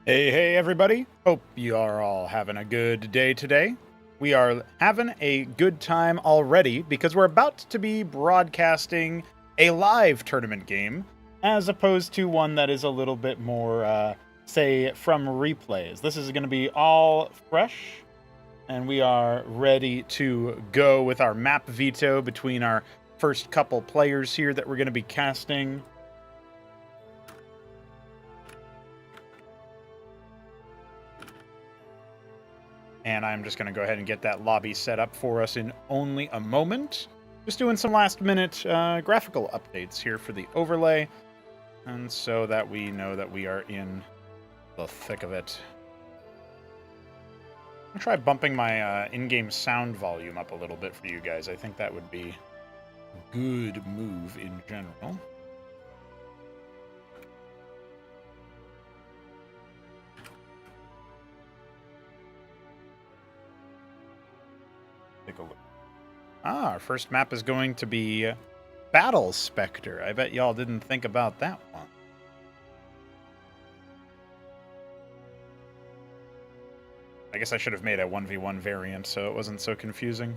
Hey, everybody. Hope you are all having a good day today. We are having a good time already because we're about to be broadcasting a live tournament game as opposed to one that is a little bit more, say, from replays. This is going to be all fresh, and we are ready to go with our map veto between our first couple players here that we're going to be casting. And I'm just going to go ahead and get that lobby set up for us in only a moment. Just doing some last-minute graphical updates here for the overlay, and so that we know that we are in the thick of it. I'm going to try bumping my in-game sound volume up a little bit for you guys. I think that would be a good move in general. Take a look. Our first map is going to be Battle Spectre. I bet y'all didn't think about that one. I guess I should have made a 1v1 variant so it wasn't so confusing.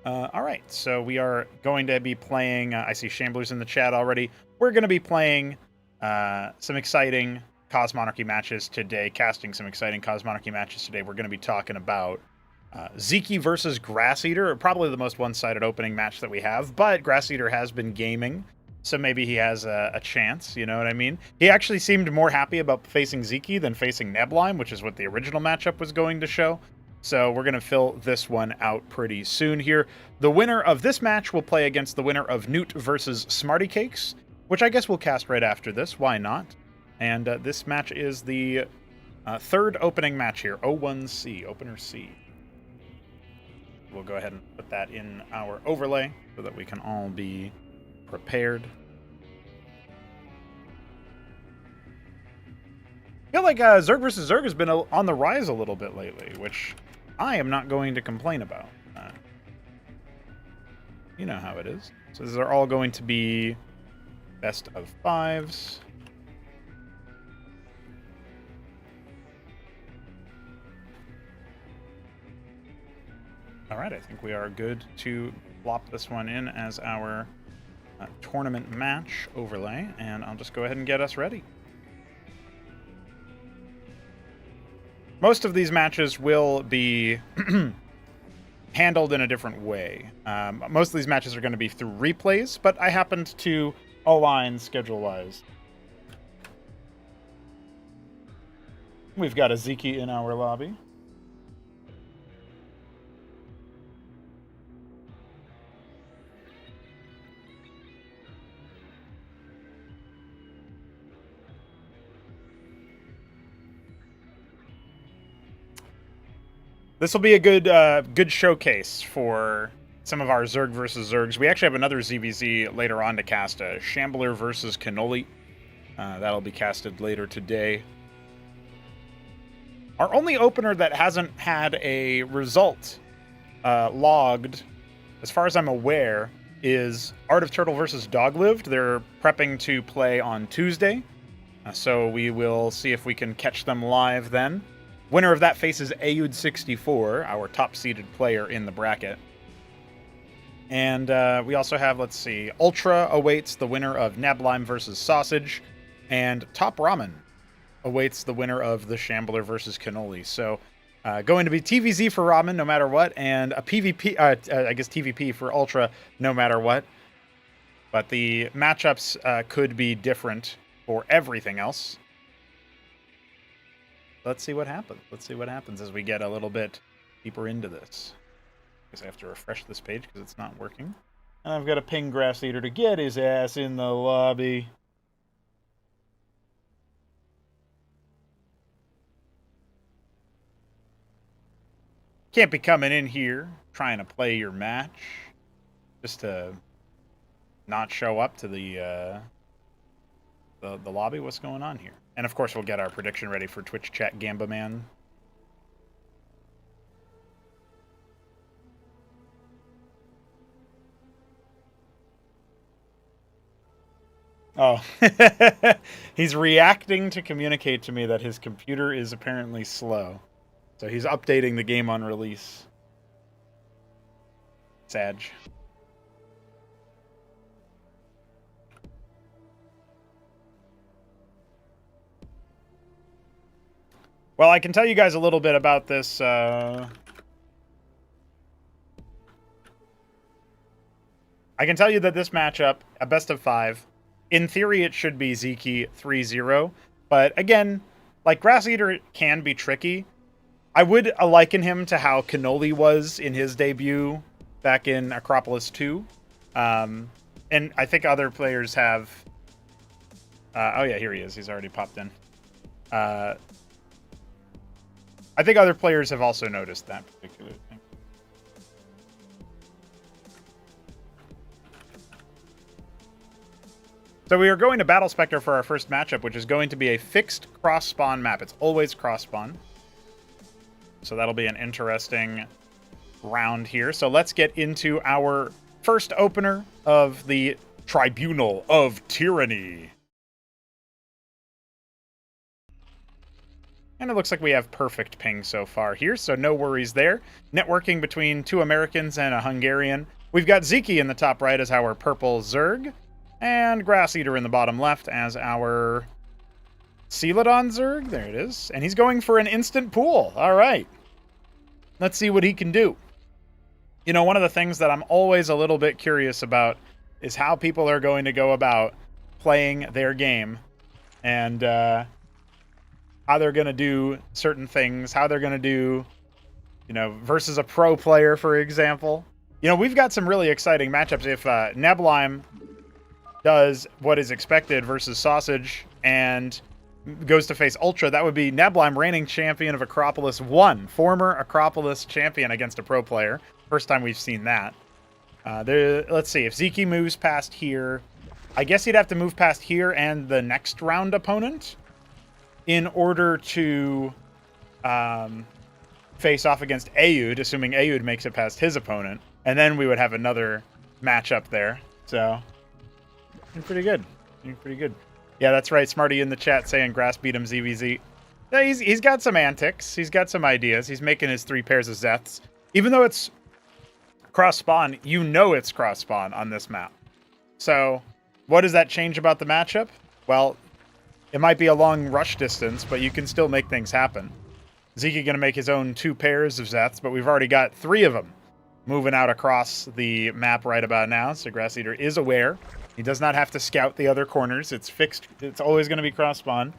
Alright, so we are going to be playing... I see Shamblers in the chat already. We're going to be playing some exciting Cosmonarchy matches today, casting some exciting Cosmonarchy matches today. We're going to be talking about Zeke versus Grasseater, probably the most one-sided opening match that we have, but Grasseater has been gaming, so maybe he has a chance, you know what I mean? He actually seemed more happy about facing Zeke than facing Neblime, which is what the original matchup was going to show. So we're going to fill this one out pretty soon here. The winner of this match will play against the winner of Newt versus Smarty Cakes, which I guess we'll cast right after this. Why not? And this match is the third opening match here, 01C, Opener C. We'll go ahead and put that in our overlay so that we can all be prepared. I feel like Zerg vs. Zerg has been on the rise a little bit lately, which I am not going to complain about. You know how it is. So these are all going to be best of fives. All right, I think we are good to plop this one in as our tournament match overlay, and I'll just go ahead and get us ready. Most of these matches will be handled in a different way. Most of these matches are going to be through replays, but I happened to align schedule-wise. We've got a Zeke in our lobby. This will be a good showcase for some of our Zerg versus Zergs. We actually have another ZVZ later on to cast, a Shambler versus Cannoli. That'll be casted later today. Our only opener that hasn't had a result logged, as far as I'm aware, is Art of Turtle versus Doglived. They're prepping to play on Tuesday, so we will see if we can catch them live then. Winner of that faces Ayud64, our top-seeded player in the bracket. And we also have, let's see, Ultra awaits the winner of Neblime versus Sausage, and Top Ramen awaits the winner of the Shambler versus Cannoli. So going to be TVZ for Ramen no matter what, and a PvP, I guess TVP for Ultra no matter what. But the matchups could be different for everything else. Let's see what happens. Let's see what happens as we get a little bit deeper into this. I guess I have to refresh this page because it's not working. And I've got to ping Grasseater to get his ass in the lobby. Can't be coming in here trying to play your match just to not show up to the lobby. What's going on here? And of course, we'll get our prediction ready for Twitch chat Gamba Man. Oh. He's reacting to communicate to me that his computer is apparently slow. So he's updating the game on release. Sag. Well, I can tell you guys a little bit about this. I can tell you that this matchup, a best of 5, in theory it should be Zeke 3-0. But again, like, Grass Eater can be tricky. I would liken him to how Cannoli was in his debut back in Acropolis 2. And I think other players have... oh yeah, here he is. He's already popped in. I think other players have also noticed that particular thing. So we are going to Battle Spectre for our first matchup, which is going to be a fixed cross-spawn map. It's always cross-spawn. So that'll be an interesting round here. So let's get into our first opener of the Tribunal of Tyranny. And it looks like we have perfect ping so far here, so no worries there. Networking between 2 Americans and a Hungarian. We've got Zeke in the top right as our purple Zerg, and Grass Eater in the bottom left as our Celadon Zerg. There it is. And he's going for an instant pool. All right. Let's see what he can do. You know, one of the things that I'm always a little bit curious about is how people are going to go about playing their game, and how they're going to do certain things, how they're going to do, you know, versus a pro player, for example. You know, we've got some really exciting matchups. If Neblime does what is expected versus Sausage and goes to face Ultra, that would be Neblime, reigning champion of Acropolis 1, former Acropolis champion against a pro player. First time we've seen that. Let's see, if Zeke moves past here, I guess he'd have to move past here and the next round opponent in order to face off against Aoud, assuming Aoud makes it past his opponent. And then we would have another matchup there. So, pretty good. Pretty good. Yeah, that's right. Smarty in the chat saying Grass beat him ZVZ. Yeah, he's got some antics. He's got some ideas. He's making his 3 pairs of Zeths. Even though it's cross-spawn, you know it's cross-spawn on this map. So, what does that change about the matchup? Well, it might be a long rush distance, but you can still make things happen. Zeke going to make his own 2 pairs of Zeths, but we've already got 3 of them moving out across the map right about now. So Grass Eater is aware. He does not have to scout the other corners. It's fixed. It's always going to be cross-spawn.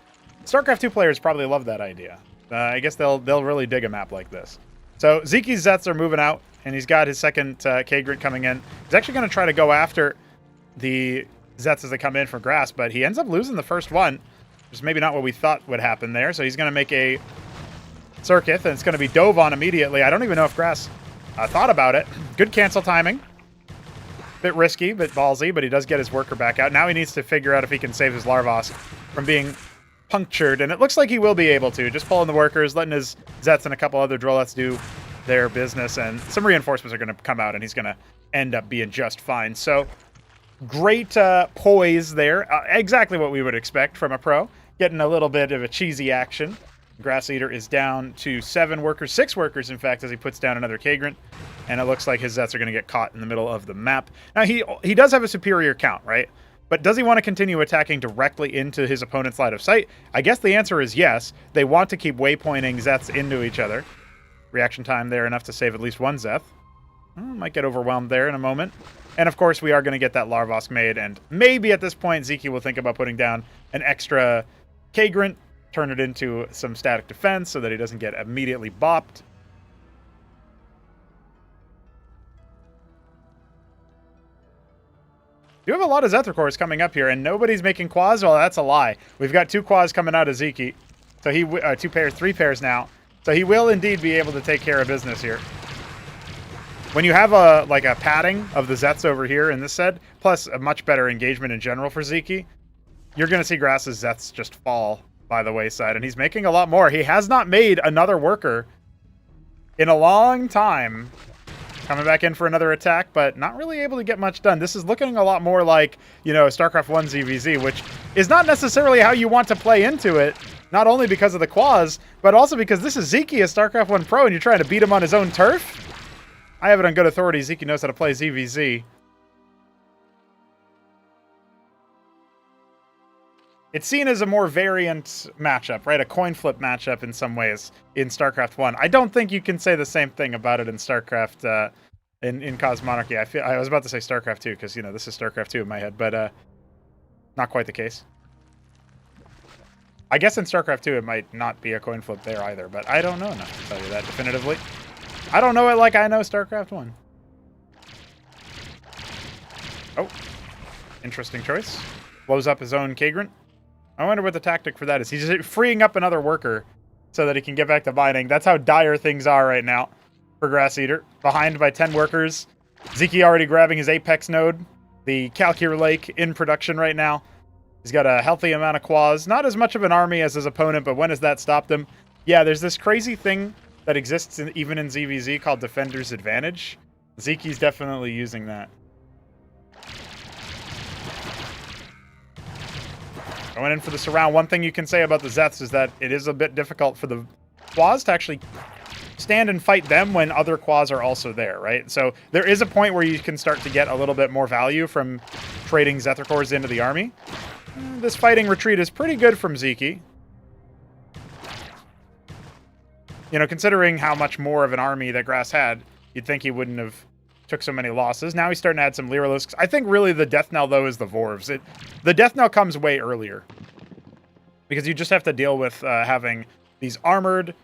Starcraft 2 players probably love that idea. I guess they'll really dig a map like this. So Zeke's Zeths are moving out, and he's got his second K-Grid coming in. He's actually going to try to go after the Zeths as they come in for Grass, but he ends up losing the first one. Which is maybe not what we thought would happen there. So he's going to make a Circuit, and it's going to be dove on immediately. I don't even know if Grass thought about it. Good cancel timing. Bit risky, bit ballsy, but he does get his worker back out. Now he needs to figure out if he can save his Larvosk from being punctured, and it looks like he will be able to. Just pulling the workers, letting his Zets and a couple other Drolets do their business, and some reinforcements are going to come out, and he's going to end up being just fine. So, great poise there. Exactly what we would expect from a pro. Getting a little bit of a cheesy action. Grass Eater is down to 7 workers, 6 workers, in fact, as he puts down another Kagrant. And it looks like his Zets are going to get caught in the middle of the map. Now, he does have a superior count, right? But does he want to continue attacking directly into his opponent's line of sight? I guess the answer is yes. They want to keep waypointing Zets into each other. Reaction time there enough to save at least one Zeth. Might get overwhelmed there in a moment. And of course, we are going to get that Larvosk made. And maybe at this point, Zeke will think about putting down an extra Kagrant, turn it into some static defense so that he doesn't get immediately bopped. You have a lot of Zethra coming up here, and nobody's making quads. Well, that's a lie. We've got 2 quads coming out of Zeke. So he 2 pairs, 3 pairs now. So he will indeed be able to take care of business here. When you have a padding of the Zets over here in this set, plus a much better engagement in general for Zeke, you're going to see Grass's Zets just fall by the wayside, and he's making a lot more. He has not made another worker in a long time. coming back in for another attack, but not really able to get much done. This is looking a lot more like, you know, StarCraft 1 ZVZ, which is not necessarily how you want to play into it, not only because of the quads, but also because this is Zeke, a StarCraft 1 pro, and you're trying to beat him on his own turf? I have it on good authority. Zeke knows how to play ZVZ. It's seen as a more variant matchup, right? A coin flip matchup in some ways in StarCraft 1. I don't think you can say the same thing about it in StarCraft, in Cosmonarchy. I was about to say StarCraft 2 because, you know, this is StarCraft 2 in my head, but not quite the case. I guess in StarCraft 2 it might not be a coin flip there either, but I don't know enough to tell you that definitively. I don't know it like I know StarCraft 1. Oh, interesting choice. Blows up his own Kagrant. I wonder what the tactic for that is. He's just freeing up another worker so that he can get back to mining. That's how dire things are right now for Grass Eater. Behind by 10 workers. Zeke already grabbing his Apex node. The Calcure Lake in production right now. He's got a healthy amount of quads. Not as much of an army as his opponent, but when has that stopped him? Yeah, there's this crazy thing that exists even in ZVZ called Defender's Advantage. Zeke's definitely using that. Going in for the surround. One thing you can say about the Zeths is that it is a bit difficult for the Quas to actually stand and fight them when other Quas are also there, right? So there is a point where you can start to get a little bit more value from trading Zethra cores into the army. This fighting retreat is pretty good from Zeke. You know, considering how much more of an army that Grass had, you'd think he wouldn't have took so many losses. Now he's starting to add some Lyrilisks. I think really the death knell, though, is the Vorvs. The death knell comes way earlier. Because you just have to deal with having these armored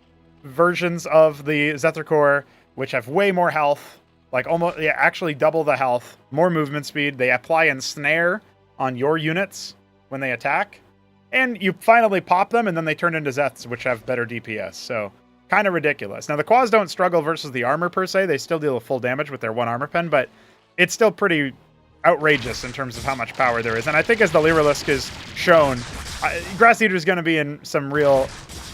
versions of the Zethra core, which have way more health. Like almost, yeah, actually double the health. More movement speed. They apply ensnare on your units when they attack. And you finally pop them, and then they turn into Zeths, which have better DPS. So kind of ridiculous. Now, the Quas don't struggle versus the armor, per se. They still deal full damage with their one armor pen, but it's still pretty outrageous in terms of how much power there is. And I think as the Lyrilusk is shown, Grass Eater is going to be in some real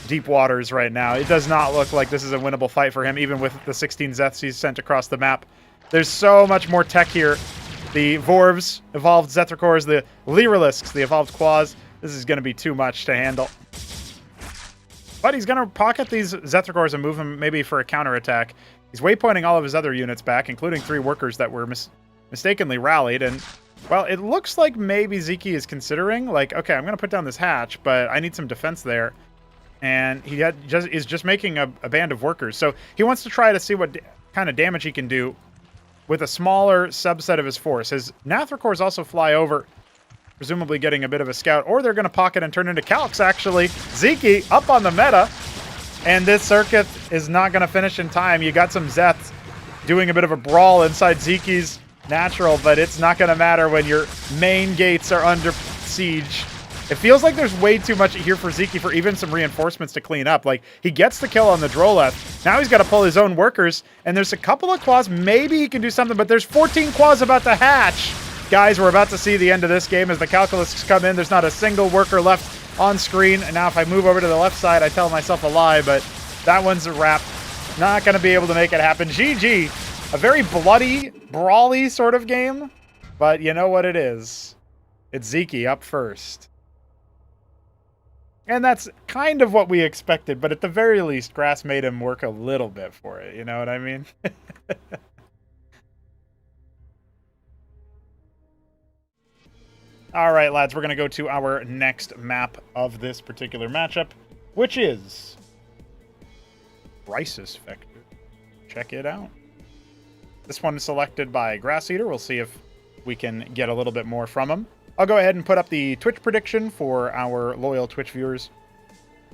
deep waters right now. It does not look like this is a winnable fight for him, even with the 16 Zeths he's sent across the map. There's so much more tech here. The Vorvs, evolved Zethra cores, the Lyrilusks, the evolved Quas. This is going to be too much to handle. But he's going to pocket these Zethra cores and move them maybe for a counterattack. He's waypointing all of his other units back, including 3 workers that were mistakenly rallied. And, well, it looks like maybe Zeke is considering, like, okay, I'm going to put down this hatch, but I need some defense there. And he is just making a band of workers. So he wants to try to see what kind of damage he can do with a smaller subset of his force. His Nathra cores also fly over, presumably getting a bit of a scout, or they're going to pocket and turn into Calcs, actually. Zeke up on the meta, and this circuit is not going to finish in time. You got some Zeths doing a bit of a brawl inside Zeke's natural, but it's not going to matter when your main gates are under siege. It feels like there's way too much here for Zeke for even some reinforcements to clean up. Like, he gets the kill on the Droleth. Now he's got to pull his own workers, and there's a couple of Quas. Maybe he can do something, but there's 14 Quas about to hatch. Guys, we're about to see the end of this game as the Calculists come in. There's not a single worker left on screen. And now if I move over to the left side, I tell myself a lie, but that one's a wrap. Not going to be able to make it happen. GG. A very bloody, brawly sort of game, but you know what it is. It's Zeke up first. And that's kind of what we expected, but at the very least, Grass made him work a little bit for it. You know what I mean? All right, lads, we're going to go to our next map of this particular matchup, which is Crisis Vector. Check it out. This one is selected by Grass Eater. We'll see if we can get a little bit more from him. I'll go ahead and put up the Twitch prediction for our loyal Twitch viewers.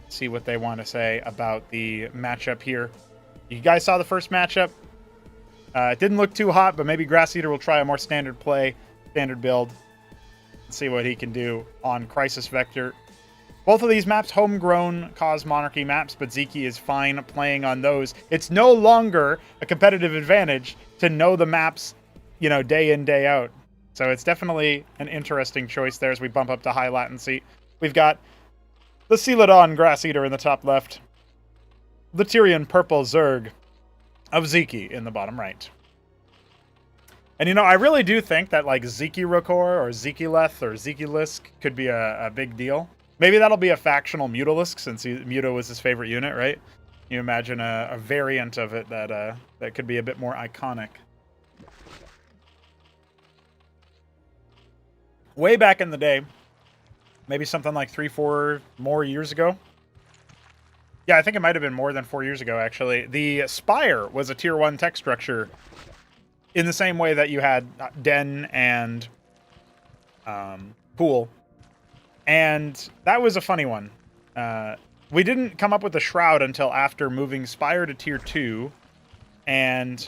See what they want to say about the matchup here. You guys saw the first matchup. It didn't look too hot, but maybe Grass Eater will try a more standard play, standard build. See what he can do on Crisis Vector. Both of these maps, homegrown Cosmonarchy maps, but Zeke is fine playing on those. It's no longer a competitive advantage to know the maps, you know, day in, day out. So it's definitely an interesting choice there as we bump up to high latency. We've got the Celadon Grass Eater in the top left. The Tyrian Purple Zerg of Zeke in the bottom right. And, you know, I really do think that, like, Ziki-Rokor or Ziki-Leth or Ziki-Lisk could be a big deal. Maybe that'll be a factional Mutalisk, since Muta was his favorite unit, right? You imagine a variant of it that could be a bit more iconic. Way back in the day, maybe something like 3-4 more years ago. Yeah, I think it might have been more than 4 years ago, actually. The Spire was a Tier 1 tech structure in the same way that you had Den and Pool. And that was a funny one. We didn't come up with the Shroud until after moving Spire to Tier 2, and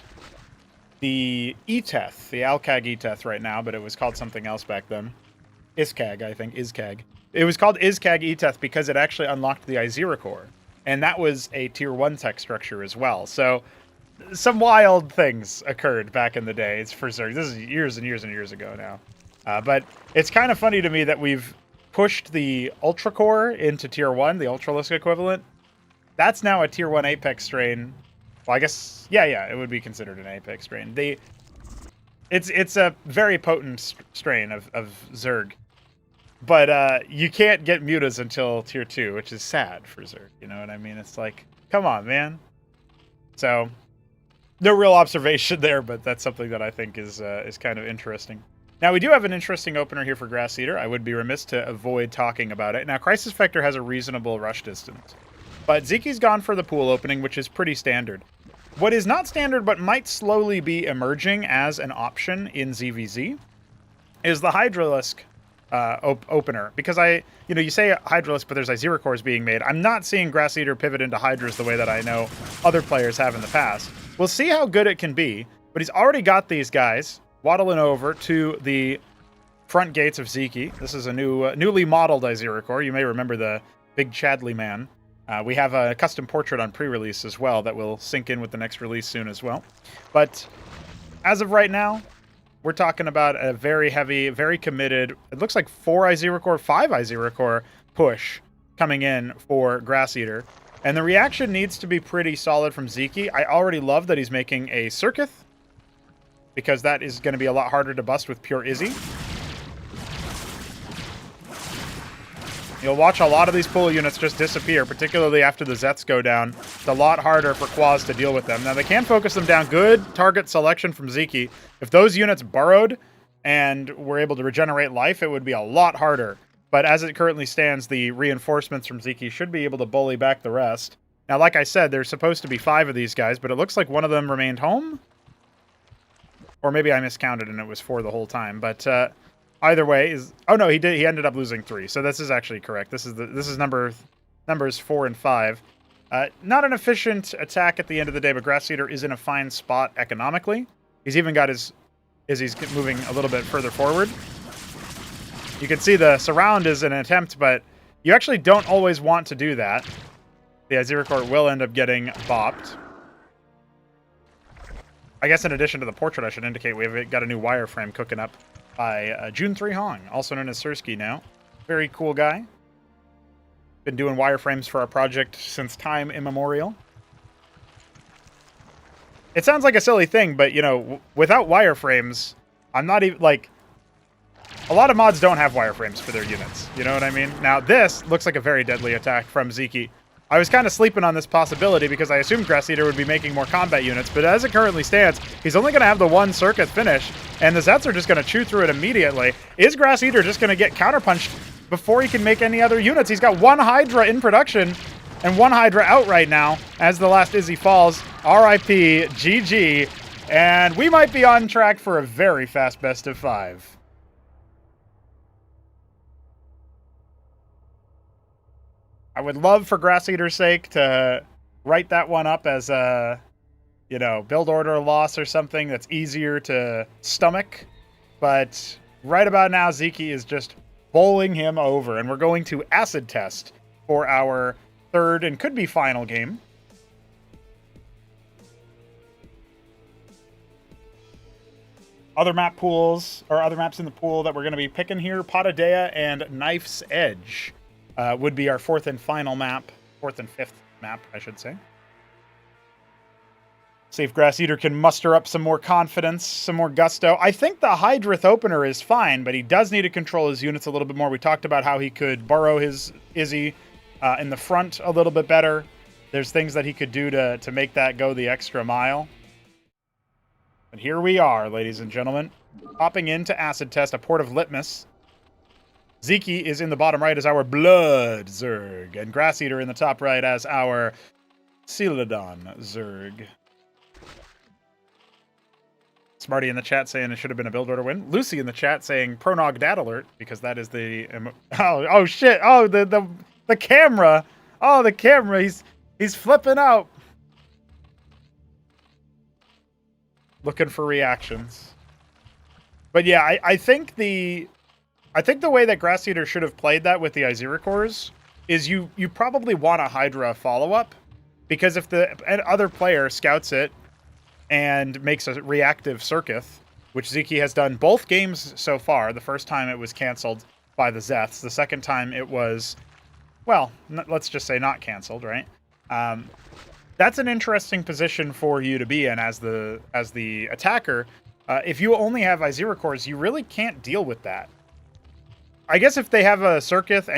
the Eteth, the Alcag Eteth right now, but it was called something else back then. Iskag, I think. Iskag. It was called Iskag Eteth because it actually unlocked the Izira-Core, and that was a Tier 1 tech structure as well. So some wild things occurred back in the day. It's for Zerg. This is years and years and years ago now. But it's kind of funny to me that we've pushed the Ultra Core into Tier 1, the Ultralisk equivalent. That's now a Tier 1 Apex strain. Well, I guess, yeah, it would be considered an Apex strain. It's a very potent strain of Zerg. But you can't get mutas until Tier 2, which is sad for Zerg. You know what I mean? It's like, come on, man. So, no real observation there, but that's something that I think is kind of interesting. Now, we do have an interesting opener here for Grass Eater. I would be remiss to avoid talking about it. Now, Crisis Vector has a reasonable rush distance, but Ziki's gone for the pool opening, which is pretty standard. What is not standard, but might slowly be emerging as an option in ZVZ, is the Hydralisk opener. Because you say Hydralisk, but there's Izira cores being made. I'm not seeing Grass Eater pivot into Hydras the way that I know other players have in the past. We'll see how good it can be, but he's already got these guys waddling over to the front gates of Ziki. This is a newly modeled Izira core. You may remember the big Chadley man. We have a custom portrait on pre-release as well that will sync in with the next release soon as well. But as of right now, we're talking about a very heavy, very committed, it looks like 4 Izira core, 5 Izira core push coming in for Grass Eater. And the reaction needs to be pretty solid from Ziki. I already love that he's making a Circuith, because that is going to be a lot harder to bust with pure Izzy. You'll watch a lot of these pool units just disappear, particularly after the Zets go down. It's a lot harder for Quaz to deal with them. Now, they can focus them down. Good target selection from Ziki. If those units burrowed and were able to regenerate life, it would be a lot harder. But as it currently stands, the reinforcements from Ziki should be able to bully back the rest. Now, like I said, there's supposed to be 5 of these guys, but it looks like one of them remained home. Or maybe I miscounted and it was 4 the whole time. But either way, oh no, he ended up losing 3. So this is actually correct. This is numbers 4 and 5. Not an efficient attack at the end of the day, but Grass Eater is in a fine spot economically. He's even got his Izzy's moving a little bit further forward. You can see the surround is an attempt, but you actually don't always want to do that. The Izira core will end up getting bopped. I guess in addition to the portrait, I should indicate we've got a new wireframe cooking up by June 3 Hong, also known as Sursky now. Very cool guy. Been doing wireframes for our project since time immemorial. It sounds like a silly thing, but, you know, without wireframes, I'm not even, like... A lot of mods don't have wireframes for their units, you know what I mean? Now, this looks like a very deadly attack from Ziki. I was kind of sleeping on this possibility because I assumed Grass Eater would be making more combat units, but as it currently stands, he's only going to have the 1 Circuit finish, and the Zets are just going to chew through it immediately. Is Grass Eater just going to get counterpunched before he can make any other units? He's got 1 Hydra in production and 1 Hydra out right now as the last Izzy falls. RIP, GG, and we might be on track for a very fast best of 5. I would love, for Grass Eater's sake, to write that one up as a, you know, build order loss or something that's easier to stomach. But right about now, Ziki is just bowling him over. And we're going to acid test for our 3rd and could be final game. Other map pools, or other maps in the pool that we're going to be picking here, Potadea and Knife's Edge. Would be our 4th and final map. 4th and 5th map, I should say. See if Grass Eater can muster up some more confidence, some more gusto. I think the Hydrith opener is fine, but he does need to control his units a little bit more. We talked about how he could burrow his Izzy in the front a little bit better. There's things that he could do to make that go the extra mile. But here we are, ladies and gentlemen, popping into Acid Test, a port of Litmus. Zeke is in the bottom right as our Blood Zerg, and Grass Eater in the top right as our Celadon Zerg. Smarty in the chat saying it should have been a build order win. Lucy in the chat saying Pronog Dad Alert, because that is the... Oh shit! Oh, the camera! Oh, the camera! He's flipping out! Looking for reactions. But yeah, I think the way that Grass Eater should have played that with the Izira cores is you probably want a Hydra follow-up, because if the other player scouts it and makes a reactive Circuith, which Zeke has done both games so far. The first time it was canceled by the Zeths. The second time it was, well, let's just say not canceled, right? That's an interesting position for you to be in as the attacker. If you only have Izira cores, you really can't deal with that. I guess if they have a Circuith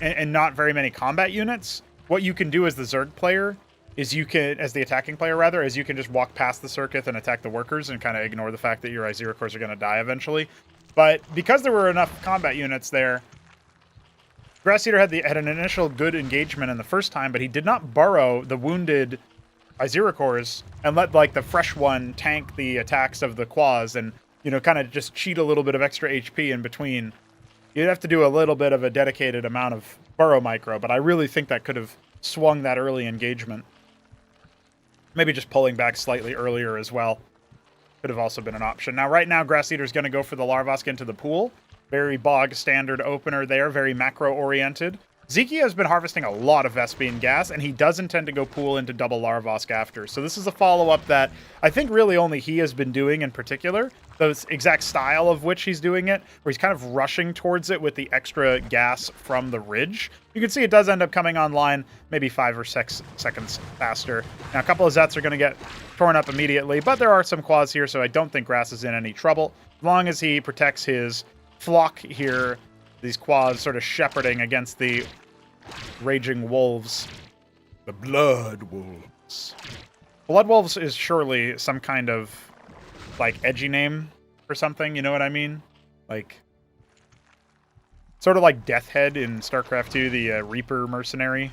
and not very many combat units, what you can do as the Zerg player is as the attacking player rather, is you can just walk past the Circuith and attack the workers and kind of ignore the fact that your Izira cores are going to die eventually. But because there were enough combat units there, Grass Eater had an initial good engagement in the first time, but he did not burrow the wounded Izira cores and let like the fresh one tank the attacks of the Quas and, you know, kind of just cheat a little bit of extra HP in between. You'd have to do a little bit of a dedicated amount of burrow micro, but I really think that could have swung that early engagement. Maybe just pulling back slightly earlier as well could have also been an option. Now, right now, Grass Eater's going to go for the Larvosk into the pool. Very bog standard opener there, very macro-oriented. Zeke has been harvesting a lot of Vespian gas, and he does intend to go pool into double Larvosk after. So this is a follow-up that I think really only he has been doing in particular. The exact style of which he's doing it, where he's kind of rushing towards it with the extra gas from the ridge. You can see it does end up coming online maybe 5 or 6 seconds faster. Now, a couple of Zets are going to get torn up immediately, but there are some Quads here, so I don't think Grass is in any trouble. As long as he protects his flock here, these Quads sort of shepherding against the raging wolves. The Blood Wolves. Blood Wolves is surely some kind of, like, edgy name for something, you know what I mean? Like, sort of like Deathhead in Starcraft 2, the Reaper mercenary.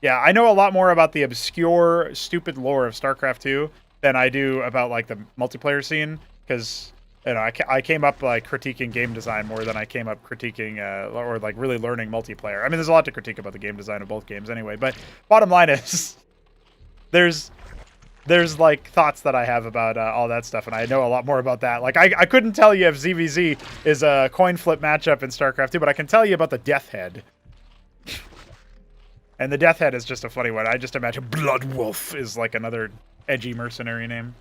Yeah, I know a lot more about the obscure, stupid lore of Starcraft 2 than I do about, like, the multiplayer scene, because... You know, I came up like critiquing game design more than I came up critiquing or like really learning multiplayer. I mean, there's a lot to critique about the game design of both games anyway. But bottom line is, there's like thoughts that I have about all that stuff, and I know a lot more about that. Like I couldn't tell you if ZVZ is a coin flip matchup in StarCraft 2, but I can tell you about the Death Head. And the Death Head is just a funny one. I just imagine Blood Wolf is like another edgy mercenary name.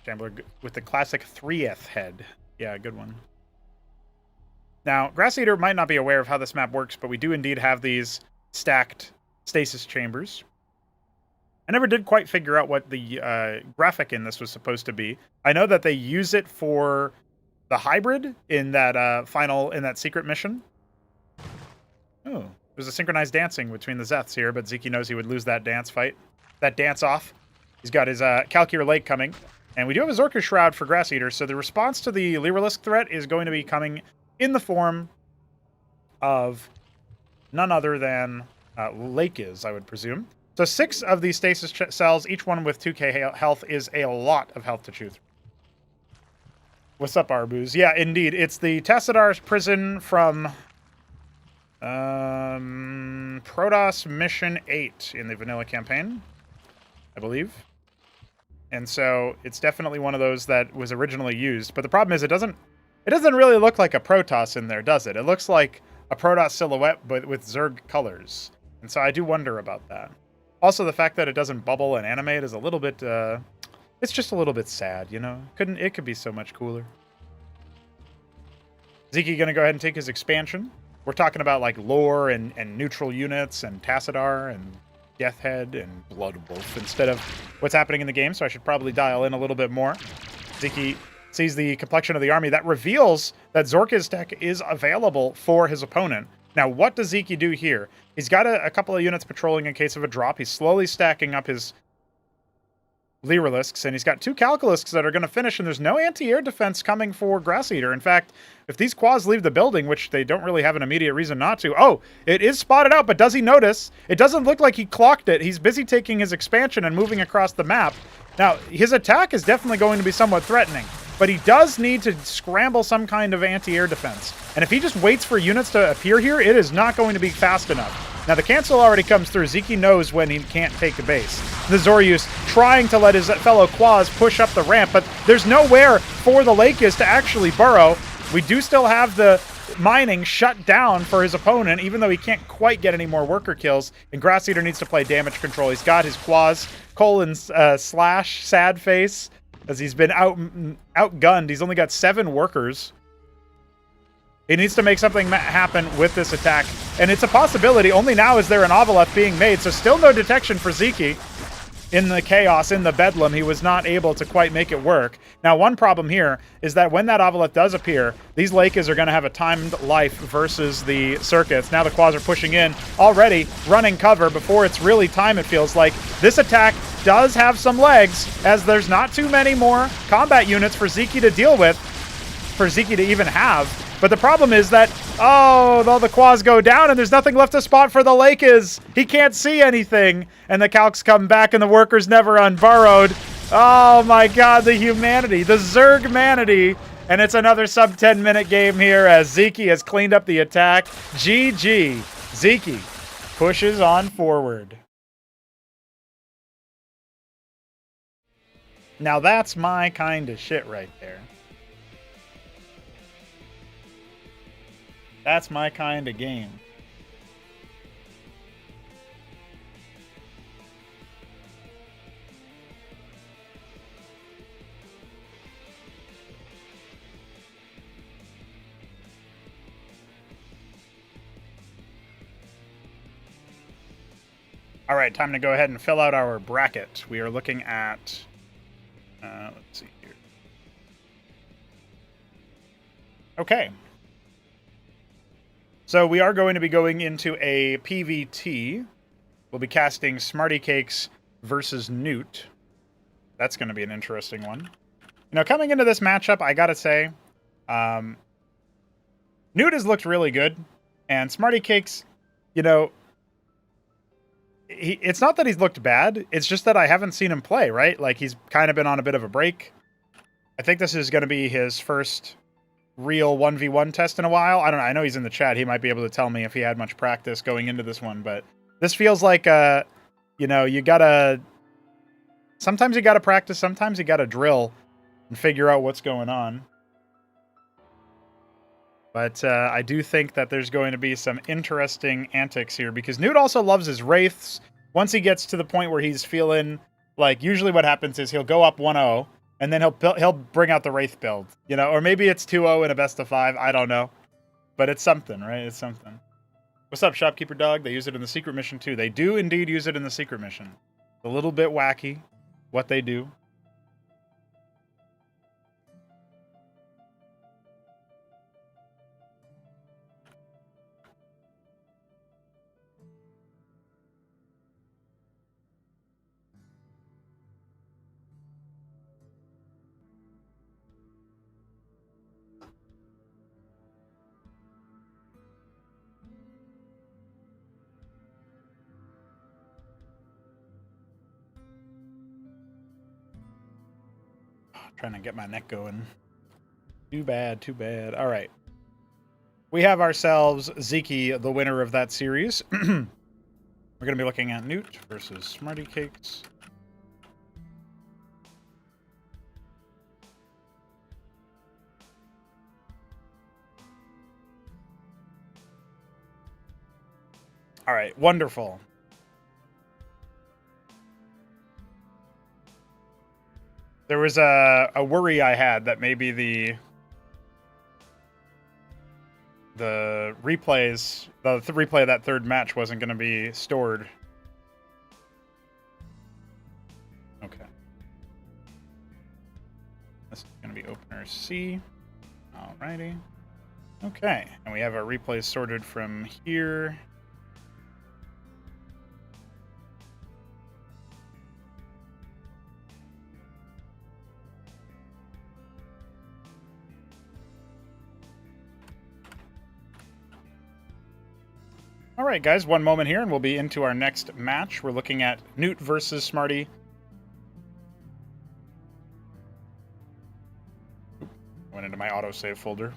Shambler with the classic 3th head. Yeah, good one. Now, Grass Eater might not be aware of how this map works, but we do indeed have these stacked stasis chambers. I never did quite figure out what the graphic in this was supposed to be. I know that they use it for the hybrid in that secret mission. Oh, there's a synchronized dancing between the Zeths here, but Zeke knows he would lose that dance fight. That dance off. He's got his Calcure Lake coming. And we do have a Zorka Shroud for Grass Eater, so the response to the Lyrilisk threat is going to be coming in the form of none other than Lake is, I would presume. So 6 of these stasis cells, each one with 2k health, is a lot of health to chew through. What's up, Arbuz? Yeah, indeed. It's the Tassadar's prison from Protoss Mission 8 in the vanilla campaign, I believe. And so it's definitely one of those that was originally used. But the problem is it doesn't really look like a Protoss in there, does it? It looks like a Protoss silhouette, but with Zerg colors. And so I do wonder about that. Also, the fact that it doesn't bubble and animate is a little bit, it's just a little bit sad, you know? It could be so much cooler. Zeke gonna go ahead and take his expansion. We're talking about like lore and neutral units and Tassadar and Death Head and Blood Wolf instead of what's happening in the game, so I should probably dial in a little bit more. Ziki sees the complexion of the army. That reveals that Zorka's tech is available for his opponent. Now, what does Ziki do here? He's got a couple of units patrolling in case of a drop. He's slowly stacking up his Lyrilisks, and he's got 2 Calculisks that are going to finish, and there's no anti-air defense coming for Grass Eater. In fact, if these Quads leave the building, which they don't really have an immediate reason not to... Oh, it is spotted out, but does he notice? It doesn't look like he clocked it. He's busy taking his expansion and moving across the map. Now, his attack is definitely going to be somewhat threatening, but he does need to scramble some kind of anti-air defense. And if he just waits for units to appear here, it is not going to be fast enough. Now, the cancel already comes through. Ziki knows when he can't take a base. The Zoryus trying to let his fellow Quas push up the ramp, but there's nowhere for the Lakis to actually burrow. We do still have the mining shut down for his opponent, even though he can't quite get any more worker kills. And Grass Eater needs to play damage control. He's got his Quas, slash sad face, as he's been outgunned. He's only got 7 workers. He needs to make something happen with this attack. And it's a possibility. Only now is there an Ovoleth being made, so still no detection for Ziki. In the chaos, in the bedlam, he was not able to quite make it work. Now, one problem here is that when that Ovoleth does appear, these Lakis are going to have a timed life versus the circuits. Now the Quas are pushing in, already running cover before it's really time, it feels like. This attack does have some legs, as there's not too many more combat units for Ziki to deal with, for Ziki to even have. But the problem is that, oh, all the Quas go down and there's nothing left to spot for the Lakis. He can't see anything. And the Calcs come back and the workers never unburrowed. Oh my god, the humanity, the Zerg-manity. And it's another sub 10-minute game here as Ziki has cleaned up the attack. GG. Ziki pushes on forward. Now that's my kind of shit right there. That's my kind of game. All right, time to go ahead and fill out our bracket. We are looking at, let's see here. Okay. So we are going to be going into a PVT. We'll be casting Smarty Cakes versus Newt. That's going to be an interesting one. You know, coming into this matchup, I gotta say, Newt has looked really good, and Smarty Cakes, you know, it's not that he's looked bad, it's just that I haven't seen him play, right? Like, he's kind of been on a bit of a break. I think this is going to be his first real 1v1 test in a while. I don't know. I know he's in the chat. He might be able to tell me if he had much practice going into this one, but this feels like, you know, you gotta... Sometimes you gotta practice, sometimes you gotta drill and figure out what's going on. But I do think that there's going to be some interesting antics here, because Newt also loves his Wraiths. Once he gets to the point where he's feeling like, usually what happens is he'll go up 1-0, and then he'll bring out the Wraith build, you know, or maybe it's 2-0 in a best of 5. I don't know, but it's something, right? It's something. What's up, Shopkeeper Dog? They use it in the secret mission too. They do indeed use it in the secret mission. It's a little bit wacky what they do. Trying to get my neck going. Too bad, too bad. All right. We have ourselves Ziki, the winner of that series. We're going to be looking at Newt versus Smarty Cakes. All right, wonderful. There was a worry I had that maybe the replays, the replay of that third match wasn't going to be stored This is going to be opener C. Alrighty. Okay, and we have our replays sorted from here. All right, guys, one moment here, and we'll be into our next match. We're looking at Newt versus Smarty. Went into my autosave folder.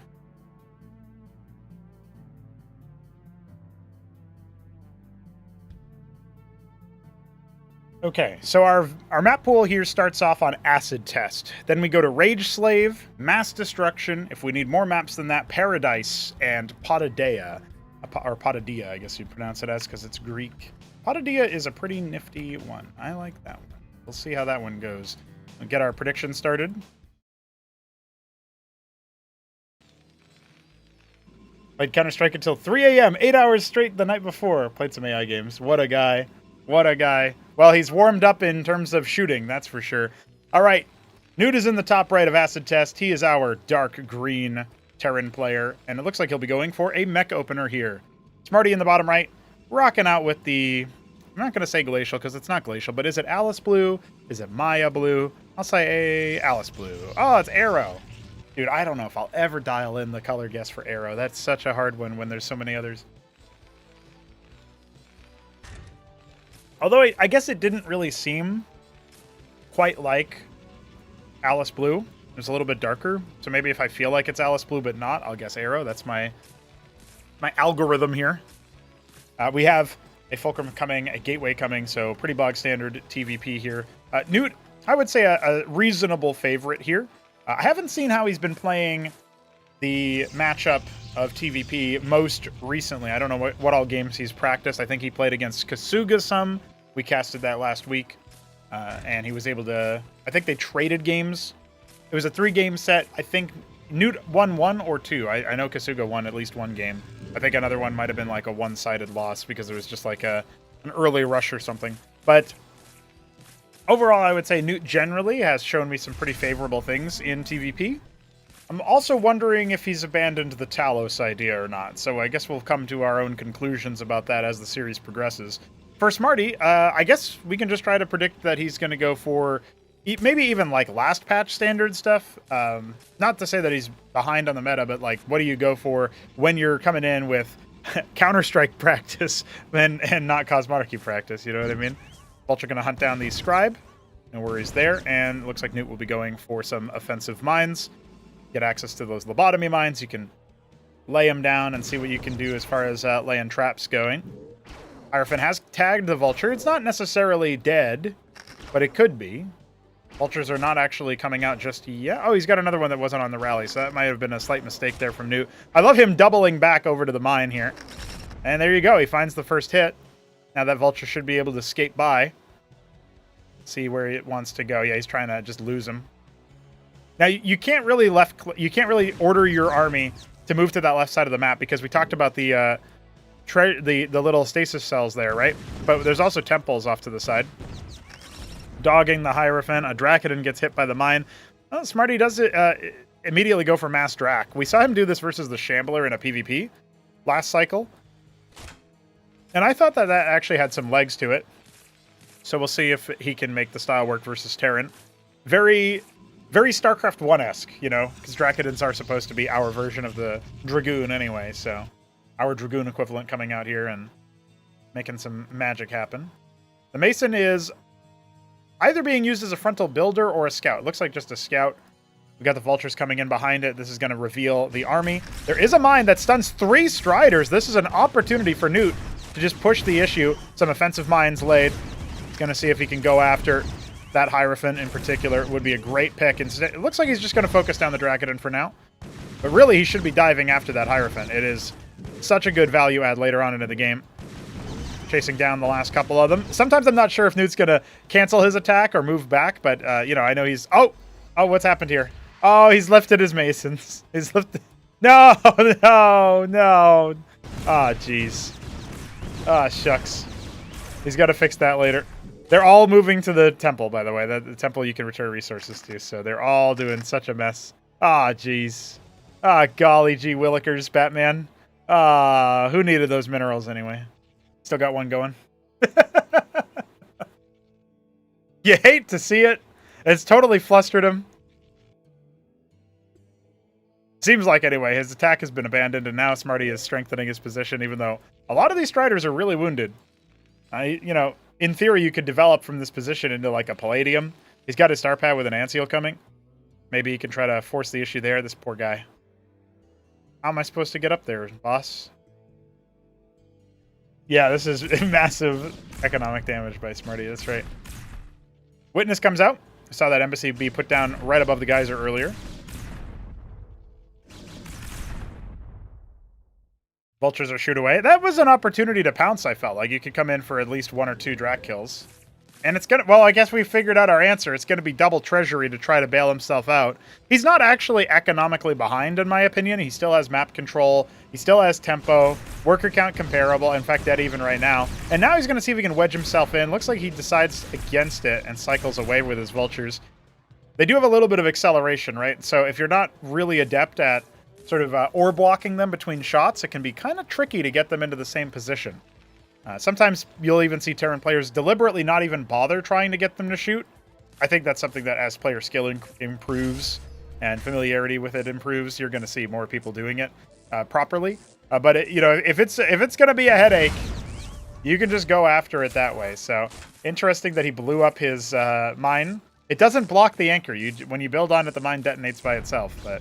Okay, so our map pool here starts off on Acid Test. Then we go to Rage Slave, Mass Destruction. If we need more maps than that, Paradise and Potadea. Or Potadea, I guess you'd pronounce it as, because it's Greek. Potadea is a pretty nifty one. I like that one. We'll see how that one goes. We'll get our prediction started. Played Counter-Strike until 3 a.m., 8 hours straight the night before. Played some AI games. What a guy. What a guy. Well, he's warmed up in terms of shooting, that's for sure. All right, Newt is in the top right of Acid Test. He is our dark green Terran player, and it looks like he'll be going for a mech opener here. Smarty in the bottom right, rocking out with the... I'm not going to say Glacial, because it's not Glacial, but is it Alice Blue? Is it Maya Blue? I'll say Alice Blue. Oh, it's Arrow. Dude, I don't know if I'll ever dial in the color guess for Arrow. That's such a hard one when there's so many others. Although I guess it didn't really seem quite like Alice Blue. It was a little bit darker. So maybe if I feel like it's Alice Blue but not, I'll guess Arrow. That's my algorithm here. We have a Fulcrum coming, a Gateway coming, so pretty bog standard TVP here. Newt, I would say a reasonable favorite here. I haven't seen how he's been playing the matchup of TVP most recently. I don't know what all games he's practiced. I think he played against Kasuga some. We casted that last week, and he was able to... I think they traded games. It was a 3-game set. I think Newt won 1 or 2. I know Kasuga won at least 1 game. I think another one might have been like a one-sided loss because there was just like an early rush or something. But overall, I would say Newt generally has shown me some pretty favorable things in TVP. I'm also wondering if he's abandoned the Talos idea or not, so I guess we'll come to our own conclusions about that as the series progresses. For Smarty, I guess we can just try to predict that he's going to go for maybe even like last patch standard stuff. Not to say that he's behind on the meta, but like, what do you go for when you're coming in with Counter-Strike practice and not Cosmonarchy practice, you know what I mean? Vulture going to hunt down the Scribe. No worries there. And looks like Newt will be going for some offensive mines. Get access to those lobotomy mines. You can lay them down and see what you can do as far as laying traps going. Hierophant has tagged the Vulture. It's not necessarily dead, but it could be. Vultures are not actually coming out just yet. Oh, he's got another one that wasn't on the rally, so that might have been a slight mistake there from Newt. I love him doubling back over to the mine here. And there you go. He finds the first hit. Now that Vulture should be able to skate by. See where it wants to go. Yeah, he's trying to just lose him. Now, you can't really order your army to move to that left side of the map because we talked about the little stasis cells there, right? But there's also temples off to the side. Dogging the Hierophant. A Dracodon gets hit by the mine. Well, Smarty does immediately go for Mass Drac. We saw him do this versus the Shambler in a PvP last cycle. And I thought that actually had some legs to it. So we'll see if he can make the style work versus Terran. Very Starcraft 1-esque, you know, because Dracodons are supposed to be our version of the Dragoon anyway, so our Dragoon equivalent coming out here and making some magic happen. The Mason is either being used as a frontal builder or a scout. It looks like just a scout. We got the Vultures coming in behind it. This is going to reveal the army. There is a mine that stuns 3 Striders. This is an opportunity for Newt to just push the issue. Some offensive mines laid. He's going to see if he can go after that Hierophant in particular. Would be a great pick. Instead, it looks like he's just going to focus down the Dracodon for now. But really, he should be diving after that Hierophant. It is such a good value add later on into the game. Chasing down the last couple of them. Sometimes I'm not sure if Newt's going to cancel his attack or move back, but, you know, I know he's... Oh, what's happened here? Oh, he's lifted his Masons. He's lifted... No! Oh, jeez. Ah, shucks. He's got to fix that later. They're all moving to the temple, by the way. The temple you can return resources to. So they're all doing such a mess. Ah, jeez. Ah, golly gee willikers, Batman. Ah, who needed those minerals anyway? Still got one going. You hate to see it. It's totally flustered him. Seems like, anyway, his attack has been abandoned, and now Smarty is strengthening his position, even though a lot of these Striders are really wounded. You know, in theory, you could develop from this position into, like, a Palladium. He's got his star pad with an Ant Seal coming. Maybe he can try to force the issue there. This poor guy. How am I supposed to get up there, boss? Yeah, this is massive economic damage by Smarty. That's right. Witness comes out. I saw that embassy be put down right above the geyser earlier. Vultures are shooed away. That was an opportunity to pounce, I felt like. You could come in for at least 1 or 2 Drak kills. And it's gonna, well, I guess we figured out our answer. It's gonna be double treasury to try to bail himself out. He's not actually economically behind, in my opinion. He still has map control. He still has tempo. Worker count comparable. In fact, dead even right now. And now he's gonna see if he can wedge himself in. Looks like he decides against it and cycles away with his vultures. They do have a little bit of acceleration, right? So if you're not really adept at sort of ore blocking them between shots, it can be kind of tricky to get them into the same position. Sometimes you'll even see Terran players deliberately not even bother trying to get them to shoot. I think that's something that as player skill improves and familiarity with it improves, you're going to see more people doing it properly. But you know, if it's going to be a headache, you can just go after it that way. So interesting that he blew up his mine. It doesn't block the anchor. When you build on it, the mine detonates by itself. But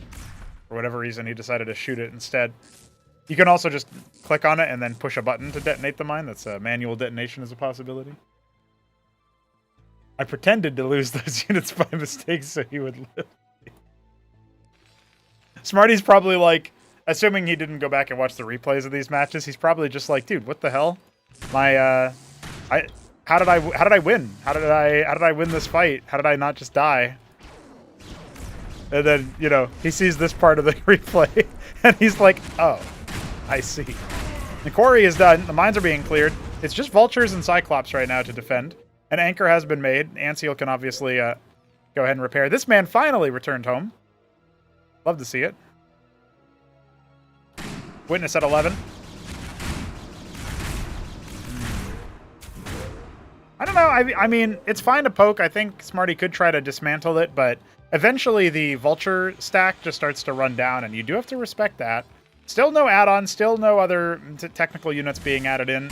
for whatever reason, he decided to shoot it instead. You can also just click on it and then push a button to detonate the mine. That's a manual detonation is a possibility. I pretended to lose those units by mistake so he would live. Smarty's probably like, assuming he didn't go back and watch the replays of these matches, he's probably just like, dude, what the hell? How did I win? How did I win this fight? How did I not just die? And then, you know, he sees this part of the replay and he's like, oh, I see. The quarry is done. The mines are being cleared. It's just vultures and cyclops right now to defend. An anchor has been made. Anseal can obviously go ahead and repair. This man finally returned home. Love to see it. Witness at 11. I don't know. I mean, it's fine to poke. I think Smarty could try to dismantle it, but eventually the vulture stack just starts to run down, and you do have to respect that. Still no add-on, still no other technical units being added in.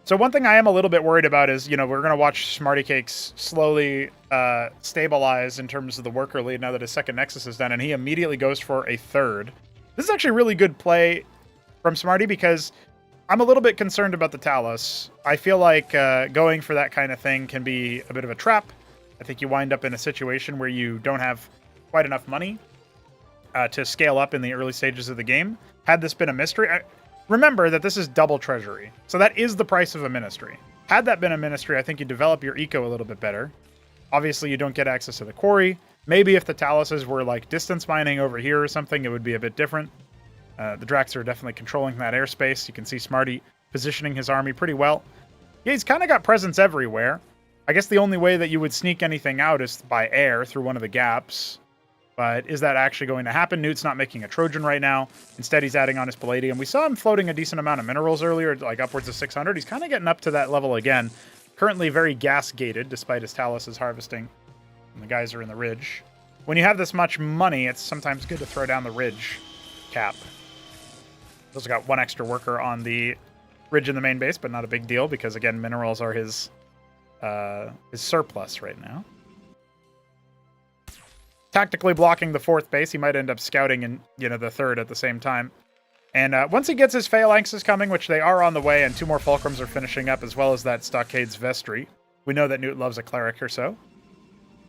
So one thing I am a little bit worried about is, you know, we're going to watch Smarty Cakes slowly stabilize in terms of the worker lead now that his second Nexus is done, and he immediately goes for a third. This is actually really good play from Smarty because I'm a little bit concerned about the Talos. I feel like going for that kind of thing can be a bit of a trap. I think you wind up in a situation where you don't have quite enough money to scale up in the early stages of the game. Had this been a mystery, remember that this is double treasury. So that is the price of a ministry. Had that been a ministry, I think you develop your eco a little bit better. Obviously, you don't get access to the quarry. Maybe if the Taloses were like distance mining over here or something, it would be a bit different. The Draks are definitely controlling that airspace. You can see Smarty positioning his army pretty well. Yeah, he's kind of got presence everywhere. I guess the only way that you would sneak anything out is by air through one of the gaps. But is that actually going to happen? Newt's not making a Trojan right now. Instead, he's adding on his Palladium. We saw him floating a decent amount of minerals earlier, like upwards of 600. He's kind of getting up to that level again. Currently very gas-gated, despite his Talos is harvesting. And the guys are in the ridge. When you have this much money, it's sometimes good to throw down the ridge cap. Also got one extra worker on the ridge in the main base, but not a big deal because, again, minerals are his surplus right now. Tactically blocking the fourth base, he might end up scouting in, you know, the third at the same time. And once he gets his phalanxes coming, which they are on the way, and 2 more fulcrums are finishing up, as well as that Stockade's Vestry, we know that Newt loves a cleric or so.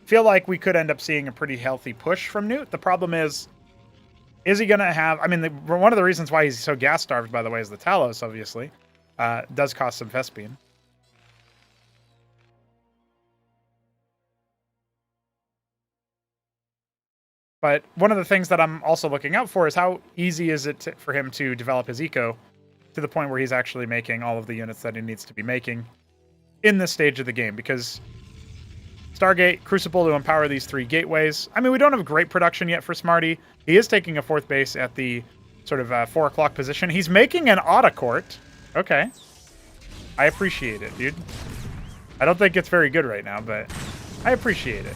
Feel like we could end up seeing a pretty healthy push from Newt. The problem is he going to have... I mean, one of the reasons why he's so gas-starved, by the way, is the Talos, obviously. Does cost some Vespene. But one of the things that I'm also looking out for is how easy is it for him to develop his eco to to the point where he's actually making all of the units that he needs to be making in this stage of the game, because Stargate, Crucible to empower these 3 gateways. I mean, we don't have great production yet for Smarty. He is taking a 4th base at the sort of 4 o'clock position. He's making an autocourt. Okay. I appreciate it, dude. I don't think it's very good right now, but I appreciate it.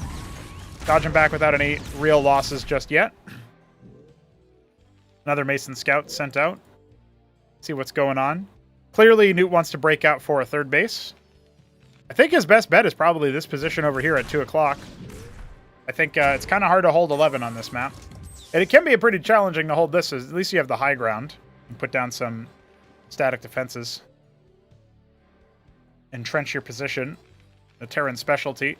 Dodging back without any real losses just yet. Another Mason Scout sent out. See what's going on. Clearly, Newt wants to break out for a 3rd base. I think his best bet is probably this position over here at 2 o'clock. I think it's kind of hard to hold 11 on this map. And it can be pretty challenging to hold this. At least you have the high ground. And put down some static defenses. Entrench your position. The Terran specialty.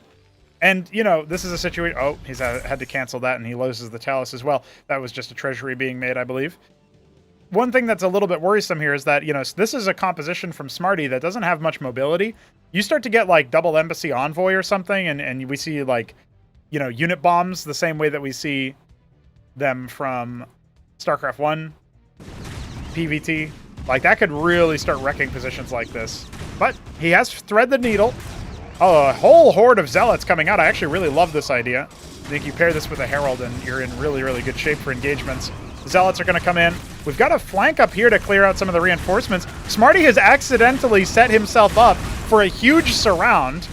And, you know, this is a situation... Oh, he's had to cancel that, and he loses the Talus as well. That was just a treasury being made, I believe. One thing that's a little bit worrisome here is that, you know, this is a composition from Smarty that doesn't have much mobility. You start to get, like, double embassy envoy or something, and we see, like, you know, unit bombs the same way that we see them from StarCraft 1, PVT. Like, that could really start wrecking positions like this. But he has thread the needle. Oh, a whole horde of zealots coming out. I actually really love this idea. I think you pair this with a herald, and you're in really, really good shape for engagements. Zealots are going to come in. We've got a flank up here to clear out some of the reinforcements. Smarty has accidentally set himself up for a huge surround.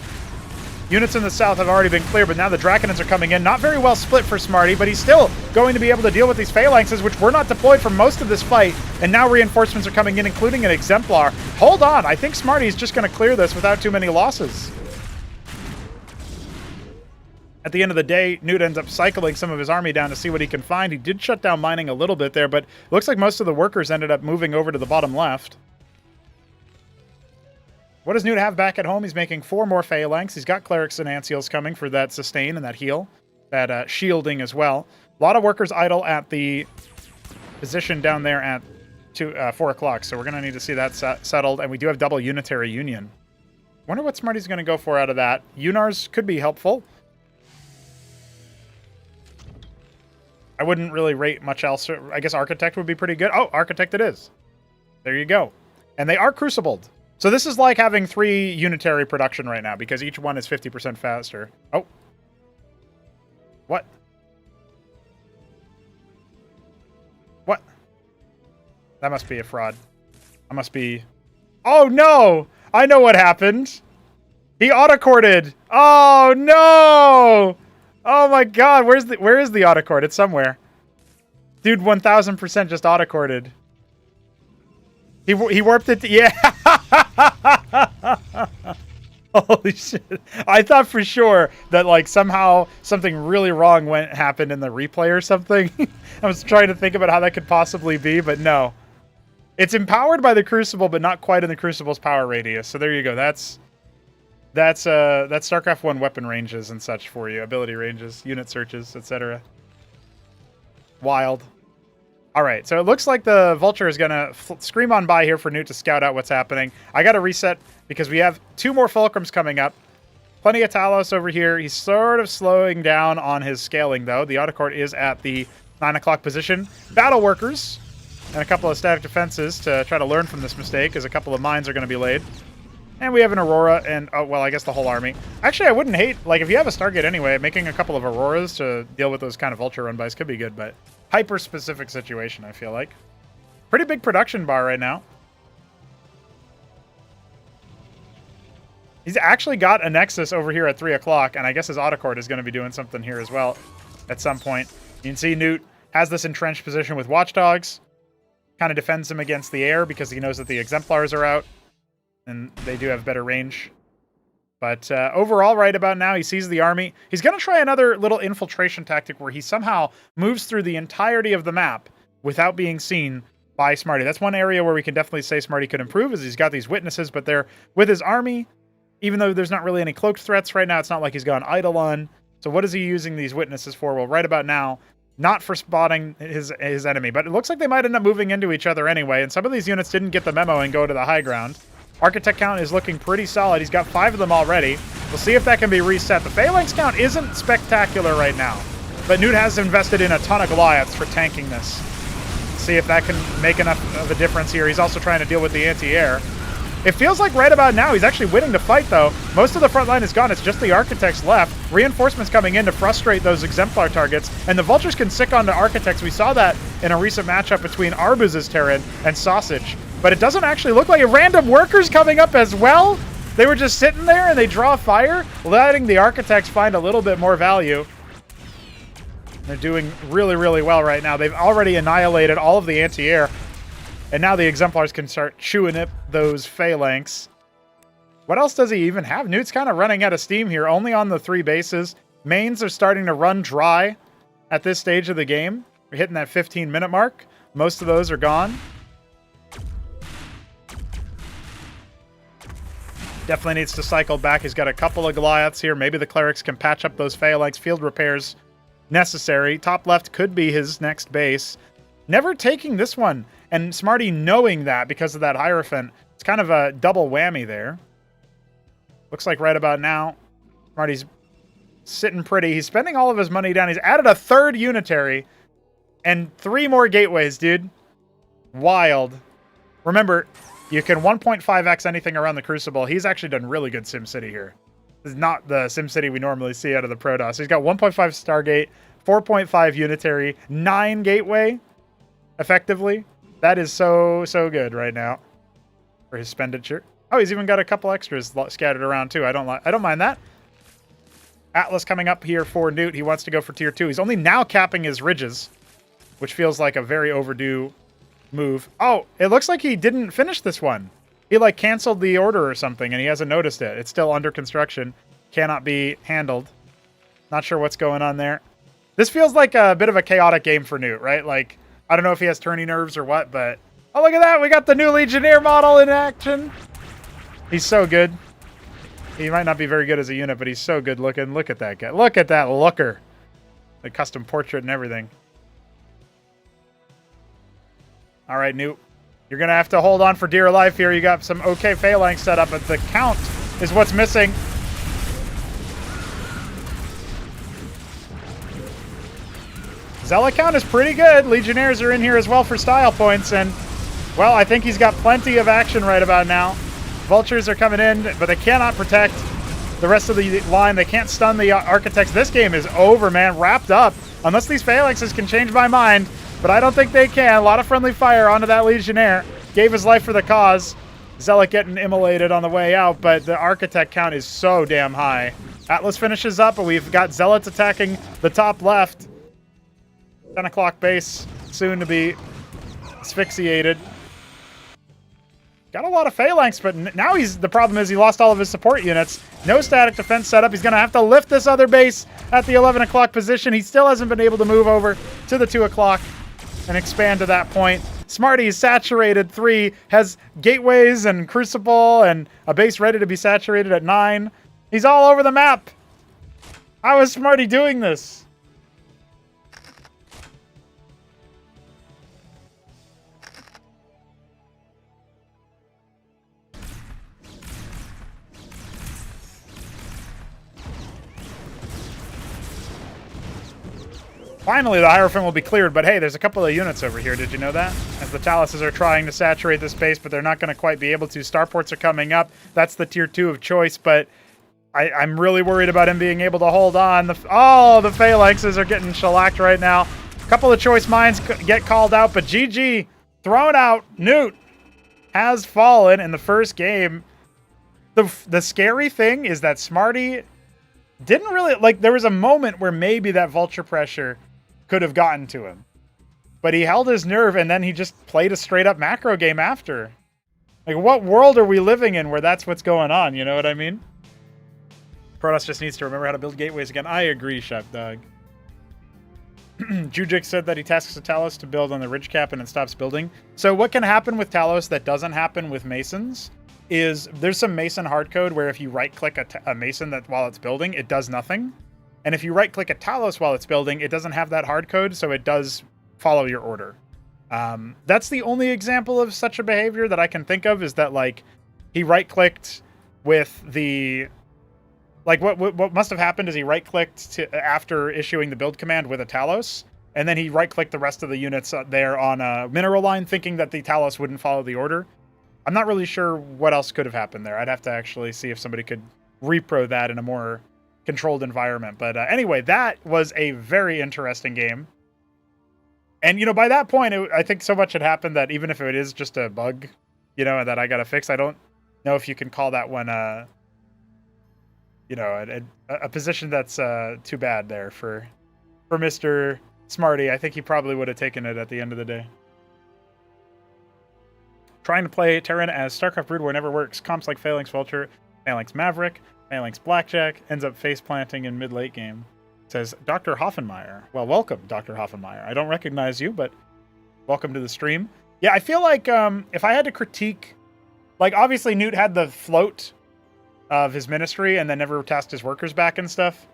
Units in the south have already been cleared, but now the Draconids are coming in. Not very well split for Smarty, but he's still going to be able to deal with these phalanxes, which were not deployed for most of this fight. And now reinforcements are coming in, including an Exemplar. Hold on. I think Smarty's just going to clear this without too many losses. At the end of the day, Newt ends up cycling some of his army down to see what he can find. He did shut down mining a little bit there, but it looks like most of the workers ended up moving over to the bottom left. What does Newt have back at home? He's making 4 more phalanx. He's got clerics and ancials coming for that sustain and that heal, that shielding as well. A lot of workers idle at the position down there at 4 o'clock, so we're going to need to see that settled, and we do have double unitary union. Wonder what Smarty's going to go for out of that. Unars could be helpful. I wouldn't really rate much else. I guess Architect would be pretty good. Oh, Architect it is. There you go. And they are Crucibled. So this is like having 3 unitary production right now, because each one is 50% faster. Oh. What? What? That must be a fraud. I must be... Oh, no! I know what happened. He autocorded. Oh, no! Oh my god, where is the autocord? It's somewhere. Dude, 1000% just autocorded. He warped it to, yeah. Holy shit. I thought for sure that like somehow something really wrong happened in the replay or something. I was trying to think about how that could possibly be, but no. It's empowered by the Crucible, but not quite in the Crucible's power radius. So there you go. That's StarCraft 1 weapon ranges and such for you. Ability ranges, unit searches, etc. Wild. Alright, so it looks like the Vulture is going to scream on by here for Newt to scout out what's happening. I got to reset because we have 2 more Fulcrums coming up. Plenty of Talos over here. He's sort of slowing down on his scaling, though. The Autocourt is at the 9 o'clock position. Battle Workers and a couple of static defenses to try to learn from this mistake, as a couple of mines are going to be laid. And we have an Aurora and, oh, well, I guess the whole army. Actually, I wouldn't hate, like, if you have a Stargate anyway, making a couple of Auroras to deal with those kind of Vulture run-bys could be good, but hyper-specific situation, I feel like. Pretty big production bar right now. He's actually got a Nexus over here at 3 o'clock, and I guess his Autocourt is going to be doing something here as well at some point. You can see Newt has this entrenched position with Watchdogs. Kind of defends him against the air because he knows that the Exemplars are out. And they do have better range. But overall, right about now, he sees the army. He's going to try another little infiltration tactic where he somehow moves through the entirety of the map without being seen by Smarty. That's one area where we can definitely say Smarty could improve, is he's got these witnesses, but they're with his army. Even though there's not really any cloaked threats right now, it's not like he's gone idle on. So what is he using these witnesses for? Well, right about now, not for spotting his enemy. But it looks like they might end up moving into each other anyway. And some of these units didn't get the memo and go to the high ground. Architect count is looking pretty solid. He's got 5 of them already. We'll see if that can be reset. The Phalanx count isn't spectacular right now, but Newt has invested in a ton of Goliaths for tanking this. See if that can make enough of a difference here. He's also trying to deal with the anti-air. It feels like right about now he's actually winning the fight, though. Most of the front line is gone. It's just the Architects left. Reinforcements coming in to frustrate those Exemplar targets, and the Vultures can sick onto Architects. We saw that in a recent matchup between Arbuz's Terran and Sausage. But it doesn't actually look like a random workers coming up as well. They were just sitting there, and they draw fire, letting the Architects find a little bit more value. They're doing really, really well right now. They've already annihilated all of the anti-air. And now the Exemplars can start chewing up those Phalanx. What else does he even have? Newt's kind of running out of steam here, only on the 3 bases. Mains are starting to run dry at this stage of the game. We're hitting that 15-minute mark. Most of those are gone. Definitely needs to cycle back. He's got a couple of Goliaths here. Maybe the Clerics can patch up those Phalanx. Field repairs necessary. Top left could be his next base. Never taking this one. And Smarty knowing that because of that Hierophant. It's kind of a double whammy there. Looks like right about now, Smarty's sitting pretty. He's spending all of his money down. He's added a 3rd unitary and 3 more gateways, dude. Wild. Remember, you can 1.5x anything around the Crucible. He's actually done really good SimCity here. This is not the SimCity we normally see out of the Protoss. He's got 1.5 Stargate, 4.5 unitary, 9 gateway, effectively. That is so good right now for his expenditure. Oh, he's even got a couple extras scattered around too. I don't mind that. Atlas coming up here for Newt. He wants to go for tier 2. He's only now capping his ridges, which feels like a very overdue move. Oh, it looks like he didn't finish this one. He like canceled the order or something and he hasn't noticed it. It's still under construction. Cannot be handled. Not sure what's going on there. This feels like a bit of a chaotic game for Newt, right? Like, I don't know if he has turning nerves or what, but... Oh, look at that! We got the new Legionnaire model in action! He's so good. He might not be very good as a unit, but he's so good looking. Look at that guy. Look at that looker. The custom portrait and everything. All right, Newt. You're going to have to hold on for dear life here. You got some okay Phalanx set up, but the count is what's missing. Zealot count is pretty good. Legionnaires are in here as well for style points, and, well, I think he's got plenty of action right about now. Vultures are coming in, but they cannot protect the rest of the line. They can't stun the Architects. This game is over, man. Wrapped up. Unless these Phalanxes can change my mind, but I don't think they can. A lot of friendly fire onto that Legionnaire. Gave his life for the cause. Zealot getting immolated on the way out, but the Architect count is so damn high. Atlas finishes up, but we've got Zealots attacking the top left. 10 o'clock base, soon to be asphyxiated. Got a lot of Phalanx, but now the problem is he lost all of his support units. No static defense setup. He's going to have to lift this other base at the 11 o'clock position. He still hasn't been able to move over to the 2 o'clock and expand to that point. Smarty is saturated 3, has gateways and Crucible and a base ready to be saturated at 9. He's all over the map. How is Smarty doing this? Finally, the Hierophant will be cleared, but hey, there's a couple of units over here. Did you know that? As the Taluses are trying to saturate the space, but they're not going to quite be able to. Starports are coming up. That's the tier 2 of choice, but I'm really worried about him being able to hold on. The Phalanxes are getting shellacked right now. A couple of choice mines get called out, but GG, thrown out. Newt has fallen in the first game. The scary thing is that Smarty didn't really, like, there was a moment where maybe that Vulture pressure could have gotten to him. But he held his nerve, and then he just played a straight-up macro game after. Like, what world are we living in where that's what's going on? You know what I mean? Protoss just needs to remember how to build gateways again. I agree, Chef Dog. Jujik said that he tasks a Talos to build on the ridge cap and it stops building. So what can happen with Talos that doesn't happen with Masons is there's some Mason hardcode where if you right-click a Mason that while it's building, it does nothing. And if you right-click a Talos while it's building, it doesn't have that hardcode, so it does follow your order. That's the only example of such a behavior that I can think of, is that, like, he right-clicked with the... Like, what must have happened is he right-clicked after issuing the build command with a Talos, and then he right-clicked the rest of the units there on a mineral line, thinking that the Talos wouldn't follow the order. I'm not really sure what else could have happened there. I'd have to actually see if somebody could repro that in a more controlled environment. But anyway, that was a very interesting game. And, you know, by that point, I think so much had happened that even if it is just a bug, you know, that I got to fix, I don't know if you can call that one, you know, a position that's too bad there for Mr. Smarty. I think he probably would have taken it at the end of the day. Trying to play Terran as Starcraft Brood War never works. Comps like Phalanx Vulture, Phalanx Maverick, Phalanx Blackjack, ends up face planting in mid-late game. Says Dr. Hoffenmeyer. Well, welcome, Dr. Hoffenmeyer. I don't recognize you, but welcome to the stream. Yeah, I feel like if I had to critique, like obviously Newt had the float of his ministry and then never tasked his workers back and stuff.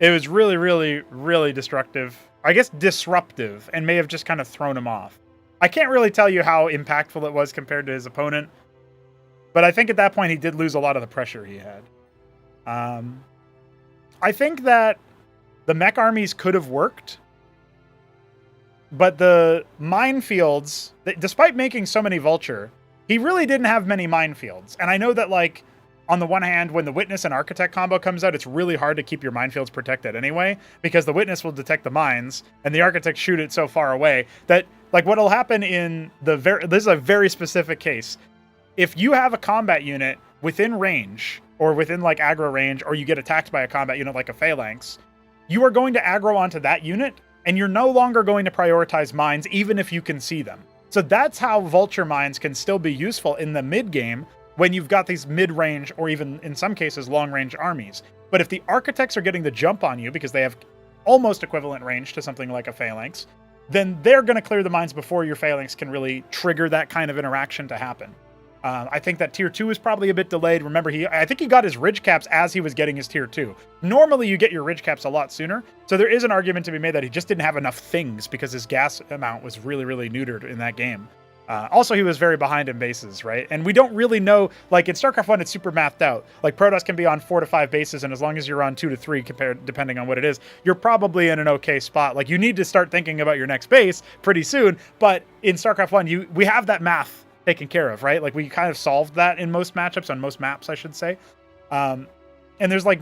It was really, really, really destructive. I guess disruptive, and may have just kind of thrown him off. I can't really tell you how impactful it was compared to his opponent, but I think at that point he did lose a lot of the pressure he had. I think that the mech armies could have worked, but the minefields, despite making so many Vulture, he really didn't have many minefields. And I know that, like, on the one hand, when the Witness and Architect combo comes out, it's really hard to keep your minefields protected anyway, because the Witness will detect the mines, and the Architect shoot it so far away that, like, what'll happen in this is a very specific case. If you have a combat unit within range, or within, like, aggro range, or you get attacked by a combat unit like a Phalanx, you are going to aggro onto that unit, and you're no longer going to prioritize mines, even if you can see them. So that's how Vulture mines can still be useful in the mid-game, when you've got these mid-range, or even, in some cases, long-range armies. But if the Architects are getting the jump on you, because they have almost equivalent range to something like a Phalanx, then they're going to clear the mines before your Phalanx can really trigger that kind of interaction to happen. I think that Tier 2 is probably a bit delayed. Remember, I think he got his Ridge Caps as he was getting his Tier 2. Normally, you get your Ridge Caps a lot sooner, so there is an argument to be made that he just didn't have enough things because his gas amount was really, really neutered in that game. Also, he was very behind in bases, right? And we don't really know, like, in StarCraft 1, it's super mathed out. Like, Protoss can be on 4 to 5 bases, and as long as you're on 2 to 3, depending on what it is, you're probably in an okay spot. Like, you need to start thinking about your next base pretty soon, but in StarCraft 1, we have that math taken care of, right? Like, we kind of solved that in most matchups, on most maps, I should say. And there's, like,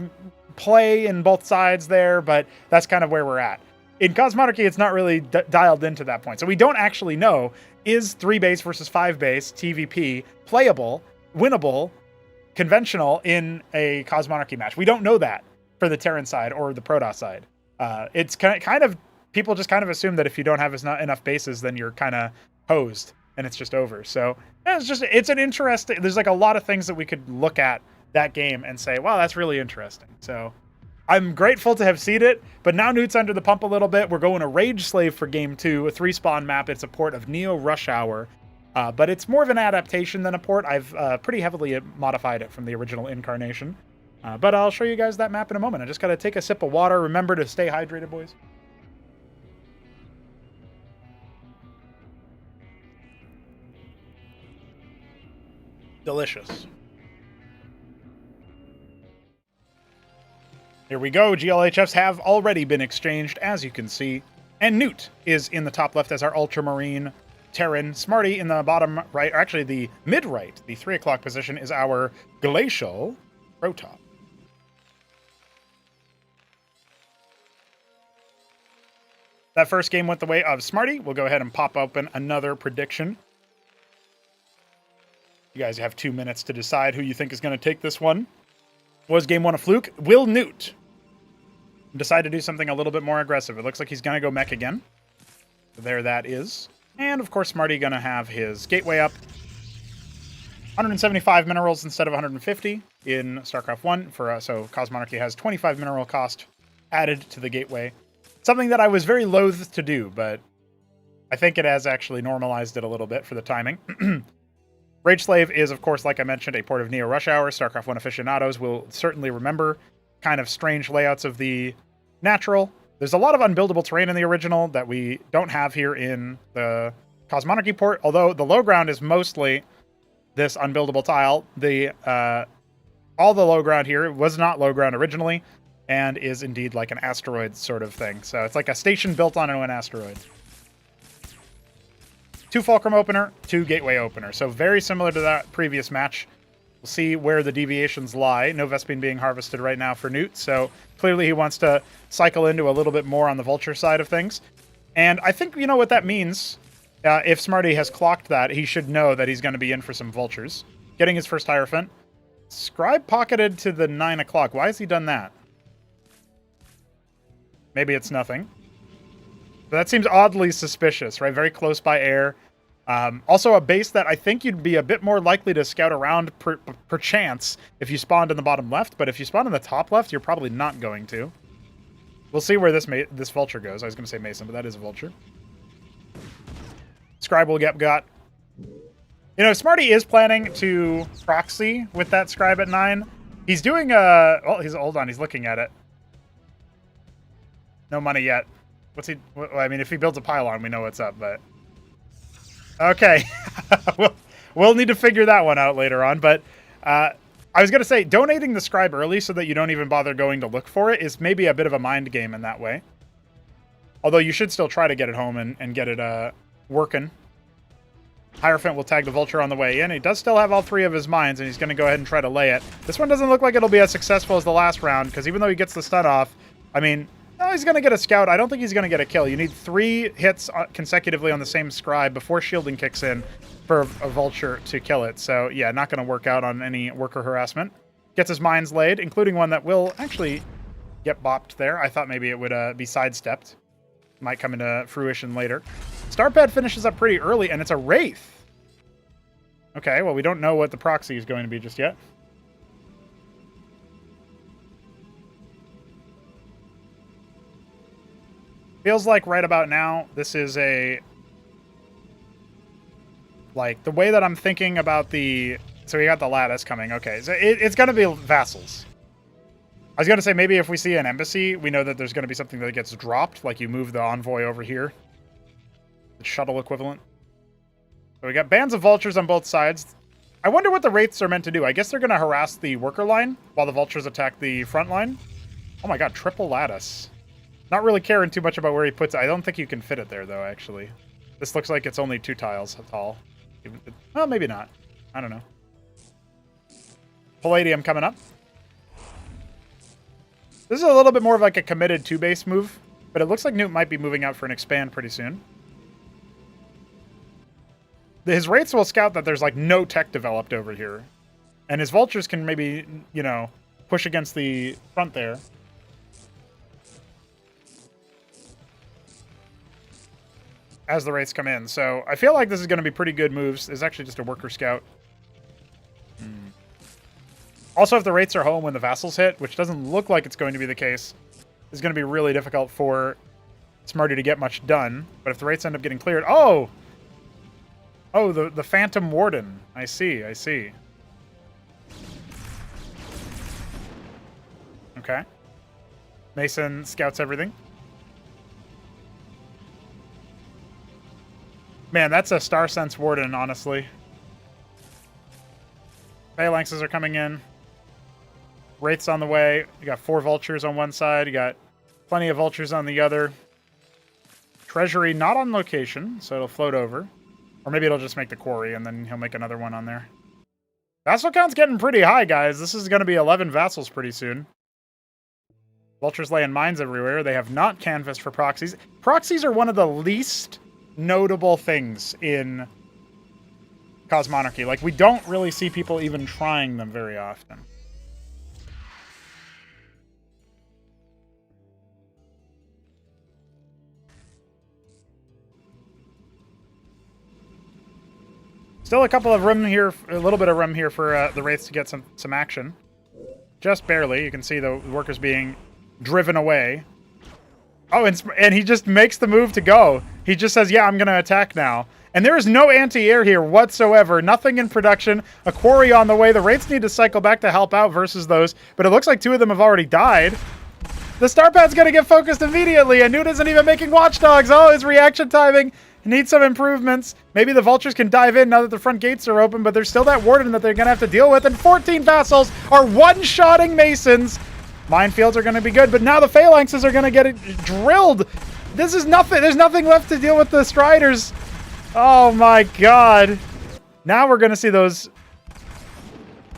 play in both sides there, but that's kind of where we're at. In Cosmonarchy, it's not really dialed into that point. So we don't actually know, is 3 base versus 5 base TVP playable, winnable, conventional in a Cosmonarchy match? We don't know that for the Terran side or the Protoss side. It's kind of, people just kind of assume that if you don't have enough bases, then you're kind of hosed and it's just over. So yeah, it's an interesting, there's like a lot of things that we could look at that game and say, wow, that's really interesting. So I'm grateful to have seen it, but now Newt's under the pump a little bit. We're going to Rage Slave for Game 2, a 3-spawn map. It's a port of Neo Rush Hour, but it's more of an adaptation than a port. I've pretty heavily modified it from the original incarnation, but I'll show you guys that map in a moment. I just got to take a sip of water. Remember to stay hydrated, boys. Delicious. Here we go. GLHFs have already been exchanged, as you can see. And Newt is in the top left as our Ultramarine Terran. Smarty in the bottom right, or actually the mid-right, the 3 o'clock position, is our Glacial Protoss. That first game went the way of Smarty. We'll go ahead and pop open another prediction. You guys have 2 minutes to decide who you think is going to take this one. Was game 1 a fluke? Will Newt decide to do something a little bit more aggressive? It looks like he's going to go mech again. So there that is. And, of course, Smarty going to have his gateway up. 175 minerals instead of 150 in StarCraft 1. So Cosmonarchy has 25 mineral cost added to the gateway. Something that I was very loath to do, but I think it has actually normalized it a little bit for the timing. Rage Slave is, of course, like I mentioned, a port of Neo Rush Hour. StarCraft 1 aficionados will certainly remember kind of strange layouts of the natural. There's a lot of unbuildable terrain in the original that we don't have here in the Cosmonarchy port, although the low ground is mostly this unbuildable tile. All the low ground here was not low ground originally. and is indeed like an asteroid sort of thing. So it's like a station built onto an asteroid. 2 Fulcrum opener, 2 Gateway opener. So very similar to that previous match. We'll see where the deviations lie. No Vespene being harvested right now for Newt, so clearly he wants to cycle into a little bit more on the Vulture side of things. And I think you know what that means. If Smarty has clocked that, he should know that he's going to be in for some Vultures. Getting his first Hierophant. Scribe pocketed to the 9 o'clock. Why has he done that? Maybe it's nothing. But that seems oddly suspicious, right? Very close by air. Also a base that I think you'd be a bit more likely to scout around per chance if you spawned in the bottom left. But if you spawn in the top left, you're probably not going to. We'll see where this Vulture goes. I was going to say Mason, but that is a Vulture. Scribe will get got. You know, Smarty is planning to proxy with that Scribe at 9. He's doing well, hold on, he's looking at it. No money yet. What's he? Well, I mean, if he builds a pylon, we know what's up, but okay. we'll need to figure that one out later on. But I was gonna say, donating the Scribe early so that you don't even bother going to look for it is maybe a bit of a mind game in that way. Although you should still try to get it home and get it working. Hierophant will tag the Vulture on the way in. He does still have all 3 of his mines, and he's going to go ahead and try to lay it. This one doesn't look like it'll be as successful as the last round, because even though he gets the stun off, I mean, he's going to get a scout. I don't think he's going to get a kill. You need 3 hits consecutively on the same Scribe before shielding kicks in for a Vulture to kill it. So, yeah, not going to work out on any worker harassment. Gets his mines laid, including one that will actually get bopped there. I thought maybe it would be sidestepped. Might come into fruition later. Starpad finishes up pretty early, and it's a Wraith. Okay, well, we don't know what the proxy is going to be just yet. Feels like right about now, this is a... Like, the way that I'm thinking about the... So we got the lattice coming. Okay, so it's going to be vassals. I was going to say, maybe if we see an embassy, we know that there's going to be something that gets dropped, like you move the envoy over here. The shuttle equivalent. So we got bands of Vultures on both sides. I wonder what the Wraiths are meant to do. I guess they're going to harass the worker line while the Vultures attack the front line. Oh my god, triple lattice. Not really caring too much about where he puts it. I don't think you can fit it there, though, actually. This looks like it's only 2 tiles tall. Well, maybe not. I don't know. Palladium coming up. This is a little bit more of like a committed 2-base move, but it looks like Newt might be moving out for an expand pretty soon. His Wraiths will scout that there's like no tech developed over here. And his Vultures can maybe, you know, push against the front there. As the Wraiths come in. So I feel like this is going to be pretty good moves. It's actually just a worker scout. Also, if the Wraiths are home when the Vassals hit, which doesn't look like it's going to be the case, it's going to be really difficult for Smarty to get much done. But if the Wraiths end up getting cleared... Oh! Oh, the Phantom Warden. I see, I see. Okay. Mason scouts everything. Man, that's a Star Sense Warden, honestly. Phalanxes are coming in. Wraiths on the way. You got 4 Vultures on one side. You got plenty of Vultures on the other. Treasury not on location, so it'll float over. Or maybe it'll just make the quarry, and then he'll make another one on there. Vassal count's getting pretty high, guys. This is going to be 11 Vassals pretty soon. Vultures laying mines everywhere. They have not canvassed for proxies. Proxies are one of the least notable things in Cosmonarchy. Like, we don't really see people even trying them very often. Still a couple of room here, a little bit of room here for the Wraiths to get some action. Just barely. You can see the workers being driven away. Oh, and he just makes the move to go. He just says, yeah, I'm going to attack now. And there is no anti-air here whatsoever. Nothing in production. A quarry on the way. The Wraiths need to cycle back to help out versus those. But it looks like 2 of them have already died. The Starpad's going to get focused immediately. And Newt isn't even making watchdogs. Oh, his reaction timing needs some improvements. Maybe the Vultures can dive in now that the front gates are open. But there's still that Warden that they're going to have to deal with. And 14 Vassals are one-shotting Masons. Minefields are going to be good, but now the Phalanxes are going to get it drilled. This is nothing. There's nothing left to deal with the Striders. Oh my god. Now we're going to see those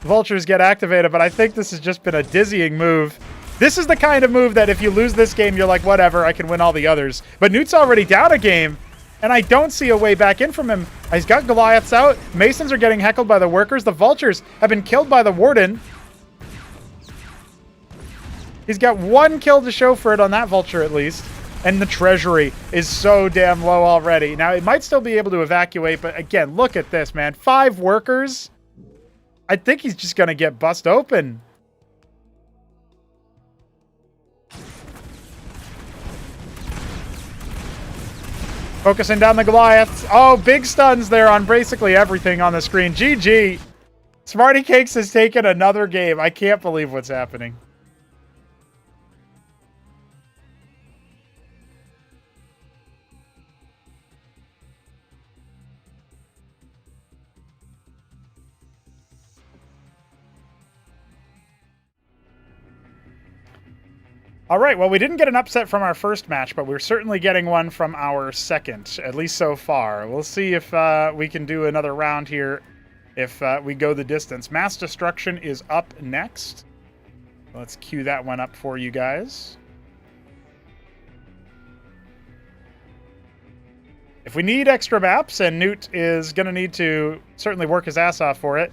Vultures get activated, but I think this has just been a dizzying move. This is the kind of move that if you lose this game, you're like, whatever, I can win all the others. But Newt's already down a game, and I don't see a way back in from him. He's got Goliaths out. Masons are getting heckled by the workers. The Vultures have been killed by the Warden. He's got one kill to show for it on that Vulture at least. And the Treasury is so damn low already. Now, it might still be able to evacuate, but again, look at this, man. 5 workers. I think he's just going to get bust open. Focusing down the Goliaths. Oh, big stuns there on basically everything on the screen. GG. Smarty Cakes has taken another game. I can't believe what's happening. All right, well, we didn't get an upset from our first match, but we're certainly getting one from our second, at least so far. We'll see if we can do another round here if we go the distance. Mass Destruction is up next. Let's cue that one up for you guys. If we need extra maps, and Newt is going to need to certainly work his ass off for it,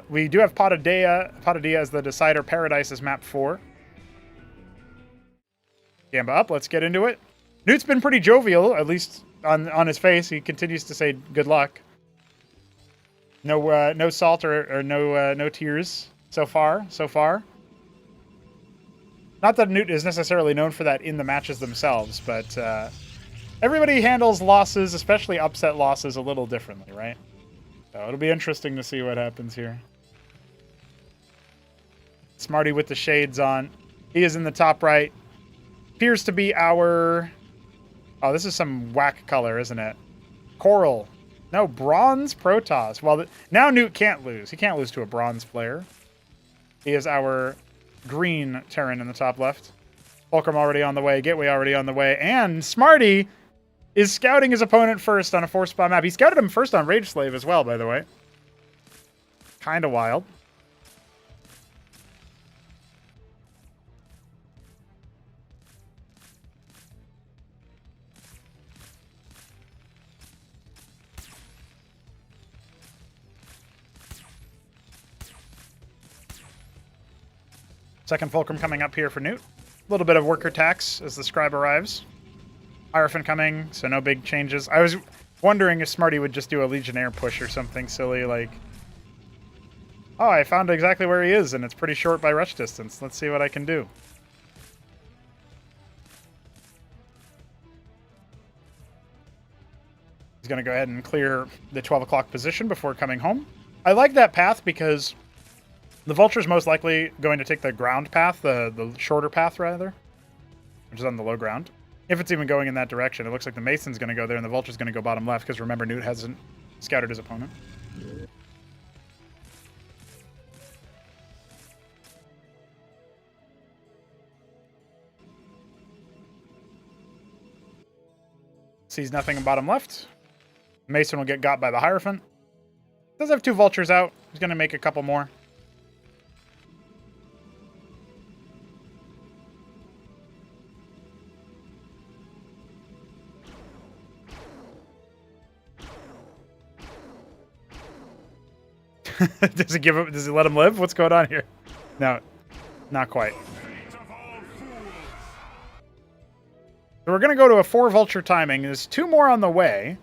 we do have Potadea. Potadea as the Decider. Paradise is map 4. Gamba up, let's get into it. Newt's been pretty jovial, at least on his face. He continues to say good luck. No salt or no tears so far. Not that Newt is necessarily known for that in the matches themselves, but everybody handles losses, especially upset losses, a little differently, right? So it'll be interesting to see what happens here. Smarty with the shades on. He is in the top right. Appears to be our... Oh, this is some whack color, isn't it? Coral. No, bronze Protoss. Well, now Newt can't lose. He can't lose to a bronze player. He is our green Terran in the top left. Fulcrum already on the way. Gateway already on the way. And Smarty is scouting his opponent first on a 4-spot map. He scouted him first on Rage Slave as well, by the way. Kind of wild. Second Fulcrum coming up here for Newt. A little bit of worker tax as the scribe arrives. Hierophant coming, so no big changes. I was wondering if Smarty would just do a Legionnaire push or something silly like... Oh, I found exactly where he is, and it's pretty short by rush distance. Let's see what I can do. He's going to go ahead and clear the 12 o'clock position before coming home. I like that path because... The Vulture's most likely going to take the ground path, the shorter path, rather, which is on the low ground. If it's even going in that direction, it looks like the Mason's going to go there and the Vulture's going to go bottom left, because remember, Newt hasn't scouted his opponent. Sees nothing in bottom left. Mason will get got by the Hierophant. Does have 2 Vultures out. He's going to make a couple more. Does he give him? Does he let him live? What's going on here? No, not quite. So we're going to go to a 4 Vulture timing. There's 2 more on the way.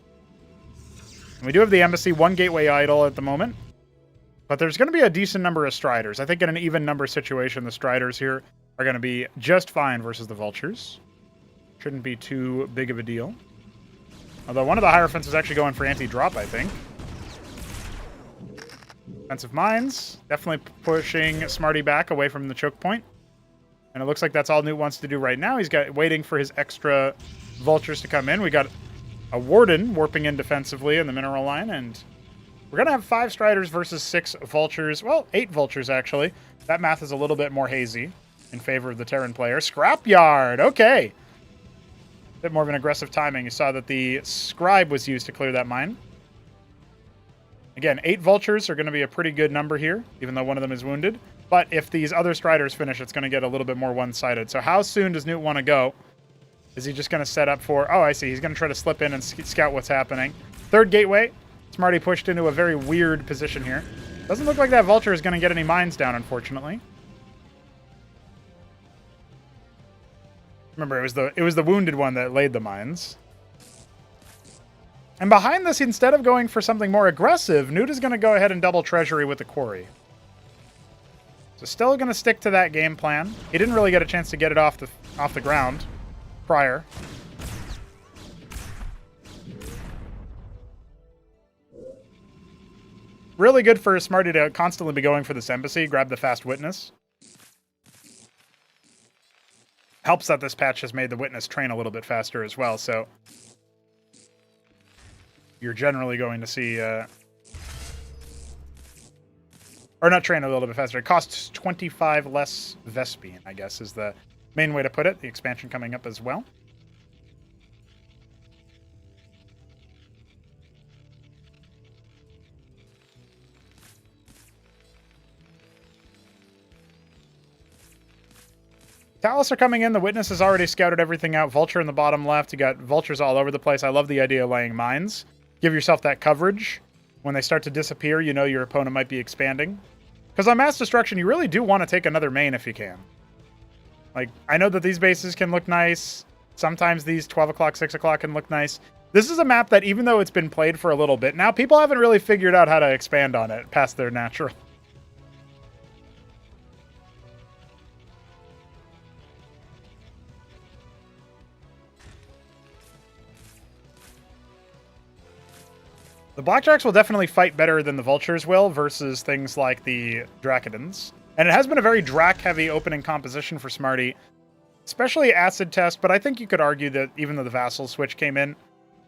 And we do have the Embassy, 1 Gateway idle at the moment. But there's going to be a decent number of Striders. I think in an even number situation, the Striders here are going to be just fine versus the Vultures. Shouldn't be too big of a deal. Although one of the Hierophants is actually going for anti-drop, I think. Defensive Mines, definitely pushing Smarty back away from the choke point. And it looks like that's all Newt wants to do right now. He's waiting for his extra Vultures to come in. We got a Warden warping in defensively in the mineral line, and we're going to have 5 Striders versus 6 Vultures. Well, 8 Vultures, actually. That math is a little bit more hazy. in favor of the Terran player. Scrapyard! Okay. Bit more of an aggressive timing. You saw that the Scribe was used to clear that mine. Again, 8 Vultures are going to be a pretty good number here, even though one of them is wounded. But if these other Striders finish, it's going to get a little bit more one-sided. So how soon does Newt want to go? Is he just going to set up for... Oh, I see. He's going to try to slip in and scout what's happening. Third gateway. Smarty pushed into a very weird position here. Doesn't look like that Vulture is going to get any mines down, unfortunately. Remember, it was the wounded one that laid the mines. And behind this, instead of going for something more aggressive, Newt is going to go ahead and double Treasury with the Quarry. So still going to stick to that game plan. He didn't really get a chance to get it off the ground prior. Really good for Smarty to constantly be going for this embassy, grab the fast witness. Helps that this patch has made the witness train a little bit faster as well, so you're generally going to see... or not train a little bit faster. It costs 25 less Vespine, I guess, is the main way to put it. The expansion coming up as well. Talus are coming in. The Witness has already scouted everything out. Vulture in the bottom left. You got Vultures all over the place. I love the idea of laying mines. Give yourself that coverage. When they start to disappear, you know your opponent might be expanding. Because on Mass Destruction, you really do want to take another main if you can. Like, I know that these bases can look nice. Sometimes these 12 o'clock, 6 o'clock can look nice. This is a map that, even though it's been played for a little bit now, people haven't really figured out how to expand on it past their natural. The Blackjacks will definitely fight better than the Vultures will versus things like the Dracodons. And it has been a very Drac-heavy opening composition for Smarty, especially Acid Test, but I think you could argue that even though the Vassal switch came in,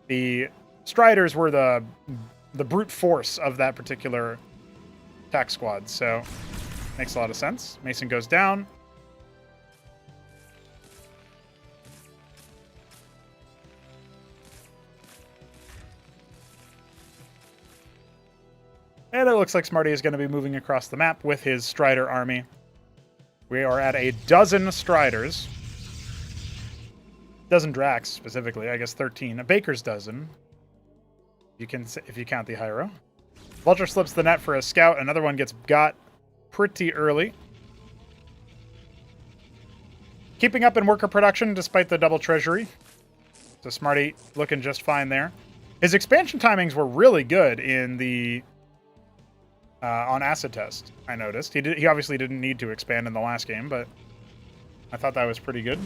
the Striders were the brute force of that particular attack squad, so makes a lot of sense. Mason goes down. And it looks like Smarty is going to be moving across the map with his Strider army. We are at a dozen Striders. Dozen Dracs, specifically. I guess 13. A Baker's dozen. If you count the Hyro. Vulture slips the net for a scout. Another one gets got pretty early. Keeping up in worker production despite the double treasury. So Smarty looking just fine there. His expansion timings were really good in the... on Acid Test, I noticed. He obviously didn't need to expand in the last game, but I thought that was pretty good.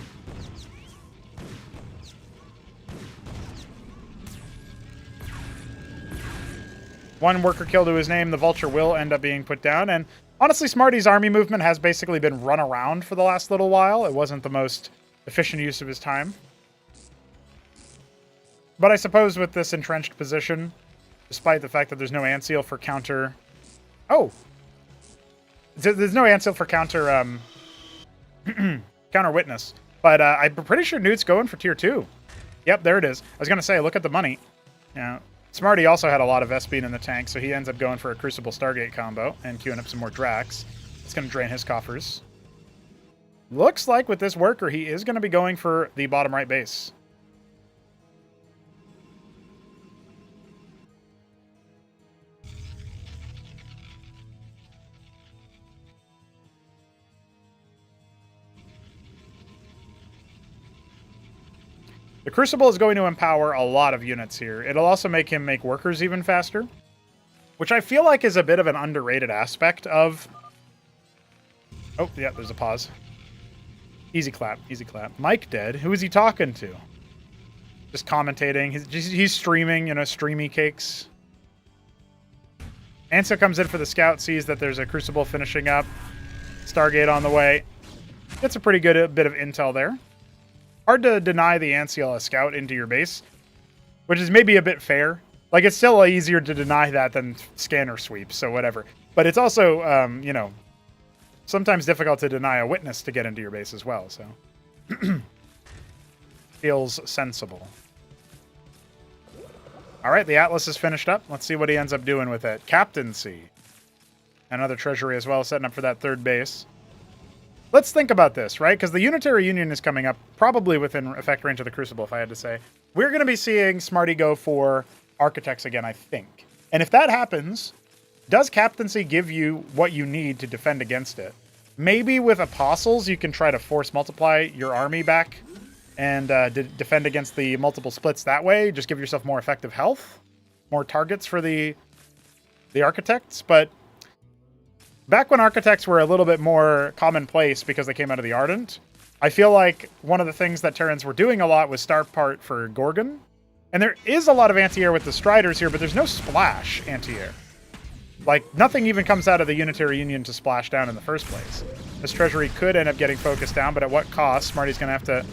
One worker kill to his name. The Vulture will end up being put down. And honestly, Smarty's army movement has basically been run around for the last little while. It wasn't the most efficient use of his time. But I suppose with this entrenched position, despite the fact that there's no Antseal for counter... Oh! There's no Antseal for counter, counter Witness. But I'm pretty sure Newt's going for tier 2. Yep, there it is. I was going to say, look at the money. Yeah. Smarty also had a lot of Vespine in the tank, so he ends up going for a Crucible Stargate combo and queuing up some more Dracs. It's going to drain his coffers. Looks like with this worker, he is going to be going for the bottom right base. The Crucible is going to empower a lot of units here. It'll also make him make workers even faster, which I feel like is a bit of an underrated aspect of... Oh, yeah, there's a pause. Easy clap, easy clap. Mike dead. Who is he talking to? Just commentating. He's streaming, you know, streamy cakes. Ansel comes in for the scout, sees that there's a Crucible finishing up. Stargate on the way. Gets a pretty good bit of intel there. Hard to deny the Antseal a scout into your base, which is maybe a bit fair. Like, it's still easier to deny that than scanner sweep, so whatever. But it's also, you know, sometimes difficult to deny a witness to get into your base as well, so. Feels sensible. All right, the Atlas is finished up. Let's see what he ends up doing with it. Captaincy. Another treasury as well, setting up for that third base. Let's think about this, right? Because the Unitary Union is coming up, probably within effect range of the Crucible, if I had to say. We're going to be seeing Smarty go for Architects again, I think. And if that happens, does Captaincy give you what you need to defend against it? Maybe with Apostles, you can try to force multiply your army back and defend against the multiple splits that way. Just give yourself more effective health, more targets for the Architects. But back when Architects were a little bit more commonplace because they came out of the Ardent, I feel like one of the things that Terrans were doing a lot was Star Part for Gorgon. And there is a lot of anti-air with the Striders here, but there's no splash anti-air. Like, nothing even comes out of the Unitary Union to splash down in the first place. This treasury could end up getting focused down, but at what cost? Smarty's going to have to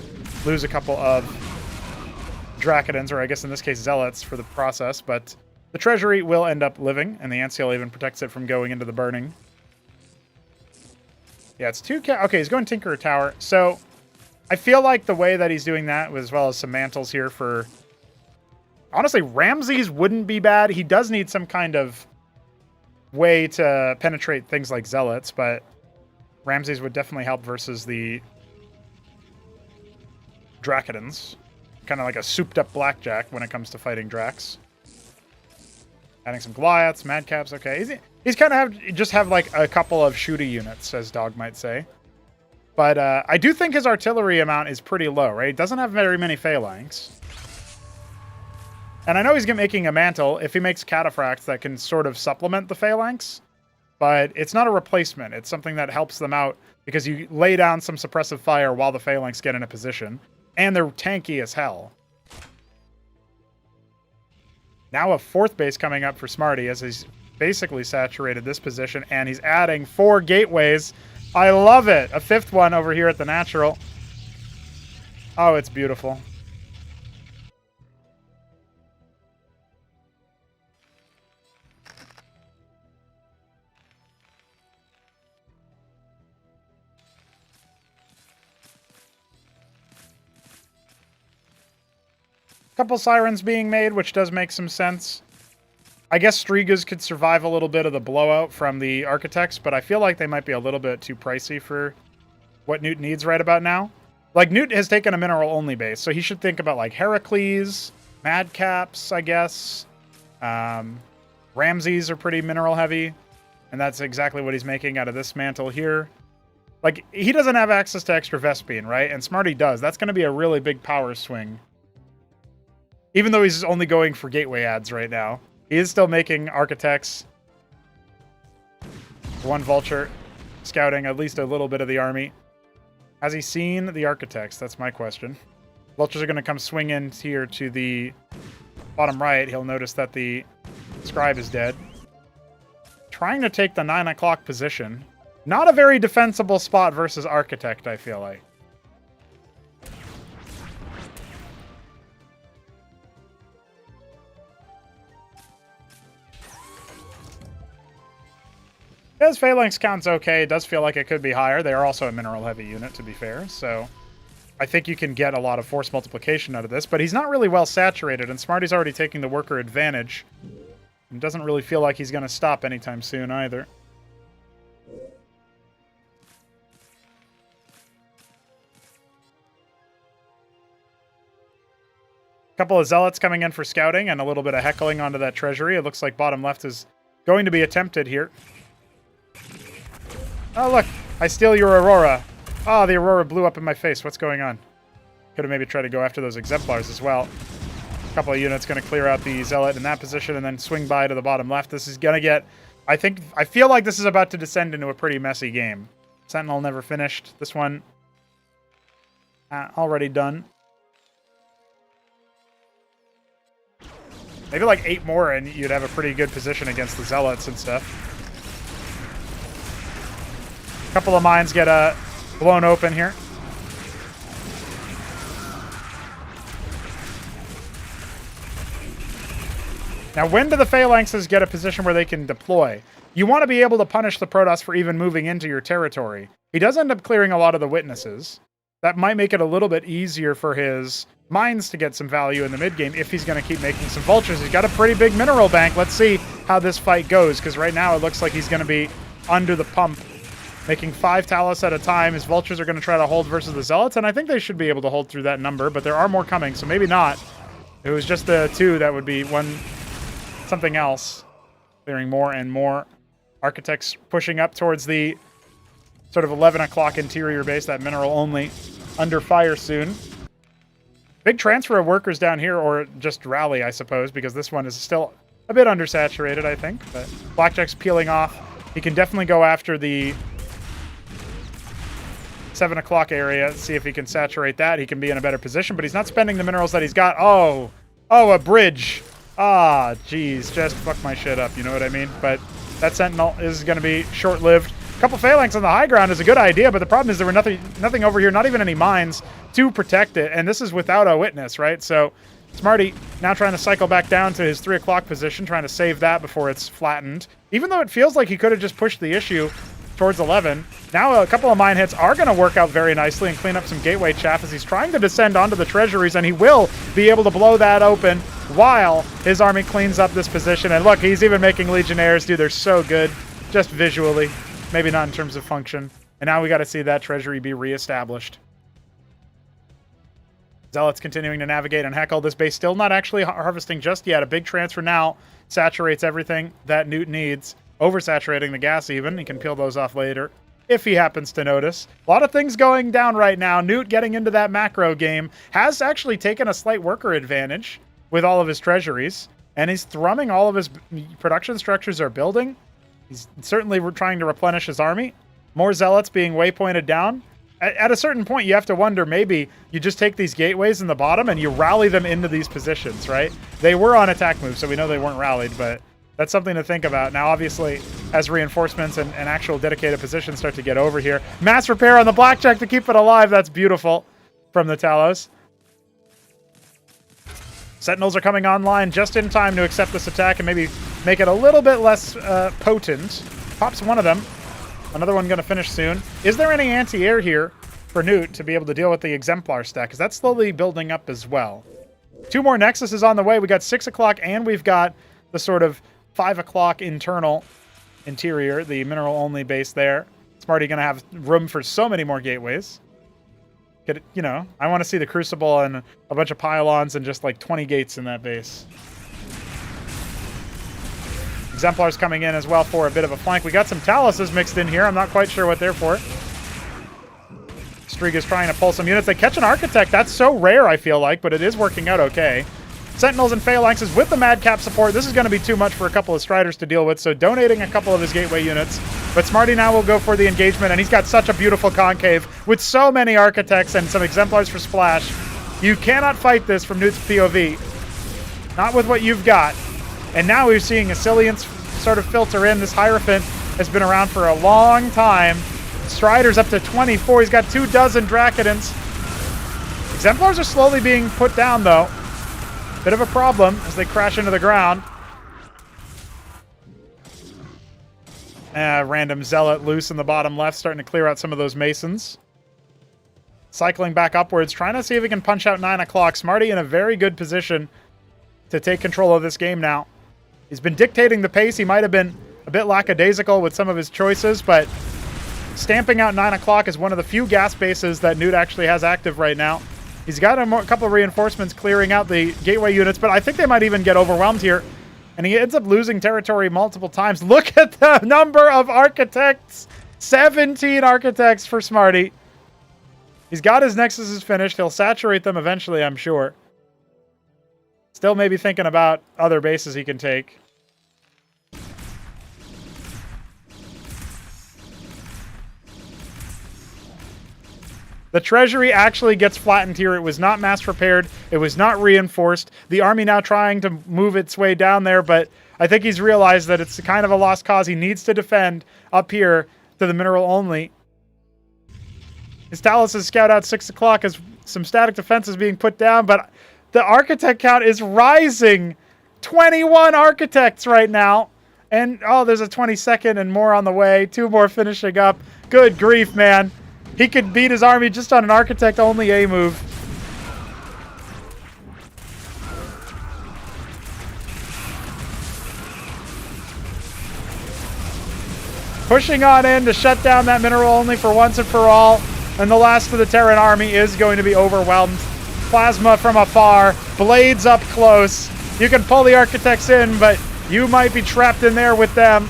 lose a couple of Dracodons, or I guess in this case Zealots, for the process. But the treasury will end up living, and the Ancial even protects it from going into the burning. Yeah, it's two... Okay, he's going Tinkerer Tower. So, I feel like the way that he's doing that, as well as some mantles here for... Honestly, Ramses wouldn't be bad. He does need some kind of way to penetrate things like Zealots, but Ramses would definitely help versus the Dracodons. Kind of like a souped-up blackjack when it comes to fighting Dracs. Adding some Goliaths, Madcaps, okay. He's kind of just have like a couple of shooty units, as Dog might say. But I do think his artillery amount is pretty low, right? He doesn't have very many phalanx. And I know he's making a mantle. If he makes cataphracts, that can sort of supplement the phalanx. But it's not a replacement. It's something that helps them out because you lay down some suppressive fire while the phalanx get in a position. And they're tanky as hell. Now a fourth base coming up for Smarty as he's basically saturated this position. And he's adding 4 gateways. I love it. A 5th one over here at the natural. Oh, it's beautiful. Couple sirens being made, which does make some sense. I guess Strigas could survive a little bit of the blowout from the Architects, but I feel like they might be a little bit too pricey for what Newt needs right about now. Like, Newt has taken a mineral-only base, so he should think about, like, Heracles, Madcaps, I guess. Ramses are pretty mineral-heavy, and that's exactly what he's making out of this mantle here. Like, he doesn't have access to extra Vespene, right? And Smarty does. That's going to be a really big power swing. Even though he's only going for gateway ads right now. He is still making Architects. 1 Vulture. Scouting at least a little bit of the army. Has he seen the Architects? That's my question. Vultures are going to come swing in here to the bottom right. He'll notice that the Scribe is dead. Trying to take the 9 o'clock position. Not a very defensible spot versus Architect, I feel like. His phalanx count's okay. It does feel like it could be higher. They are also a mineral-heavy unit, to be fair. So I think you can get a lot of force multiplication out of this. But he's not really well saturated, and Smarty's already taking the worker advantage. And doesn't really feel like he's going to stop anytime soon either. Couple of Zealots coming in for scouting and a little bit of heckling onto that treasury. It looks like bottom left is going to be attempted here. Oh, look. I steal your Aurora. Oh, the Aurora blew up in my face. What's going on? Could have maybe tried to go after those Exemplars as well. A couple of units going to clear out the Zealot in that position and then swing by to the bottom left. This is going to get... I feel like this is about to descend into a pretty messy game. Sentinel never finished. This one... already done. Maybe like 8 more and you'd have a pretty good position against the Zealots and stuff. Couple of mines get blown open here. Now, when do the Phalanxes get a position where they can deploy? you want to be able to punish the Protoss for even moving into your territory. He does end up clearing a lot of the witnesses. That might make it a little bit easier for his mines to get some value in the mid game if he's going to keep making some vultures. He's got a pretty big mineral bank. Let's see how this fight goes, because right now it looks like he's going to be under the pump, making 5 Talos at a time. His vultures are going to try to hold versus the Zealots, and I think they should be able to hold through that number, but there are more coming, so maybe not. If it was just the 2, that would be something else. Clearing more and more. Architects pushing up towards the sort of 11 o'clock interior base, that mineral only, under fire soon. Big transfer of workers down here, or just rally, I suppose, because this one is still a bit undersaturated, I think. But Blackjack's peeling off. He can definitely go after the 7 o'clock area, see if he can saturate that. He can be in a better position, but he's not spending the minerals that he's got. Oh, a bridge. Ah, geez, just fuck my shit up, you know what I mean? But that Sentinel is going to be short-lived. A couple phalanx on the high ground is a good idea, but the problem is there were nothing over here, not even any mines to protect it, and this is without a witness, right? So Smarty now trying to cycle back down to his 3 o'clock position, trying to save that before it's flattened. Even though it feels like he could have just pushed the issue towards 11. Now a couple of mine hits are going to work out very nicely and clean up some gateway chaff as he's trying to descend onto the treasuries, and he will be able to blow that open while his army cleans up this position. And look, he's even making Legionnaires. Dude, they're so good, just visually. Maybe not in terms of function. And now we got to see that treasury be reestablished. Zealots continuing to navigate and heckle. This base still not actually harvesting just yet. A big transfer now saturates everything that Newt needs. Oversaturating the gas even. He can peel those off later if he happens to notice. A lot of things going down right now. Newt getting into that macro game has actually taken a slight worker advantage with all of his treasuries. And he's thrumming all of his production structures are building. He's certainly trying to replenish his army. More Zealots being waypointed down. At a certain point, you have to wonder, maybe you just take these gateways in the bottom and you rally them into these positions, right? They were on attack move, so we know they weren't rallied, but that's something to think about. Now, obviously, as reinforcements and actual dedicated positions start to get over here. Mass repair on the Blackjack to keep it alive. That's beautiful from the Talos. Sentinels are coming online just in time to accept this attack and maybe make it a little bit less potent. Pops one of them. Another one going to finish soon. Is there any anti-air here for Newt to be able to deal with the Exemplar stack? Because that's slowly building up as well. 2 more Nexuses on the way. We got 6 o'clock and we've got the sort of 5 o'clock interior, the mineral-only base there. Smarty going to have room for so many more gateways. You know, I want to see the Crucible and a bunch of pylons and just like 20 gates in that base. Exemplars coming in as well for a bit of a flank. We got some Taloses mixed in here. I'm not quite sure what they're for. Striga's trying to pull some units. They catch an Architect. That's so rare, I feel like, but it is working out okay. Sentinels and Phalanxes with the Madcap support. This is going to be too much for a couple of Striders to deal with, so donating a couple of his Gateway units. But Smarty now will go for the engagement, and he's got such a beautiful concave with so many Architects and some Exemplars for splash. You cannot fight this from Newt's POV. Not with what you've got. And now we're seeing Asilians sort of filter in. This Hierophant has been around for a long time. Strider's up to 24. He's got 24 Dracodons. Exemplars are slowly being put down, though. Bit of a problem as they crash into the ground. Random Zealot loose in the bottom left, starting to clear out some of those Masons. Cycling back upwards, trying to see if he can punch out 9 o'clock. Smarty in a very good position to take control of this game now. He's been dictating the pace. He might have been a bit lackadaisical with some of his choices, but stamping out 9 o'clock is one of the few gas bases that Newt actually has active right now. He's got a couple of reinforcements clearing out the gateway units, but I think they might even get overwhelmed here. And he ends up losing territory multiple times. Look at the number of Architects. 17 Architects for Smarty. He's got his Nexuses finished. He'll saturate them eventually, I'm sure. Still maybe thinking about other bases he can take. The treasury actually gets flattened here. It was not mass repaired. It was not reinforced. The army now trying to move its way down there, but I think he's realized that it's kind of a lost cause. He needs to defend up here to the mineral only. His Talos is scout out 6 o'clock as some static defense is being put down, but the Architect count is rising. 21 Architects right now. And, oh, there's a 22nd and more on the way. 2 more finishing up. Good grief, man. He could beat his army just on an Architect-only A move. Pushing on in to shut down that mineral only for once and for all. And the last of the Terran army is going to be overwhelmed. Plasma from afar. Blades up close. You can pull the Architects in, but you might be trapped in there with them.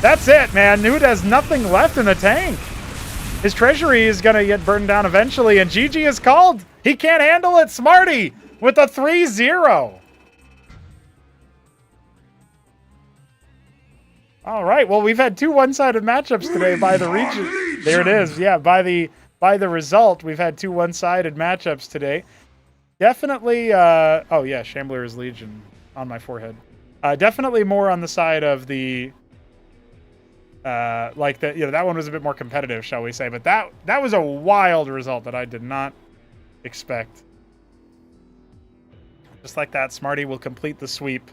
That's it, man. Nude has nothing left in the tank. His treasury is going to get burned down eventually, and GG is called. He can't handle it. Smarty with a 3-0. All right. Well, we've had 2 one-sided matchups today by the region. There it is. Yeah, by the result, we've had 2 one-sided matchups today. Definitely. Oh yeah, Shambler's Legion on my forehead. Definitely more on the side of the. Like that. You know, that one was a bit more competitive, shall we say? But that was a wild result that I did not expect. Just like that, Smarty will complete the sweep.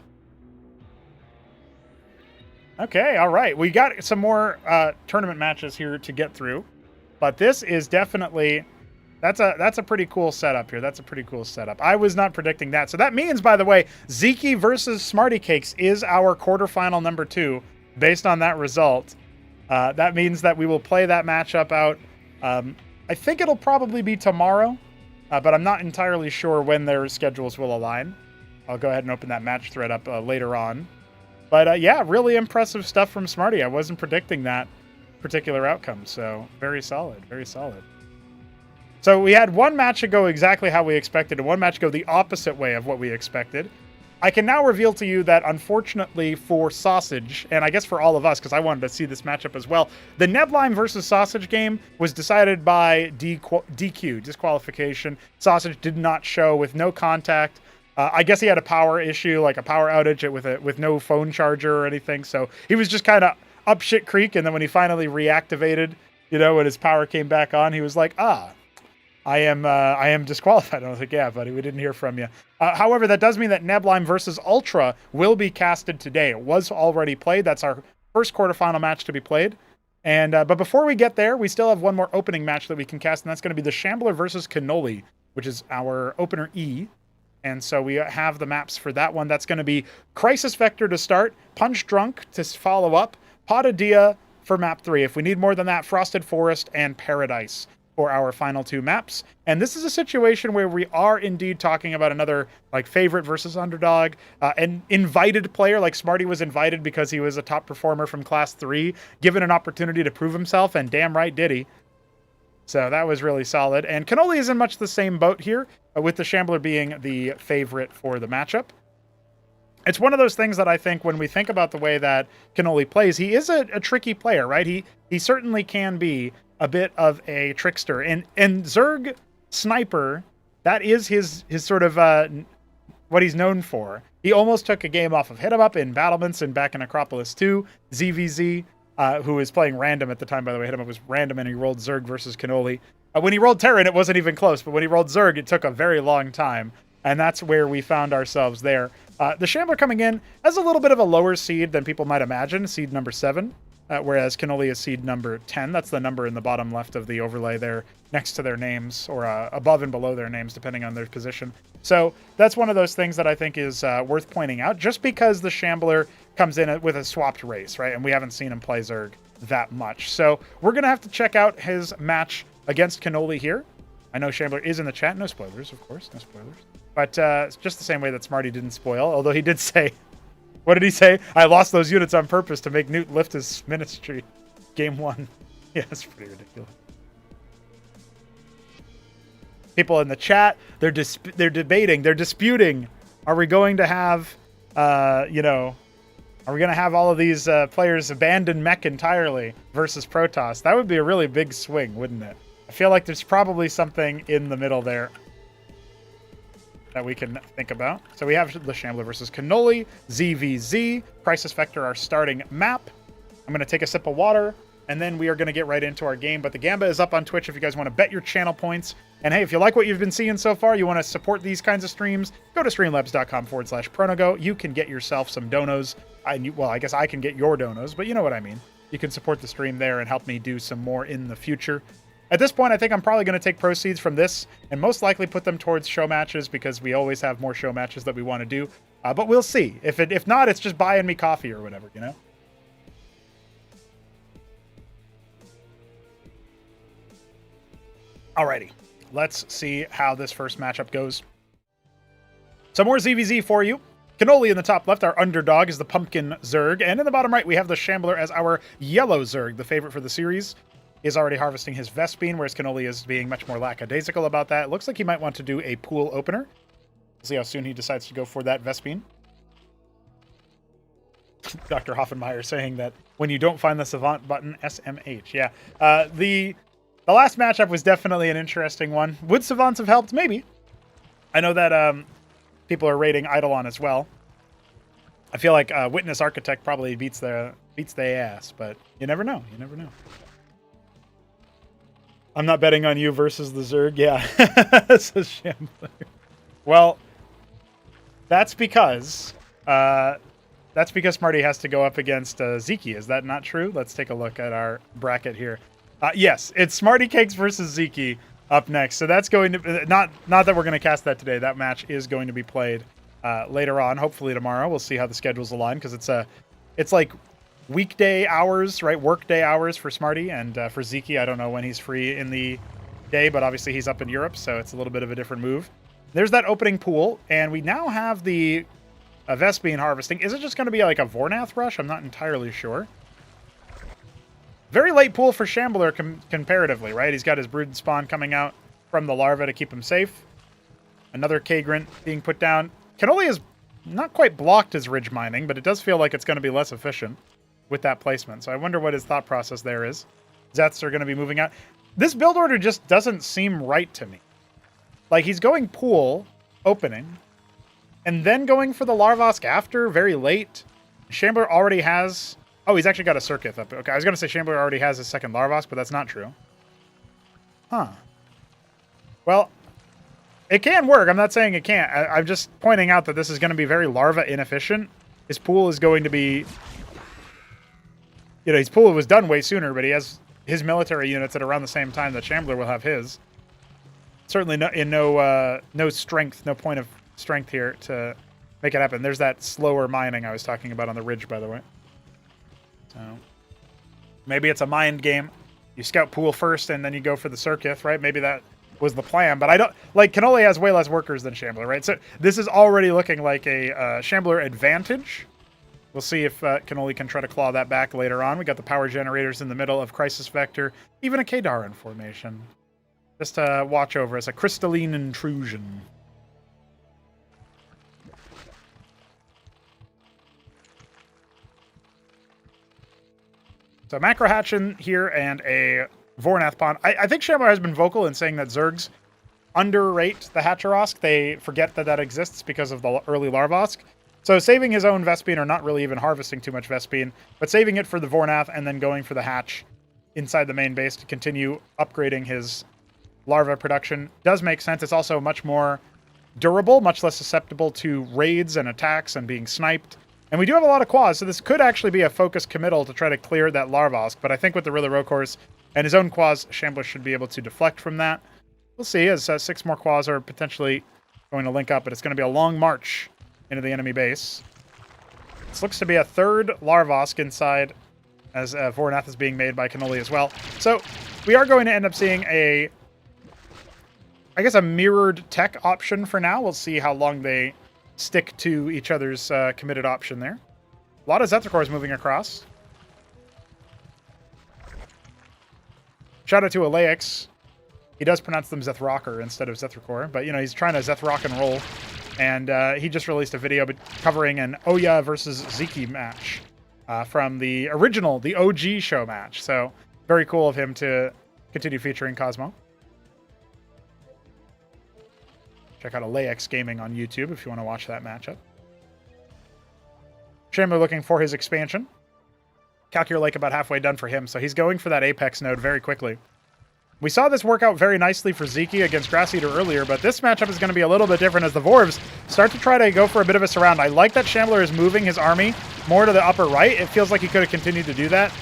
Okay, all right. We got some more tournament matches here to get through, but this is definitely that's a pretty cool setup here. That's a pretty cool setup. I was not predicting that. So that means, by the way, Zeke versus Smarty Cakes is our quarterfinal number 2 based on that result. That means that we will play that matchup out. I think it'll probably be tomorrow, but I'm not entirely sure when their schedules will align. I'll go ahead and open that match thread up later on. But yeah, really impressive stuff from Smarty. I wasn't predicting that particular outcome, so very solid, very solid. So we had one match go exactly how we expected, and one match go the opposite way of what we expected. I can now reveal to you that, unfortunately for Sausage, and I guess for all of us, because I wanted to see this matchup as well, the Neblime versus Sausage game was decided by DQ, disqualification. Sausage did not show with no contact. I guess he had a power issue, like a power outage with no phone charger or anything, so he was just kind of up shit creek, and then when he finally reactivated, you know, when his power came back on, he was like, I am disqualified. I was like, yeah, buddy, we didn't hear from you. However, that does mean that Neblime versus Ultra will be casted today. It was already played. That's our first quarterfinal match to be played. And but before we get there, we still have one more opening match that we can cast, and that's going to be the Shambler versus Cannoli, which is our opener E. And so we have the maps for that one. That's going to be Crisis Vector to start, Punch Drunk to follow up, Potadia for map 3. If we need more than that, Frosted Forest and Paradise for our final 2 maps. And this is a situation where we are indeed talking about another like favorite versus underdog, an invited player. Like Smarty was invited because he was a top performer from class 3, given an opportunity to prove himself, and damn right did he. So that was really solid. And Cannoli is in much the same boat here, with the Shambler being the favorite for the matchup. It's one of those things that I think when we think about the way that Cannoli plays, he is a tricky player, right? He certainly can be a bit of a trickster. And Zerg Sniper, that is his sort of what he's known for. He almost took a game off of Hit 'em Up in Battlements and back in Acropolis 2. ZVZ, who was playing random at the time, by the way. Hit 'em Up was random, and he rolled Zerg versus Cannoli. When he rolled Terran, it wasn't even close, but when he rolled Zerg, it took a very long time. And that's where we found ourselves there. The Shambler coming in as a little bit of a lower seed than people might imagine, seed number 7. Whereas Cannoli is seed number 10. That's the number in the bottom left of the overlay there next to their names, or above and below their names, depending on their position. So that's one of those things that I think is worth pointing out, just because the Shambler comes in with a swapped race, right? And we haven't seen him play Zerg that much. So we're going to have to check out his match against Cannoli here. I know Shambler is in the chat. No spoilers, of course. No spoilers. But it's just the same way that Smarty didn't spoil, although he did say... What did he say? I lost those units on purpose to make Newt lift his ministry. Game 1. Yeah, that's pretty ridiculous. People in the chat, they're debating, they're disputing. Are we going to have, are we going to have all of these players abandon mech entirely versus Protoss? That would be a really big swing, wouldn't it? I feel like there's probably something in the middle there that we can think about. So we have the Shambler versus Cannoli, ZVZ, Crisis Vector, our starting map. I'm going to take a sip of water, and then we are going to get right into our game. But the Gamba is up on Twitch if you guys want to bet your channel points. And hey, if you like what you've been seeing so far, you want to support these kinds of streams, go to streamlabs.com/pronogo. You can get yourself some donos. Well, I guess I can get your donos, but you know what I mean. You can support the stream there and help me do some more in the future. At this point, I think I'm probably going to take proceeds from this and most likely put them towards show matches because we always have more show matches that we want to do. But we'll see. If not, it's just buying me coffee or whatever, you know? Alrighty. Let's see how this first matchup goes. Some more ZVZ for you. Cannoli in the top left, our underdog, is the Pumpkin Zerg. And in the bottom right, we have the Shambler as our Yellow Zerg, the favorite for the series. He is already harvesting his Vespene, whereas Cannoli is being much more lackadaisical about that. It looks like he might want to do a pool opener. We'll see how soon he decides to go for that Vespene. Dr. Hoffenmeyer saying that when you don't find the Savant button, SMH. Yeah. The last matchup was definitely an interesting one. Would Savants have helped? Maybe. I know that people are rating Eidolon as well. I feel like Witness Architect probably beats their ass, but you never know. You never know. I'm not betting on you versus the Zerg. Yeah. So Shambler. Well, that's because Smarty has to go up against Zeke. Is that not true? Let's take a look at our bracket here. Yes, it's Smarty Cakes versus Zeke up next. So that's going to not that we're going to cast that today. That match is going to be played later on, hopefully tomorrow. We'll see how the schedules align because it's like weekday hours, right? Workday hours for Smarty, and for Zeke, I don't know when he's free in the day, but obviously he's up in Europe, so it's a little bit of a different move. There's that opening pool, and we now have the Vespene harvesting. Is it just going to be like a Vornath rush? I'm not entirely sure. Very late pool for Shambler comparatively, right? He's got his brood spawn coming out from the larva to keep him safe. Another Kagrant being put down. Cannoli has not quite blocked his ridge mining, but it does feel like it's going to be less efficient with that placement. So I wonder what his thought process there is. Zeths are going to be moving out. This build order just doesn't seem right to me. Like, he's going pool, opening, and then going for the Larvosk after, very late. Shambler already has... Oh, he's actually got a Circuit up. Okay, I was going to say Shambler already has his second Larvosk, but that's not true. Huh. Well, it can work. I'm not saying it can't. I'm just pointing out that this is going to be very larva inefficient. His pool is going to be... You know, his pool was done way sooner, but he has his military units at around the same time that Shambler will have his. Certainly no strength, no point of strength here to make it happen. There's that slower mining I was talking about on the ridge, by the way. So maybe it's a mind game. You scout pool first, and then you go for the Circuit, right? Maybe that was the plan, but I don't... Like, Cannoli has way less workers than Shambler, right? So this is already looking like a Shambler advantage. We'll see if Cannoli can try to claw that back later on. We got the power generators in the middle of Crisis Vector, even a Kadaran formation. Just to watch over us, a crystalline intrusion. So Macro Hatchin here and a Vornath Pawn. I think Shambler has been vocal in saying that Zergs underrate the Hatcherosk. They forget that exists because of the early Larvosk. So saving his own Vespene, or not really even harvesting too much Vespene, but saving it for the Vornath and then going for the Hatch inside the main base to continue upgrading his larva production does make sense. It's also much more durable, much less susceptible to raids and attacks and being sniped. And we do have a lot of quads, so this could actually be a focused committal to try to clear that Larvosk. But I think with the Rilla Rokhorse and his own quads, Shambler should be able to deflect from that. We'll see, as 6 more quads are potentially going to link up, but it's going to be a long march into the enemy base. This looks to be a third Larvosk inside, as Vornath is being made by Cannoli as well. So we are going to end up seeing I guess a mirrored tech option for now. We'll see how long they stick to each other's committed option there. A lot of Zethicores moving across. Shout out to Aleix. He does pronounce them Zethrocker instead of Zethricore, but you know, he's trying to Zethrock and roll. And he just released a video covering an Oya versus Zeke match from the original, the OG show match. So very cool of him to continue featuring Cosmo. Check out Aleix Gaming on YouTube if you want to watch that matchup. Shambler looking for his expansion. Calculator Lake about halfway done for him, so he's going for that Apex node very quickly. We saw this work out very nicely for Zeke against Grass Eater earlier, but this matchup is going to be a little bit different as the Vorvs start to try to go for a bit of a surround. I like that Shambler is moving his army more to the upper right. It feels like he could have continued to do that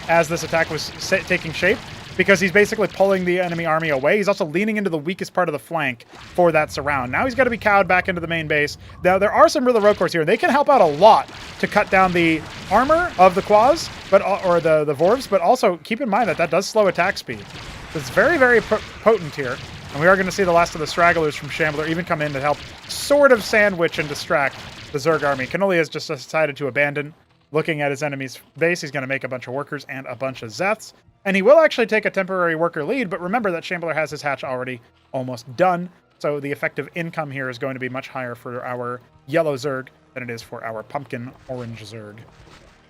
as this attack was taking shape, because he's basically pulling the enemy army away. He's also leaning into the weakest part of the flank for that surround. Now he's got to be cowed back into the main base. Now, there are some really road cores here. They can help out a lot to cut down the armor of the Quas, or the Vorvs, but also keep in mind that that does slow attack speed. It's very, very potent here. And we are going to see the last of the stragglers from Shambler even come in to help sort of sandwich and distract the Zerg army. Cannoli has just decided to abandon. Looking at his enemy's base, he's going to make a bunch of workers and a bunch of Zeths. And he will actually take a temporary worker lead, but remember that Shambler has his hatch already almost done. So the effective income here is going to be much higher for our yellow Zerg than it is for our pumpkin orange Zerg.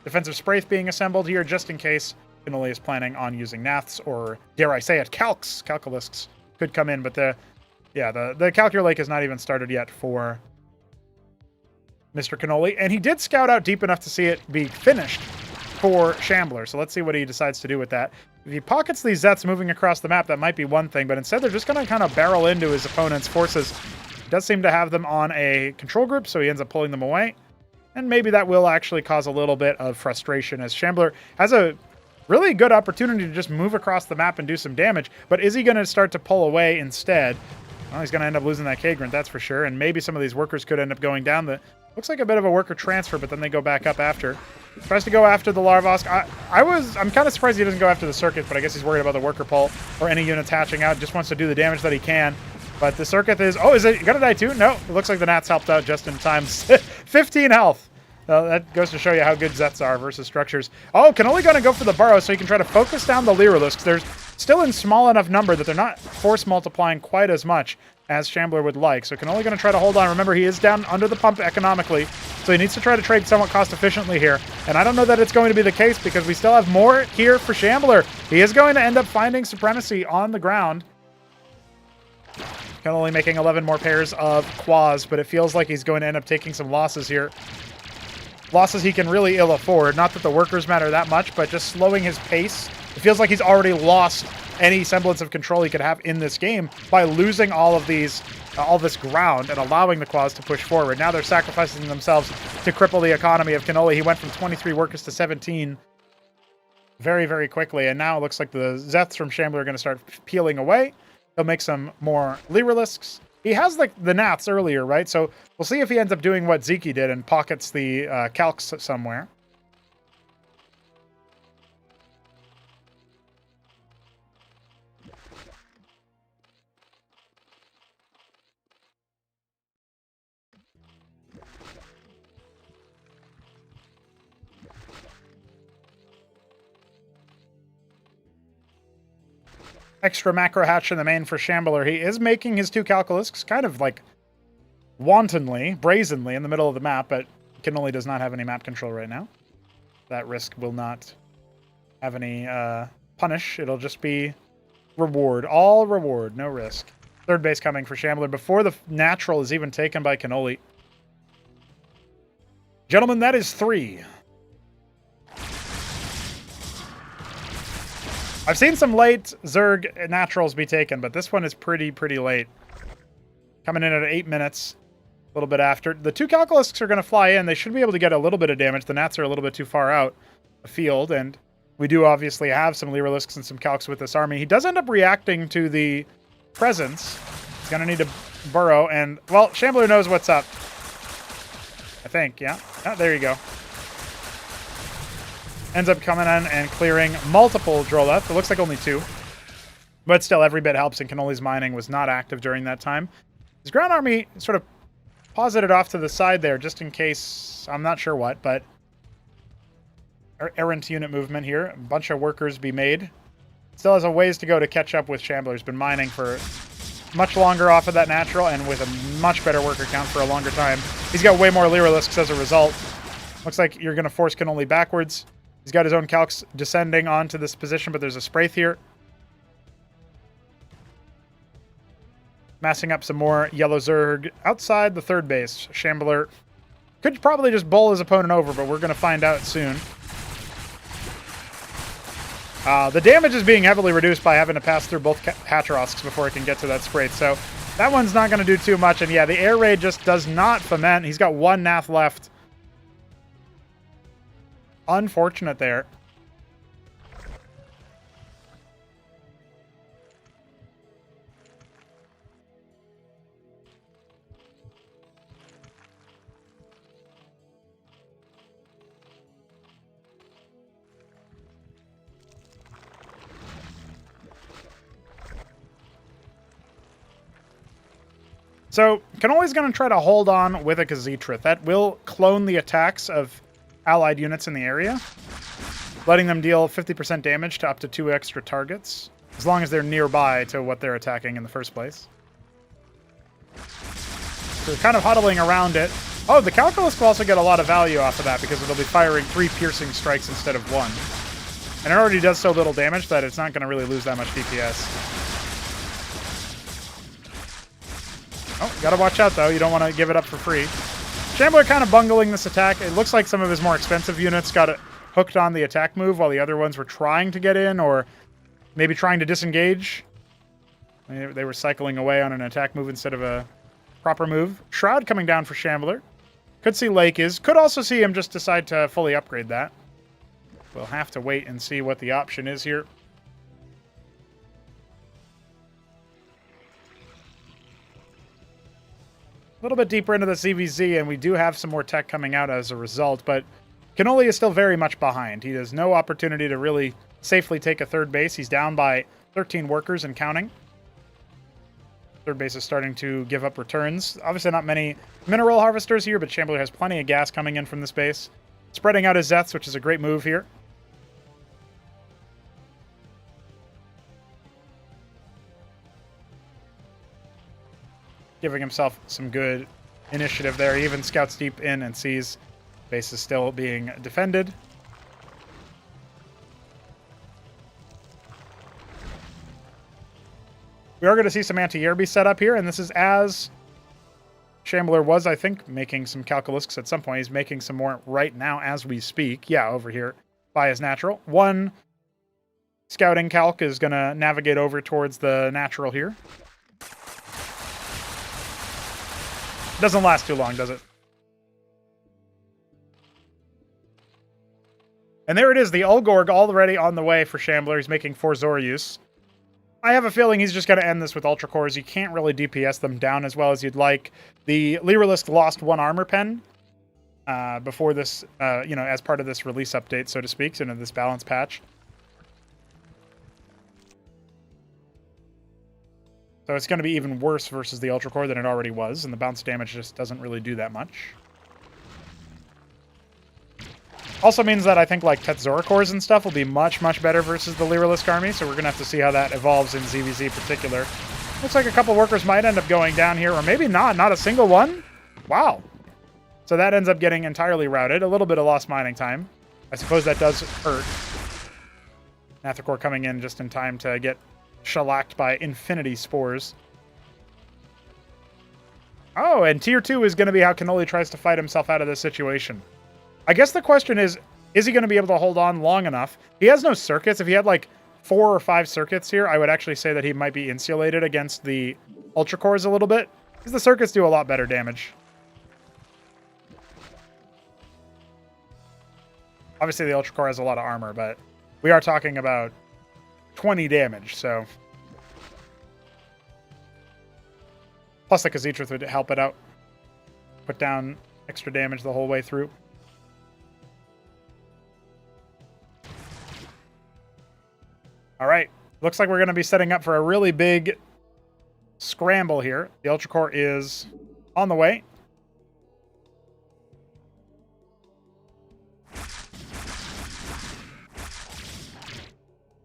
Defensive Spraith being assembled here just in case Cannoli is planning on using Naths, or dare I say it, Calculisks could come in, but the Calculator Lake is not even started yet for Mr. Cannoli, and he did scout out deep enough to see it be finished for Shambler, so let's see what he decides to do with that. If he pockets these Zeths moving across the map, that might be one thing, but instead they're just going to kind of barrel into his opponent's forces. He does seem to have them on a control group, so he ends up pulling them away, and maybe that will actually cause a little bit of frustration, as Shambler has a really good opportunity to just move across the map and do some damage, but is he going to start to pull away instead? Well, he's going to end up losing that K-Grunt, that's for sure, and maybe some of these workers could end up going down. Looks like a bit of a worker transfer, but then they go back up after. Tries to go after the Larvosk. I'm kind of surprised he doesn't go after the Circuit, but I guess he's worried about the worker pull or any units hatching out. Just wants to do the damage that he can. But the Circuit is... Oh, is it going to die too? No, it looks like the Nats helped out just in time. 15 health. That goes to show you how good Zeths are versus structures. Oh, Cannoli going to go for the burrow so he can try to focus down the Lyrilisks. They're still in small enough number that they're not force multiplying quite as much as Shambler would like. So Cannoli going to try to hold on. Remember, he is down under the pump economically, so he needs to try to trade somewhat cost efficiently here. And I don't know that it's going to be the case because we still have more here for Shambler. He is going to end up finding supremacy on the ground. Cannoli making 11 more pairs of Quas, but it feels like he's going to end up taking some losses here. Losses he can really ill afford. Not that the workers matter that much, but just slowing his pace. It feels like he's already lost any semblance of control he could have in this game by losing all of these, all this ground and allowing the Quas to push forward. Now they're sacrificing themselves to cripple the economy of Cannoli. He went from 23 workers to 17 very, very quickly, and now it looks like the Zeths from Shambler are going to start peeling away. He'll make some more Lyrilisks. He has like the Nats earlier, right? So we'll see if he ends up doing what Zeke did and pockets the Calcs somewhere. Extra macro hatch in the main for Shambler. He is making his 2 Calculisks kind of like wantonly, brazenly in the middle of the map, but Cannoli does not have any map control right now. That risk will not have any punish. It'll just be reward. All reward, no risk. Third base coming for Shambler before the natural is even taken by Cannoli. Gentlemen, that is 3. I've seen some late Zerg naturals be taken, but this one is pretty late. Coming in at 8 minutes, a little bit after. The 2 Calculisks are going to fly in. They should be able to get a little bit of damage. The Nats are a little bit too far out afield, and we do obviously have some Lyrilisks and some Calcs with this army. He does end up reacting to the presence. He's going to need to burrow, and, well, Shambler knows what's up. I think, yeah. Oh, there you go. Ends up coming in and clearing multiple Droleth. It looks like only 2. But still, every bit helps, and Cannoli's mining was not active during that time. His ground army sort of posited off to the side there, just in case, I'm not sure what, but errant unit movement here. A bunch of workers be made. Still has a ways to go to catch up with Shambler. He's been mining for much longer off of that natural, and with a much better worker count for a longer time. He's got way more Lyrilisks as a result. Looks like you're going to force Cannoli backwards. He's got his own Calcs descending onto this position, but there's a Spraith here. Massing up some more Yellow Zerg outside the third base. Shambler could probably just bowl his opponent over, but we're going to find out soon. The damage is being heavily reduced by having to pass through both Hatrosks before it can get to that Sprite, so that one's not going to do too much. And yeah, the air raid just does not foment. He's got one Nath left. Unfortunate there. So, Cannoli's going to try to hold on with a Khazitra. That will clone the attacks of allied units in the area, letting them deal 50% damage to up to 2 extra targets, as long as they're nearby to what they're attacking in the first place. So they're kind of huddling around it. Oh, the Calculus will also get a lot of value off of that because it'll be firing 3 piercing strikes instead of 1. And it already does so little damage that it's not going to really lose that much DPS. Oh, gotta watch out, though. You don't want to give it up for free. Shambler kind of bungling this attack. It looks like some of his more expensive units got it hooked on the attack move while the other ones were trying to get in or maybe trying to disengage. They were cycling away on an attack move instead of a proper move. Shroud coming down for Shambler. Could see Lake is. Could also see him just decide to fully upgrade that. We'll have to wait and see what the option is here. A little bit deeper into the CVZ, and we do have some more tech coming out as a result, but Cannoli is still very much behind. He has no opportunity to really safely take a third base. He's down by 13 workers and counting. Third base is starting to give up returns. Obviously not many mineral harvesters here, but Shambler has plenty of gas coming in from this base. Spreading out his Zeths, which is a great move here. Giving himself some good initiative there. He even scouts deep in and sees base is still being defended. We are going to see some anti-air be set up here, and this is as Shambler was, I think, making some Calculusks at some point. He's making some more right now as we speak. Yeah, over here by his natural. One scouting calc is going to navigate over towards the natural here. Doesn't last too long, does it? And there it is, the Ulgorg already on the way for Shambler. He's making 4 Zoryus. I have a feeling he's just going to end this with Ultra Cores. You can't really DPS them down as well as you'd like. The Lyralisk lost 1 armor pen before this, as part of this release update, so to speak, so this balance patch. So it's going to be even worse versus the Ultra Core than it already was, and the bounce damage just doesn't really do that much. Also means that I think like Tetzora Cores and stuff will be much, much better versus the Lyralisk army, so we're going to have to see how that evolves in ZVZ in particular. Looks like a couple workers might end up going down here, or maybe not a single one. Wow. So that ends up getting entirely routed. A little bit of lost mining time. I suppose that does hurt. Nathacor coming in just in time to get shellacked by Infinity Spores. Oh, and Tier 2 is going to be how Cannoli tries to fight himself out of this situation. I guess the question is he going to be able to hold on long enough? He has no circuits. If he had like 4 or 5 circuits here, I would actually say that he might be insulated against the Ultra Cores a little bit, because the circuits do a lot better damage. Obviously, the Ultra Core has a lot of armor, but we are talking about 20 damage, so. Plus the Khazitra would help it out. Put down extra damage the whole way through. Alright, looks like we're going to be setting up for a really big scramble here. The Ultra Core is on the way.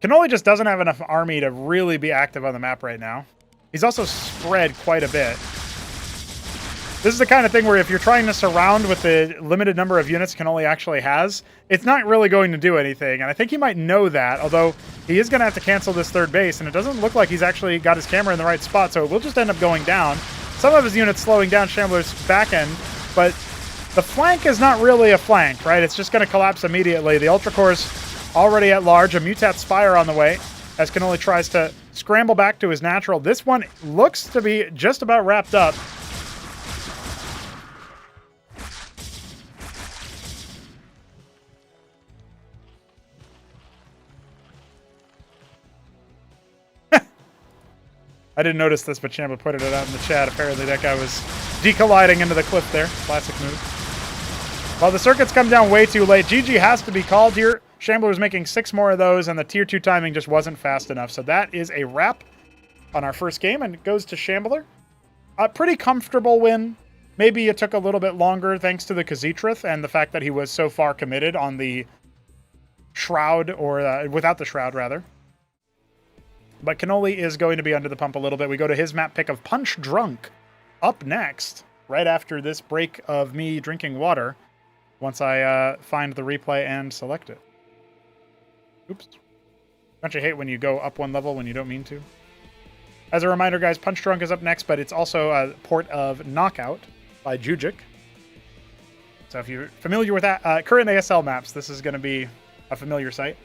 Cannoli just doesn't have enough army to really be active on the map right now. He's also spread quite a bit. This is the kind of thing where if you're trying to surround with the limited number of units Cannoli actually has, it's not really going to do anything. And I think he might know that, although he is going to have to cancel this third base, and it doesn't look like he's actually got his camera in the right spot, so it will just end up going down. Some of his units slowing down Shambler's back end, but the flank is not really a flank, right? It's just going to collapse immediately. The Ultra Cores already at large. A Mutat Spire on the way as Cannoli tries to scramble back to his natural. This one looks to be just about wrapped up. I didn't notice this, but Chamber put it out in the chat. Apparently that guy was decolliding into the cliff there. Classic move. Well, the circuits come down way too late. GG has to be called here. Shambler was making 6 more of those, and the tier 2 timing just wasn't fast enough. So that is a wrap on our first game, and it goes to Shambler. A pretty comfortable win. Maybe it took a little bit longer thanks to the Khaz'Trith and the fact that he was so far committed on the Shroud, or without the Shroud, rather. But Cannoli is going to be under the pump a little bit. We go to his map pick of Punch Drunk up next, right after this break of me drinking water, once I find the replay and select it. Oops. Don't you hate when you go up one level when you don't mean to? As a reminder, guys, Punch Drunk is up next, but it's also a port of Knockout by Jujic. So if you're familiar with that, current ASL maps, this is going to be a familiar sight.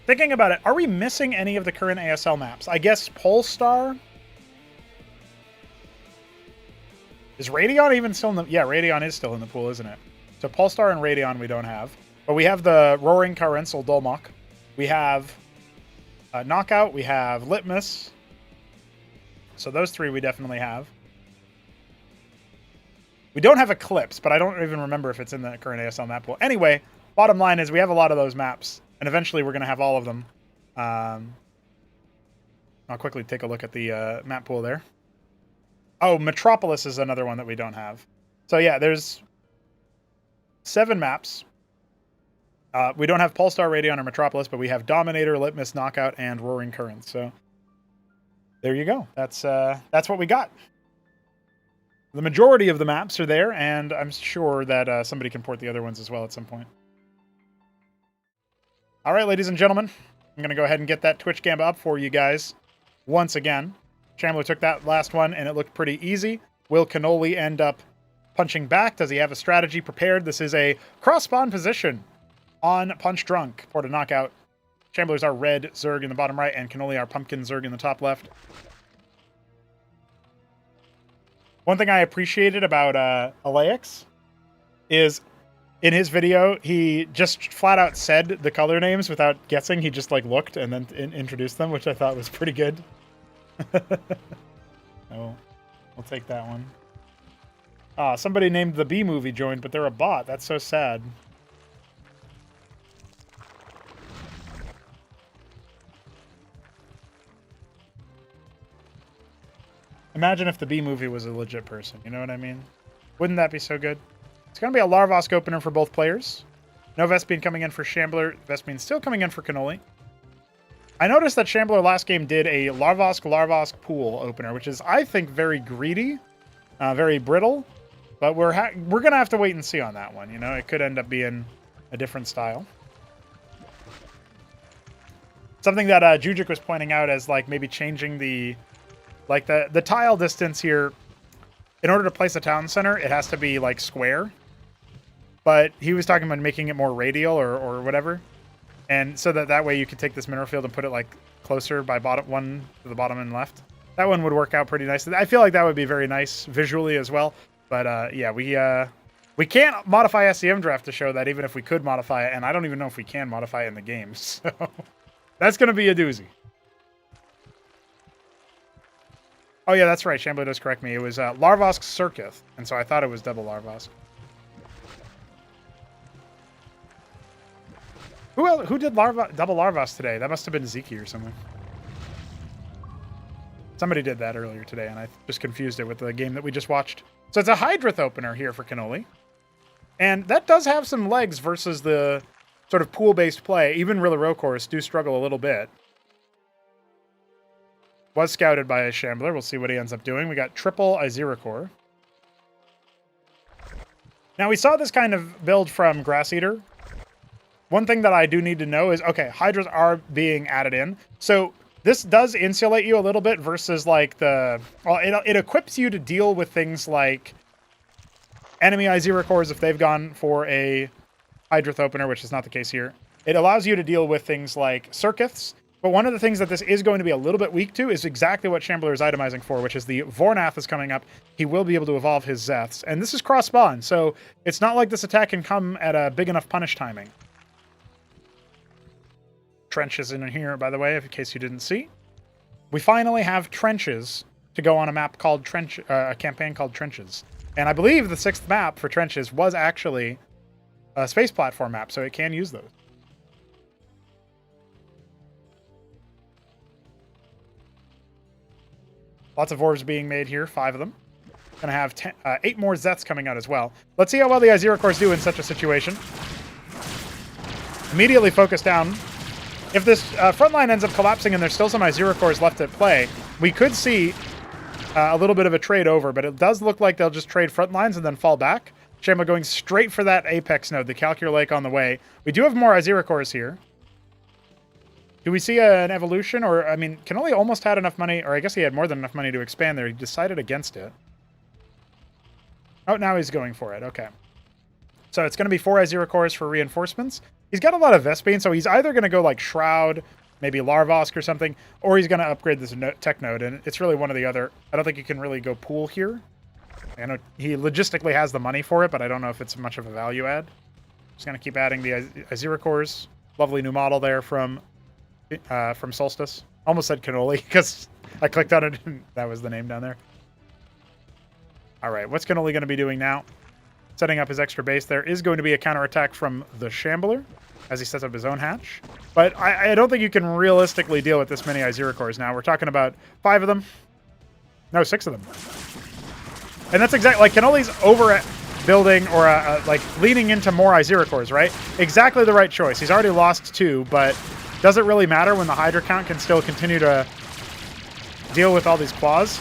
Thinking about it, are we missing any of the current ASL maps? I guess Polestar? Is Radeon even still in the... Yeah, Radeon is still in the pool, isn't it? So Polestar and Radeon we don't have. But we have the Roaring Currents, or Dolmok. We have Knockout. We have Litmus. So those 3 we definitely have. We don't have Eclipse, but I don't even remember if it's in the current ASL map pool. Anyway, bottom line is we have a lot of those maps. And eventually we're going to have all of them. I'll quickly take a look at the map pool there. Oh, Metropolis is another one that we don't have. So yeah, there's 7 maps. We don't have Polestar, Radeon, or Metropolis, but we have Dominator, Litmus, Knockout, and Roaring Currents. So there you go. That's what we got. The majority of the maps are there, and I'm sure that somebody can port the other ones as well at some point. All right, ladies and gentlemen, I'm going to go ahead and get that Twitch Gamba up for you guys once again. Chandler took that last one, and it looked pretty easy. Will Cannoli end up punching back? Does he have a strategy prepared? This is a cross-spawn position on Punch Drunk. Port a Knockout. Chandler's our red Zerg in the bottom right, and Cannoli our pumpkin Zerg in the top left. One thing I appreciated about Alex is... in his video, he just flat out said the color names without guessing. He just like looked and then introduced them, which I thought was pretty good. Oh, we'll take that one. Ah, somebody named the B movie joined, but they're a bot. That's so sad. Imagine if the B movie was a legit person. You know what I mean? Wouldn't that be so good? It's going to be a Larvosk opener for both players. No Vespene coming in for Shambler. Vespene still coming in for Cannoli. I noticed that Shambler last game did a Larvosk pool opener, which is, I think, very greedy, very brittle. But we're going to have to wait and see on that one. You know, it could end up being a different style. Something that Jujic was pointing out as like maybe changing the tile distance here. In order to place a town center, it has to be like square. But he was talking about making it more radial or whatever. And so that way you could take this mineral field and put it like closer by one to the bottom and left. That one would work out pretty nicely. I feel like that would be very nice visually as well. But yeah, we can't modify SCM draft to show that, even if we could modify it. And I don't even know if we can modify it in the game. So that's going to be a doozy. Oh yeah, that's right. Shambler does correct me. It was Larvosk Circuth. And so I thought it was double Larvosk. Who did double Larvos today? That must have been Zeke or something. Somebody did that earlier today, and I just confused it with the game that we just watched. So it's a Hydrith opener here for Cannoli. And that does have some legs versus the sort of pool-based play. Even Rillarocors do struggle a little bit. Was scouted by a Shambler. We'll see what he ends up doing. We got triple Iziracor. Now, we saw this kind of build from Grass Eater. One thing that I do need to know is, okay, Hydras are being added in. So this does insulate you a little bit versus like the... Well, it equips you to deal with things like enemy Izira cores if they've gone for a Hydrith opener, which is not the case here. It allows you to deal with things like Circuits, but one of the things that this is going to be a little bit weak to is exactly what Shambler is itemizing for, which is the Vornath is coming up. He will be able to evolve his Zeths, and this is cross-spawn, so it's not like this attack can come at a big enough punish timing. Trenches in here, by the way, in case you didn't see. We finally have trenches to go on a map called a campaign called Trenches. And I believe the 6th map for Trenches was actually a space platform map, so it can use those. Lots of orbs being made here, 5 of them. Gonna have 8 more Zeths coming out as well. Let's see how well the Izira cores do in such a situation. Immediately focus down. If this front line ends up collapsing and there's still some Izira cores left at play, we could see a little bit of a trade over, but it does look like they'll just trade front lines and then fall back. Shambler going straight for that Apex node, the Calcure Lake on the way. We do have more Izira cores here. Do we see an evolution? Or, I mean, Cannoli almost had enough money, or I guess he had more than enough money to expand there. He decided against it. Oh, now he's going for it. Okay. So it's going to be 4 Izira cores for reinforcements. He's got a lot of Vespene, so he's either going to go like Shroud, maybe Larvosk or something, or he's going to upgrade this tech node, and it's really one or the other. I don't think you can really go pool here. I know he logistically has the money for it, but I don't know if it's much of a value add. Just going to keep adding the Izira cores. Lovely new model there from Solstice. Almost said Cannoli because I clicked on it and that was the name down there. All right, what's Cannoli going to be doing now? Setting up his extra base there is going to be a counterattack from the Shambler as he sets up his own hatch. But I don't think you can realistically deal with this many Izira cores now. We're talking about 5 of them. No, 6 of them. And that's exactly, like, Cannoli's over at building or like leaning into more Izira cores, right? Exactly the right choice. He's already lost 2, but does it really matter when the Hydra count can still continue to deal with all these claws?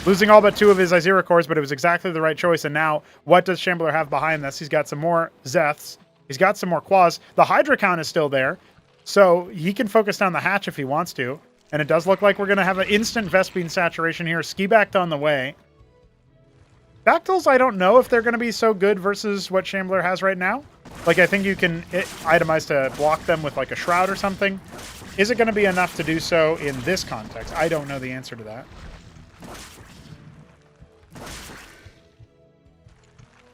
Losing all but 2 of his Izira cores, but it was exactly the right choice. And now, what does Shambler have behind this? He's got some more Zeths. He's got some more claws. The Hydra count is still there, so he can focus down the hatch if he wants to. And it does look like we're going to have an instant Vespene saturation here. Ski backed on the way. Bactyls, I don't know if they're going to be so good versus what Shambler has right now. Like, I think you can itemize to block them with, like, a Shroud or something. Is it going to be enough to do so in this context? I don't know the answer to that.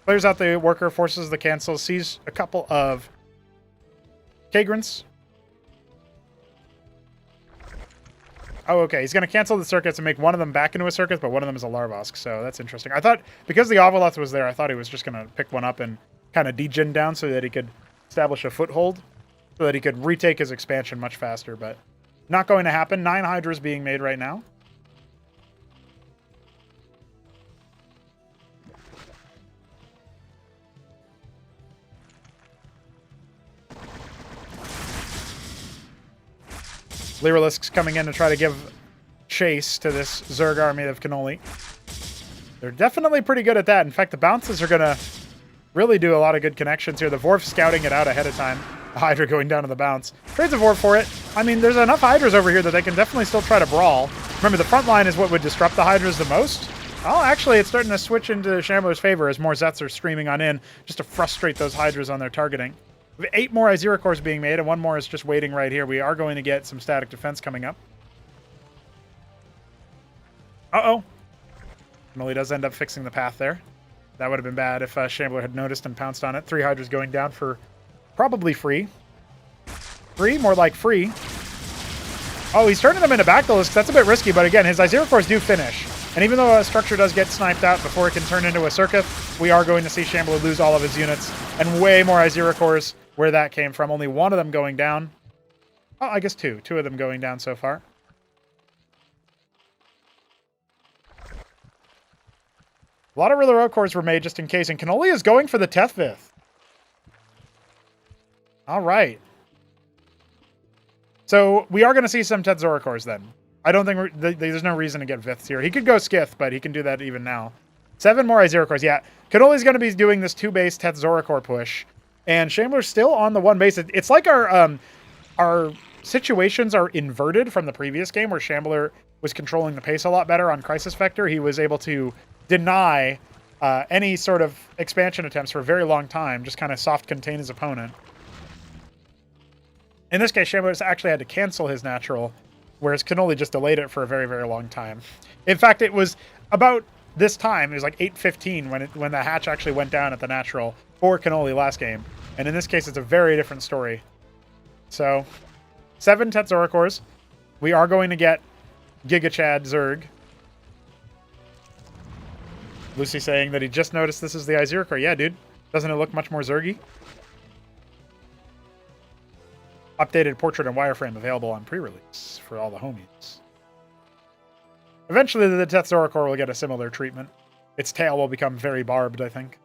Clears out the worker, forces the cancel, sees a couple of Kagrants. Oh, okay. He's going to cancel the circuits and make one of them back into a circuit, but one of them is a Larvosk, so that's interesting. I thought, because the Oviloth was there, I thought he was just going to pick one up and kind of degen down so that he could establish a foothold, so that he could retake his expansion much faster, but not going to happen. 9 Hydras being made right now. Lyralisks coming in to try to give chase to this Zerg army of Cannoli. They're definitely pretty good at that. In fact, the bounces are going to really do a lot of good connections here. The Vorf scouting it out ahead of time. The Hydra going down to the bounce. Trades a Vorf for it. I mean, there's enough Hydras over here that they can definitely still try to brawl. Remember, the front line is what would disrupt the Hydras the most. Oh, actually, it's starting to switch into Shambler's favor as more Zeths are streaming on in just to frustrate those Hydras on their targeting. We have 8 more Izira cores being made, and 1 more is just waiting right here. We are going to get some static defense coming up. Uh-oh. Cannoli does end up fixing the path there. That would have been bad if Shambler had noticed and pounced on it. 3 Hydras going down for probably free. Free? More like free. Oh, he's turning them into Bactylisks. That's a bit risky, but again, his Izira cores do finish. And even though a structure does get sniped out before it can turn into a circuit, we are going to see Shambler lose all of his units. And way more Izira cores where that came from. Only 1 of them going down. Oh, I guess 2. 2 of them going down so far. A lot of Rillarow cores were made just in case. And Cannoli is going for the Tethvith. All right. So we are going to see some Tetzora cores then. I don't think there's no reason to get Viths here. He could go Skith, but he can do that even now. 7 more Izira cores. Yeah, Cannoli's going to be doing this 2-base Tetzora core push. And Shambler's still on the 1 base. It's like our situations are inverted from the previous game where Shambler was controlling the pace a lot better on Crisis Vector. He was able to deny any sort of expansion attempts for a very long time, just kind of soft contain his opponent. In this case, Shamblers actually had to cancel his natural, whereas Cannoli just delayed it for a very, very long time. In fact, it was about this time, it was like 8:15 when the hatch actually went down at the natural for Cannoli last game. And in this case, it's a very different story. So, 7 Tetzoricors. We are going to get Giga Chad Zerg. Lucy saying that he just noticed this is the Iziricor. Yeah, dude. Doesn't it look much more Zergy? Updated portrait and wireframe available on pre-release for all the homies. Eventually, the Tetzoricor will get a similar treatment. Its tail will become very barbed, I think.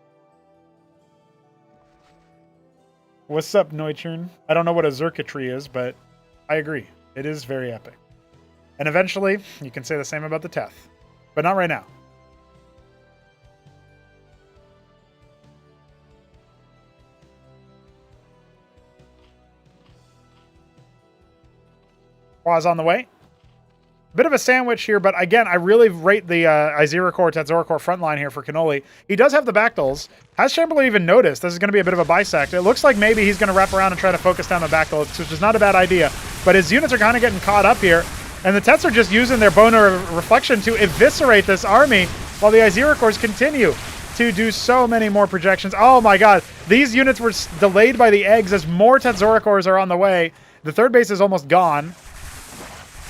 What's up, Neuchern? I don't know what a Zerkatry is, but I agree. It is very epic. And eventually, you can say the same about the Teth. But not right now. Quaz on the way. Bit of a sandwich here, but again, I really rate the Iziricor, Tetzoricor front line here for Cannoli. He does have the backdols. Has Chamberlain even noticed this is going to be a bit of a bisect? It looks like maybe he's going to wrap around and try to focus down the backdols, which is not a bad idea. But his units are kind of getting caught up here, and the Tets are just using their Boner Reflection to eviscerate this army while the Iziricors continue to do so many more projections. Oh my god, these units were delayed by the eggs as more Tetzoricors are on the way. The third base is almost gone,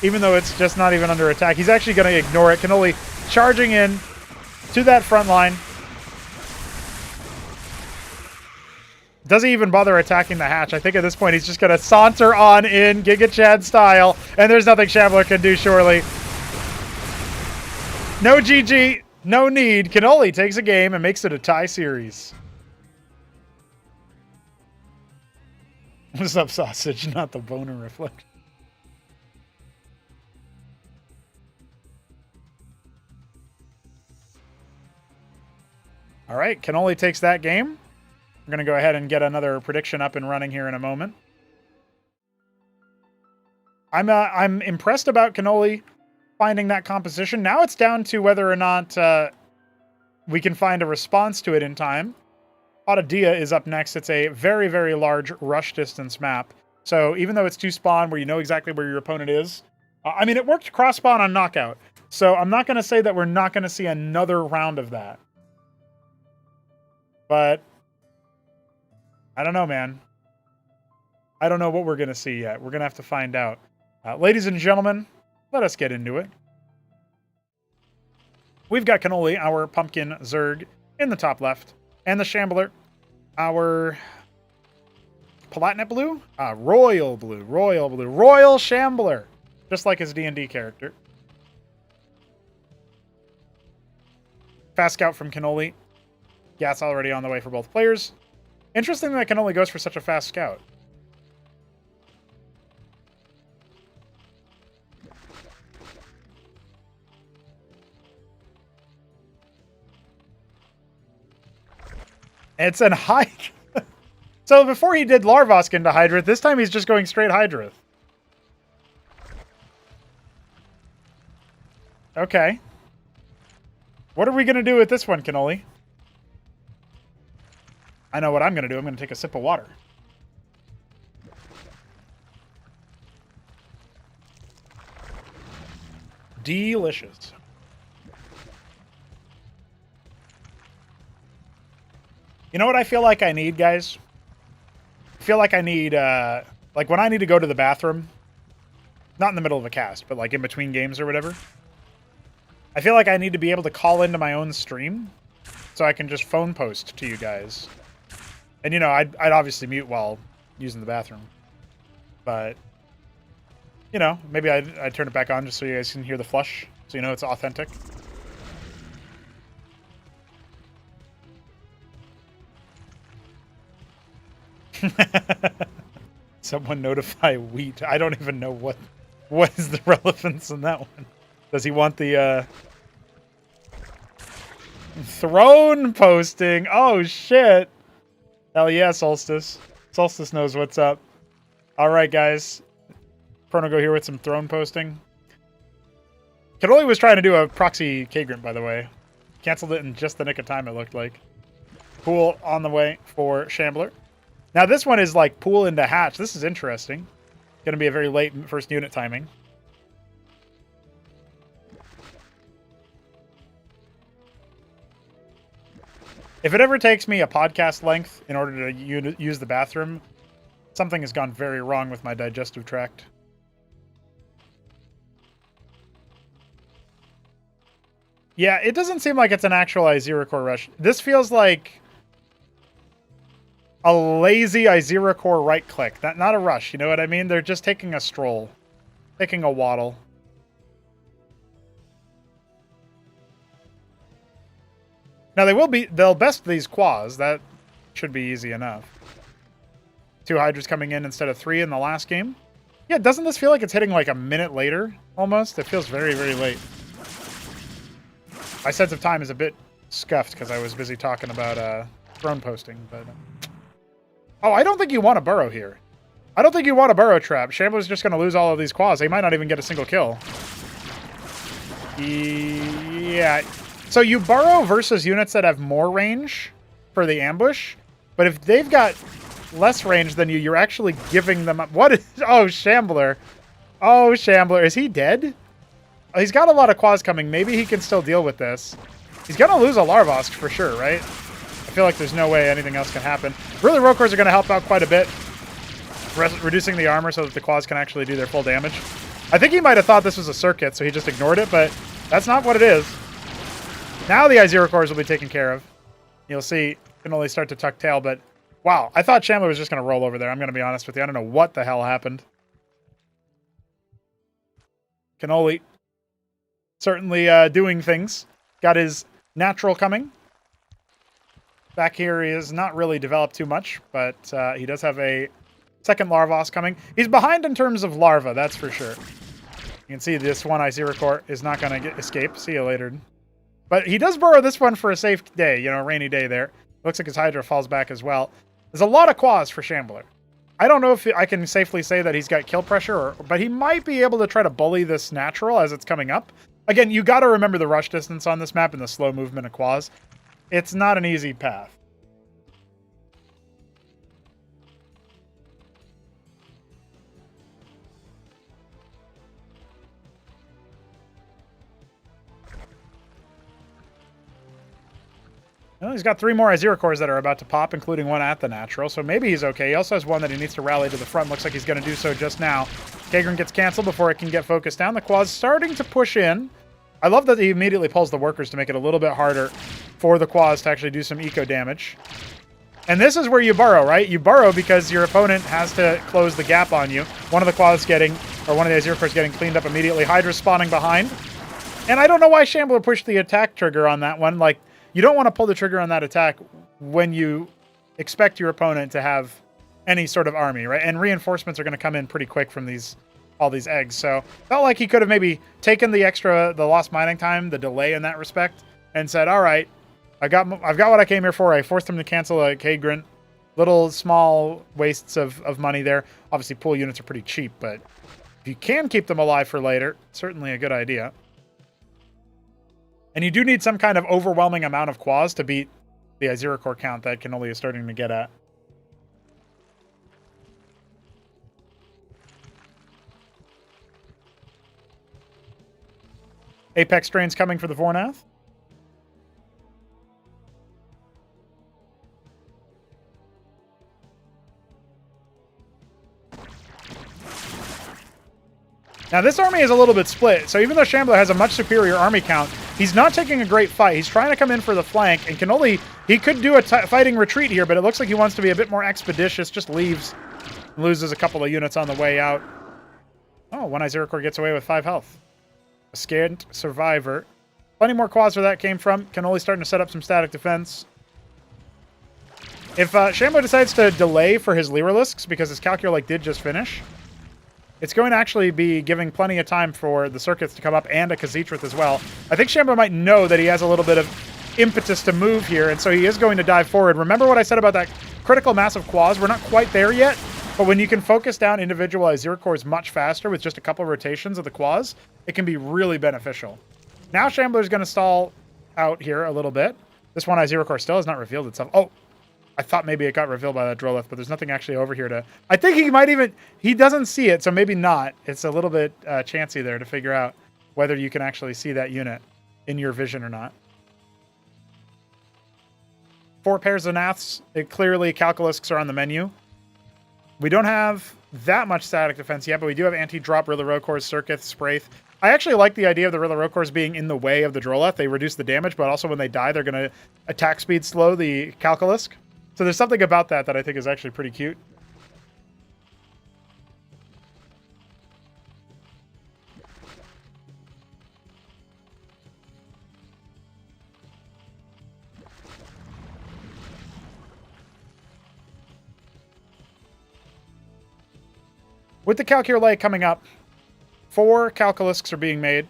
even though it's just not even under attack. He's actually going to ignore it. Cannoli charging in to that front line. Doesn't even bother attacking the hatch. I think at this point he's just going to saunter on in Giga Chad style, and there's nothing Shambler can do, surely. No GG, no need. Cannoli takes a game and makes it a tie series. What's up, sausage? Not the Boner Reflection. All right, Cannoli takes that game. We're going to go ahead and get another prediction up and running here in a moment. I'm impressed about Cannoli finding that composition. Now it's down to whether or not we can find a response to it in time. Autodia is up next. It's a very, very large rush distance map. So even though it's 2 spawn where you know exactly where your opponent is, I mean, it worked cross spawn on Knockout. So I'm not going to say that we're not going to see another round of that. But I don't know, man. I don't know what we're going to see yet. We're going to have to find out. Ladies and gentlemen, let us get into it. We've got Cannoli, our Pumpkin Zerg, in the top left. And the Shambler, our Palatinate Blue? Royal Blue. Royal Blue. Royal Shambler. Just like his D&D character. Fast Scout from Cannoli. Gas already on the way for both players. Interesting that Cannoli goes for such a fast scout. It's an hike. So before he did Larvosk into Hydrith, this time he's just going straight Hydrith. Okay. What are we going to do with this one, Cannoli? I know what I'm going to do. I'm going to take a sip of water. Delicious. You know what I feel like I need, guys? I feel like I need, like when I need to go to the bathroom, not in the middle of a cast, but like in between games or whatever, I feel like I need to be able to call into my own stream so I can just phone post to you guys. And, you know, I'd obviously mute while using the bathroom. But, you know, maybe I'd turn it back on just so you guys can hear the flush, so you know it's authentic. Someone notify Wheat. I don't even know what is the relevance in that one. Does he want the throne posting? Oh shit. Hell yeah, Solstice. Solstice knows what's up. Alright, guys. Pronogo here with some throne posting. Cannoli was trying to do a proxy Kagrant, by the way. Canceled it in just the nick of time, it looked like. Pool on the way for Shambler. Now this one is like pool into hatch. This is interesting. Going to be a very late first unit timing. If it ever takes me a podcast length in order to use the bathroom, something has gone very wrong with my digestive tract. Yeah, it doesn't seem like it's an actual Izira core rush. This feels like a lazy Izira core right click. Not a rush, you know what I mean? They're just taking a stroll. Taking a waddle. Now they'll best these quas. That should be easy enough. 2 Hydras coming in instead of 3 in the last game. Yeah, doesn't this feel like it's hitting like a minute later, almost? It feels very, very late. My sense of time is a bit scuffed because I was busy talking about drone posting, but... Oh, I don't think you want to burrow here. I don't think you want a burrow trap. Shambler's just going to lose all of these quads. They might not even get a single kill. Yeah. So you burrow versus units that have more range for the ambush, but if they've got less range than you, you're actually giving them up. What is... Oh, Shambler. Oh, Shambler. Is he dead? He's got a lot of quads coming. Maybe he can still deal with this. He's going to lose a Larvosk for sure, right? I feel like there's no way anything else can happen. Really, Rokors are going to help out quite a bit. Reducing the armor so that the quads can actually do their full damage. I think he might have thought this was a circuit, so he just ignored it, but that's not what it is. Now the Izira cores will be taken care of. You'll see, can only start to tuck tail, but wow, I thought Shambler was just going to roll over there. I'm going to be honest with you. I don't know what the hell happened. Cannoli certainly doing things. Got his natural coming. Back here, he has not really developed too much, but he does have a second Larvos coming. He's behind in terms of larva, that's for sure. You can see this one Izira core is not going to escape. See you later. But he does burrow this one for a safe day, you know, a rainy day there. Looks like his Hydra falls back as well. There's a lot of quads for Shambler. I don't know if I can safely say that he's got kill pressure, but he might be able to try to bully this natural as it's coming up. Again, you got to remember the rush distance on this map and the slow movement of quads. It's not an easy path. Well, he's got 3 more Izira cores that are about to pop, including one at the natural, so maybe he's okay. He also has one that he needs to rally to the front. Looks like he's going to do so just now. Kagran gets canceled before it can get focused down. The quad's starting to push in. I love that he immediately pulls the workers to make it a little bit harder for the quads to actually do some eco damage. And this is where you burrow, right? You burrow because your opponent has to close the gap on you. One of the quads getting, or one of the Izira cores getting cleaned up immediately. Hydra spawning behind. And I don't know why Shambler pushed the attack trigger on that one. Like, you don't want to pull the trigger on that attack when you expect your opponent to have any sort of army, right? And reinforcements are going to come in pretty quick from all these eggs. So felt like he could have maybe taken the lost mining time, the delay in that respect, and said, all right, I've got what I came here for. I forced him to cancel a Kagran. Little small wastes of money there. Obviously, pool units are pretty cheap, but if you can keep them alive for later, certainly a good idea. And you do need some kind of overwhelming amount of quads to beat the Izira core count that Cannoli is starting to get at. Apex Strains coming for the Vornath. Now this army is a little bit split, so even though Shambler has a much superior army count, he's not taking a great fight. He's trying to come in for the flank, and he could do a fighting retreat here, but it looks like he wants to be a bit more expeditious, just leaves, and loses a couple of units on the way out. Oh, one Izira core gets away with 5 health. A scant survivor. Plenty more quads where that came from. Cannoli starting to set up some static defense. If Shambler decides to delay for his Lyrilisks, because his Calculate did just finish, it's going to actually be giving plenty of time for the circuits to come up and a Khaz'it as well. I think Shambler might know that he has a little bit of impetus to move here, and so he is going to dive forward. Remember what I said about that critical mass of quads? We're not quite there yet, but when you can focus down individual Izira cores much faster with just a couple of rotations of the quads, it can be really beneficial. Now Shambler's going to stall out here a little bit. This one Zero Core still has not revealed itself. Oh, I thought maybe it got revealed by that Drolith, but there's nothing actually over here to... I think he might even... He doesn't see it, so maybe not. It's a little bit chancy there to figure out whether you can actually see that unit in your vision or not. 4 pairs of Naths. Clearly, Calculusks are on the menu. We don't have that much static defense yet, but we do have anti-drop Rilla Rokors, Circuith, Spraith. I actually like the idea of the Rilla Rokors being in the way of the Drolith. They reduce the damage, but also when they die, they're going to attack speed slow the Calculusk. So there's something about that that I think is actually pretty cute. With the Calcure Lake coming up, 4 Calculusks are being made.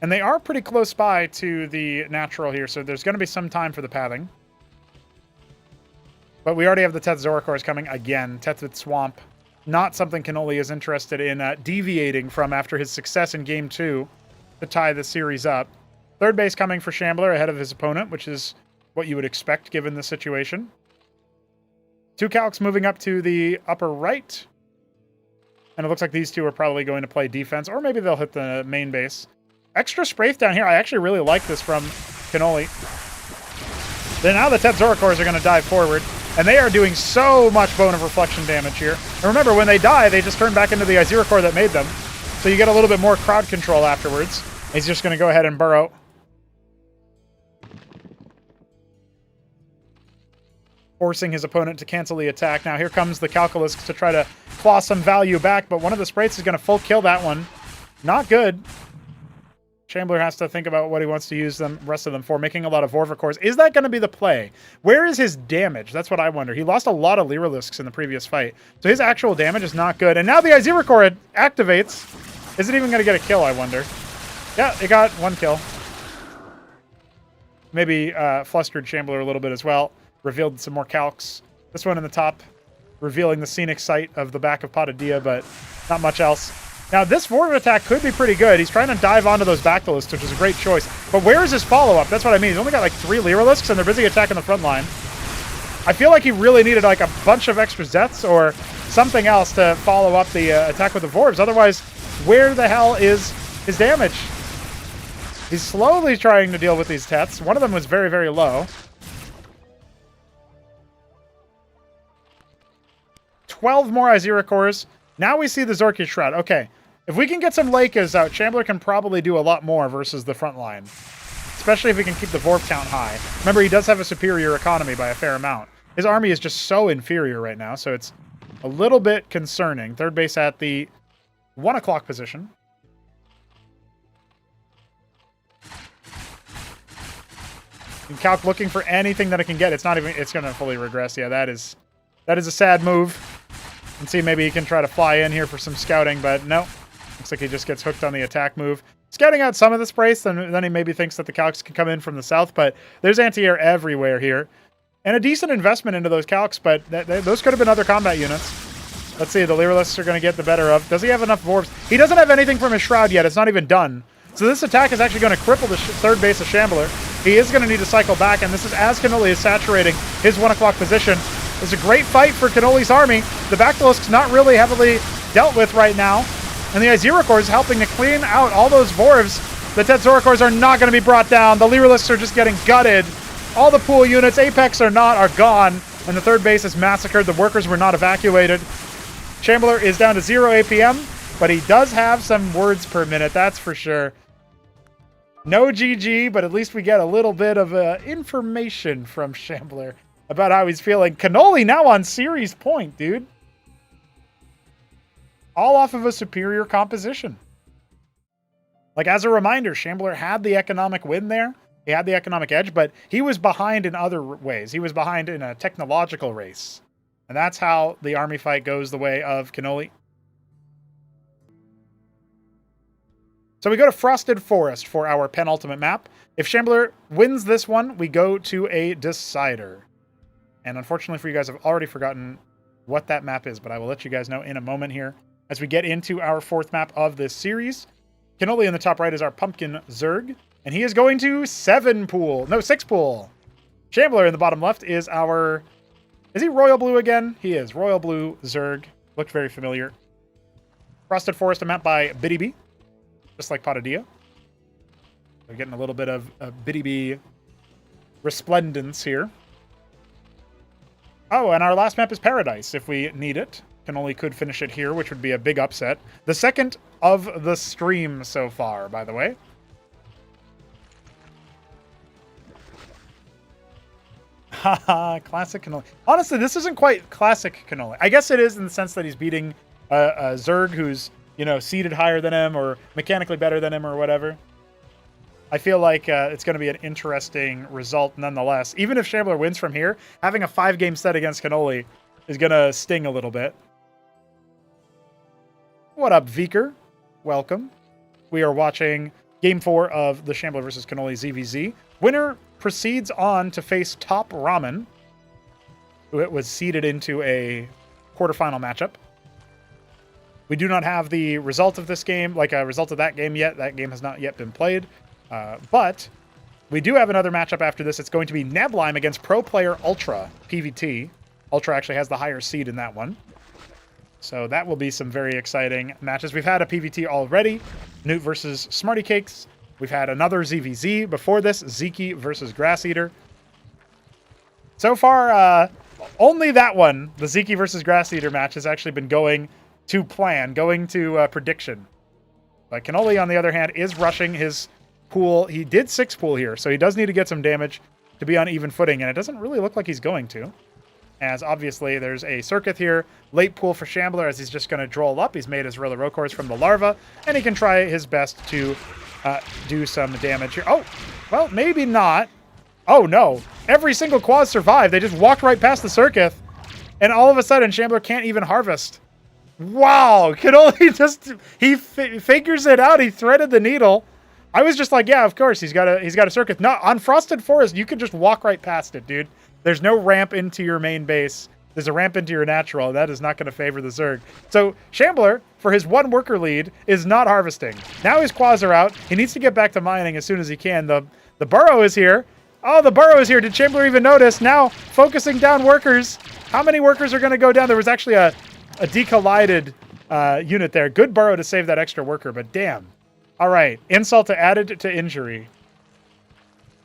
And they are pretty close by to the natural here, so there's going to be some time for the pathing. But we already have the Teth Zorikors coming again. Tethvid Swamp. Not something Cannoli is interested in deviating from after his success in Game 2 to tie the series up. Third base coming for Shambler ahead of his opponent, which is what you would expect given the situation. 2 Calcs moving up to the upper right. And it looks like these 2 are probably going to play defense, or maybe they'll hit the main base. Extra Spraith down here. I actually really like this from Cannoli. Then now the Teth Zorikors are going to dive forward. And they are doing so much Bone of Reflection damage here. And remember, when they die, they just turn back into the Zero Core that made them. So you get a little bit more crowd control afterwards. He's just going to go ahead and burrow. Forcing his opponent to cancel the attack. Now here comes the Calculus to try to claw some value back, but one of the Spraiths is going to full kill that one. Not good. Shambler has to think about what he wants to use the rest of them for, making a lot of Vorvicors. Is that going to be the play? Where is his damage? That's what I wonder. He lost a lot of Lyrilisks in the previous fight, so his actual damage is not good. And now the Iziricor activates. Is it even going to get a kill, I wonder? Yeah, it got 1 kill. Maybe flustered Shambler a little bit as well. Revealed some more calcs. This one in the top, revealing the scenic sight of the back of Patadia, but not much else. Now, this forward attack could be pretty good. He's trying to dive onto those Bactylisks, which is a great choice. But where is his follow-up? That's what I mean. He's only got like 3 Lyrilisks, and they're busy attacking the front line. I feel like he really needed like a bunch of extra Zeths or something else to follow up the attack with the Vorbs. Otherwise, where the hell is his damage? He's slowly trying to deal with these Teths. One of them was very, very low. 12 more Iziricors. Now we see the Zorkia Shroud. Okay, if we can get some Leikas out, Shambler can probably do a lot more versus the front line. Especially if we can keep the Vorp count high. Remember, he does have a superior economy by a fair amount. His army is just so inferior right now, so it's a little bit concerning. Third base at the 1 o'clock position. And Calc looking for anything that it can get. It's not even, it's going to fully regress. Yeah, that is a sad move. And see, maybe he can try to fly in here for some scouting, but no. Looks like he just gets hooked on the attack move. Scouting out some of the Spraiths, then he maybe thinks that the Calcs can come in from the south, but there's anti-air everywhere here. And a decent investment into those Calcs, but those could have been other combat units. Let's see, the Lyrilisks are going to get the better of. Does he have enough Vorbs? He doesn't have anything from his Shroud yet. It's not even done. So this attack is actually going to cripple the third base of Shambler. He is going to need to cycle back, and this is as Cannoli is saturating his 1 o'clock position. It's a great fight for Cannoli's army. The Bactylisk's not really heavily dealt with right now. And the Iziricor is helping to clean out all those Vorbs. The Teth Zorikors are not going to be brought down. The Lyrilisks are just getting gutted. All the pool units, Apex or not, are gone. And the third base is massacred. The workers were not evacuated. Shambler is down to 0 APM, but he does have some words per minute, that's for sure. No GG, but at least we get a little bit of information from Shambler about how he's feeling. Cannoli now on series point, dude. All off of a superior composition. Like, as a reminder, Shambler had the economic win there. He had the economic edge, but he was behind in other ways. He was behind in a technological race. And that's how the army fight goes the way of Cannoli. So we go to Frosted Forest for our penultimate map. If Shambler wins this one, we go to a decider. And unfortunately for you guys, I've already forgotten what that map is, but I will let you guys know in a moment here as we get into our 4th map of this series. Cannoli in the top right is our Pumpkin Zerg. And he is going to 7 pool. No, 6 pool. Shambler in the bottom left is our... Is he Royal Blue again? He is. Royal Blue Zerg. Looked very familiar. Frosted Forest, a map by Biddy B. Just like Patadilla. We're getting a little bit of Biddy B resplendence here. Oh, and our last map is Paradise, if we need it. Could finish it here, which would be a big upset. The second of the stream so far, by the way. Haha, classic Cannoli. Honestly, this isn't quite classic Cannoli. I guess it is in the sense that he's beating a Zerg who's, you know, seeded higher than him or mechanically better than him or whatever. I feel like it's going to be an interesting result nonetheless. Even if Shambler wins from here, having a 5-game set against Cannoli is going to sting a little bit. What up, Viker? Welcome. We are watching Game 4 of the Shambler versus Cannoli ZVZ. Winner proceeds on to face Top Ramen, who it was seeded into a quarterfinal matchup. We do not have the result of this game, like a result of that game yet. That game has not yet been played. But we do have another matchup after this. It's going to be Neblime against Pro Player Ultra PVT. Ultra actually has the higher seed in that one. So that will be some very exciting matches. We've had a PVT already. Newt versus Smarty Cakes. We've had another ZVZ before this. Zeke versus Grass Eater. So far, only that one, the Zeke versus Grass Eater match, has actually been going to plan, going to prediction. But Cannoli, on the other hand, is rushing his pool. He did 6 pool here, so he does need to get some damage to be on even footing, and it doesn't really look like he's going to. As obviously there's a Circuit here. Late pool for Shambler as he's just going to droll up. He's made his Rilla Rocors from the larva, and he can try his best to do some damage here. Oh, well, maybe not. Oh, no. Every single quad survived. They just walked right past the Circuit, and all of a sudden Shambler can't even harvest. Wow. Cannoli just... He figures it out. He threaded the needle. I was just like, yeah, of course, he's got a Circuit. No, on Frosted Forest, you can just walk right past it, dude. There's no ramp into your main base. There's a ramp into your natural. That is not going to favor the Zerg. So Shambler, for his 1 worker lead, is not harvesting. Now his quads are out. He needs to get back to mining as soon as he can. The burrow is here. Oh, the burrow is here. Did Shambler even notice? Now focusing down workers. How many workers are going to go down? There was actually a decollided unit there. Good burrow to save that extra worker, but damn. All right. Insult to added to injury.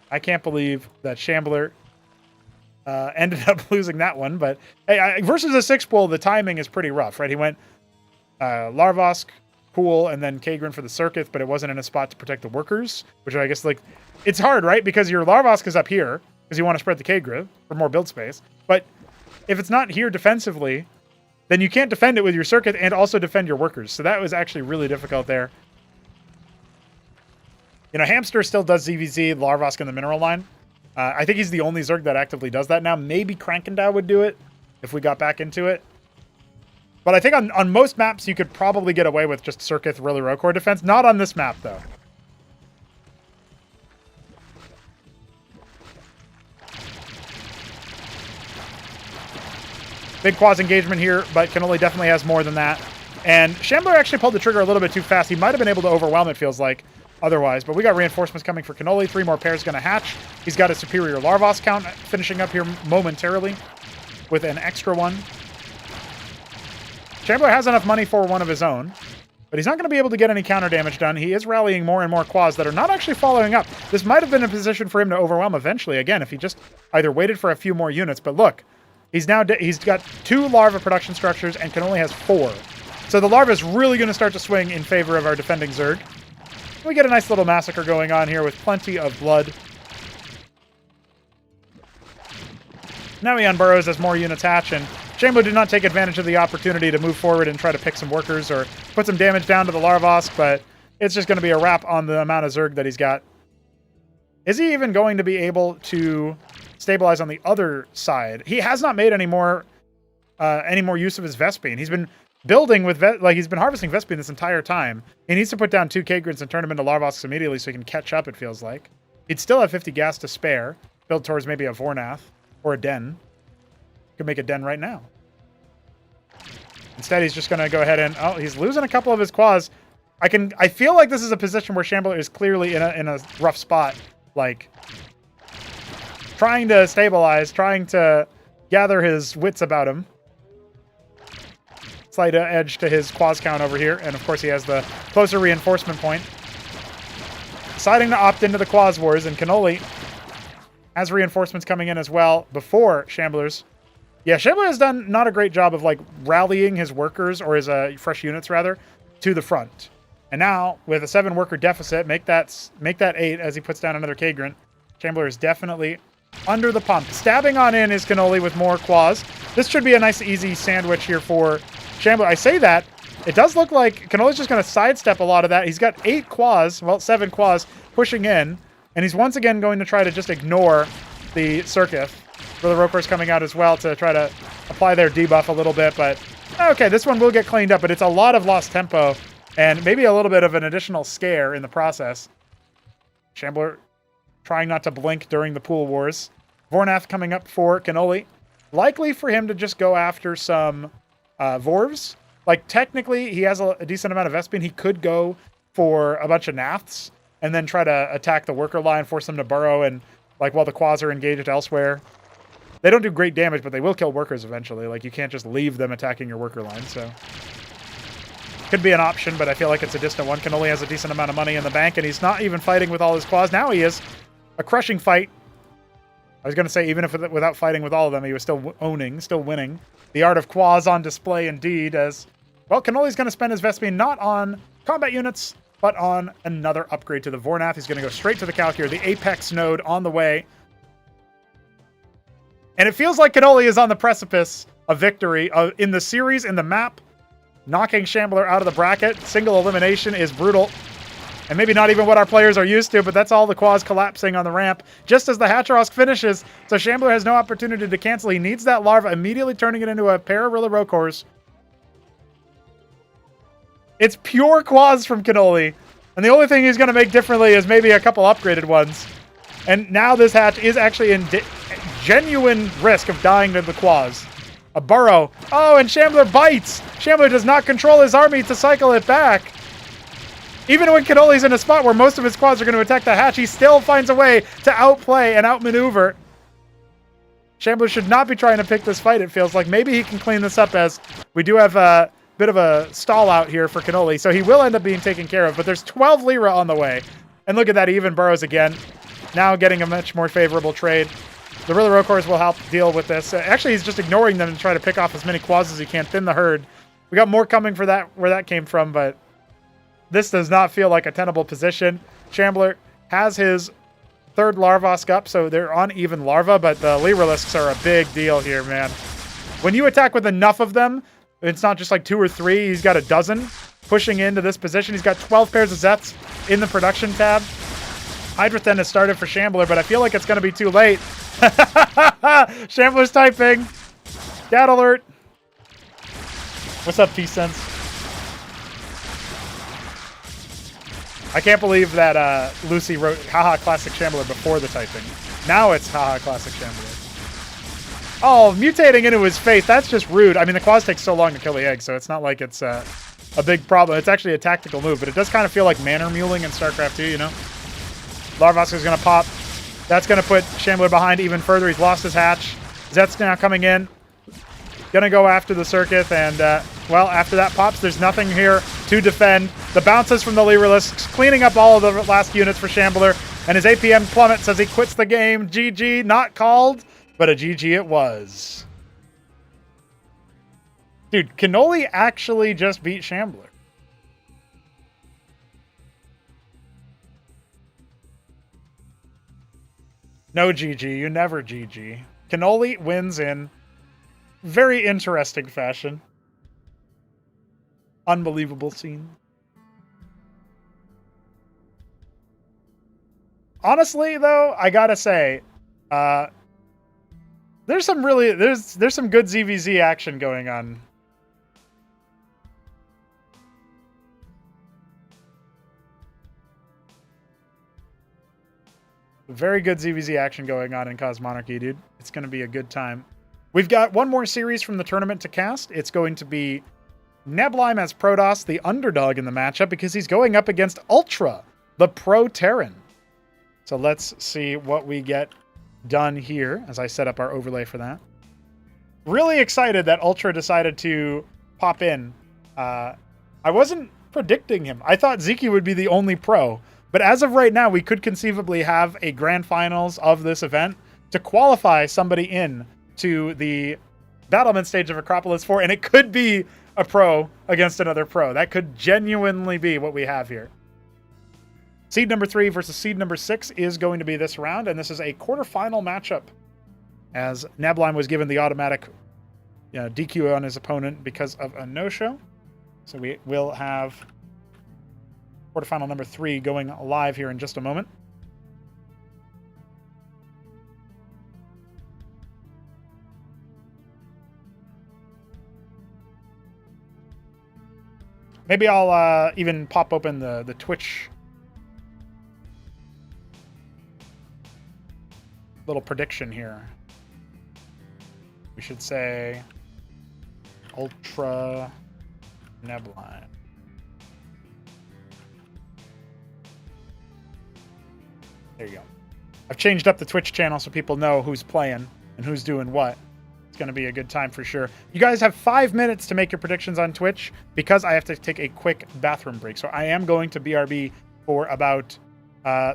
I can't believe that Shambler ended up losing that one, but hey, versus a 6 pool, the timing is pretty rough, right? He went Larvosk, pool, and then Kagrin for the Circuit, but it wasn't in a spot to protect the workers, which I guess, like, it's hard, right? Because your Larvosk is up here, because you want to spread the Kagrin for more build space, but if it's not here defensively, then you can't defend it with your Circuit and also defend your workers, so that was actually really difficult there. You know, Hamster still does ZVZ, Larvosk in the mineral line. I think he's the only Zerg that actively does that now. Maybe Krankendow would do it if we got back into it. But I think on most maps, you could probably get away with just Circuit, Rilla Rocor defense. Not on this map, though. Big quads engagement here, but Cannoli definitely has more than that. And Shambler actually pulled the trigger a little bit too fast. He might have been able to overwhelm, it feels like, otherwise. But we got reinforcements coming for Cannoli. 3 more pairs going to hatch. He's got a superior Larvos count finishing up here momentarily with an extra one. Shambler has enough money for one of his own, but he's not going to be able to get any counter damage done. He is rallying more and more quads that are not actually following up. This might have been a position for him to overwhelm eventually, again, if he just either waited for a few more units. But look, he's got 2 larva production structures and Cannoli has 4. So the larva is really going to start to swing in favor of our defending Zerg. We get a nice little massacre going on here with plenty of blood. Now he unburrows as more units hatch, and Shambler did not take advantage of the opportunity to move forward and try to pick some workers or put some damage down to the Larvosk, but it's just going to be a wrap on the amount of Zerg that he's got. Is he even going to be able to stabilize on the other side? He has not made any more use of his Vespene. He's been building with, he's been harvesting Vespene this entire time. He needs to put down 2 Kagrins and turn them into Larvosks immediately so he can catch up, it feels like. He'd still have 50 gas to spare. Build towards maybe a Vornath or a Den. Could make a Den right now. Instead, he's just going to go ahead and... Oh, he's losing a couple of his quads. I feel like this is a position where Shambler is clearly in a rough spot. Like, trying to stabilize, trying to gather his wits about him. Slight edge to his quaz count over here. And, of course, he has the closer reinforcement point. Deciding to opt into the quaz wars. And Cannoli has reinforcements coming in as well before Shambler's. Yeah, Shambler has done not a great job of, like, rallying his workers, or his fresh units, rather, to the front. And now, with a 7-worker deficit, make that 8 as he puts down another Kagrant. Shambler is definitely under the pump. Stabbing on in is Cannoli with more quaz. This should be a nice, easy sandwich here for Shambler. I say that. It does look like Cannoli's just going to sidestep a lot of that. He's got 8 quaz, well, 7 quaz, pushing in. And he's once again going to try to just ignore the Circuit. The Rokor's coming out as well to try to apply their debuff a little bit. But, okay, this one will get cleaned up. But it's a lot of lost tempo. And maybe a little bit of an additional scare in the process. Shambler trying not to blink during the pool wars. Vornath coming up for Cannoli. Likely for him to just go after some Vorvs. Like, technically, he has a decent amount of Vespene. He could go for a bunch of Naths and then try to attack the worker line, force them to burrow, and, like, while the Quas are engaged elsewhere. They don't do great damage, but they will kill workers eventually. Like, you can't just leave them attacking your worker line, so... Could be an option, but I feel like it's a distant one. Cannoli has a decent amount of money in the bank, and he's not even fighting with all his Quas. Now he is. A crushing fight. I was going to say, even if without fighting with all of them, he was still owning, still winning. The art of Quas on display indeed, as... Well, Cannoli's going to spend his Vespene not on combat units, but on another upgrade to the Vornath. He's going to go straight to the Calc here. The Apex node on the way. And it feels like Cannoli is on the precipice of victory in the series, in the map. Knocking Shambler out of the bracket. Single elimination is brutal. And maybe not even what our players are used to, but that's all the Quas collapsing on the ramp. Just as the Hacharosk finishes, so Shambler has no opportunity to cancel. He needs that larva, immediately turning it into a pair of Rilla Rokors. It's pure Quas from Cannoli. And the only thing he's going to make differently is maybe a couple upgraded ones. And now this hatch is actually in genuine risk of dying to the Quas. A burrow. Oh, and Shambler bites. Shambler does not control his army to cycle it back. Even when Cannoli's in a spot where most of his Quads are going to attack the hatch, he still finds a way to outplay and outmaneuver. Shambler should not be trying to pick this fight, it feels like. Maybe he can clean this up, as we do have a bit of a stall out here for Cannoli, so he will end up being taken care of. But there's 12 Lira on the way. And look at that, he even burrows again. Now getting a much more favorable trade. The Rilla Rokors will help deal with this. Actually, he's just ignoring them to try to pick off as many Quas as he can, thin the herd. We got more coming for that, where that came from, but this does not feel like a tenable position. Shambler has his third Larvosk up, so they're on even larva, but the Lyrilisks are a big deal here, man. When you attack with enough of them, it's not just like 2 or 3, he's got a dozen pushing into this position. He's got 12 pairs of Zets in the production tab. Hydrathen has started for Shambler, but I feel like it's going to be too late. Shambler's typing. Dad alert. What's up, T-Sense? I can't believe that Lucy wrote haha classic Shambler before the typing. Now it's haha classic Shambler. Oh, mutating into his face. That's just rude. I mean, the Quas takes so long to kill the egg, so it's not like it's a big problem. It's actually a tactical move, but it does kind of feel like manor muling in Starcraft 2, you know? Larvosk is going to pop. That's going to put Shambler behind even further. He's lost his hatch. Zet's now coming in. Going to go after the Circuit, and, well, after that pops, there's nothing here to defend. The bounces from the Lyrilisks, cleaning up all of the last units for Shambler, and his APM plummets as he quits the game. GG, not called, but a GG it was. Dude, Cannoli actually just beat Shambler. No GG, you never GG. Cannoli wins in very interesting fashion. Unbelievable scene. Honestly, though, I gotta say, there's some really there's some good ZVZ action going on. Very good ZVZ action going on in Cosmonarchy, dude. It's going to be a good time. We've got one more series from the tournament to cast. It's going to be Neblime as Protoss, the underdog in the matchup, because he's going up against Ultra, the Pro Terran. So let's see what we get done here as I set up our overlay for that. Really excited that Ultra decided to pop in. I wasn't predicting him. I thought Ziki would be the only pro. But as of right now, we could conceivably have a grand finals of this event to qualify somebody in to the battlement stage of Acropolis 4, and it could be a pro against another pro. That could genuinely be what we have here. Seed number 3 versus seed number 6 is going to be this round, and this is a quarterfinal matchup, as Neblime was given the automatic DQ on his opponent because of a no-show. So we will have quarterfinal number 3 going live here in just a moment. Maybe I'll even pop open the Twitch little prediction here. We should say Ultra Neblime. There you go. I've changed up the Twitch channel so people know who's playing and who's doing what. It's going to be a good time for sure. You guys have 5 minutes to make your predictions on Twitch because I have to take a quick bathroom break. So I am going to BRB for about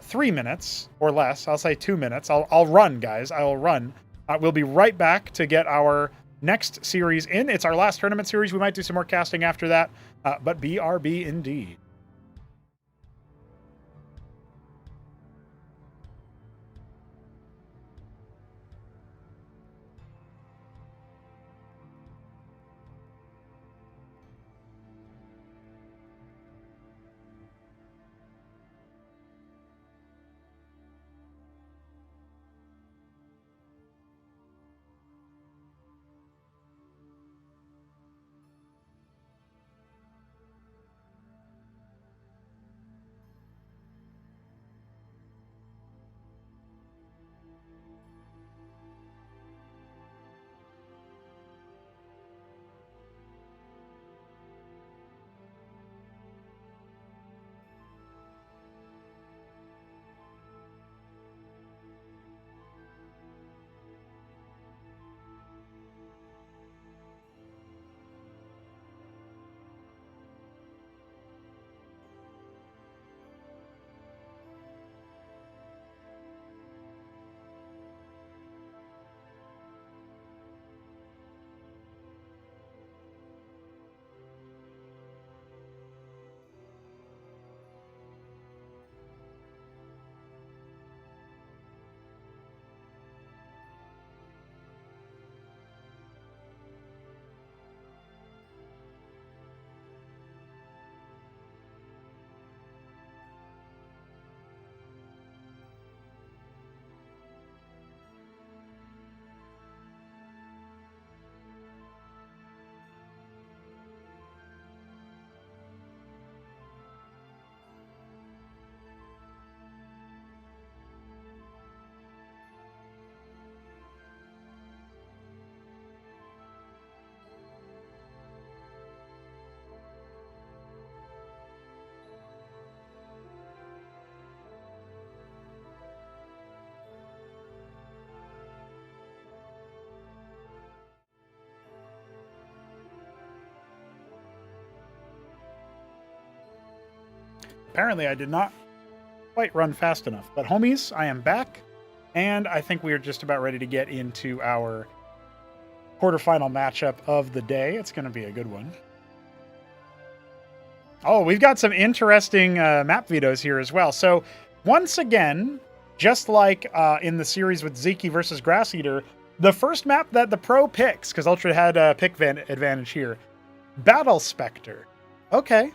3 minutes or less. I'll say 2 minutes. I'll run, guys. I'll run. We'll be right back to get our next series in. It's our last tournament series. We might do some more casting after that, but BRB indeed. Apparently I did not quite run fast enough. But homies, I am back, and I think we are just about ready to get into our quarterfinal matchup of the day. It's going to be a good one. Oh, we've got some interesting map vetoes here as well. So once again, just like in the series with Ziki versus Grass Eater, the first map that the pro picks, because Ultra had a pick advantage here, Battle Spectre. Okay.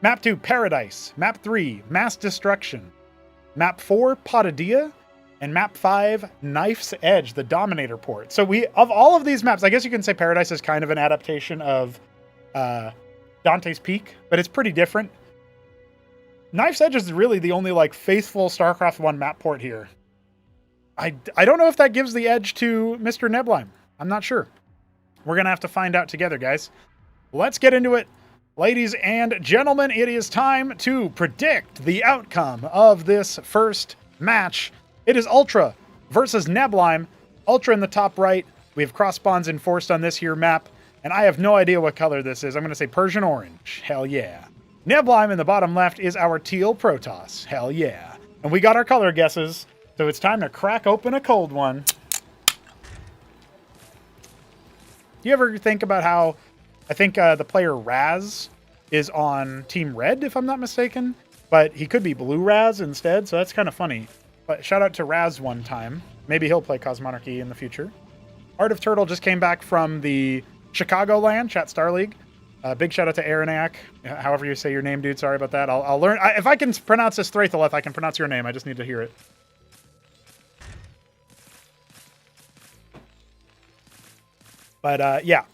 Map 2, Paradise. Map 3, Mass Destruction. Map 4, Potadia. And map 5, Knife's Edge, the Dominator port. So of all of these maps, I guess you can say Paradise is kind of an adaptation of Dante's Peak, but it's pretty different. Knife's Edge is really the only faithful StarCraft 1 map port here. I don't know if that gives the edge to Mr. Neblime. I'm not sure. We're going to have to find out together, guys. let's get into it. Ladies and gentlemen, it is time to predict the outcome of this first match. It is Ultra versus Neblime. Ultra in the top right. We have cross spawns enforced on this here map, and I have no idea what color this is. I'm going to say Persian orange. Hell yeah. Neblime in the bottom left is our teal Protoss. Hell yeah. And we got our color guesses, so it's time to crack open a cold one. Do you ever think about how, I think the player Raz is on Team Red, if I'm not mistaken, but he could be Blue Raz instead, so that's kind of funny. But shout out to Raz one time. Maybe he'll play Cosmonarchy in the future. Art of Turtle just came back from the Chicagoland Chat Star League. Big shout out to Aranac, however you say your name, dude. Sorry about that. I'll learn. If I can pronounce this Thraitholeth, I can pronounce your name. I just need to hear it. But yeah,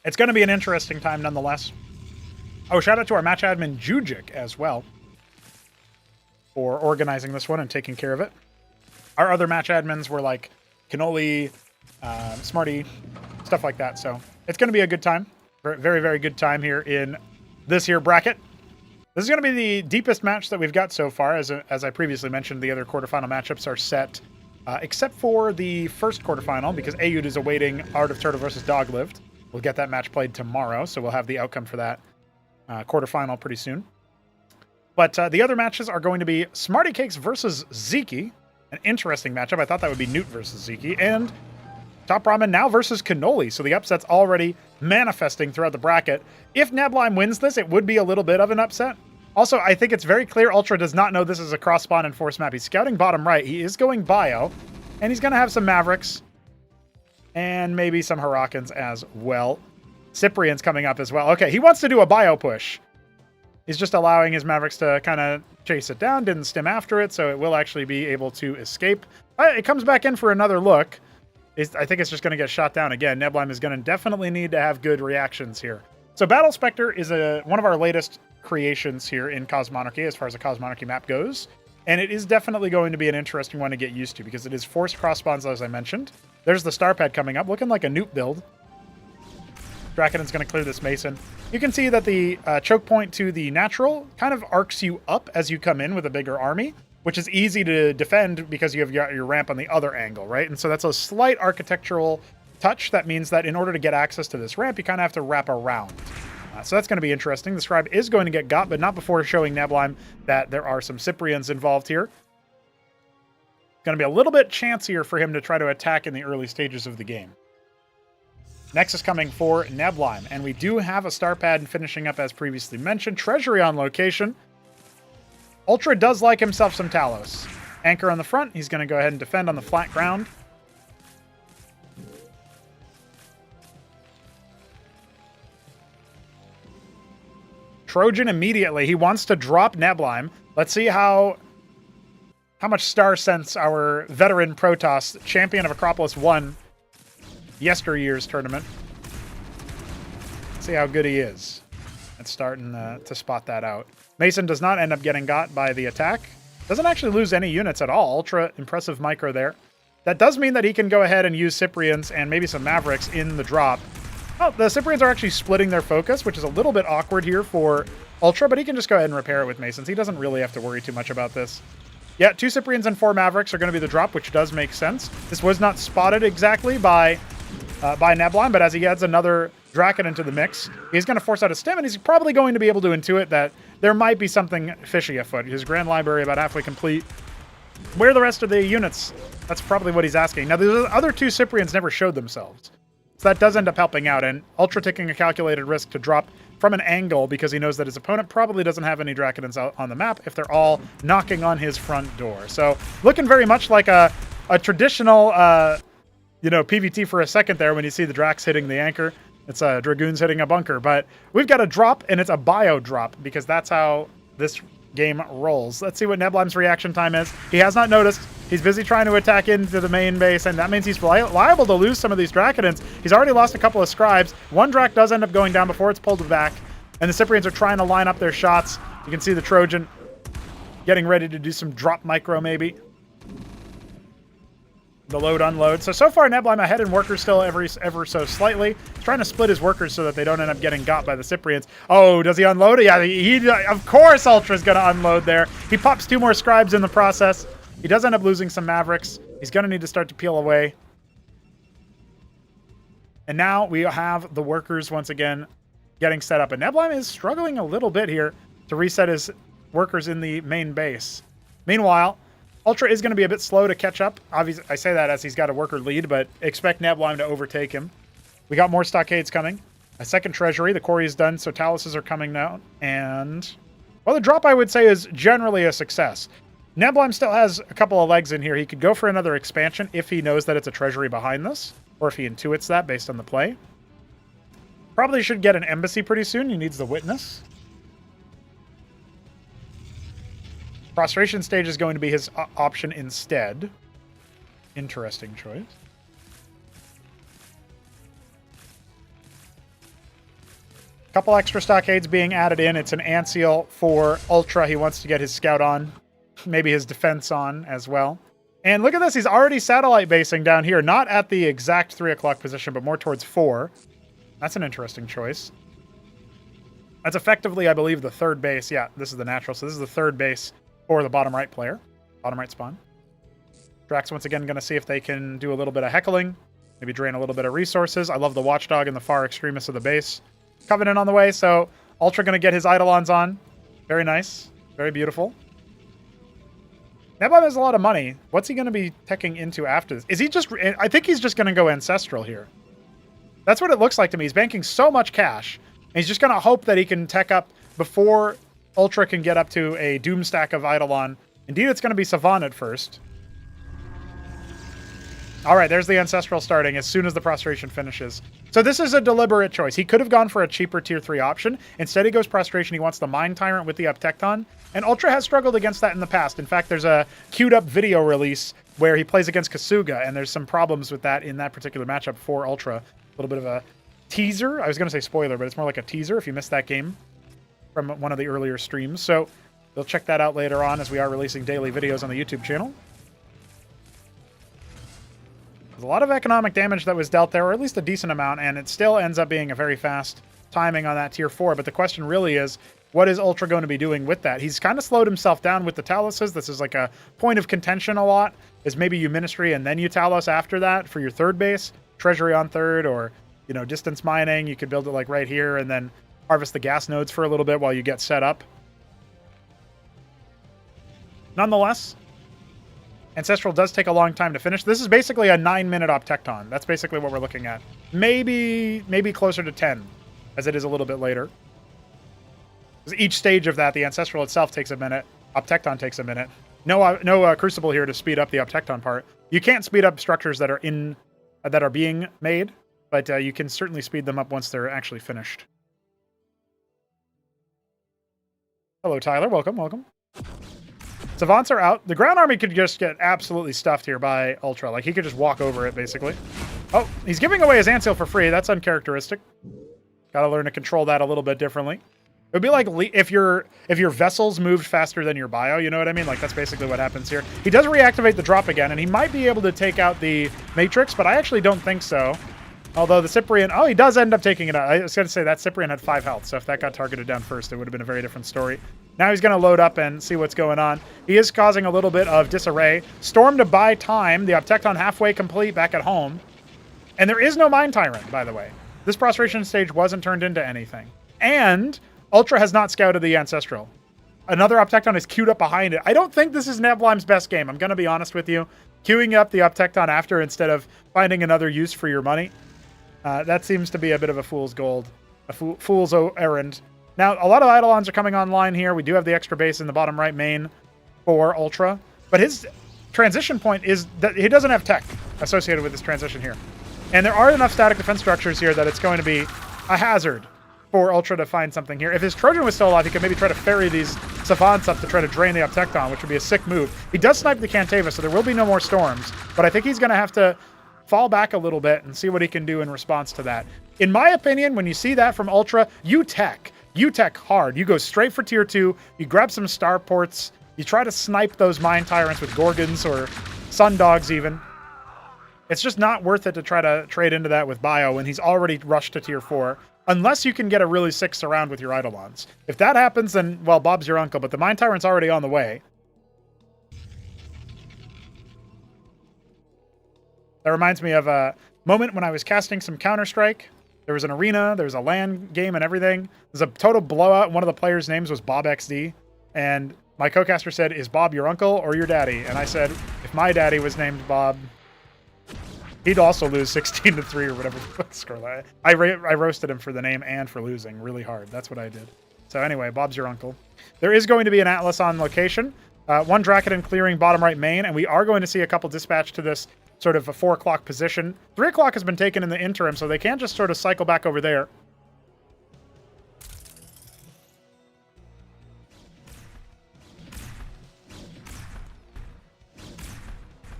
it's going to be an interesting time nonetheless. Oh, shout out to our match admin Jujic as well for organizing this one and taking care of it. Our other match admins were like Cannoli, Smarty, stuff like that. So it's going to be a good time. Very, very good time here in this here bracket. This is going to be the deepest match that we've got so far. As I previously mentioned, the other quarterfinal matchups are set, except for the first quarterfinal, because Ayud is awaiting Art of Turtle versus Doglived. We'll get that match played tomorrow, so we'll have the outcome for that quarterfinal pretty soon. But the other matches are going to be Smarty Cakes versus Zeke. An interesting matchup. I thought that would be Newt versus Zeke. And Top Ramen now versus Cannoli. So the upset's already manifesting throughout the bracket. If Neblime wins this, it would be a little bit of an upset. Also, I think it's very clear Ultra does not know this is a cross-spawn and force map. He's scouting bottom right. He is going bio. And he's going to have some Mavericks. And maybe some Hurricanes as well. Cyprian's coming up as well. Okay, he wants to do a bio push. He's just allowing his Mavericks to kind of chase it down. Didn't stim after it, so it will actually be able to escape. It comes back in for another look. I think it's just going to get shot down again. Neblime is going to definitely need to have good reactions here. So Battle Spectre is one of our latest creations here in Cosmonarchy as far as the Cosmonarchy map goes. And it is definitely going to be an interesting one to get used to because it is forced cross spawns, as I mentioned. There's the Starpad coming up, looking like a Newt build. Draken's going to clear this Mason. You can see that the choke point to the natural kind of arcs you up as you come in with a bigger army, which is easy to defend because you have your ramp on the other angle, right? And so that's a slight architectural touch. That means that in order to get access to this ramp, you kind of have to wrap around. So that's going to be interesting. The Scribe is going to get got, but not before showing Neblime that there are some Cyprians involved here. Going to be a little bit chancier for him to try to attack in the early stages of the game. Next is coming for Neblime, and we do have a Starpad finishing up as previously mentioned. Treasury on location. Ultra does like himself some Talos. Anchor on the front. He's going to go ahead and defend on the flat ground. Trojan immediately. He wants to drop Neblime. Let's see how much star sense our veteran Protoss, champion of Acropolis, won yesteryear's tournament. Let's see how good he is. It's starting to spot that out. Mason does not end up getting got by the attack. Doesn't actually lose any units at all. Ultra impressive micro there. That does mean that he can go ahead and use Cyprians and maybe some Mavericks in the drop. Oh, the Cyprians are actually splitting their focus, which is a little bit awkward here for Ultra, but he can just go ahead and repair it with Masons. He doesn't really have to worry too much about this. Yeah, 2 Cyprians and 4 Mavericks are going to be the drop, which does make sense. This was not spotted exactly by Neblime, but as he adds another Draken into the mix, he's going to force out a stem, and he's probably going to be able to intuit that there might be something fishy afoot. His Grand Library about halfway complete. Where are the rest of the units? That's probably what he's asking. Now, the other 2 Cyprians never showed themselves, so that does end up helping out, and Ultra taking a calculated risk to drop from an angle because he knows that his opponent probably doesn't have any Drakens out on the map if they're all knocking on his front door. So, looking very much like a traditional PvT for a second there when you see the Drax hitting the anchor. It's Dragoons hitting a bunker, but we've got a drop, and it's a bio drop because that's how this game rolls. Let's see what Neblime's reaction time is. He has not noticed. He's busy trying to attack into the main base, and that means he's liable to lose some of these Drakenins. He's already lost a couple of Scribes. One Drak does end up going down before it's pulled back, and the Cyprians are trying to line up their shots. You can see the Trojan getting ready to do some drop micro, maybe. the load unload. So far Nebulime ahead in workers still ever so slightly. He's trying to split his workers so that they don't end up getting got by the Cyprians. Oh, does he unload it? Yeah, he of course Ultra's going to unload there. He pops 2 more scribes in the process. He does end up losing some Mavericks. He's going to need to start to peel away. And now we have the workers once again getting set up. And Nebulime is struggling a little bit here to reset his workers in the main base. Meanwhile, Ultra is going to be a bit slow to catch up. Obviously, I say that as he's got a worker lead, but expect Nebulime to overtake him. We got more stockades coming. A second treasury. The quarry is done, so taluses are coming now. And, well, the drop, I would say, is generally a success. Nebulime still has a couple of legs in here. He could go for another expansion if he knows that it's a treasury behind this, or if he intuits that based on the play. Probably should get an embassy pretty soon. He needs the witness. Prostration stage is going to be his option instead. Interesting choice. Couple extra stockades being added in. It's an Anseal for Ultra. He wants to get his scout on. Maybe his defense on as well. And look at this. He's already satellite basing down here. Not at the exact 3 o'clock position, but more towards 4. That's an interesting choice. That's effectively, I believe, the 3rd base. Yeah, this is the natural. So this is the 3rd base for the bottom right player. Bottom right spawn. Drax once again going to see if they can do a little bit of heckling. Maybe drain a little bit of resources. I love the Watchdog in the far extremist of the base. Covenant on the way, so Ultra going to get his Eidolons on. Very nice. Very beautiful. Nebulime has a lot of money. What's he going to be teching into after this? Is he just... I think he's just going to go Ancestral here. That's what it looks like to me. He's banking so much cash. And he's just going to hope that he can tech up before Ultra can get up to a Doom stack of Eidolon. Indeed, it's going to be Savant at first. All right, there's the Ancestral starting as soon as the Prostration finishes. So this is a deliberate choice. He could have gone for a cheaper Tier 3 option. Instead, he goes Prostration. He wants the Mind Tyrant with the Uptecton. And Ultra has struggled against that in the past. In fact, there's a queued up video release where he plays against Kasuga, and there's some problems with that in that particular matchup for Ultra. A little bit of a teaser. I was going to say spoiler, but it's more like a teaser if you missed that game from one of the earlier streams. So you'll check that out later on as we are releasing daily videos on the YouTube channel. There's a lot of economic damage that was dealt there, or at least a decent amount, and it still ends up being a very fast timing on that Tier 4. But the question really is, what is Ultra going to be doing with that? He's kind of slowed himself down with the Taluses. This is like a point of contention a lot, is maybe you Ministry and then you Talus after that for your 3rd base. Treasury on 3rd, or, you know, distance mining. You could build it like right here and then harvest the gas nodes for a little bit while you get set up. Nonetheless, Ancestral does take a long time to finish. This is basically a 9-minute Optecton. That's basically what we're looking at. Maybe closer to 10, as it is a little bit later. Each stage of that, the Ancestral itself takes a minute. Optecton takes a minute. No Crucible here to speed up the Optecton part. You can't speed up structures that are being made, but you can certainly speed them up once they're actually finished. Hello, Tyler. Welcome, welcome. Savants are out. The ground army could just get absolutely stuffed here by Ultra. Like, he could just walk over it, basically. Oh, he's giving away his Anseal for free. That's uncharacteristic. Gotta learn to control that a little bit differently. It would be like if your vessels moved faster than your bio, you know what I mean? Like, that's basically what happens here. He does reactivate the drop again, and he might be able to take out the Matrix, but I actually don't think so. Although the Cyprian... Oh, he does end up taking it out. I was going to say that Cyprian had 5 health, so if that got targeted down first, it would have been a very different story. Now he's going to load up and see what's going on. He is causing a little bit of disarray. Storm to buy time. The Optecton halfway complete back at home. And there is no Mind Tyrant, by the way. This Prostration stage wasn't turned into anything. And Ultra has not scouted the Ancestral. Another Optecton is queued up behind it. I don't think this is Nebulime's best game. I'm going to be honest with you. Queuing up the Optecton after instead of finding another use for your money. That seems to be a bit of a fool's gold. A fool's errand. Now, a lot of Eidolons are coming online here. We do have the extra base in the bottom right main for Ultra. But his transition point is that he doesn't have tech associated with this transition here. And there are enough static defense structures here that it's going to be a hazard for Ultra to find something here. If his Trojan was still alive, he could maybe try to ferry these Savants up to try to drain the Optecton, which would be a sick move. He does snipe the Cantava, so there will be no more storms. But I think he's going to have to fall back a little bit and see what he can do in response to that. In my opinion, when you see that from Ultra, you tech hard. You go straight for Tier 2, you grab some starports, you try to snipe those Mind Tyrants with Gorgons or Sundogs even. It's just not worth it to try to trade into that with Bio when he's already rushed to tier 4. Unless you can get a really sick surround with your Eidolons. If that happens, then, well, Bob's your uncle. But the Mind Tyrant's already on the way. That reminds me of a moment when I was casting some Counter-Strike. There was an arena, there was a LAN game and everything. There's a total blowout. One of the players' names was Bob XD. And my co-caster said, "Is Bob your uncle or your daddy?" And I said, if my daddy was named Bob, he'd also lose 16-3 or whatever the score. I roasted him for the name and for losing really hard. That's what I did. So anyway, Bob's your uncle. There is going to be an Atlas on location. One Dracodon clearing bottom right main, and we are going to see a couple dispatch to this sort of a 4 o'clock position. 3 o'clock has been taken in the interim, so they can't just sort of cycle back over there.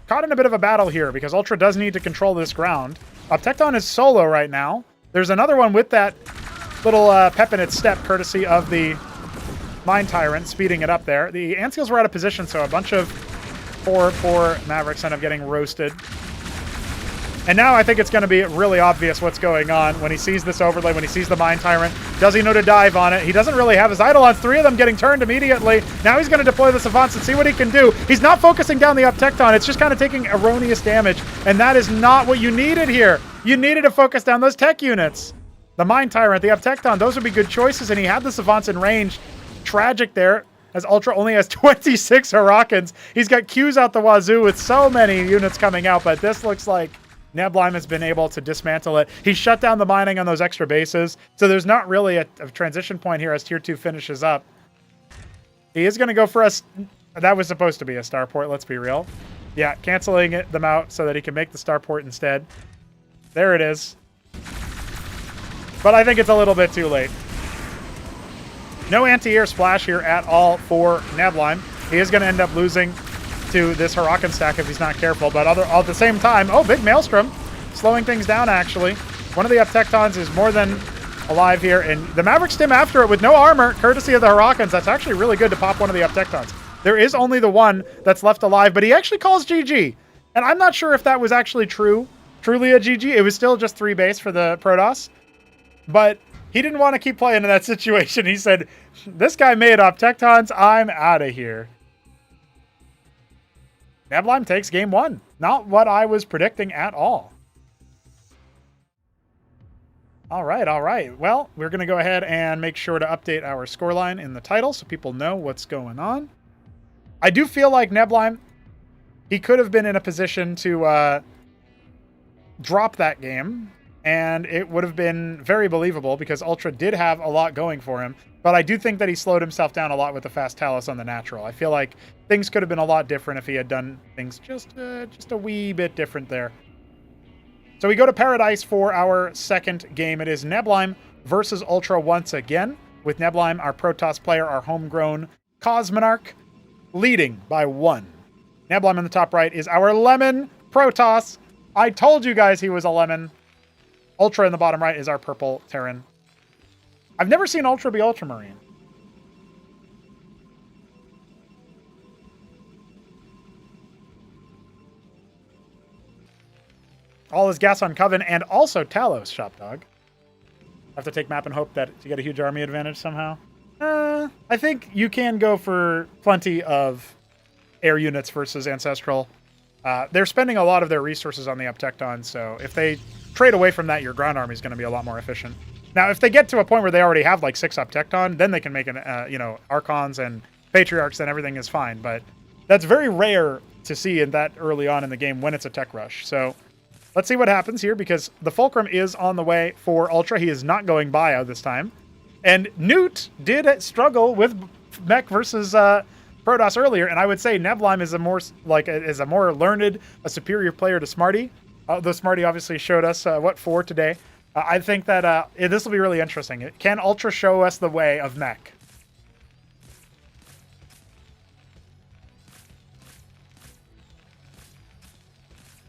Caught in a bit of a battle here because Ultra does need to control this ground. Tecton is solo right now. There's another one with that little pep in its step, courtesy of the Mind Tyrant, speeding it up there. The Antseals were out of position, so a bunch of poor Mavericks end up getting roasted. And now I think it's going to be really obvious what's going on when he sees this overlay, when he sees the Mind Tyrant. Does he know to dive on it? He doesn't really have his Eidolons. 3 of them getting turned immediately. Now he's going to deploy the Savants and see what he can do. He's not focusing down the up Tecton. It's just kind of taking erroneous damage. And that is not what you needed here. You needed to focus down those tech units. The Mind Tyrant, the up Tecton, those would be good choices. And he had the Savants in range. Tragic there, as Ultra only has 26 Hurricanes. He's got Qs out the wazoo with so many units coming out. But this looks like Neblime has been able to dismantle it. He shut down the mining on those extra bases, so there's not really a transition point here as Tier 2 finishes up. He is going to go for us. That was supposed to be a starport, let's be real. Yeah, canceling them out so that he can make the starport instead. There it is. But I think it's a little bit too late. No anti-air splash here at all for Neblime. He is going to end up losing to this Huracan stack if he's not careful, but at the same time, oh, big Maelstrom, slowing things down actually. One of the up Tectons is more than alive here, and the Maverick stim after it with no armor, courtesy of the Huracans. That's actually really good to pop one of the up Tectons. There is only the one that's left alive, but he actually calls GG, and I'm not sure if that was actually truly a GG. It was still just 3 base for the Protoss, but he didn't want to keep playing in that situation. He said, this guy made up Tectons, I'm out of here. Neblime takes game 1. Not what I was predicting at all. All right. Well, we're going to go ahead and make sure to update our scoreline in the title so people know what's going on. I do feel like Neblime, he could have been in a position to drop that game, and it would have been very believable because Ultra did have a lot going for him. But I do think that he slowed himself down a lot with the fast Talus on the natural. I feel like things could have been a lot different if he had done things just a wee bit different there. So we go to Paradise for our second game. It is Neblime versus Ultra once again, with Neblime, our Protoss player, our homegrown Cosmonarch, leading by 1. Neblime in the top right is our Lemon Protoss. I told you guys he was a lemon. Ultra in the bottom right is our purple Terran. I've never seen Ultra be Ultramarine. All his gas on Coven and also Talos, Shopdog. Have to take map and hope that you get a huge army advantage somehow. I think you can go for plenty of air units versus Ancestral. They're spending a lot of their resources on the up Tecton, so if they trade away from that, your ground army is going to be a lot more efficient. Now, if they get to a point where they already have like 6 up Tecton, then they can make an, Archons and Patriarchs, and everything is fine. But that's very rare to see in that early on in the game when it's a tech rush. So let's see what happens here, because the Fulcrum is on the way for Ultra. He is not going bio this time. And Newt did struggle with Mech versus Protoss earlier, and I would say Neblime is a more learned, a superior player to Smarty. Though Smarty obviously showed us what for today. I think that this will be really interesting. Can Ultra show us the way of Mech?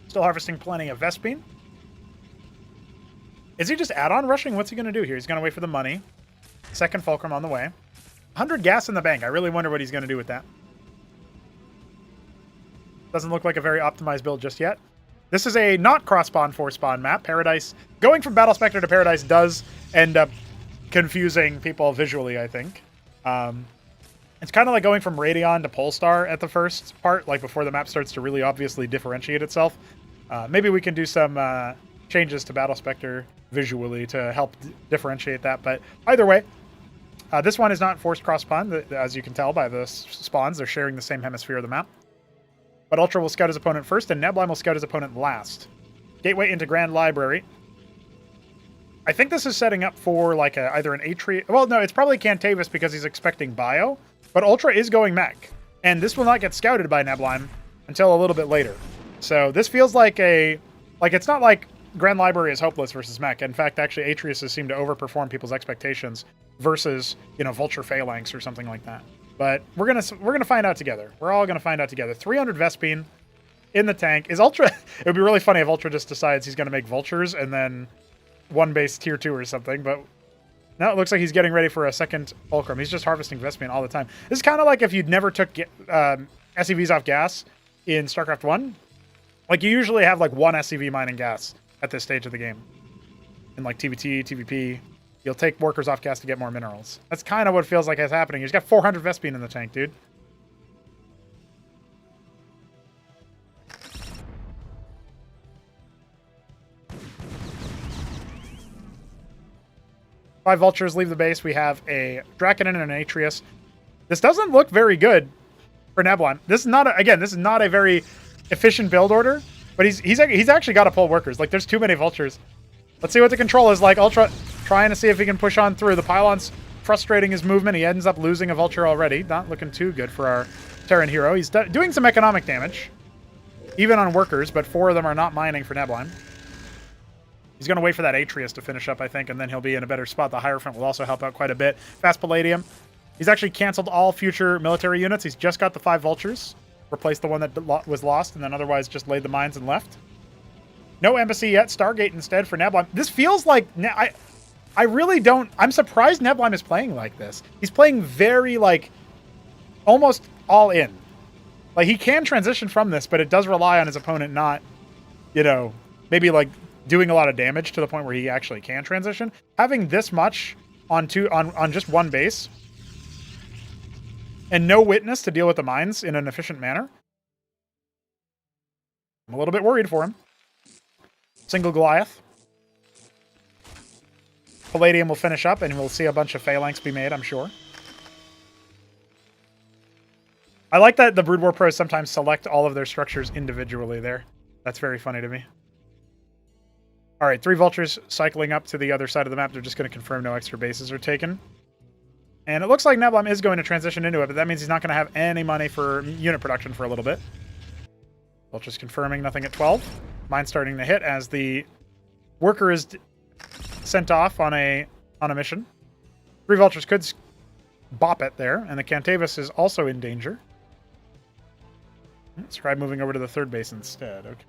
Still harvesting plenty of Vespine. Is he just add-on rushing? What's he going to do here? He's going to wait for the money. Second Fulcrum on the way. 100 gas in the bank. I really wonder what he's going to do with that. Doesn't look like a very optimized build just yet. This is a not cross-spawn, four-spawn map. Paradise, going from Battle Spectre to Paradise does end up confusing people visually, I think. It's kind of like going from Radion to Polestar at the first part, like before the map starts to really obviously differentiate itself. Maybe we can do some changes to Battle Spectre visually to help differentiate that, but either way, this one is not forced cross-spawn, as you can tell by the spawns. They're sharing the same hemisphere of the map. But Ultra will scout his opponent first, and Nebline will scout his opponent last. Gateway into Grand Library. I think this is setting up for like either an Atri... Well, no, it's probably Cantavis because he's expecting Bio. But Ultra is going mech. And this will not get scouted by Nebline until a little bit later. So this feels like a... Like, it's not like Grand Library is hopeless versus mech. In fact, actually, Atreus seem to overperform people's expectations versus, you know, Vulture Phalanx or something like that. But we're gonna find out together. We're all gonna find out together. 300 Vespene in the tank. Is Ultra... It would be really funny if Ultra just decides he's gonna make Vultures and then one base tier 2 or something, but now it looks like he's getting ready for a second Fulcrum. He's just harvesting Vespene all the time. This is kind of like if you'd never took SCVs off gas in StarCraft 1. Like, you usually have like one SCV mining gas at this stage of the game. In like TVT, TVP, you'll take workers off gas to get more minerals. That's kind of what feels like is happening. He's got 400 Vespene in the tank, dude. Five Vultures leave the base. We have a Draconin and an Atreus. This doesn't look very good for Nebline. This is not this is not a very efficient build order, but he's actually got to pull workers. Like, there's too many Vultures. Let's see what the control is like. Ultra trying to see if he can push on through. The Pylon's frustrating his movement. He ends up losing a Vulture already. Not looking too good for our Terran hero. He's doing some economic damage, even on workers, but 4 of them are not mining for Nebline. He's going to wait for that Atreus to finish up, I think, and then he'll be in a better spot. The Hierophant will also help out quite a bit. Fast Palladium. He's actually canceled all future military units. He's just got the 5 Vultures. Replaced the one that was lost, and then otherwise just laid the mines and left. No embassy yet. Stargate instead for Nebline. This feels like... I really don't... I'm surprised Nebline is playing like this. He's playing very, like, almost all in. Like, he can transition from this, but it does rely on his opponent not, you know, maybe, like, doing a lot of damage to the point where he actually can transition. Having this much on just one base and no witness to deal with the mines in an efficient manner, I'm a little bit worried for him. Single Goliath. Palladium will finish up, and we'll see a bunch of Phalanx be made, I'm sure. I like that the Brood War pros sometimes select all of their structures individually there. That's very funny to me. All right, 3 Vultures cycling up to the other side of the map. They're just going to confirm no extra bases are taken. And it looks like Nebline is going to transition into it, but that means he's not going to have any money for unit production for a little bit. Vultures confirming nothing at 12. Mine starting to hit as the worker is sent off on a mission. 3 Vultures could bop it there, and the Cantavis is also in danger. Scribe moving over to the 3rd base instead. Okay.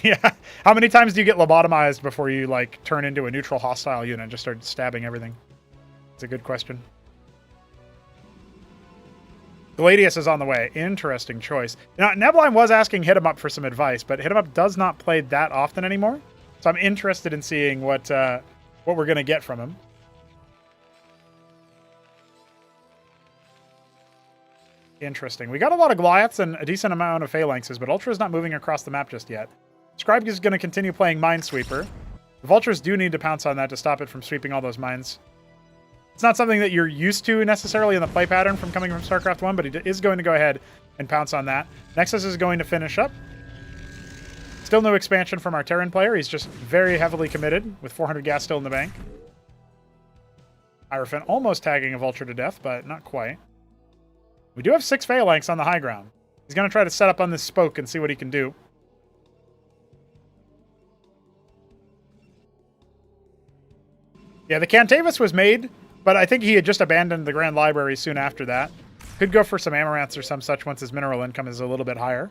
Yeah. How many times do you get lobotomized before you, like, turn into a neutral hostile unit and just start stabbing everything? It's a good question. Gladius is on the way. Interesting choice. Now, Nebline was asking Hit 'em Up for some advice, but Hit 'em Up does not play that often anymore. So I'm interested in seeing what we're going to get from him. Interesting. We got a lot of Goliaths and a decent amount of Phalanxes, but Ultra's not moving across the map just yet. Scribe is going to continue playing Minesweeper. The Vultures do need to pounce on that to stop it from sweeping all those mines. It's not something that you're used to necessarily in the play pattern from coming from StarCraft 1, but he is going to go ahead and pounce on that. Nexus is going to finish up. Still no expansion from our Terran player. He's just very heavily committed with 400 gas still in the bank. Hierophant almost tagging a Vulture to death, but not quite. We do have 6 Phalanx on the high ground. He's going to try to set up on this spoke and see what he can do. Yeah, the Cantavis was made, but I think he had just abandoned the Grand Library soon after that. Could go for some Amaranths or some such once his mineral income is a little bit higher.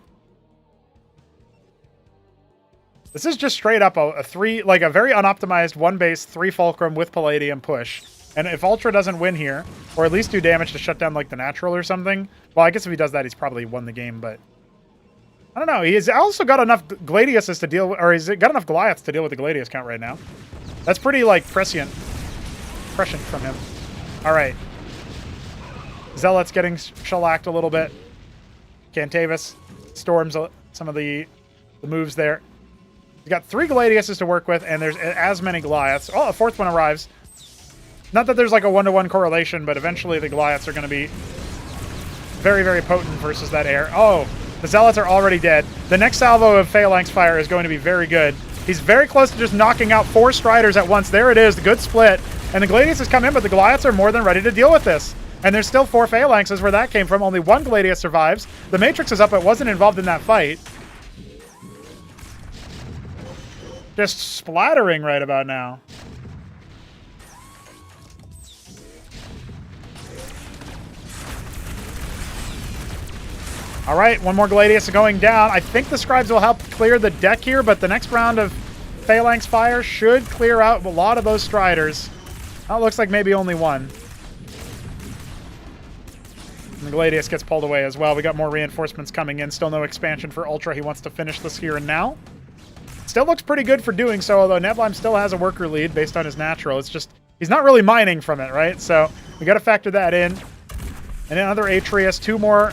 This is just straight up a very unoptimized 1 base, 3 Fulcrum with Palladium push. And if Ultra doesn't win here, or at least do damage to shut down like the Natural or something, well, I guess if he does that, he's probably won the game, but I don't know. He's also got enough Gladiuses to deal with, or he's got enough Goliaths to deal with the Gladius count right now. That's pretty, like, prescient from him. All right. Zealot's getting shellacked a little bit. Cantavis storms some of the moves there. He's got 3 Gladiuses to work with, and there's as many Goliaths. Oh, a 4th one arrives. Not that there's like a 1-to-1 correlation, but eventually the Goliaths are going to be very, very potent versus that air. Oh, the Zealots are already dead. The next salvo of Phalanx Fire is going to be very good. He's very close to just knocking out 4 Striders at once. There it is, the good split. And the Gladius has come in, but the Goliaths are more than ready to deal with this. And there's still 4 Phalanxes where that came from. Only 1 Gladius survives. The Matrix is up, but wasn't involved in that fight. Just splattering right about now. All right, 1 more Gladius going down. I think the Scribes will help clear the deck here, but the next round of Phalanx Fire should clear out a lot of those Striders. Oh, it looks like maybe only 1. And the Gladius gets pulled away as well. We got more reinforcements coming in. Still no expansion for Ultra. He wants to finish this here and now. Still looks pretty good for doing so, although Neblime still has a worker lead based on his natural. It's just, he's not really mining from it, right? So we got to factor that in. And another Atreus, 2 more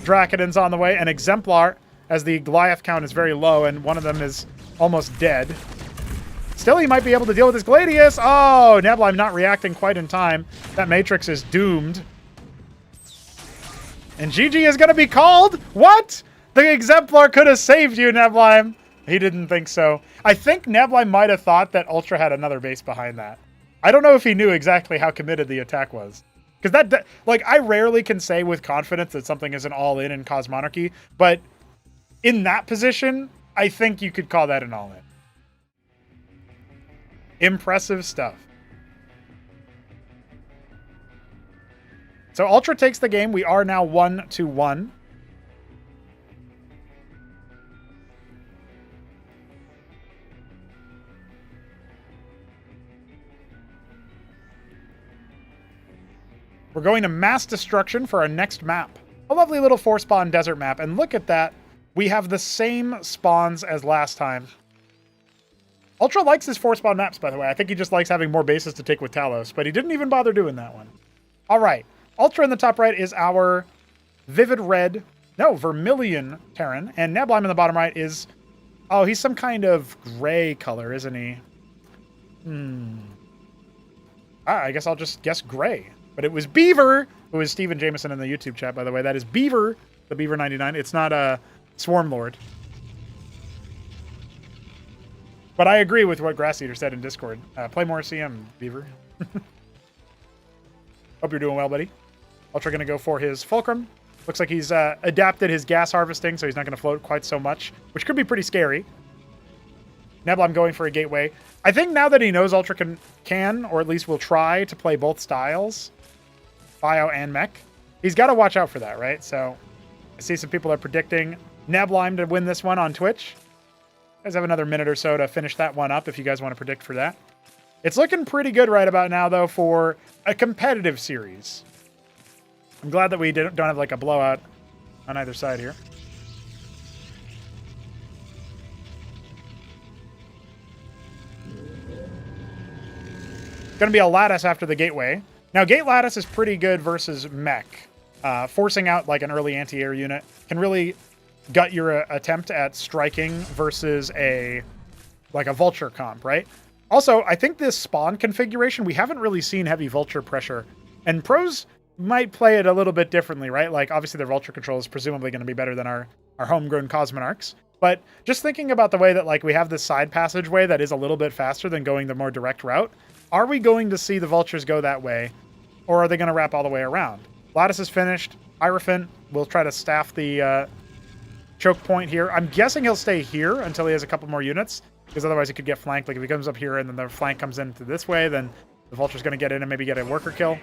Dracodons on the way, and Exemplar, as the Goliath count is very low, and one of them is almost dead. Still, he might be able to deal with his Gladius. Oh, Neblime not reacting quite in time. That Matrix is doomed. And GG is going to be called? What? The Exemplar could have saved you, Neblime. He didn't think so. I think Neblime might have thought that Ultra had another base behind that. I don't know if he knew exactly how committed the attack was. Because that, like, I rarely can say with confidence that something is an all-in in Cosmonarchy, but in that position, I think you could call that an all-in. Impressive stuff. So Ultra takes the game. We are now 1-1. We're going to Mass Destruction for our next map. A lovely little 4-spawn desert map. And look at that. We have the same spawns as last time. Ultra likes his 4-spawn maps, by the way. I think he just likes having more bases to take with Talos, but he didn't even bother doing that one. All right. Ultra in the top right is our Vivid Red, no, Vermilion Terran. And Neblime in the bottom right is, oh, he's some kind of gray color, isn't he? I guess I'll just guess gray. But it was Beaver, who is Steven Jameson in the YouTube chat, by the way. That is Beaver, the Beaver 99. It's not a Swarm Lord. But I agree with what Grass Eater said in Discord. Play more CM, Beaver. Hope you're doing well, buddy. Ultra going to go for his Fulcrum. Looks like he's adapted his gas harvesting, so he's not going to float quite so much, which could be pretty scary. Neblime going for a Gateway. I think now that he knows Ultra can, or at least will try to play both styles, Bio and Mech, he's got to watch out for that, right? So I see some people are predicting Neblime to win this one on Twitch. You guys have another minute or so to finish that one up if you guys want to predict for that. It's looking pretty good right about now, though, for a competitive series. I'm glad that we don't have like a blowout on either side here. Going to be a Lattice after the Gateway. Now, Gate Lattice is pretty good versus Mech. Forcing out like an early anti-air unit can really gut your attempt at striking versus a Vulture comp, right? Also, I think this spawn configuration, we haven't really seen heavy Vulture pressure. And pros might play it a little bit differently, right? Like, obviously, their Vulture control is presumably going to be better than our homegrown Cosmonarchs. But just thinking about the way that, like, we have this side passageway that is a little bit faster than going the more direct route, are we going to see the Vultures go that way? Or are they going to wrap all the way around? Lattice is finished. Hierophant will try to staff the choke point here. I'm guessing he'll stay here until he has a couple more units, because otherwise he could get flanked. Like, if he comes up here and then the flank comes in through this way, then the Vulture's going to get in and maybe get a worker kill.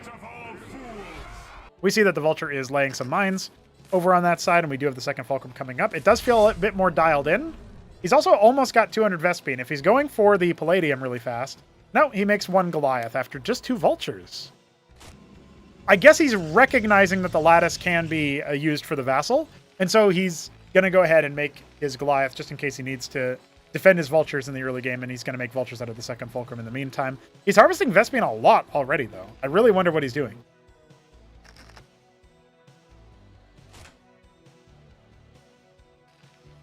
We see that the Vulture is laying some mines over on that side, and we do have the second Fulcrum coming up. It does feel a bit more dialed in. He's also almost got 200 Vespene. If he's going for the Palladium really fast, no, he makes 1 Goliath after just 2 Vultures. I guess he's recognizing that the Lattice can be used for the Vassal, and so he's going to go ahead and make his Goliath just in case he needs to defend his vultures in the early game, and he's going to make vultures out of the second fulcrum in the meantime. He's harvesting Vespian a lot already, though. I really wonder what he's doing.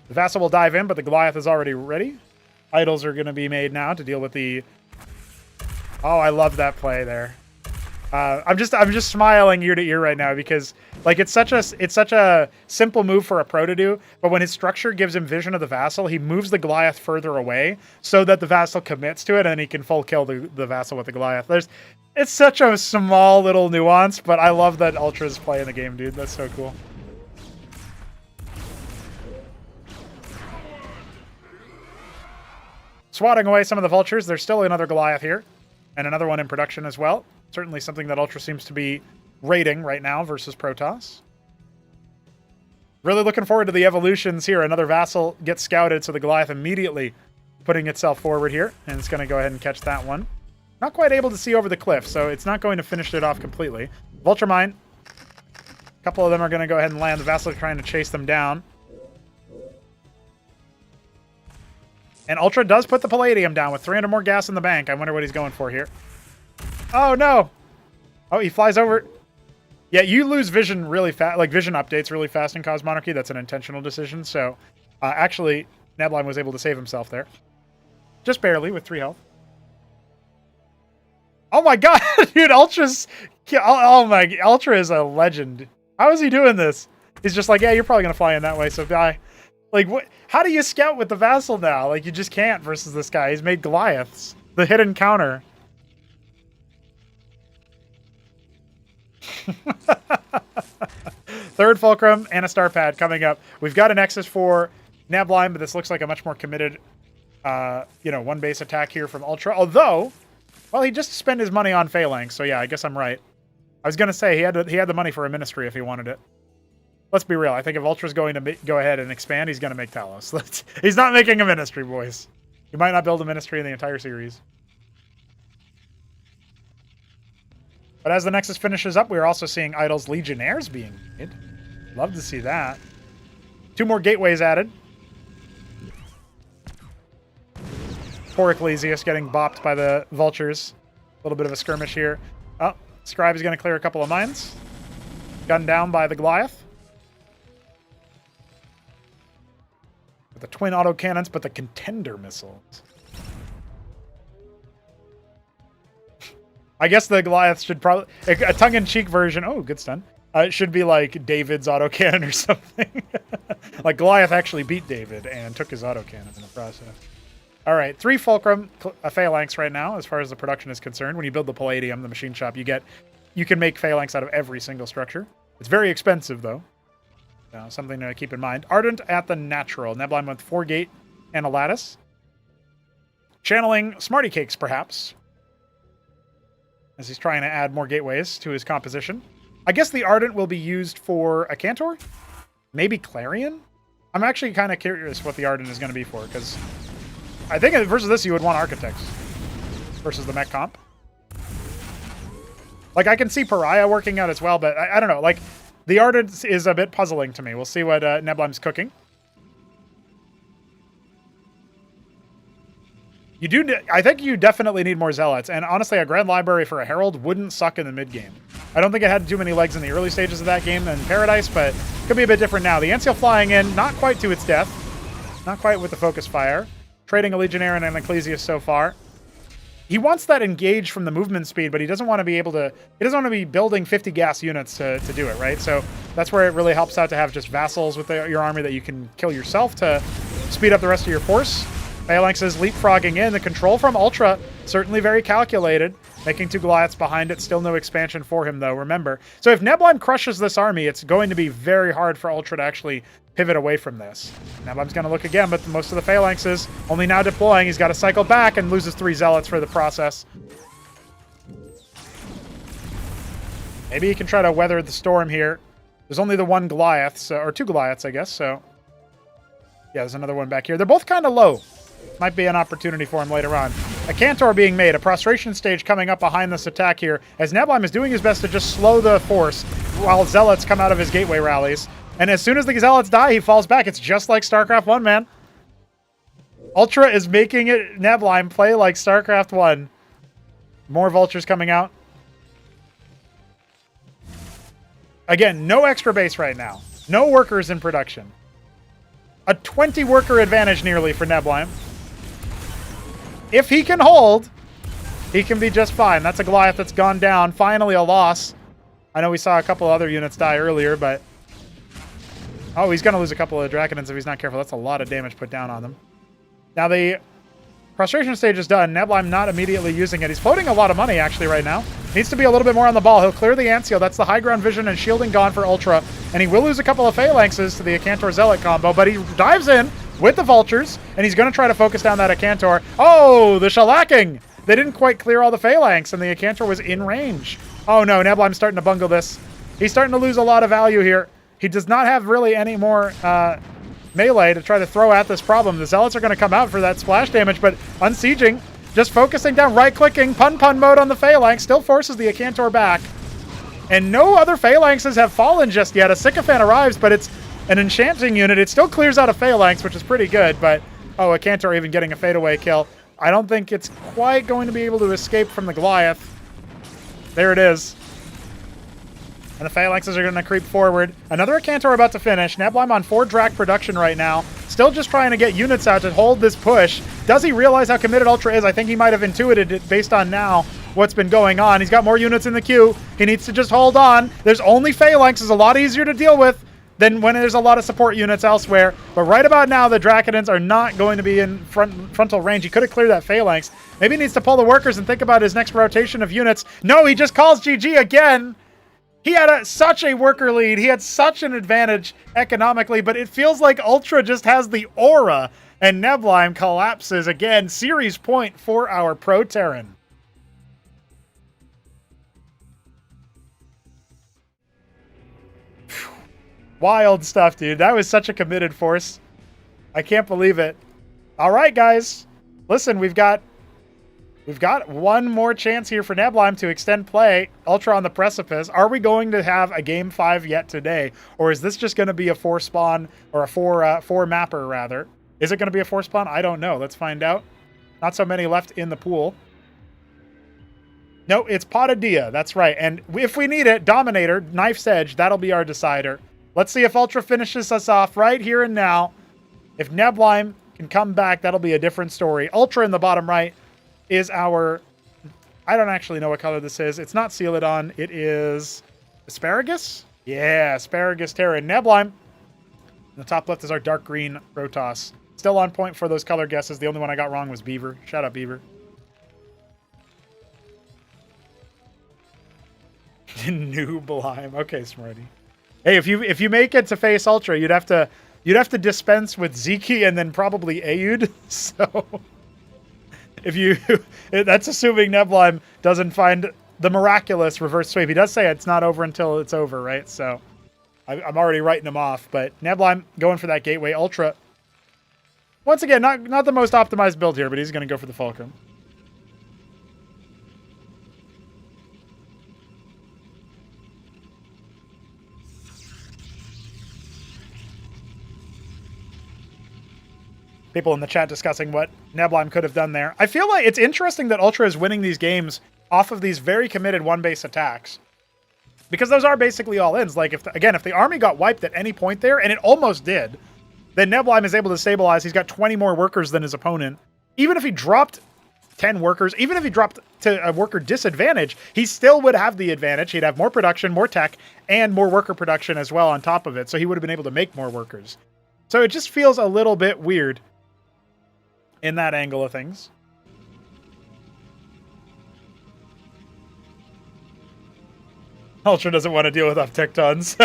The Vassal will dive in, but the Goliath is already ready. Idols are going to be made now to deal with the... Oh, I love that play there. I'm just smiling ear to ear right now because like it's such a simple move for a pro to do, but when his structure gives him vision of the Vassal, he moves the Goliath further away so that the Vassal commits to it and he can full kill the Vassal with the Goliath. It's such a small little nuance, but I love that Ultra's playing the game, dude. That's so cool. Swatting away some of the vultures. There's still another Goliath here and another one in production as well. Certainly something that Ultra seems to be rating right now versus Protoss. Really looking forward to the evolutions here. Another Vassal gets scouted, so the Goliath immediately putting itself forward here. And it's going to go ahead and catch that one. Not quite able to see over the cliff, so it's not going to finish it off completely. Vulture Mine. A couple of them are going to go ahead and land. The Vassal are trying to chase them down. And Ultra does put the Palladium down with 300 more gas in the bank. I wonder what he's going for here. Oh, no. Oh, he flies over. Yeah, you lose vision really fast. Like, vision updates really fast in Cosmonarchy. That's an intentional decision. So, actually, Nebline was able to save himself there. Just barely with 3 health. Oh, my God. Dude, Ultra's... Oh, my... Ultra is a legend. How is he doing this? He's just like, yeah, you're probably going to fly in that way, so die. Like, what? How do you scout with the Vassal now? Like, you just can't versus this guy. He's made Goliaths. The hidden counter. Third Fulcrum and a Star Pad coming up. We've got a Nexus for Nebline, but this looks like a much more committed, one base attack here from Ultra. Although, well, he just spent his money on Phalanx, so yeah, I guess I'm right. I was gonna say he had the money for a Ministry if he wanted it. Let's be real. I think if Ultra's going to go ahead and expand, he's going to make Talos. He's not making a Ministry, boys. He might not build a Ministry in the entire series. But as the Nexus finishes up, we're also seeing Idol's Legionnaires being made. Love to see that. 2 more gateways added. Poor Ecclesias getting bopped by the Vultures. A little bit of a skirmish here. Oh, Scribe is going to clear a couple of mines. Gunned down by the Goliath. With the twin autocannons, but the contender missiles. I guess the Goliath should probably... A tongue-in-cheek version... Oh, good stun. It should be like David's autocannon or something. Like Goliath actually beat David and took his autocannon in the process. All right, 3 Fulcrum Phalanx right now as far as the production is concerned. When you build the Palladium, the machine shop, you can make Phalanx out of every single structure. It's very expensive, though. Something to keep in mind. Ardent at the natural. Nebline with 4 gate and a lattice. Channeling Smarty Cakes, perhaps. As he's trying to add more gateways to his composition. I guess the Ardent will be used for a Cantor? Maybe Clarion? I'm actually kind of curious what the Ardent is going to be for, because I think versus this you would want Architects versus the Mech Comp. Like, I can see Pariah working out as well, but I don't know. Like, the Ardent is a bit puzzling to me. We'll see what Nebline's cooking. I think you definitely need more Zealots, and honestly, a Grand Library for a Herald wouldn't suck in the mid-game. I don't think it had too many legs in the early stages of that game than Paradise, but could be a bit different now. The Ancial flying in, not quite to its death. Not quite with the Focus Fire. Trading a Legionnaire and an Ecclesias so far. He wants that engage from the movement speed, but he doesn't want to be able to... He doesn't want to be building 50 gas units to do it, right? So that's where it really helps out to have just Vassals with your army that you can kill yourself to speed up the rest of your force. Phalanx is leapfrogging in. The control from Ultra, certainly very calculated. Making 2 Goliaths behind it. Still no expansion for him, though, remember. So if Nebline crushes this army, it's going to be very hard for Ultra to actually pivot away from this. Nebline's going to look again, but most of the Phalanxes only now deploying. He's got to cycle back and loses 3 Zealots for the process. Maybe he can try to weather the storm here. There's only the 1 Goliath, or 2 Goliaths, I guess, so... Yeah, there's another one back here. They're both kind of low. Might be an opportunity for him later on. A Cantor being made, a prostration stage coming up behind this attack here, as Nebline is doing his best to just slow the force while Zealots come out of his gateway rallies. And as soon as the Zealots die, he falls back. It's just like StarCraft 1, man. Ultra is making it Neblime play like StarCraft 1. More vultures coming out. Again, no extra base right now. No workers in production. A 20 worker advantage nearly for Neblime. If he can hold, he can be just fine. That's a Goliath that's gone down. Finally a loss. I know we saw a couple other units die earlier, but... Oh, he's going to lose a couple of Draconins if he's not careful. That's a lot of damage put down on them. Now the frustration stage is done. Neblime not immediately using it. He's floating a lot of money actually right now. Needs to be a little bit more on the ball. He'll clear the Ant Seal. That's the high ground vision and shielding gone for Ultra. And he will lose a couple of Phalanxes to the Acantor Zealot combo, but he dives in with the Vultures, and he's going to try to focus down that Acantor. Oh, the shellacking! They didn't quite clear all the Phalanx, and the Acantor was in range. Oh no, Neblime's starting to bungle this. He's starting to lose a lot of value here. He does not have really any more melee to try to throw at this problem. The Zealots are going to come out for that splash damage, but unsieging, just focusing down, right-clicking, pun mode on the Phalanx, still forces the Acantor back. And no other Phalanxes have fallen just yet. A Sycophant arrives, but it's an enchanting unit. It still clears out a Phalanx, which is pretty good, but... Oh, Acantor even getting a fadeaway kill. I don't think it's quite going to be able to escape from the Goliath. There it is. And the Phalanxes are going to creep forward. Another Acantor about to finish. Neblime on 4 Drac production right now. Still just trying to get units out to hold this push. Does he realize how committed Ultra is? I think he might have intuited it based on now what's been going on. He's got more units in the queue. He needs to just hold on. There's only Phalanxes, a lot easier to deal with than when there's a lot of support units elsewhere. But right about now, the Draconins are not going to be in frontal range. He could have cleared that Phalanx. Maybe he needs to pull the workers and think about his next rotation of units. No, he just calls GG again. He had such a worker lead. He had such an advantage economically, but it feels like Ultra just has the aura, and Neblime collapses again. Series point for our Pro Terran. Wild stuff, dude. That was such a committed force. I can't believe it. All right, guys. Listen, we've got one more chance here for Neblime to extend play. Ultra on the precipice. Are we going to have a game 5 yet today? Or is this just going to be a 4 spawn, or a 4 mapper rather? Is it going to be a 4 spawn? I don't know. Let's find out. Not so many left in the pool. No, it's Potadia. That's right. And if we need it, Dominator, Knife's Edge, that'll be our decider. Let's see if Ultra finishes us off right here and now. If Neblime can come back, that'll be a different story. Ultra in the bottom right is our... I don't actually know what color this is. It's not Celadon. It is Asparagus? Yeah, Asparagus Terran. Neblime. In the top left is our dark green Protoss. Still on point for those color guesses. The only one I got wrong was Beaver. Shout out, Beaver. Nooblime. Okay, Smarty. Hey, if you make it to face Ultra, you'd have to dispense with Zeki and then probably Aeud. So if you that's assuming Neblime doesn't find the miraculous reverse sweep. He does say it's not over until it's over, right? So I'm already writing him off. But Neblime going for that Gateway Ultra. Once again, not the most optimized build here, but he's going to go for the Fulcrum. People in the chat discussing what Neblime could have done there. I feel like it's interesting that Ultra is winning these games off of these very committed one-base attacks. Because those are basically all-ins. Like, if the army got wiped at any point there, and it almost did, then Neblime is able to stabilize. He's got 20 more workers than his opponent. Even if he dropped 10 workers, even if he dropped to a worker disadvantage, he still would have the advantage. He'd have more production, more tech, and more worker production as well on top of it. So he would have been able to make more workers. So it just feels a little bit weird in that angle of things. Ultra doesn't want to deal with up-tectons.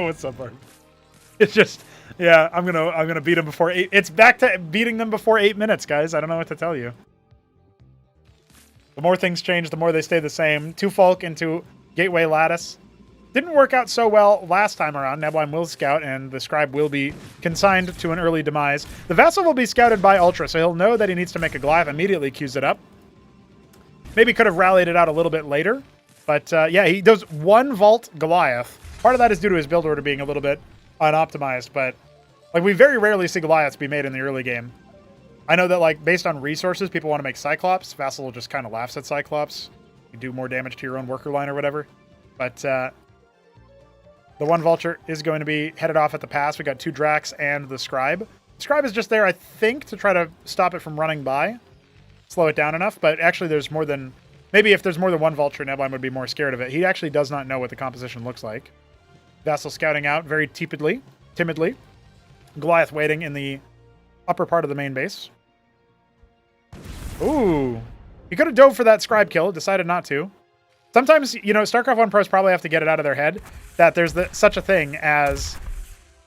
What's up, Art? It's just, yeah, I'm gonna beat him before 8. It's back to beating them before 8 minutes, guys. I don't know what to tell you. The more things change, the more they stay the same. 2 Folk into Gateway Lattice. Didn't work out so well last time around. Neblime will scout, and the Scribe will be consigned to an early demise. The Vessel will be scouted by Ultra, so he'll know that he needs to make a Goliath, immediately queues it up. Maybe could have rallied it out a little bit later. But, yeah, he does 1 Vault Goliath. Part of that is due to his build order being a little bit unoptimized, but like we very rarely see Goliaths be made in the early game. I know that like based on resources, people want to make Cyclops. Vassal just kind of laughs at Cyclops. You do more damage to your own worker line or whatever. But the one Vulture is going to be headed off at the pass. We got 2 Drax and the Scribe. The Scribe is just there, I think, to try to stop it from running by. Slow it down enough, but actually there's more than... Maybe if there's more than one Vulture, Nebline would be more scared of it. He actually does not know what the composition looks like. Vassal scouting out very timidly. Goliath waiting in the upper part of the main base. Ooh. He could have dove for that Scribe kill, decided not to. Sometimes, you know, StarCraft 1 pros probably have to get it out of their head that there's such a thing as...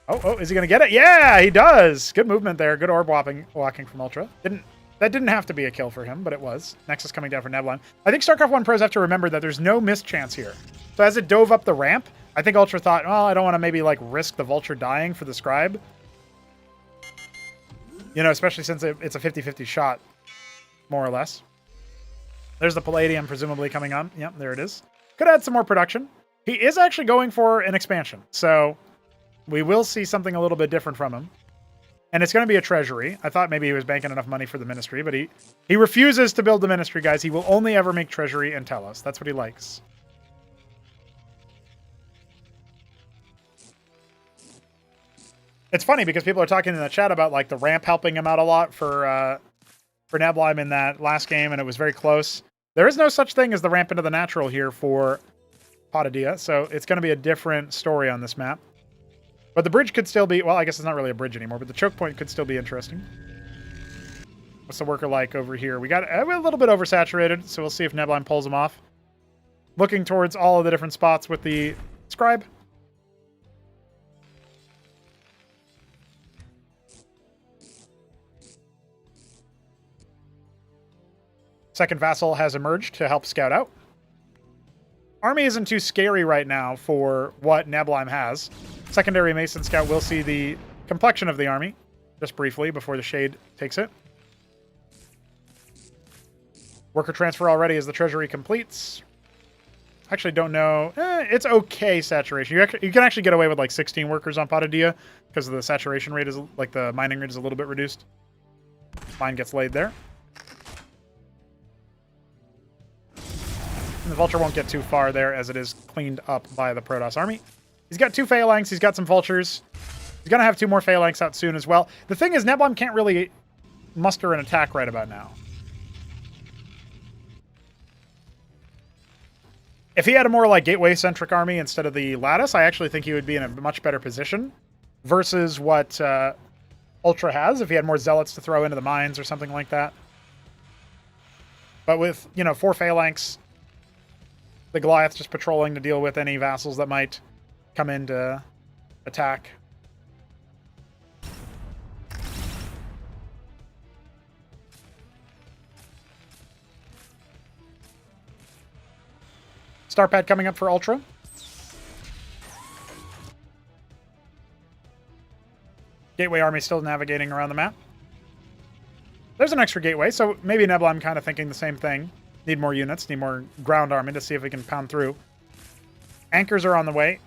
Oh, is he going to get it? Yeah, he does! Good movement there. Good orb walking from Ultra. That didn't have to be a kill for him, but it was. Nexus coming down for Nebline. I think StarCraft 1 pros have to remember that there's no missed chance here. So as it dove up the ramp, I think Ultra thought, well, I don't want to maybe like risk the Vulture dying for the Scribe. You know, especially since it's a 50-50 shot, more or less. There's the Palladium presumably coming on. Yep, there it is. Could add some more production. He is actually going for an expansion, so we will see something a little bit different from him. And it's going to be a treasury. I thought maybe he was banking enough money for the ministry, but he refuses to build the ministry, guys. He will only ever make treasury and tell us. That's what he likes. It's funny because people are talking in the chat about like the ramp helping him out a lot for Nebline in that last game, and it was very close. There is no such thing as the ramp into the natural here for Patadia, so it's going to be a different story on this map. But the bridge could still be... Well, I guess it's not really a bridge anymore, but the choke point could still be interesting. What's the worker like over here? We got a little bit oversaturated, so we'll see if Nebline pulls him off. Looking towards all of the different spots with the Scribe. Second Vassal has emerged to help scout out. Army isn't too scary right now for what Nebline has. Secondary Mason Scout will see the complexion of the army, just briefly, before the Shade takes it. Worker transfer already as the treasury completes. Actually don't know. It's okay saturation. You can actually get away with like 16 workers on Patadia because the saturation rate is, like the mining rate is a little bit reduced. Mine gets laid there. And the Vulture won't get too far there as it is cleaned up by the Protoss army. He's got 2 Phalanx. He's got some Vultures. He's going to have 2 more Phalanx out soon as well. The thing is, Nebline can't really muster an attack right about now. If he had a more like gateway-centric army instead of the Lattice, I actually think he would be in a much better position versus what Ultra has, if he had more Zealots to throw into the mines or something like that. But with, you know, 4 Phalanx... The Goliath just patrolling to deal with any vassals that might come in to attack. Starpad coming up for Ultra. Gateway army still navigating around the map. There's an extra gateway, so maybe Nebula, I'm kind of thinking the same thing. Need more units, need more ground army to see if we can pound through. Anchors are on the way.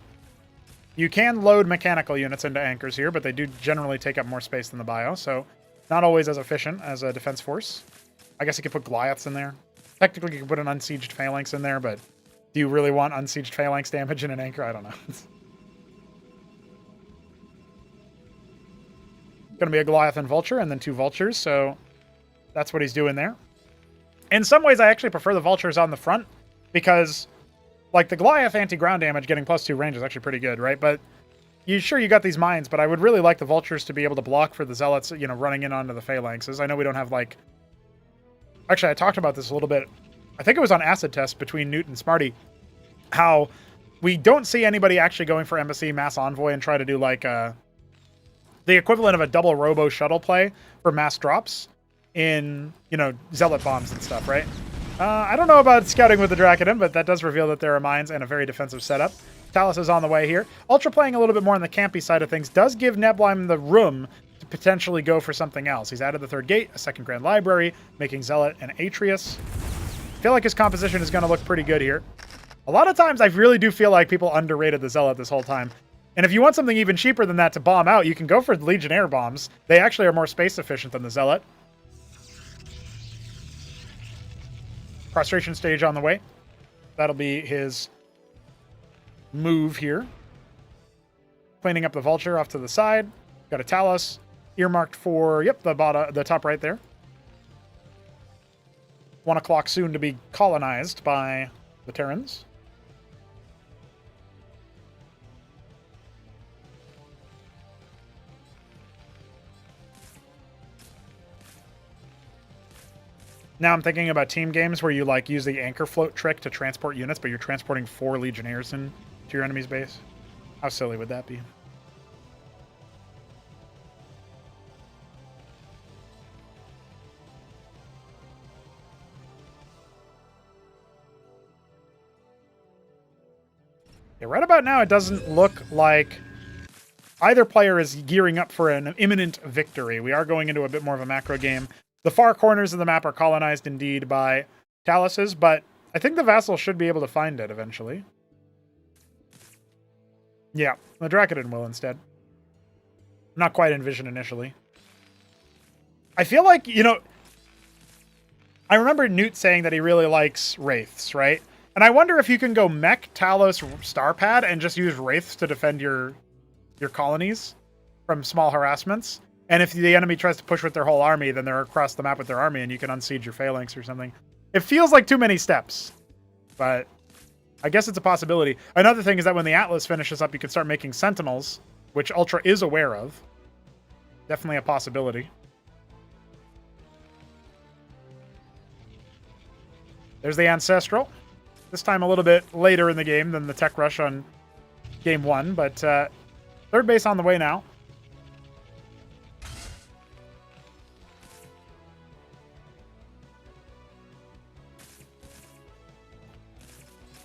You can load mechanical units into anchors here, but they do generally take up more space than the bio, so not always as efficient as a defense force. I guess you could put Goliaths in there. Technically, you could put an unsieged phalanx in there, but do you really want unsieged phalanx damage in an anchor? I don't know. Going to be a Goliath and Vulture, and then 2 Vultures, so that's what he's doing there. In some ways, I actually prefer the Vultures on the front, because, like, the Goliath anti-ground damage getting +2 range is actually pretty good, right? But you got these mines, but I would really like the Vultures to be able to block for the Zealots, you know, running in onto the Phalanxes. I know we don't have, like... Actually, I talked about this a little bit. I think it was on Acid Test between Newt and Smarty, how we don't see anybody actually going for Embassy, Mass Envoy, and try to do, like, the equivalent of a double Robo shuttle play for mass drops in, you know, Zealot bombs and stuff, right? I don't know about scouting with the Draconin, but that does reveal that there are mines and a very defensive setup. Talus is on the way here. Ultra playing a little bit more on the campy side of things does give Nebline the room to potentially go for something else. He's added the 3rd gate, a 2nd Grand Library, making Zealot and Atreus. I feel like his composition is going to look pretty good here. A lot of times I really do feel like people underrated the Zealot this whole time. And if you want something even cheaper than that to bomb out, you can go for Legionnaire bombs. They actually are more space efficient than the Zealot. Prostration stage on the way. That'll be his move here. Cleaning up the Vulture off to the side. Got a Talos earmarked for, yep, the top right there. 1 o'clock soon to be colonized by the Terrans. Now I'm thinking about team games where you like use the anchor float trick to transport units, but you're transporting 4 Legionnaires into your enemy's base. How silly would that be? Yeah, right about now, it doesn't look like either player is gearing up for an imminent victory. We are going into a bit more of a macro game. The far corners of the map are colonized indeed by Taloses, but I think the Vassal should be able to find it eventually. Yeah, the Dracodon will instead. Not quite Envision initially. I feel like, you know, I remember Newt saying that he really likes Wraiths, right? And I wonder if you can go Mech, Talos, Starpad, and just use Wraiths to defend your colonies from small harassments. And if the enemy tries to push with their whole army, then they're across the map with their army, and you can unsiege your phalanx or something. It feels like too many steps, but I guess it's a possibility. Another thing is that when the Atlas finishes up, you can start making Sentinels, which Ultra is aware of. Definitely a possibility. There's the Ancestral. This time a little bit later in the game than the Tech Rush on game 1, but third base on the way now.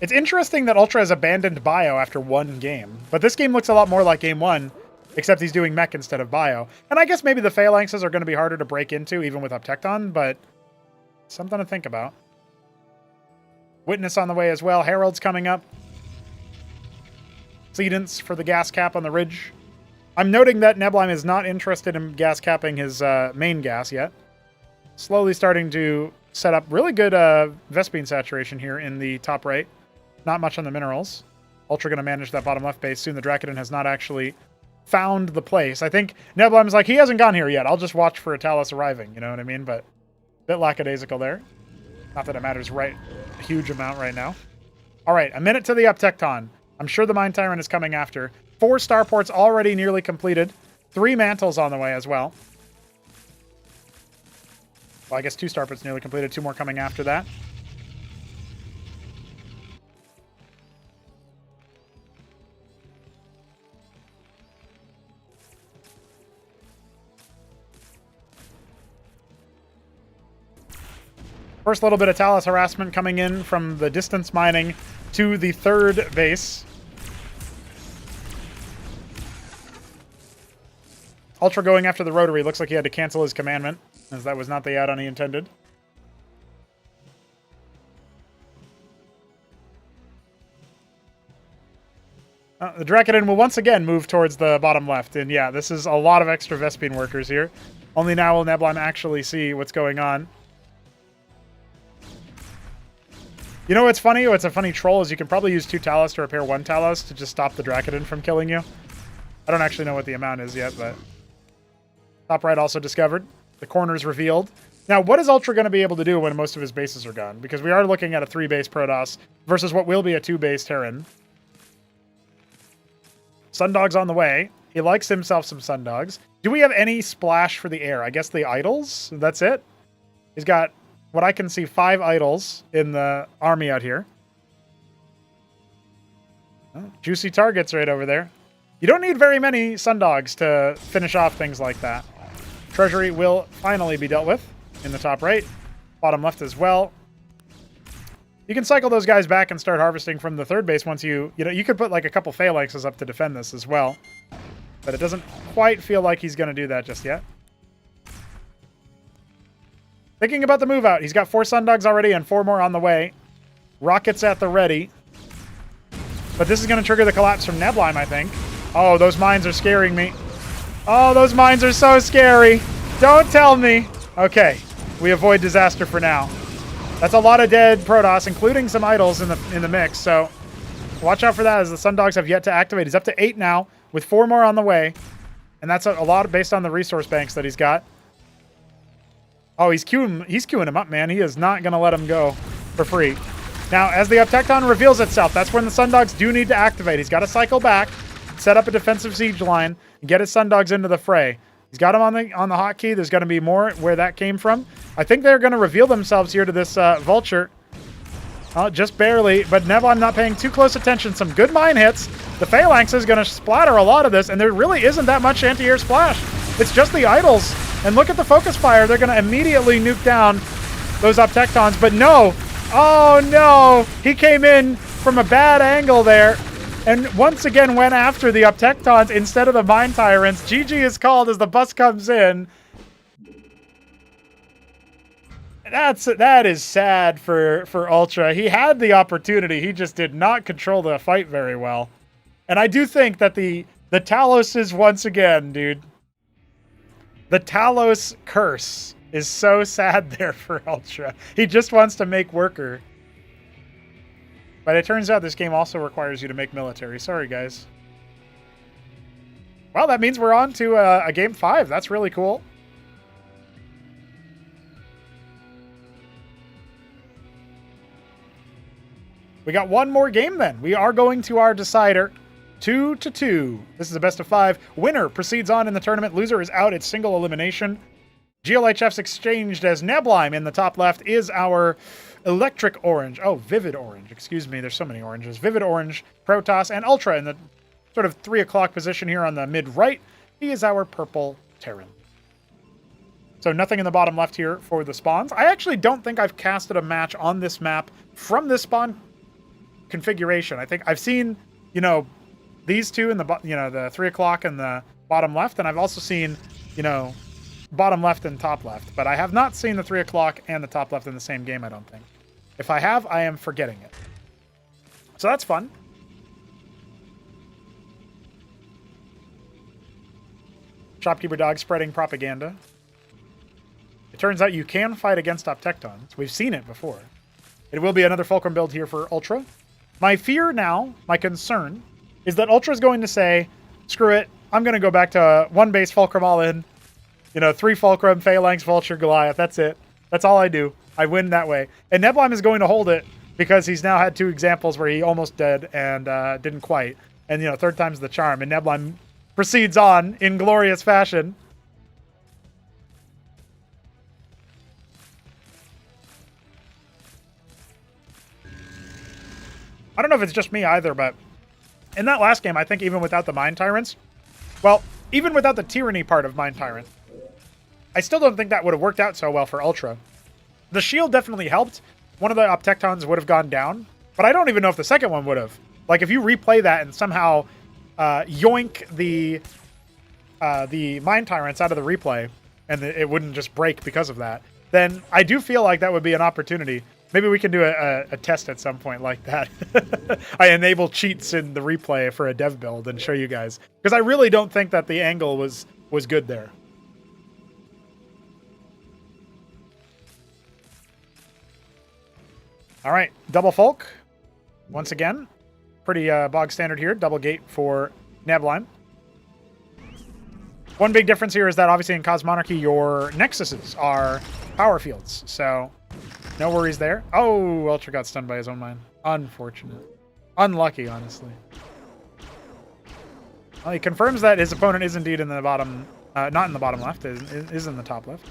It's interesting that Ultra has abandoned Bio after 1 game, but this game looks a lot more like game 1, except he's doing Mech instead of Bio. And I guess maybe the Phalanxes are going to be harder to break into, even with Uptecton, but something to think about. Witness on the way as well. Herald's coming up. Cedence for the gas cap on the ridge. I'm noting that Nebelheim is not interested in gas capping his main gas yet. Slowly starting to set up really good Vespene saturation here in the top right. Not much on the minerals. Ultra going to manage that bottom left base soon. The Dracodon has not actually found the place. I think Nebelheim's like, he hasn't gone here yet. I'll just watch for a Talos arriving. You know what I mean? But a bit lackadaisical there. Not that it matters a huge amount right now. All right, a minute to the Uptecton. I'm sure the Mind Tyrant is coming after. 4 starports already nearly completed. 3 mantles on the way as well. Well, I guess 2 starports nearly completed. 2 more coming after that. First little bit of Talos harassment coming in from the distance mining to the 3rd base. Ultra going after the Rotary. Looks like he had to cancel his commandment, as that was not the add-on he intended. The Dracodon will once again move towards the bottom left. And yeah, this is a lot of extra Vespene workers here. Only now will Nebelheim actually see what's going on. You know what's funny? What's a funny troll is you can probably use 2 Talos to repair 1 Talos to just stop the Dracodon from killing you. I don't actually know what the amount is yet, but... Top right also discovered. The corners revealed. Now, what is Ultra going to be able to do when most of his bases are gone? Because we are looking at a 3-base Protoss versus what will be a 2-base Terran. Sundog's on the way. He likes himself some Sundogs. Do we have any splash for the air? I guess the Idols? That's it? He's got... what I can see, 5 idols in the army out here. Oh, juicy targets right over there. You don't need very many Sundogs to finish off things like that. Treasury will finally be dealt with in the top right. Bottom left as well. You can cycle those guys back and start harvesting from the 3rd base once you know, you could put like a couple phalanxes up to defend this as well. But it doesn't quite feel like he's going to do that just yet. Thinking about the move out. He's got 4 Sundogs already and 4 more on the way. Rockets at the ready. But this is going to trigger the collapse from Nebelheim, I think. Oh, those mines are scaring me. Oh, those mines are so scary. Don't tell me. Okay, we avoid disaster for now. That's a lot of dead Protoss, including some idols in the mix, so watch out for that as the Sundogs have yet to activate. He's up to 8 now, with 4 more on the way. And that's a lot based on the resource banks that he's got. Oh, he's queuing him up, man. He is not going to let him go for free. Now, as the Uptecton reveals itself, that's when the Sundogs do need to activate. He's got to cycle back, set up a defensive siege line, and get his Sundogs into the fray. He's got him on the hotkey. There's going to be more where that came from. I think they're going to reveal themselves here to this Vulture. Just barely, but Nebulon not paying too close attention. Some good mine hits. The Phalanx is going to splatter a lot of this, and there really isn't that much anti-air splash. It's just the idols. And look at the focus fire. They're going to immediately nuke down those Uptectons, but no. Oh, no. He came in from a bad angle there and once again went after the Uptectons instead of the Mine Tyrants. GG is called as the bus comes in. That is sad for Ultra. He had the opportunity. He just did not control the fight very well. And I do think that the Talos is once again, dude. The Talos curse is so sad there for Ultra. He just wants to make worker. But it turns out this game also requires you to make military. Sorry, guys. Well, that means we're on to a game 5. That's really cool. We got one more game then. We are going to our decider. 2-2. This is a best of 5. Winner proceeds on in the tournament. Loser is out. It's single elimination. GLHF's exchanged as Nebulon in the top left is our electric orange. Oh, vivid orange. Excuse me. There's so many oranges. Vivid orange, Protoss, and Ultra in the sort of 3 o'clock position here on the mid right. He is our purple Terran. So nothing in the bottom left here for the spawns. I actually don't think I've casted a match on this map from this spawn configuration. I think I've seen, these two in the, the 3 o'clock and the bottom left. And I've also seen, bottom left and top left. But I have not seen the 3 o'clock and the top left in the same game, I don't think. If I have, I am forgetting it. So that's fun. Shopkeeper dog spreading propaganda. It turns out you can fight against Uptectons. We've seen it before. It will be another Fulcrum build here for Ultra. My fear now, my concern, is that Ultra is going to say, screw it, I'm going to go back to 1 base Fulcrum all in. 3 Fulcrum, Phalanx, Vulture, Goliath. That's it. That's all I do. I win that way. And Nebulon is going to hold it because he's now had 2 examples where he almost did and didn't quite. And, third time's the charm. And Nebulon proceeds on in glorious fashion. I don't know if it's just me either, but in that last game, I think even without the Mine Tyrants, well, even without the Tyranny part of Mine Tyrant, I still don't think that would have worked out so well for Ultra. The shield definitely helped. One of the Uptectons would have gone down, but I don't even know if the second one would have. Like, if you replay that and somehow yoink the Mine Tyrants out of the replay, and it wouldn't just break because of that, then I do feel like that would be an opportunity. Maybe we can do a test at some point like that. I enable cheats in the replay for a dev build and show you guys. Because I really don't think that the angle was good there. All right, double Folk. Once again, pretty bog standard here. Double gate for Nebulon. One big difference here is that obviously in Cosmonarchy, your Nexuses are power fields. So no worries there. Oh, Ultra got stunned by his own mine. Unfortunate. Unlucky, honestly. Well, he confirms that his opponent is indeed in the bottom, not in the bottom left, is in the top left.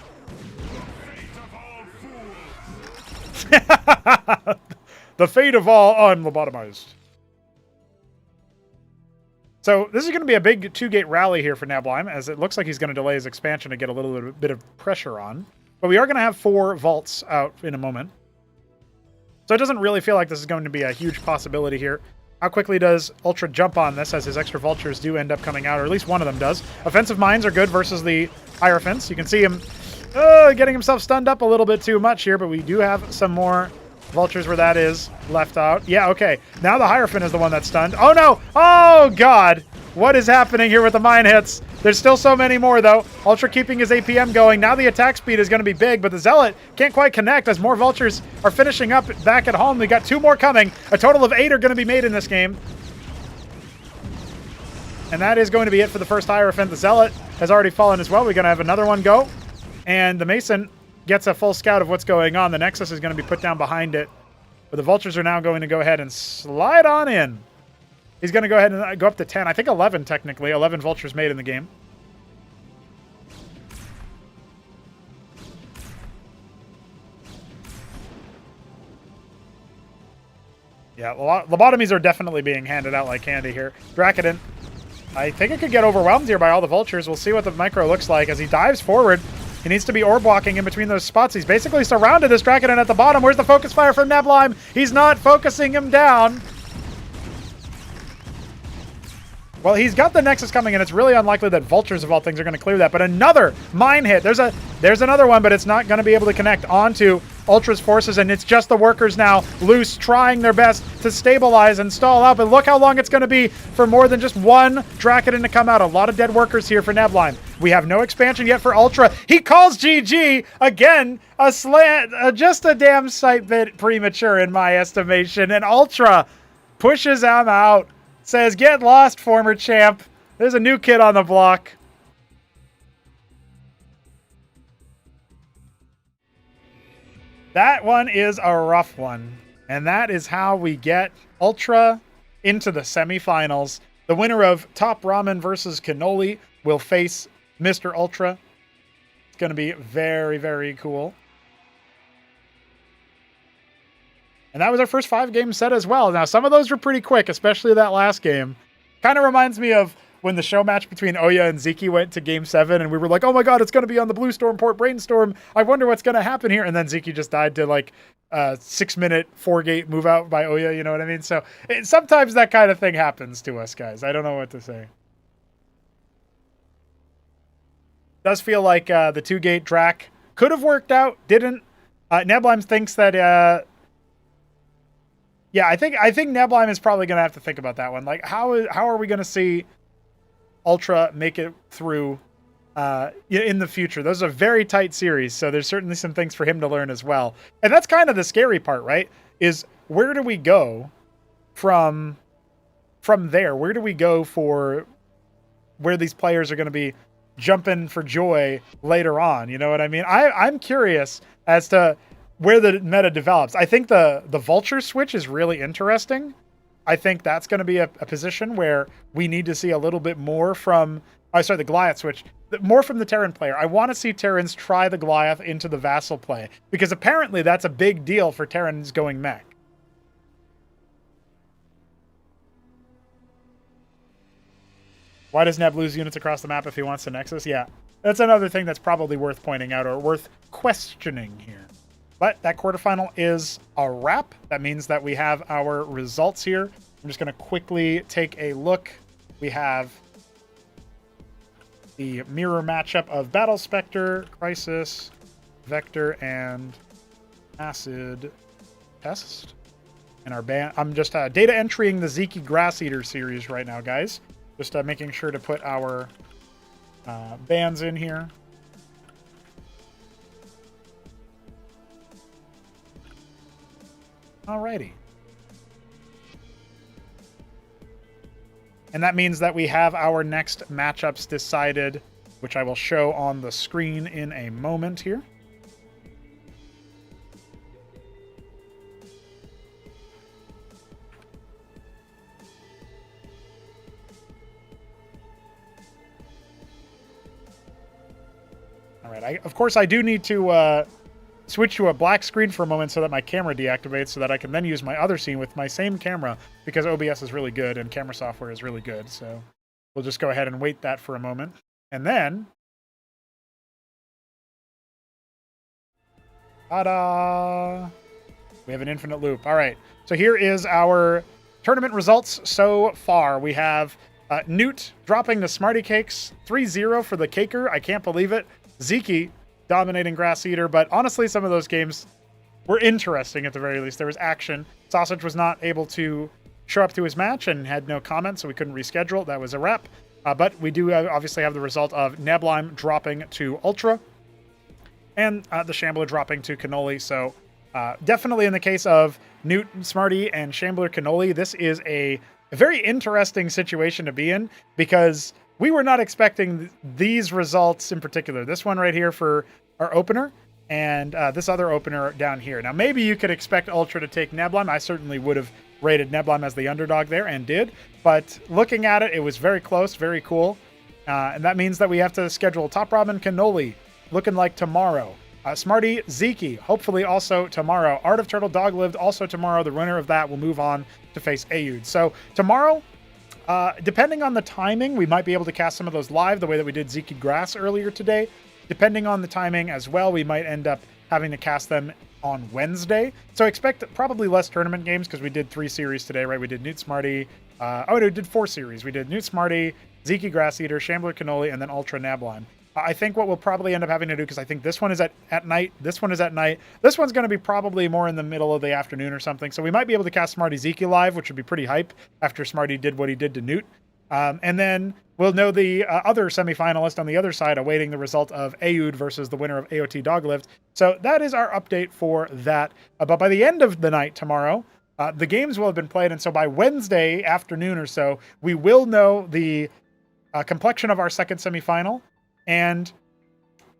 The fate of all unlobotomized. So this is going to be a big 2-gate rally here for Nebulon, as it looks like he's going to delay his expansion to get a little bit of pressure on. But we are going to have 4 vaults out in a moment. So it doesn't really feel like this is going to be a huge possibility here. How quickly does Ultra jump on this, as his extra vultures do end up coming out, or at least one of them does. Offensive mines are good versus the Hierophants. You can see him getting himself stunned up a little bit too much here, but we do have some more vultures where that is left out. Yeah, okay. Now the Hierophant is the one that's stunned. Oh, no! Oh, God! What is happening here with the mine hits? There's still so many more, though. Ultra keeping his APM going. Now the attack speed is going to be big, but the Zealot can't quite connect as more Vultures are finishing up back at home. We got 2 more coming. A total of 8 are going to be made in this game. And that is going to be it for the first Hierophant. The Zealot has already fallen as well. We're going to have another one go. And the Mason gets a full scout of what's going on. The Nexus is going to be put down behind it. But the Vultures are now going to go ahead and slide on in. He's going to go ahead and go up to 10. I think 11, technically. 11 Vultures made in the game. Yeah, lobotomies are definitely being handed out like candy here. Dracodon, I think it could get overwhelmed here by all the Vultures. We'll see what the micro looks like as he dives forward. He needs to be orb walking in between those spots. He's basically surrounded this Dracodon at the bottom. Where's the focus fire from Neblime? He's not focusing him down. Well, he's got the Nexus coming, and it's really unlikely that Vultures, of all things, are going to clear that. But another mine hit. There's another one, but it's not going to be able to connect onto Ultra's forces, and it's just the workers now loose, trying their best to stabilize and stall out. But look how long it's going to be for more than just one Dracodon to come out. A lot of dead workers here for Neblime. We have no expansion yet for Ultra. He calls GG. Again, a slant, just a damn sight bit premature in my estimation. And Ultra pushes him out. Says, get lost, former champ. There's a new kid on the block. That one is a rough one. And that is how we get Ultra into the semifinals. The winner of Top Ramen versus Cannoli will face Mr. Ultra. It's going to be very, very cool. And that was our first 5-game set as well. Now, some of those were pretty quick, especially that last game. Kind of reminds me of when the show match between Oya and Ziki went to Game 7, and we were like, oh my god, it's going to be on the Blue Storm Port Brainstorm. I wonder what's going to happen here. And then Ziki just died to like a 6-minute 4-gate move out by Oya, you know what I mean? So sometimes that kind of thing happens to us, guys. I don't know what to say. Does feel like the 2-gate Drac could have worked out, didn't. Neblime thinks that... Yeah, I think Neblime is probably going to have to think about that one. Like, how are we going to see Ultra make it through in the future? Those are very tight series, so there's certainly some things for him to learn as well. And that's kind of the scary part, right? Is where do we go from there? Where do we go for where these players are going to be jumping for joy later on? You know what I mean? I'm curious as to where the meta develops. I think the Vulture switch is really interesting. I think that's going to be a position where we need to see a little bit more from... the Goliath switch. More from the Terran player. I want to see Terrans try the Goliath into the Vassal play, because apparently that's a big deal for Terrans going mech. Why does Neb lose units across the map if he wants to Nexus? Yeah, that's another thing that's probably worth pointing out or worth questioning here. But that quarterfinal is a wrap. That means that we have our results here. I'm just going to quickly take a look. We have the mirror matchup of Battle Spectre, Crisis, Vector, and Acid Pest. And our band. I'm just data entrying the Ziki Grass Eater series right now, guys. Just making sure to put our bands in here. Alrighty. And that means that we have our next matchups decided, which I will show on the screen in a moment here. Alright, of course I do need to switch to a black screen for a moment so that my camera deactivates, so that I can then use my other scene with my same camera, because OBS is really good and camera software is really good. So we'll just go ahead and wait that for a moment. And then, ta-da! We have an infinite loop. All right, so here is our tournament results so far. We have Newt dropping the Smarty Cakes, 3-0 for the Caker. I can't believe it. Ziki dominating Grass Eater, but honestly, some of those games were interesting at the very least. There was action. Sausage was not able to show up to his match and had no comment, so we couldn't reschedule. That was a wrap. But we do obviously have the result of Neblime dropping to Ultra and the Shambler dropping to Cannoli. So definitely in the case of Newt, Smarty, and Shambler Cannoli, this is a very interesting situation to be in because we were not expecting these results in particular. This one right here for our opener and this other opener down here. Now, maybe you could expect Ultra to take Neblime. I certainly would have rated Neblime as the underdog there and did. But looking at it, it was very close, very cool. And that means that we have to schedule Top Robin Cannoli looking like tomorrow. Smarty Zeke, hopefully also tomorrow. Art of Turtle Dog-Lived also tomorrow. The winner of that will move on to face Ayud. So tomorrow, depending on the timing, we might be able to cast some of those live the way that we did Zeke Grass earlier today. Depending on the timing as well, we might end up having to cast them on Wednesday. So expect probably less tournament games because we did 3 series today, right? We did Newt Smarty. We did 4 series. We did Newt Smarty, Zeke Grass Eater, Shambler Cannoli, and then Ultra Neblime. I think what we'll probably end up having to do, because I think this one is at night, this one is at night, this one's going to be probably more in the middle of the afternoon or something. So we might be able to cast Smarty Zeke live, which would be pretty hype after Smarty did what he did to Newt. And then we'll know the other semifinalist on the other side, awaiting the result of Ayud versus the winner of AOT Dog-Lived. So that is our update for that. But by the end of the night tomorrow, the games will have been played. And so by Wednesday afternoon or so, we will know the complexion of our second semifinal. And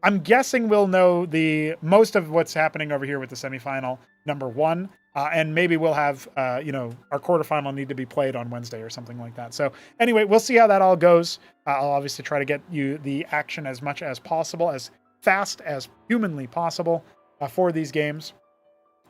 I'm guessing we'll know the most of what's happening over here with the semifinal number 1. And maybe we'll have, our quarterfinal need to be played on Wednesday or something like that. So anyway, we'll see how that all goes. I'll obviously try to get you the action as much as possible, as fast as humanly possible for these games.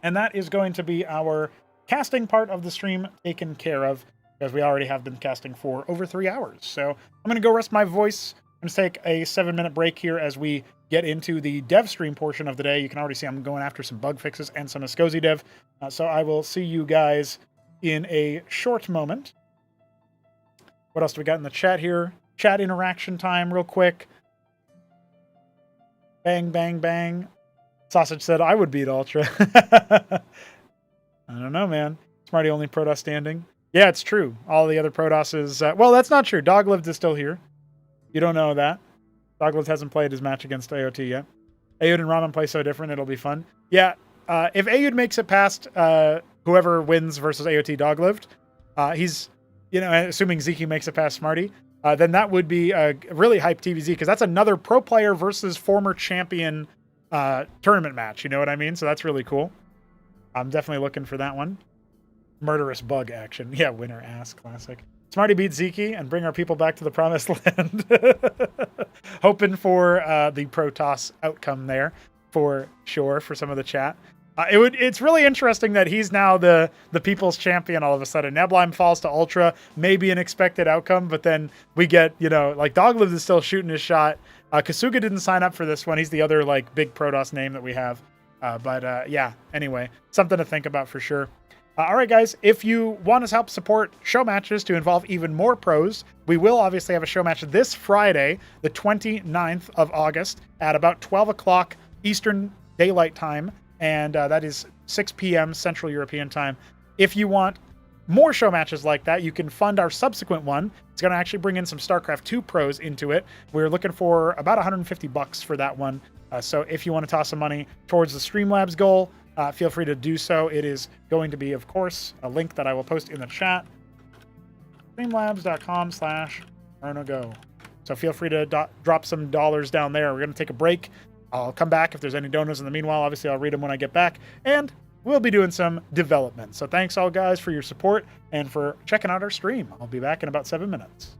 And that is going to be our casting part of the stream taken care of, because we already have been casting for over 3 hours. So I'm going to go rest my voice. I'm going to take a 7-minute break here as we get into the dev stream portion of the day. You can already see I'm going after some bug fixes and some Escozy dev. So I will see you guys in a short moment. What else do we got in the chat here? Chat interaction time real quick. Bang, bang, bang. Sausage said, I would beat Ultra. I don't know, man. Smarty only Protoss standing. Yeah, it's true. All the other Protosses... well, that's not true. Dog-Lived is still here. You don't know that. Dog-Lived hasn't played his match against AOT yet. Ayud and Ramen play so different, it'll be fun. Yeah, if Ayud makes it past whoever wins versus AOT Dog-Lived, he's, assuming Zeke makes it past Smarty, then that would be a really hype TVZ, because that's another pro player versus former champion tournament match. You know what I mean? So that's really cool. I'm definitely looking for that one. Murderous bug action. Yeah, winner ass classic. Smarty beat Zeke and bring our people back to the promised land. Hoping for the Protoss outcome there for sure for some of the chat. It's really interesting that he's now the people's champion all of a sudden. Neblime falls to Ultra, maybe an expected outcome, but then we get, like Dog-Lived is still shooting his shot. Kasuga didn't sign up for this one. He's the other big Protoss name that we have. Yeah, anyway, something to think about for sure. All right, guys, if you want to help support show matches to involve even more pros, we will obviously have a show match this Friday, the 29th of August at about 12 o'clock Eastern Daylight Time, and that is 6 p.m. Central European Time. If you want more show matches like that, you can fund our subsequent one. It's going to actually bring in some StarCraft 2 pros into it. We're looking for about $150 for that one. So if you want to toss some money towards the Streamlabs goal, feel free to do so. It is going to be, of course, a link that I will post in the chat. Streamlabs.com/RonoGo. So feel free to drop some dollars down there. We're going to take a break. I'll come back if there's any donors in the meanwhile. Obviously, I'll read them when I get back. And we'll be doing some development. So thanks all guys for your support and for checking out our stream. I'll be back in about 7 minutes.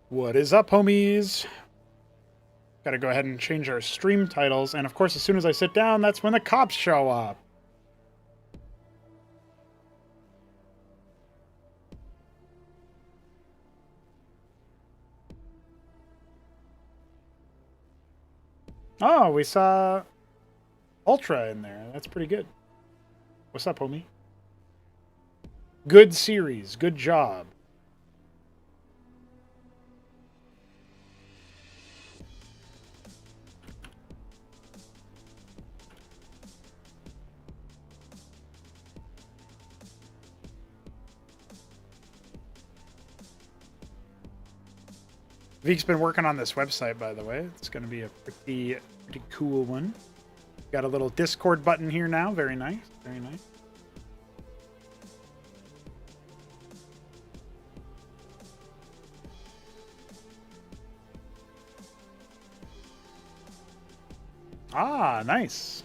What is up, homies? Gotta go ahead and change our stream titles, and of course, as soon as I sit down, that's when the cops show up. Oh, we saw Ultra in there. That's pretty good. What's up, homie? Good series. Good job. Veek's been working on this website, by the way. It's going to be a pretty cool one. Got a little Discord button here now. Very nice. Very nice. Ah, nice.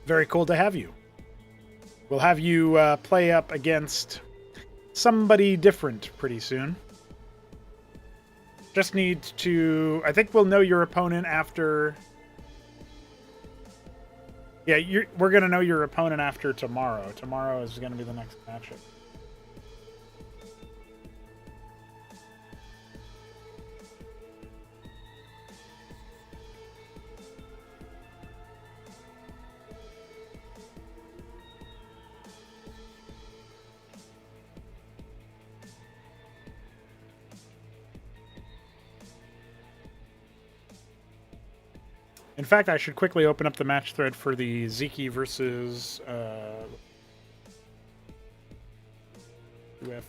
Very cool to have you. We'll have you play up against somebody different pretty soon. Just need to... I think we'll know your opponent after... Yeah, we're going to know your opponent after tomorrow. Tomorrow is going to be the next matchup. In fact, I should quickly open up the match thread for the Ziki versus UF2.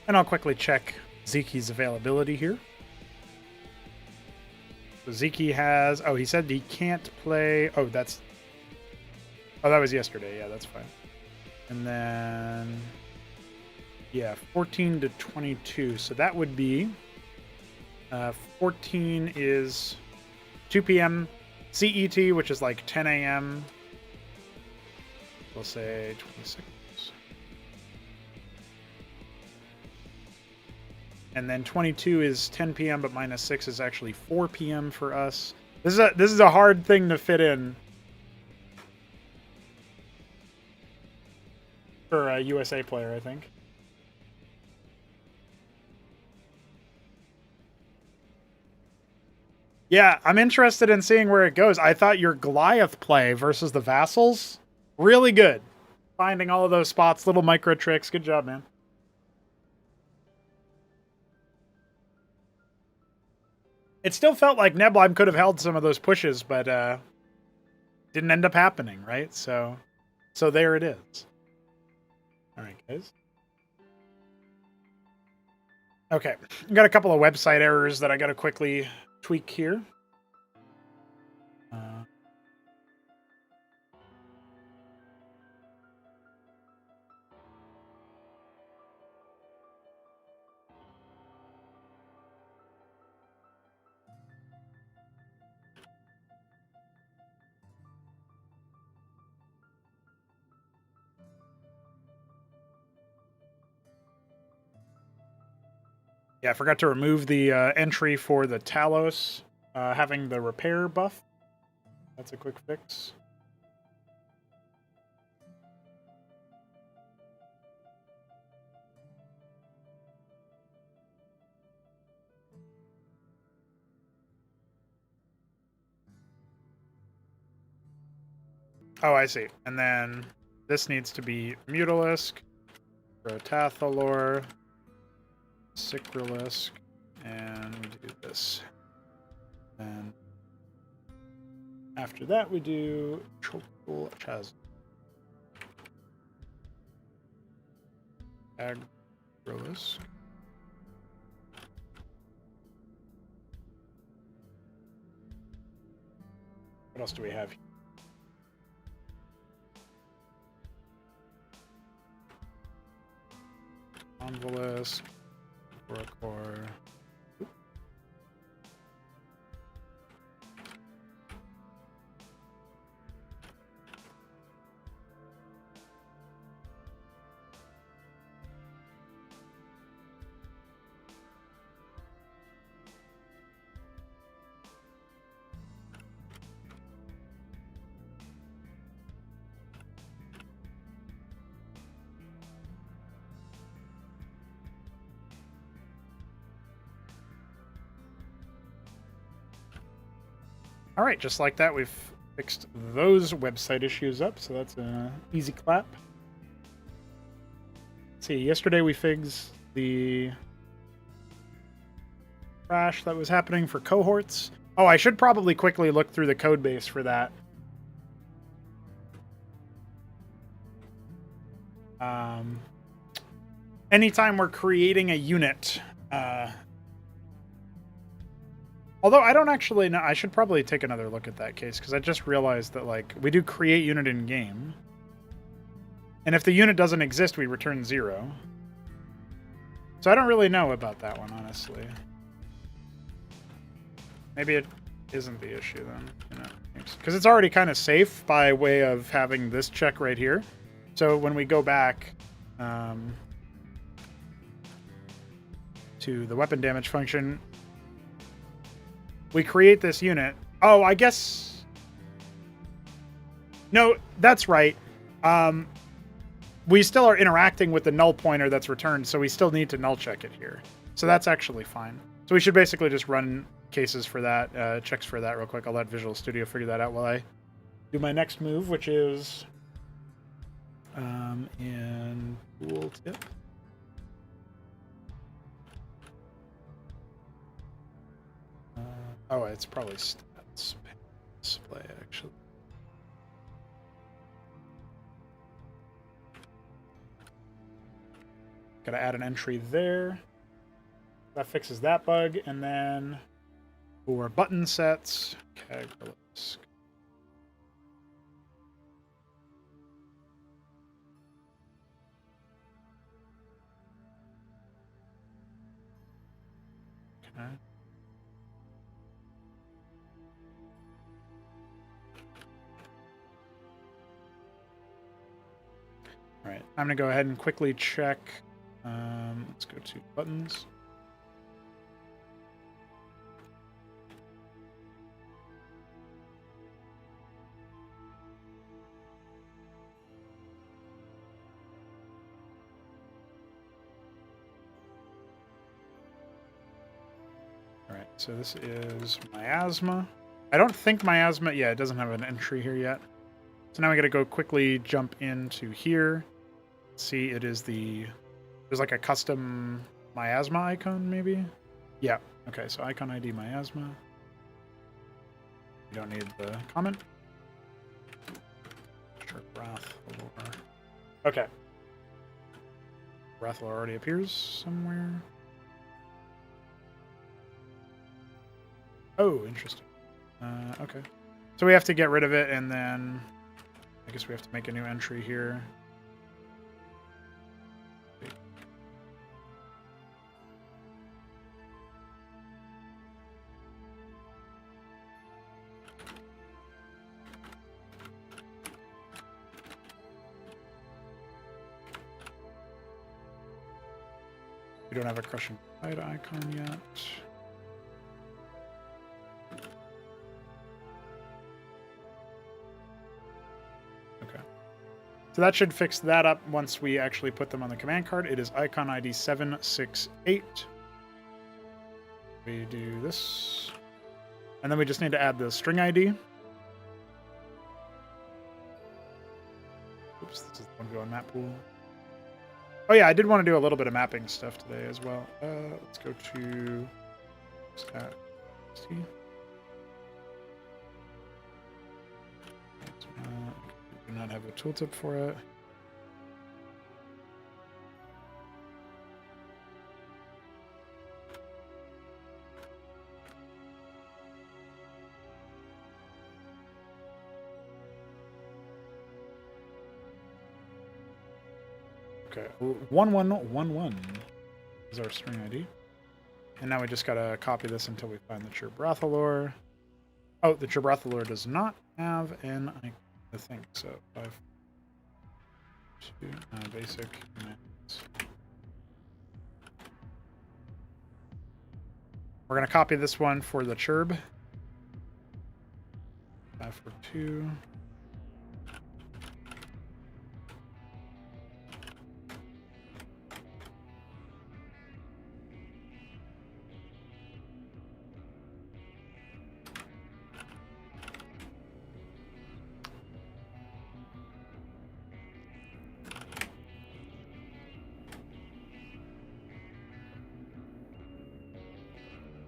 And I'll quickly check Ziki's availability here. So Ziki has... Oh, he said he can't play... Oh, that's... Oh, that was yesterday. Yeah, that's fine. And then... Yeah, 14 to 22. So that would be... 14 is 2 p.m. CET, which is like 10 a.m. We'll say 26. And then 22 is 10 p.m., but minus 6 is actually 4 p.m. for us. This is a hard thing to fit in for a USA player, I think. Yeah, I'm interested in seeing where it goes. I thought your Goliath play versus the Vassals, really good. Finding all of those spots, little micro tricks. Good job, man. It still felt like Nebulheim could have held some of those pushes, but didn't end up happening, right? So there it is. All right, guys. Okay, I've got a couple of website errors that I got to quickly tweak here. Yeah, I forgot to remove the entry for the Talos having the repair buff. That's a quick fix. Oh, I see. And then this needs to be Mutalisk, Rotathalor, Sicrilisk, and do this. And after that, we do Tropical Chasm. Agrolisk. What else do we have here? Envolus, Core. All right, just like that, we've fixed those website issues up, so that's an easy clap. Let's see, yesterday we fixed the crash that was happening for cohorts. Oh, I should probably quickly look through the code base for that. Anytime we're creating a unit, although I don't actually know, I should probably take another look at that case, because I just realized that, like, we do create unit in game, and if the unit doesn't exist, we return 0. So I don't really know about that one, honestly. Maybe it isn't the issue then, because it's already kind of safe by way of having this check right here. So when we go back to the weapon damage function, we create this unit. Oh, I guess... No, that's right. We still are interacting with the null pointer that's returned, so we still need to null check it here. So that's actually fine. So we should basically just run cases for that, checks for that real quick. I'll let Visual Studio figure that out while I do my next move, which is in tooltip. Oh, it's probably stats display, actually. Gotta add an entry there. That fixes that bug. And then for button sets, Agrolisk. Okay. All right, I'm going to go ahead and quickly check. Let's go to buttons. All right, so this is miasma. I don't think miasma, yeah, it doesn't have an entry here yet. So now we got to go quickly jump into here. See, it is there's like a custom miasma icon, maybe? Yeah, okay, so icon ID miasma. You don't need the comment. Sure, Wrathlore. Okay. Wrathlore already appears somewhere. Oh, interesting. Okay. So we have to get rid of it, and then I guess we have to make a new entry here. We don't have a crushing tide icon yet. Okay. So that should fix that up once we actually put them on the command card. It is icon ID 768. We do this. And then we just need to add the string ID. Oops, this is the one going map pool. Oh yeah, I did want to do a little bit of mapping stuff today as well. Let's go to stat. See? Do not have a tooltip for it. Okay, 1111 is our string ID. And now we just gotta copy this until we find the Chirbrothalor. Oh, the Chirbrothalor does not have an I think so. 5, 2, basic commands. We're gonna copy this one for the Chirb. 5 for 2.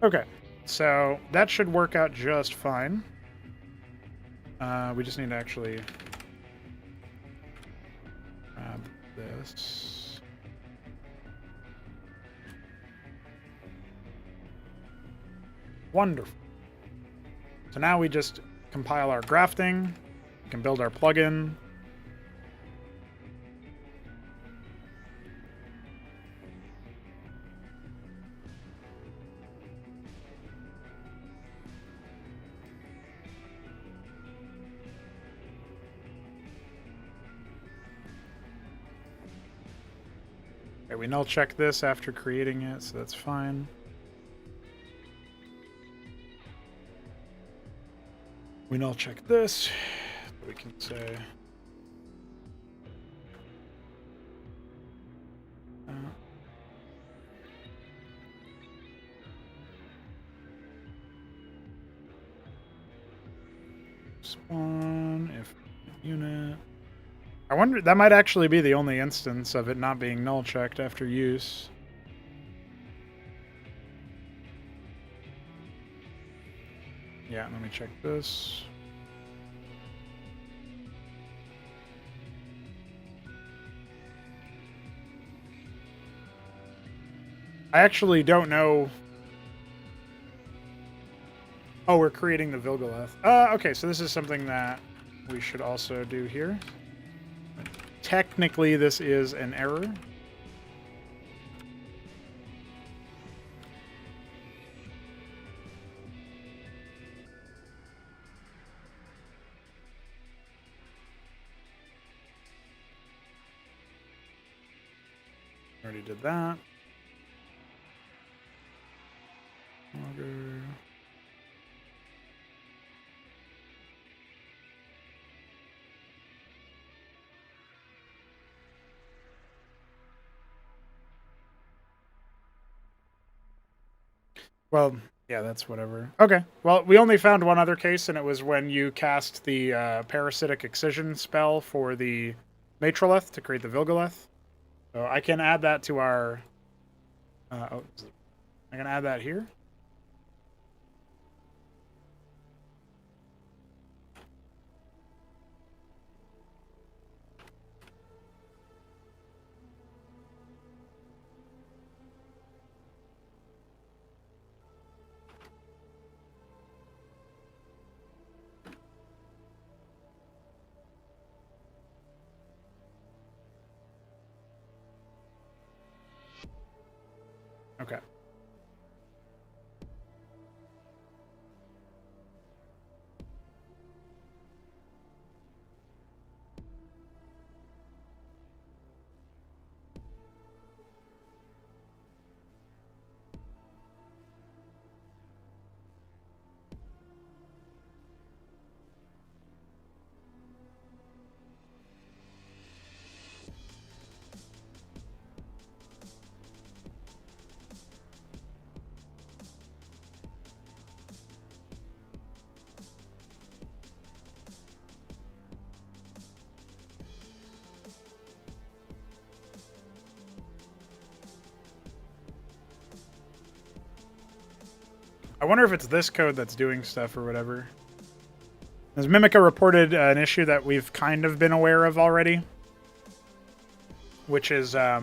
Okay, so that should work out just fine. We just need to actually grab this. Wonderful. So now we just compile our grafting. We can build our plugin. Okay, we null check this after creating it, so that's fine. We null check this. We can say spawn if unit. I wonder, that might actually be the only instance of it not being null checked after use. Yeah, let me check this. I actually don't know. Oh, we're creating the Vilgalith. Okay, so this is something that we should also do here. Technically, this is an error. Already did that. Logger. Well, yeah, that's whatever. Okay. Well, we only found one other case, and it was when you cast the Parasitic Excision spell for the Matrolith to create the Vilgalith. So I can add that to our... I can add that here. Okay. I wonder if it's this code that's doing stuff or whatever. As Mimica reported an issue that we've kind of been aware of already, which is that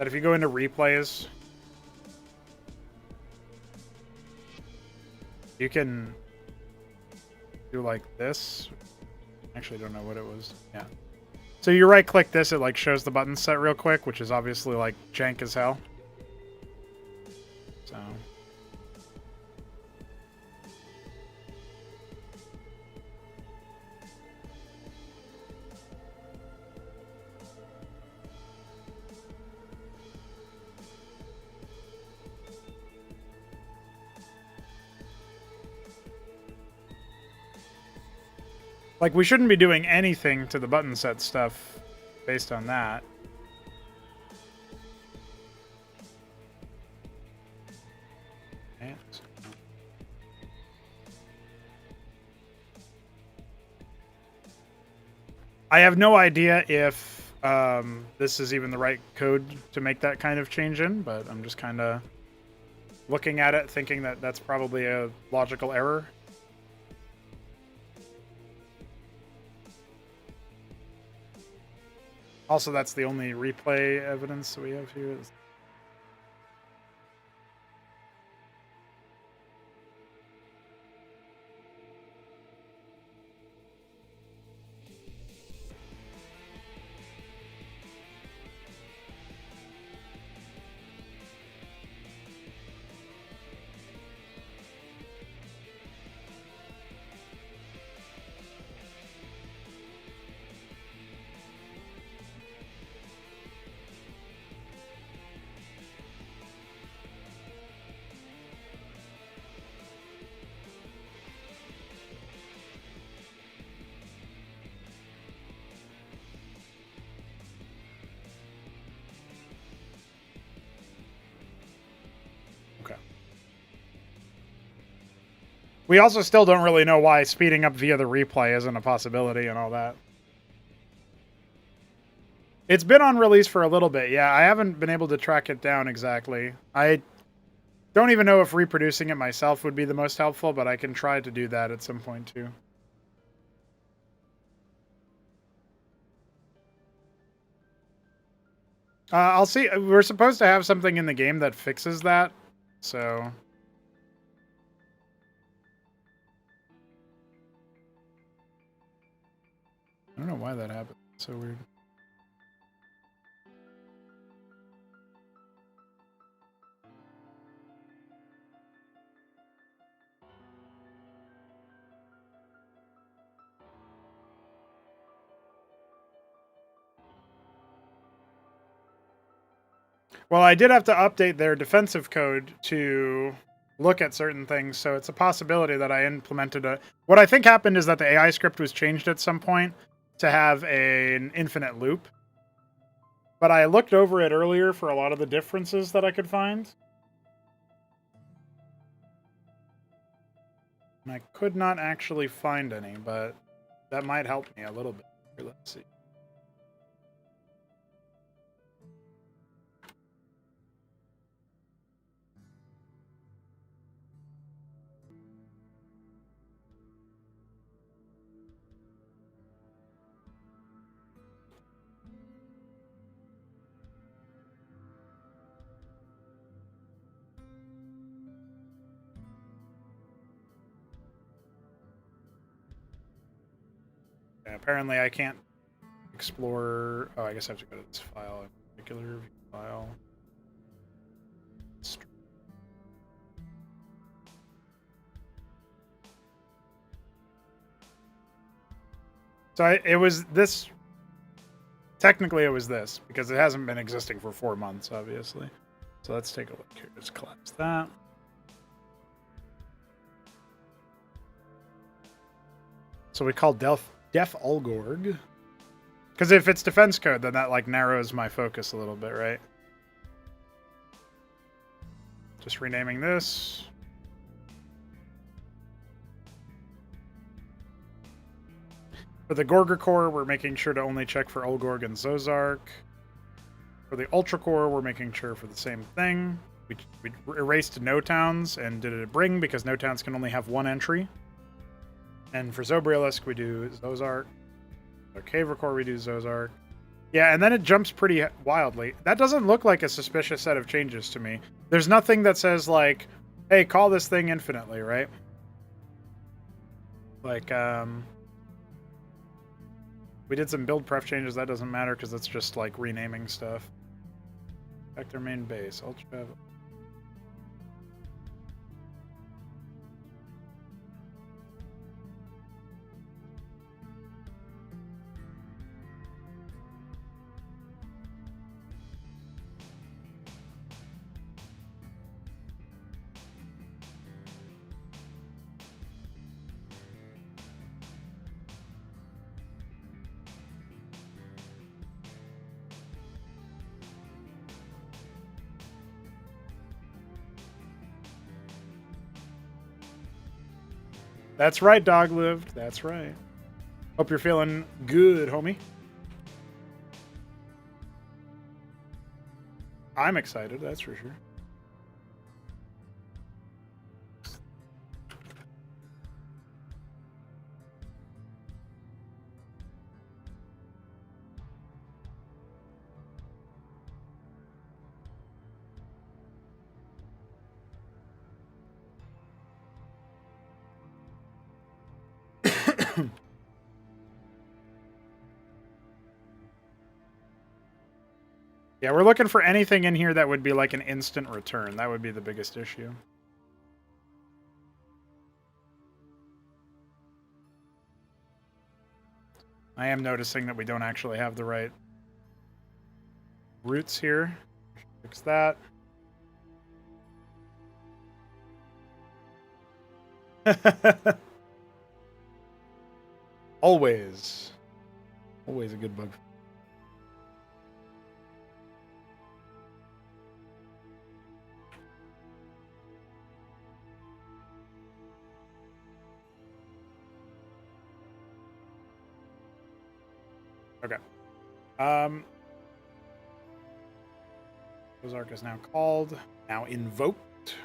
if you go into replays, you can do like this. Actually, don't know what it was. Yeah. So you right-click this, it like shows the button set real quick, which is obviously like jank as hell. So. Like, we shouldn't be doing anything to the button set stuff based on that. I have no idea if this is even the right code to make that kind of change in, but I'm just kind of looking at it thinking that that's probably a logical error. Also, that's the only replay evidence that we have here. We also still don't really know why speeding up via the replay isn't a possibility and all that. It's been on release for a little bit, yeah. I haven't been able to track it down exactly. I don't even know if reproducing it myself would be the most helpful, but I can try to do that at some point too. I'll see. We're supposed to have something in the game that fixes that, so... I don't know why that happened. It's so weird. Well, I did have to update their defensive code to look at certain things, so it's a possibility that I implemented a... What I think happened is that the AI script was changed at some point to have an infinite loop. But I looked over it earlier for a lot of the differences that I could find. And I could not actually find any, but that might help me a little bit. Here, let's see. Yeah, apparently I can't explore... Oh, I guess I have to go to this file. A particular file. So it was this... Technically it was this, because it hasn't been existing for 4 months, obviously. So let's take a look here. Let's collapse that. So we call Def Ulgorg. Because if it's defense code, then that like narrows my focus a little bit, right? Just renaming this. For the Gorger core, we're making sure to only check for Ulgorg and Zozark. For the Ultra core, we're making sure for the same thing. We erased no towns and did it a bring because no towns can only have one entry. And for Zobrielisk, we do Zozark. For Caver core, we do Zozark. Yeah, and then it jumps pretty wildly. That doesn't look like a suspicious set of changes to me. There's nothing that says, like, hey, call this thing infinitely, right? Like, We did some build pref changes. That doesn't matter because that's just like renaming stuff. Back their main base. Ultra. That's right, dog lived. That's right. Hope you're feeling good, homie. I'm excited, that's for sure. Yeah, we're looking for anything in here that would be like an instant return. That would be the biggest issue. I am noticing that we don't actually have the right roots here. Fix that. Always. Always a good bug. Okay. Ozark is now called, now invoked.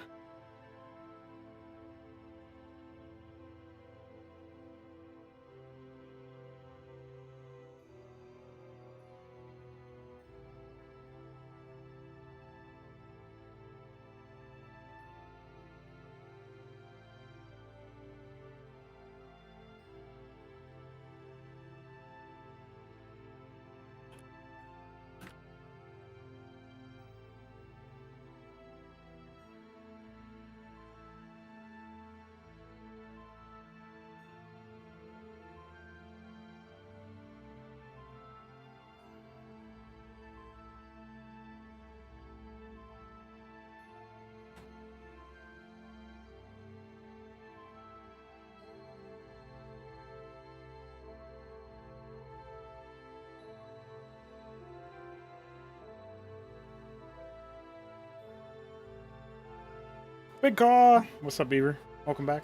Big Caw! What's up, Beaver? Welcome back.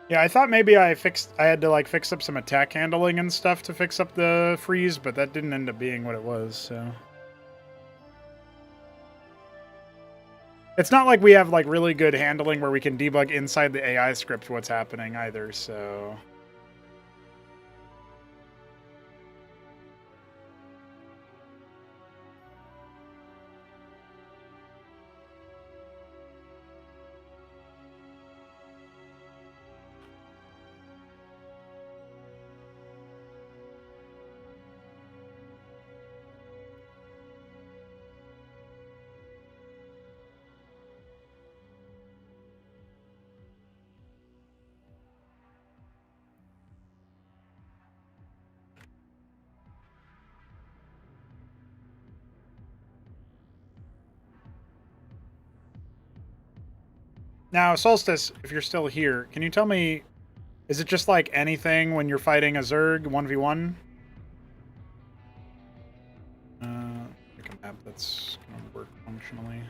Yeah, I thought maybe I had to like fix up some attack handling and stuff to fix up the freeze, but that didn't end up being what it was, so. It's not like we have like really good handling where we can debug inside the AI script what's happening either, so. Now, Solstice, if you're still here, can you tell me, is it just like anything when you're fighting a Zerg 1v1? Pick a map that's going to work functionally.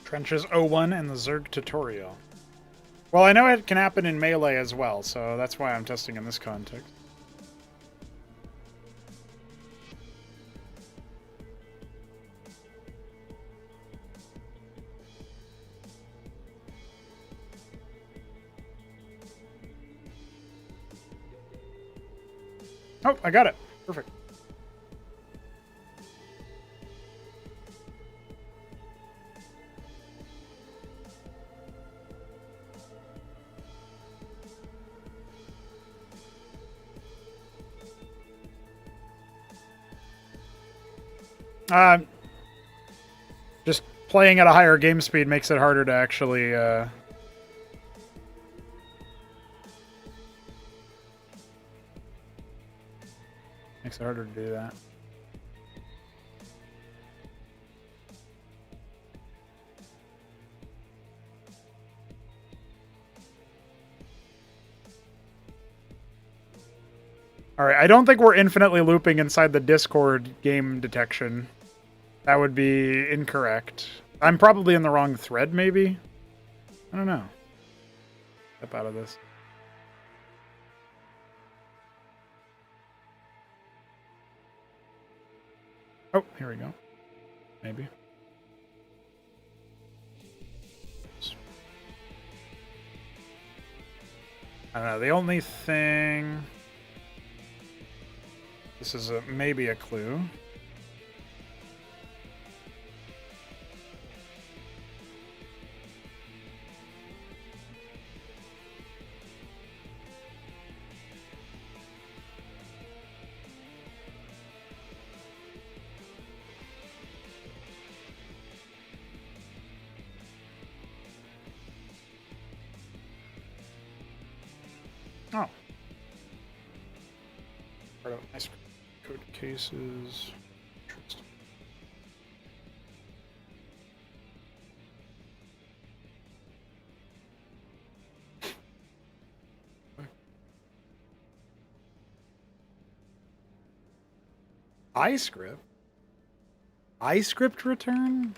Trenches 01 and the Zerg tutorial. Well, I know it can happen in melee as well, so that's why I'm testing in this context. Oh, I got it. Perfect. Just playing at a higher game speed makes it harder to actually makes it harder to do that. All right, I don't think we're infinitely looping inside the Discord game detection. That would be incorrect. I'm probably in the wrong thread, maybe? I don't know. Step out of this. Oh, here we go. Maybe. I don't know. The only thing... This is maybe a clue. Oh. Part of ice code cases. Interesting. iScript? iScript return?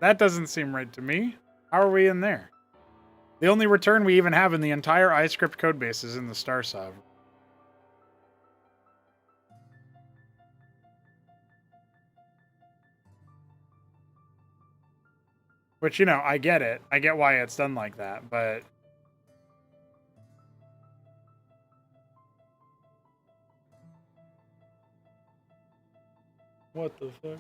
That doesn't seem right to me. How are we in there? The only return we even have in the entire iScript codebase is in the Star Sovereign. Which, you know, I get it. I get why it's done like that, but... What the fuck?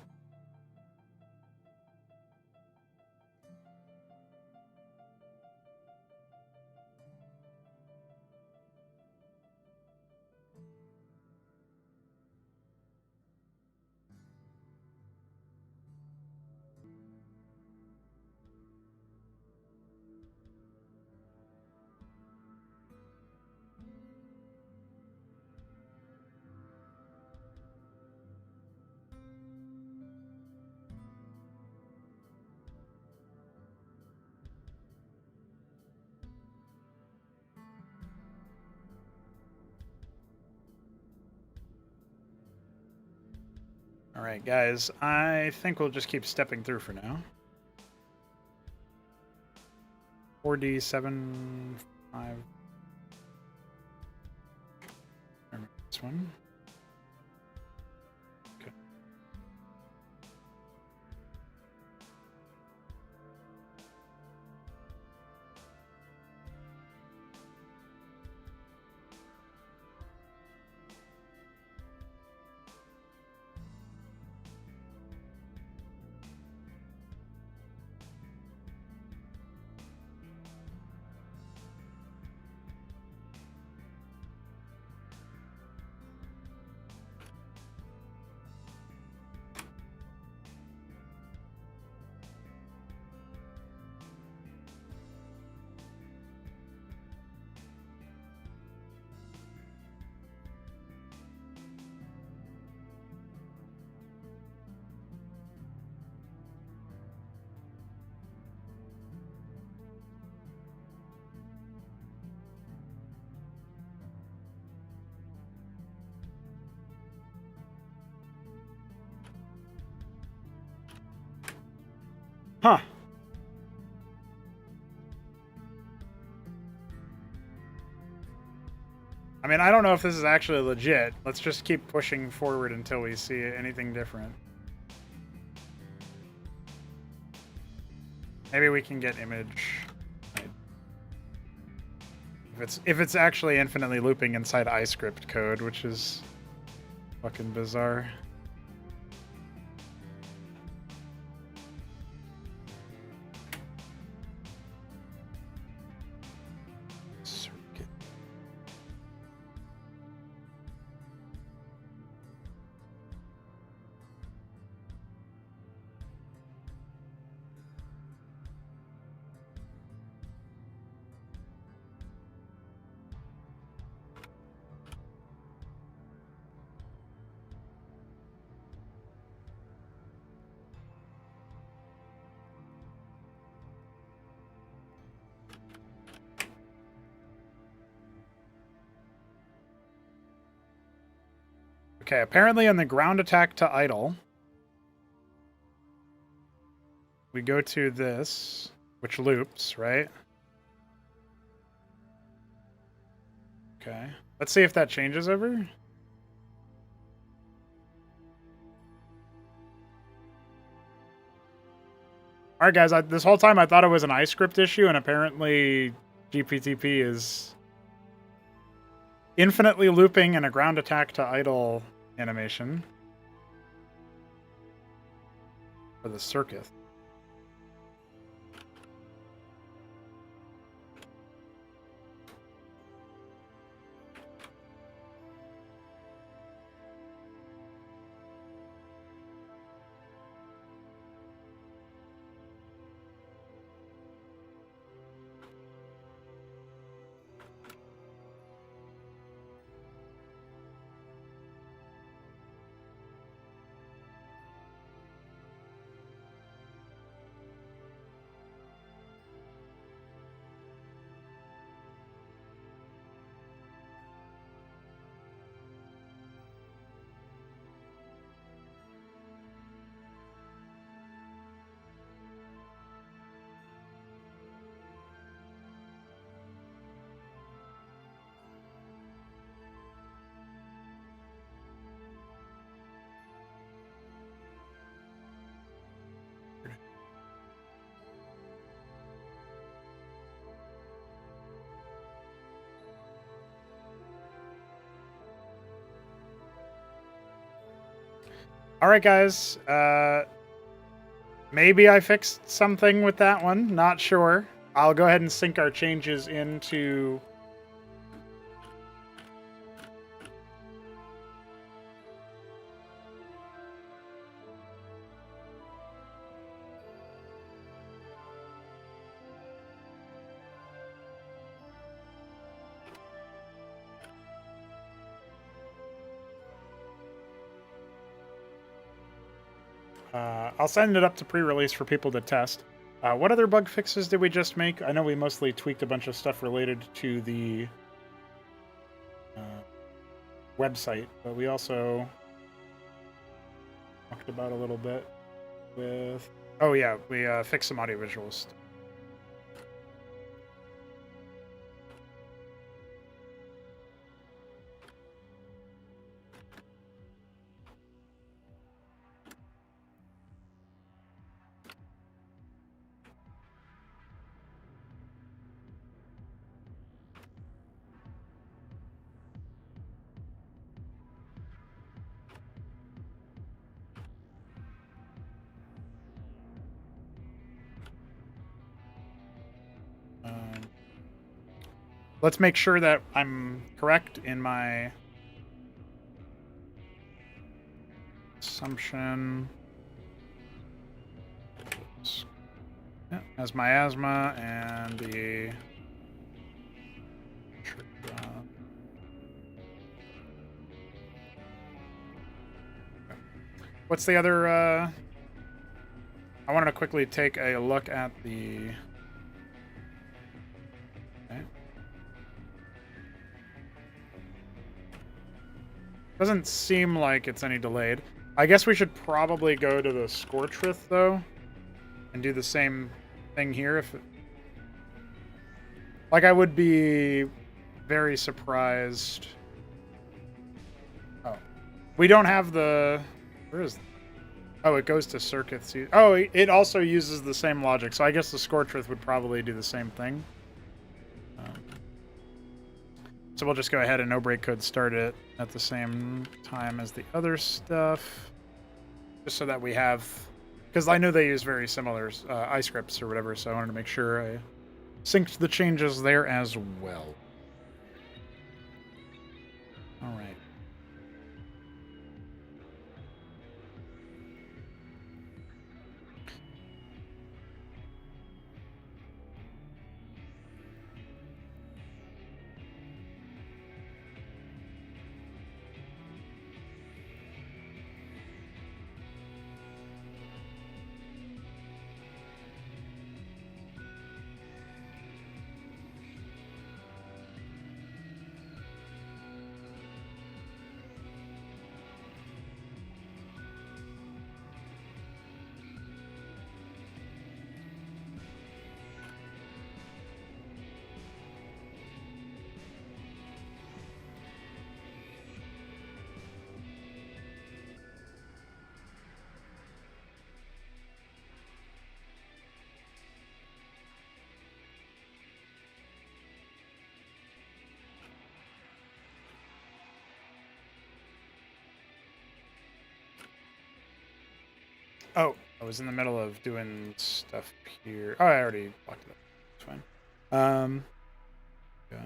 All right, guys. I think we'll just keep stepping through for now. 4D 7 5. Remember this one. Okay. Huh. I mean, I don't know if this is actually legit. Let's just keep pushing forward until we see anything different. Maybe we can get image. If it's actually infinitely looping inside iScript code, which is fucking bizarre. Okay, apparently on the ground attack to idle, we go to this, which loops, right? Okay. Let's see if that changes over. Alright guys, this whole time I thought it was an iScript issue, and apparently GPTP is infinitely looping in a ground attack to idle animation for the circuit. Alright guys, maybe I fixed something with that one, not sure. I'll go ahead and sync our changes into... I'll send it up to pre-release for people to test. What other bug fixes did we just make? I know we mostly tweaked a bunch of stuff related to the website, but we also talked about a little bit with... Oh yeah, we fixed some audiovisuals. Let's make sure that I'm correct in my assumption. Yeah, as my asthma and the... What's the other... I wanted to quickly take a look at the... Doesn't seem like it's any delayed. I guess we should probably go to the Scorchrith, though, and do the same thing here. If like, I would be very surprised. Oh, we don't have the. Where is? Oh, it goes to circuits. Oh, it also uses the same logic. So I guess the Scorcheth would probably do the same thing. So we'll just go ahead and no break code start it at the same time as the other stuff, just so that we have, because I know they use very similar iScripts or whatever. So I wanted to make sure I synced the changes there as well. All right. Oh, I was in the middle of doing stuff here. Oh, I already blocked it up. It's fine. Yeah.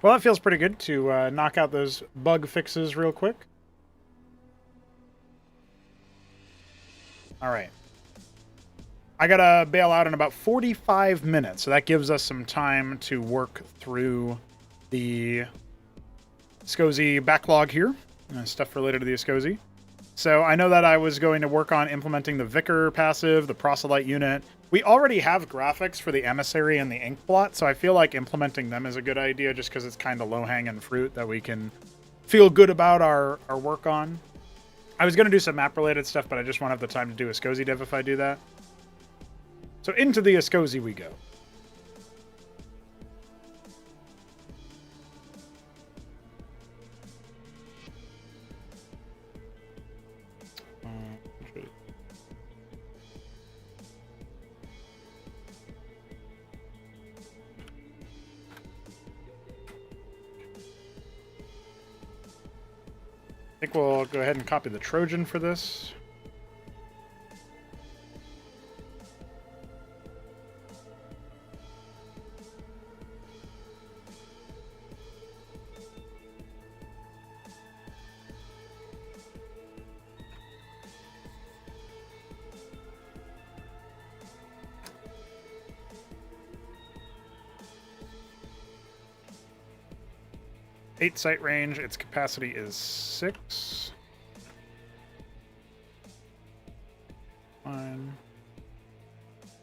Well, that feels pretty good to knock out those bug fixes real quick. All right. I gotta bail out in about 45 minutes, so that gives us some time to work through the SCSI backlog here, stuff related to the SCSI. So I know that I was going to work on implementing the Vicar passive, the Proselyte unit. We already have graphics for the Emissary and the Inkblot, so I feel like implementing them is a good idea just because it's kind of low-hanging fruit that we can feel good about our work on. I was going to do some map-related stuff, but I just won't have the time to do a SCSI dev if I do that. So into the SCSI we go. I think we'll go ahead and copy the Trojan for this. Eight sight range. Its capacity is 6. Fine.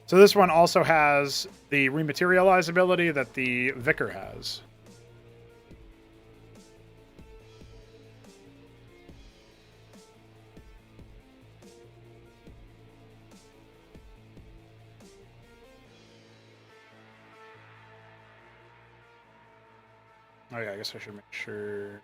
So this one also has the rematerialize ability that the Vicar has. Oh yeah, I guess I should make sure.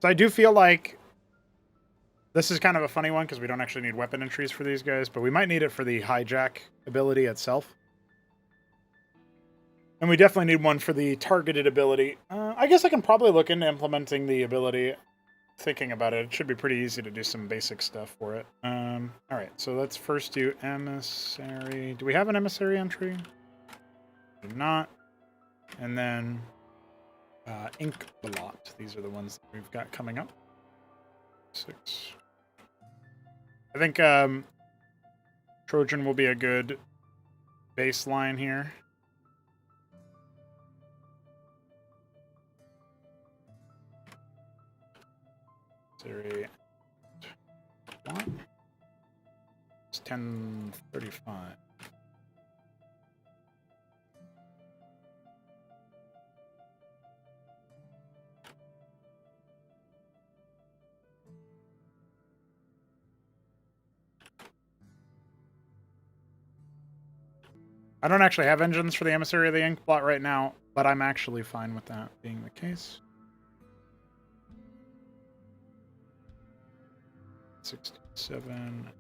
So I do feel like this is kind of a funny one because we don't actually need weapon entries for these guys, but we might need it for the hijack ability itself. And we definitely need one for the targeted ability. I guess I can probably look into implementing the ability. Thinking about it, it should be pretty easy to do some basic stuff for it. All right, so let's first do emissary. Do we have an emissary entry? Do not. And then ink blot. These are the ones that we've got coming up. 6. I think Trojan will be a good baseline here. It's 10:35. I don't actually have engines for the emissary of the ink blot right now, but I'm actually fine with that being the case. 67,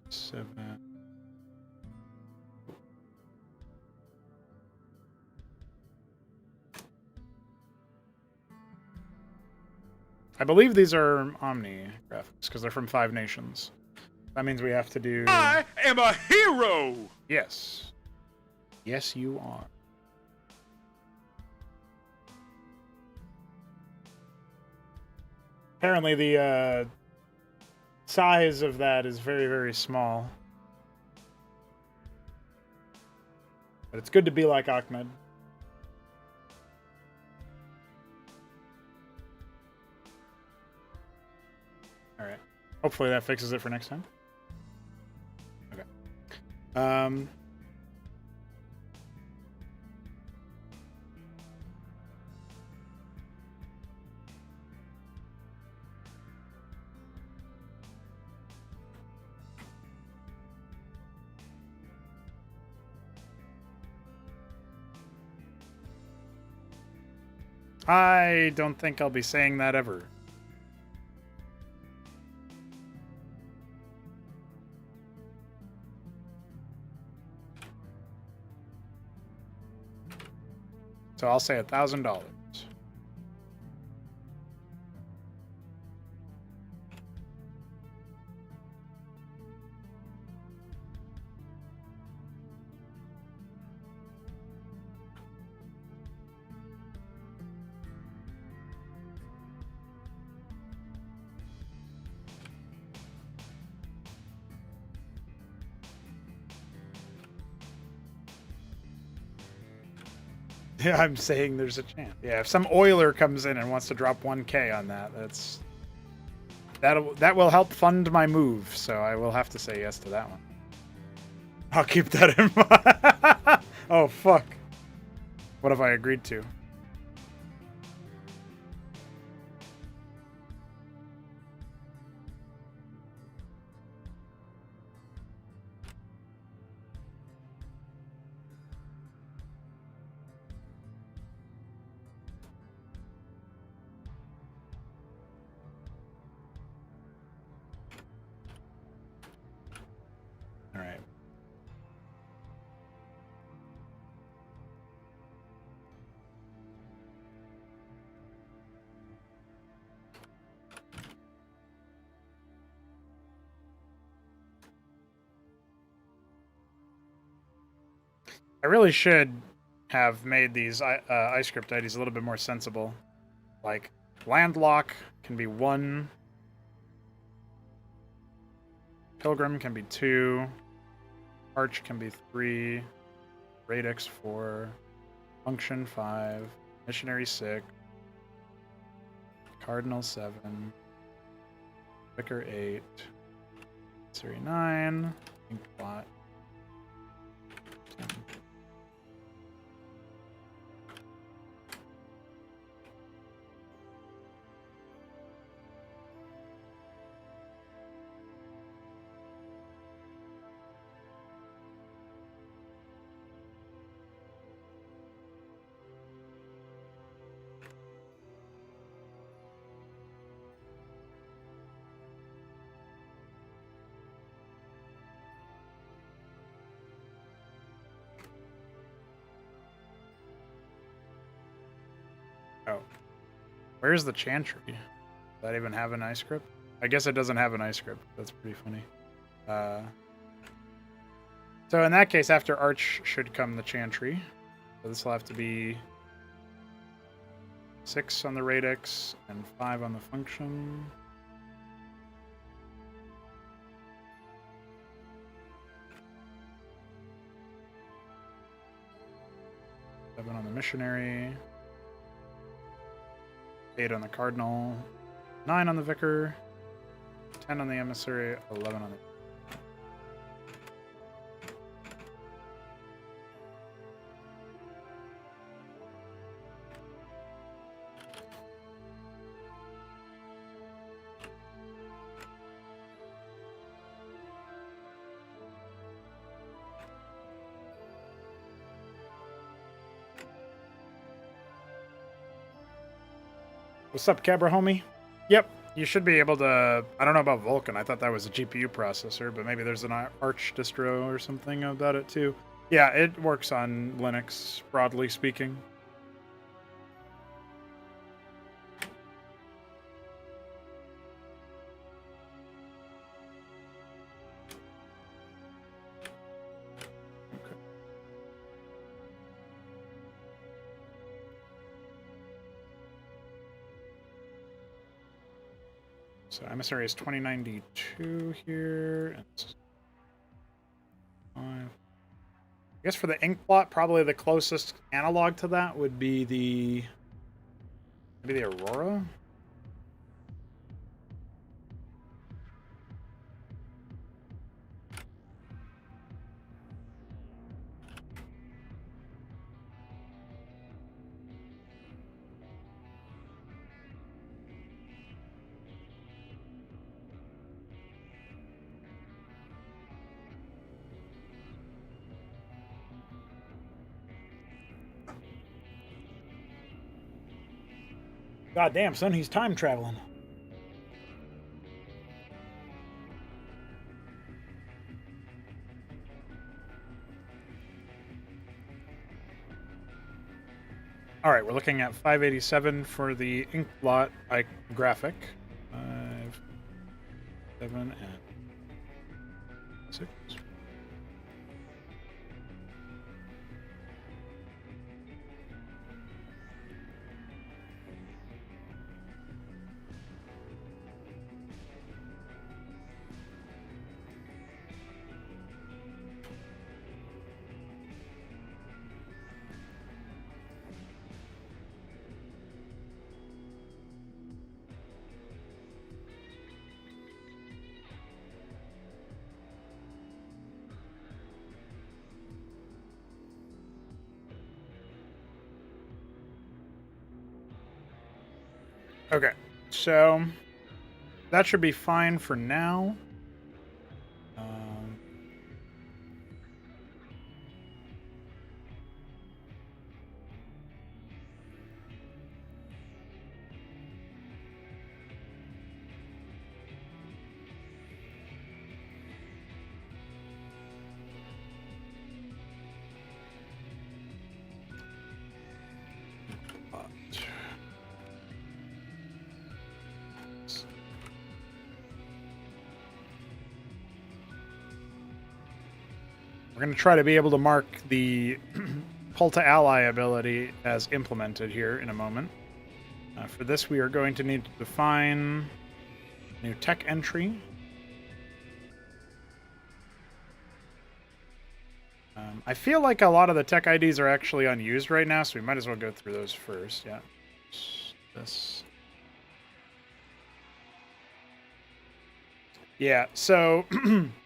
67. I believe these are Omni graphics because they're from 5 nations. That means we have to do... I am a hero! Yes. Yes, you are. Apparently the size of that is very, very small. But it's good to be like Ahmed. Alright. Hopefully that fixes it for next time. Okay. I don't think I'll be saying that ever. So I'll say $1,000. Yeah, I'm saying there's a chance. Yeah, if some oiler comes in and wants to drop 1K on that, that will help fund my move. So I will have to say yes to that one. I'll keep that in mind. Oh fuck! What have I agreed to? All right. I really should have made these iScript IDs a little bit more sensible. Like, Landlock can be 1. Pilgrim can be 2. Arch can be 3. Radix 4. Function 5. Missionary 6. Cardinal 7. Vicar 8. Siri 9. Inkblot 10. Oh. Where's the Chantry? Does that even have an ice script? I guess it doesn't have an ice script. That's pretty funny. So in that case, after Arch should come the Chantry. So this will have to be 6 on the radix and 5 on the function. Seven on the missionary, 8 on the cardinal, 9 on the vicar, 10 on the emissary, 11 on the... What's up, Cabra homie? Yep, you should be able to... I don't know about Vulkan. I thought that was a GPU processor, but maybe there's an Arch distro or something about it too. Yeah, it works on Linux, broadly speaking. So emissary is 2092 here. And 5. I guess for the ink plot, probably the closest analog to that would be the... maybe the Aurora? God damn, son, he's time traveling. All right, we're looking at 587 for the ink blot graphic. 5, 7, and 6. Okay, so that should be fine for now. We're going to try to be able to mark the pull to ally ability as implemented here in a moment. For this, we are going to need to define new tech entry. I feel like a lot of the tech IDs are actually unused right now, so we might as well go through those first. Yeah. This. Yeah, so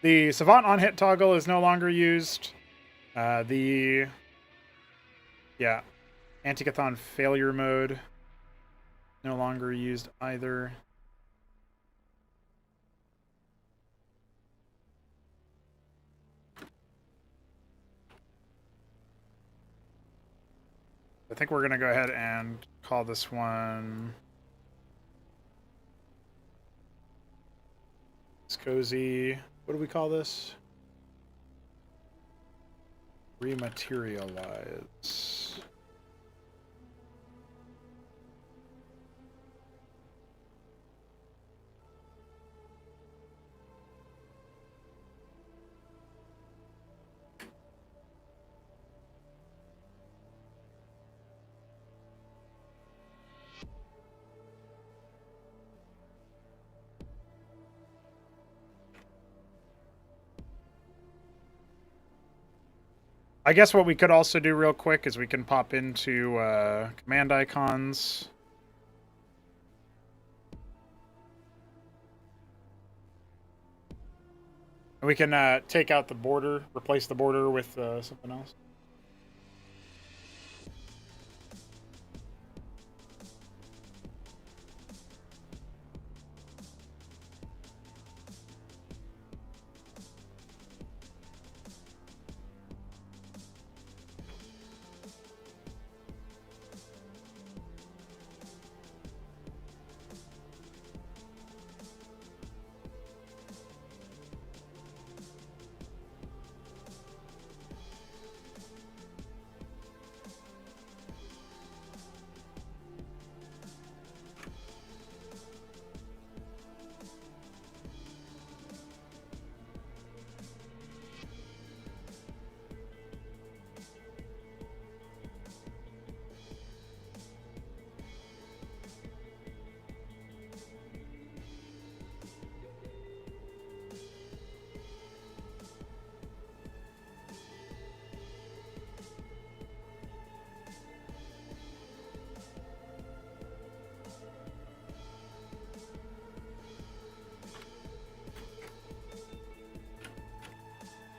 the Savant on hit toggle is no longer used. The Anticathon failure mode no longer used either. I think we're going to go ahead and call this one Cozy. What do we call this? Rematerialize. I guess what we could also do real quick is we can pop into command icons. And we can take out the border, replace the border with something else.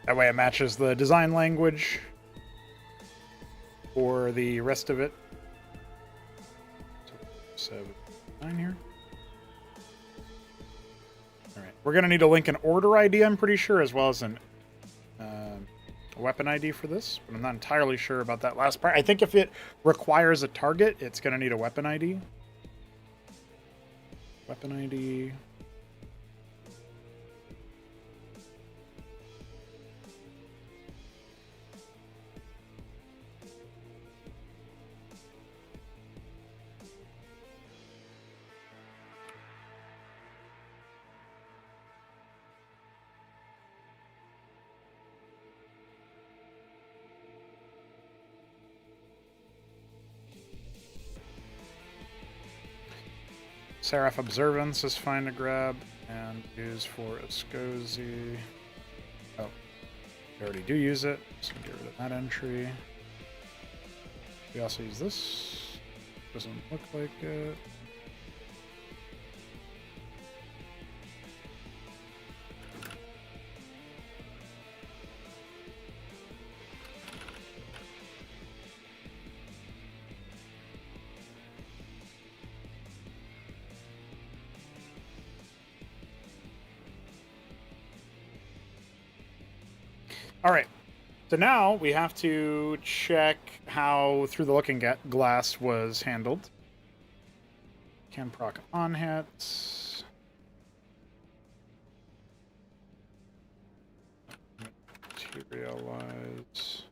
That way it matches the design language for the rest of it. So, 9 here. Alright, we're going to need a Lincoln order ID, I'm pretty sure, as well as a weapon ID for this, but I'm not entirely sure about that last part. I think if it requires a target, it's going to need a weapon ID. Weapon ID... Seraph Observance is fine to grab and use for Escozi. Oh, we already do use it, so get rid of that entry. We also use this. Doesn't look like it. All right, so now we have to check how Through the Looking Glass was handled. Can proc on hits. Materialize.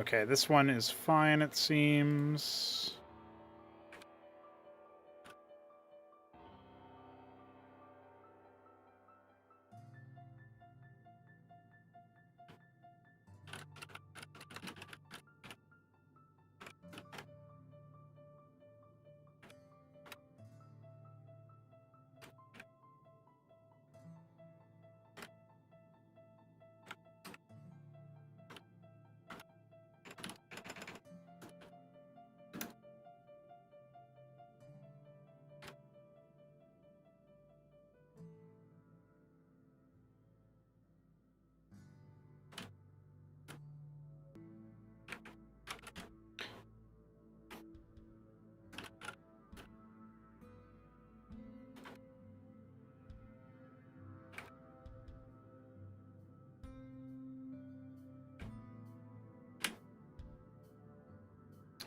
Okay, this one is fine, it seems.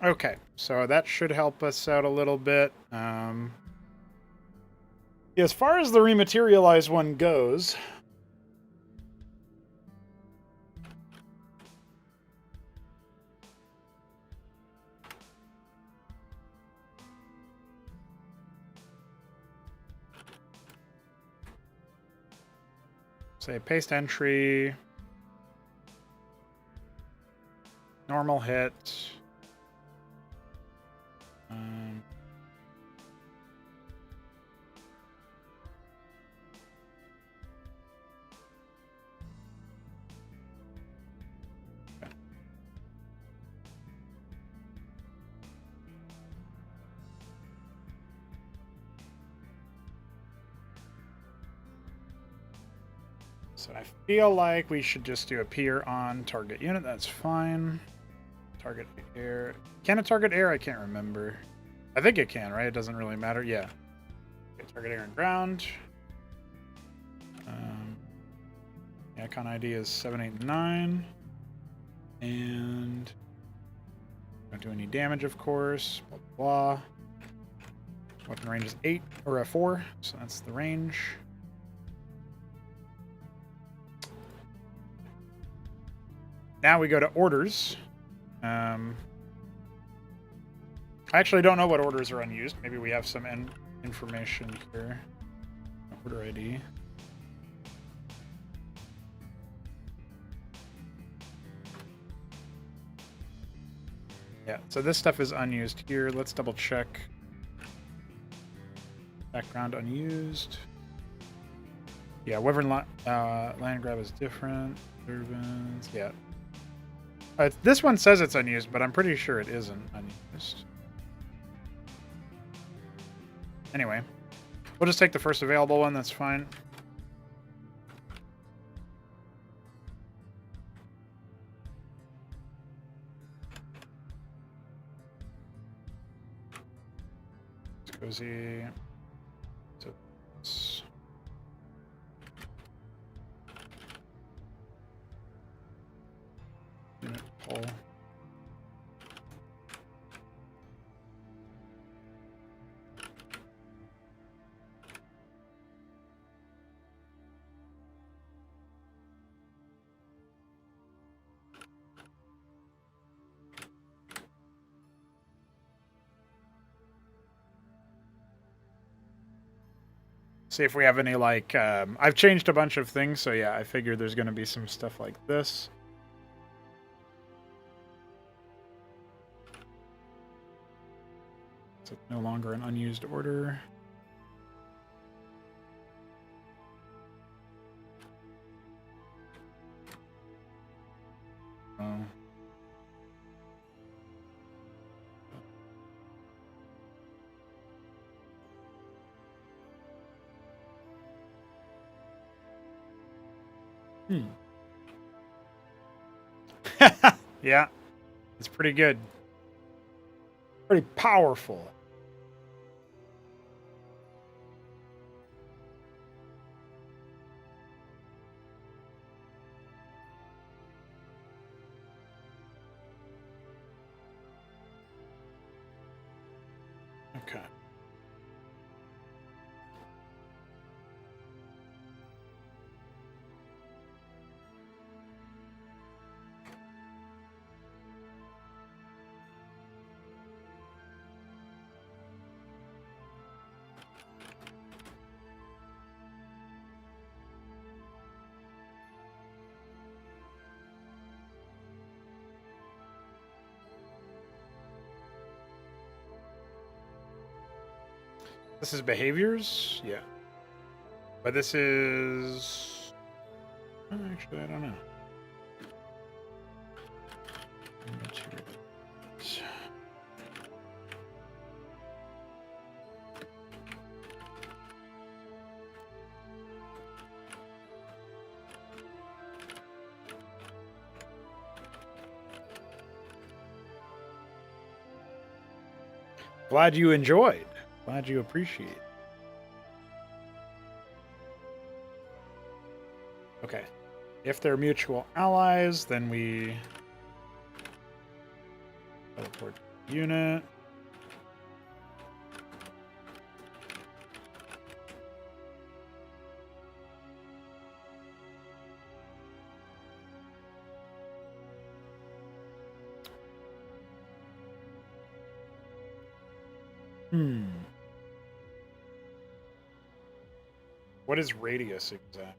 Okay, so that should help us out a little bit. As far as the rematerialized one goes, say paste entry, normal hit. So I feel like we should just do appear on target unit. That's fine. Target air. Can it target air? I can't remember. I think it can, right? It doesn't really matter. Yeah. Okay, target air and ground. Icon ID is 789. And don't do any damage, of course. Blah, blah, blah. Weapon range is 8 or 4, so that's the range. Now we go to orders. I actually don't know what orders are unused. Maybe we have some information here. Order ID. Yeah, so this stuff is unused here. Let's double check. Background unused. Yeah, Wyvern land grab is different. Turbines, yeah. This one says it's unused, but I'm pretty sure it isn't unused. Anyway, we'll just take the first available one. That's fine. Cozy. So it's unit pull. See if we have any, like, I've changed a bunch of things, so yeah, I figure there's going to be some stuff like this. So it's no longer an unused order. Oh. Yeah, it's pretty good. Pretty powerful. Okay. This is behaviors? Yeah. But this is... Actually, I don't know. Glad you enjoyed. Glad you appreciate. Okay. If they're mutual allies, then we teleport unit. What is radius exact?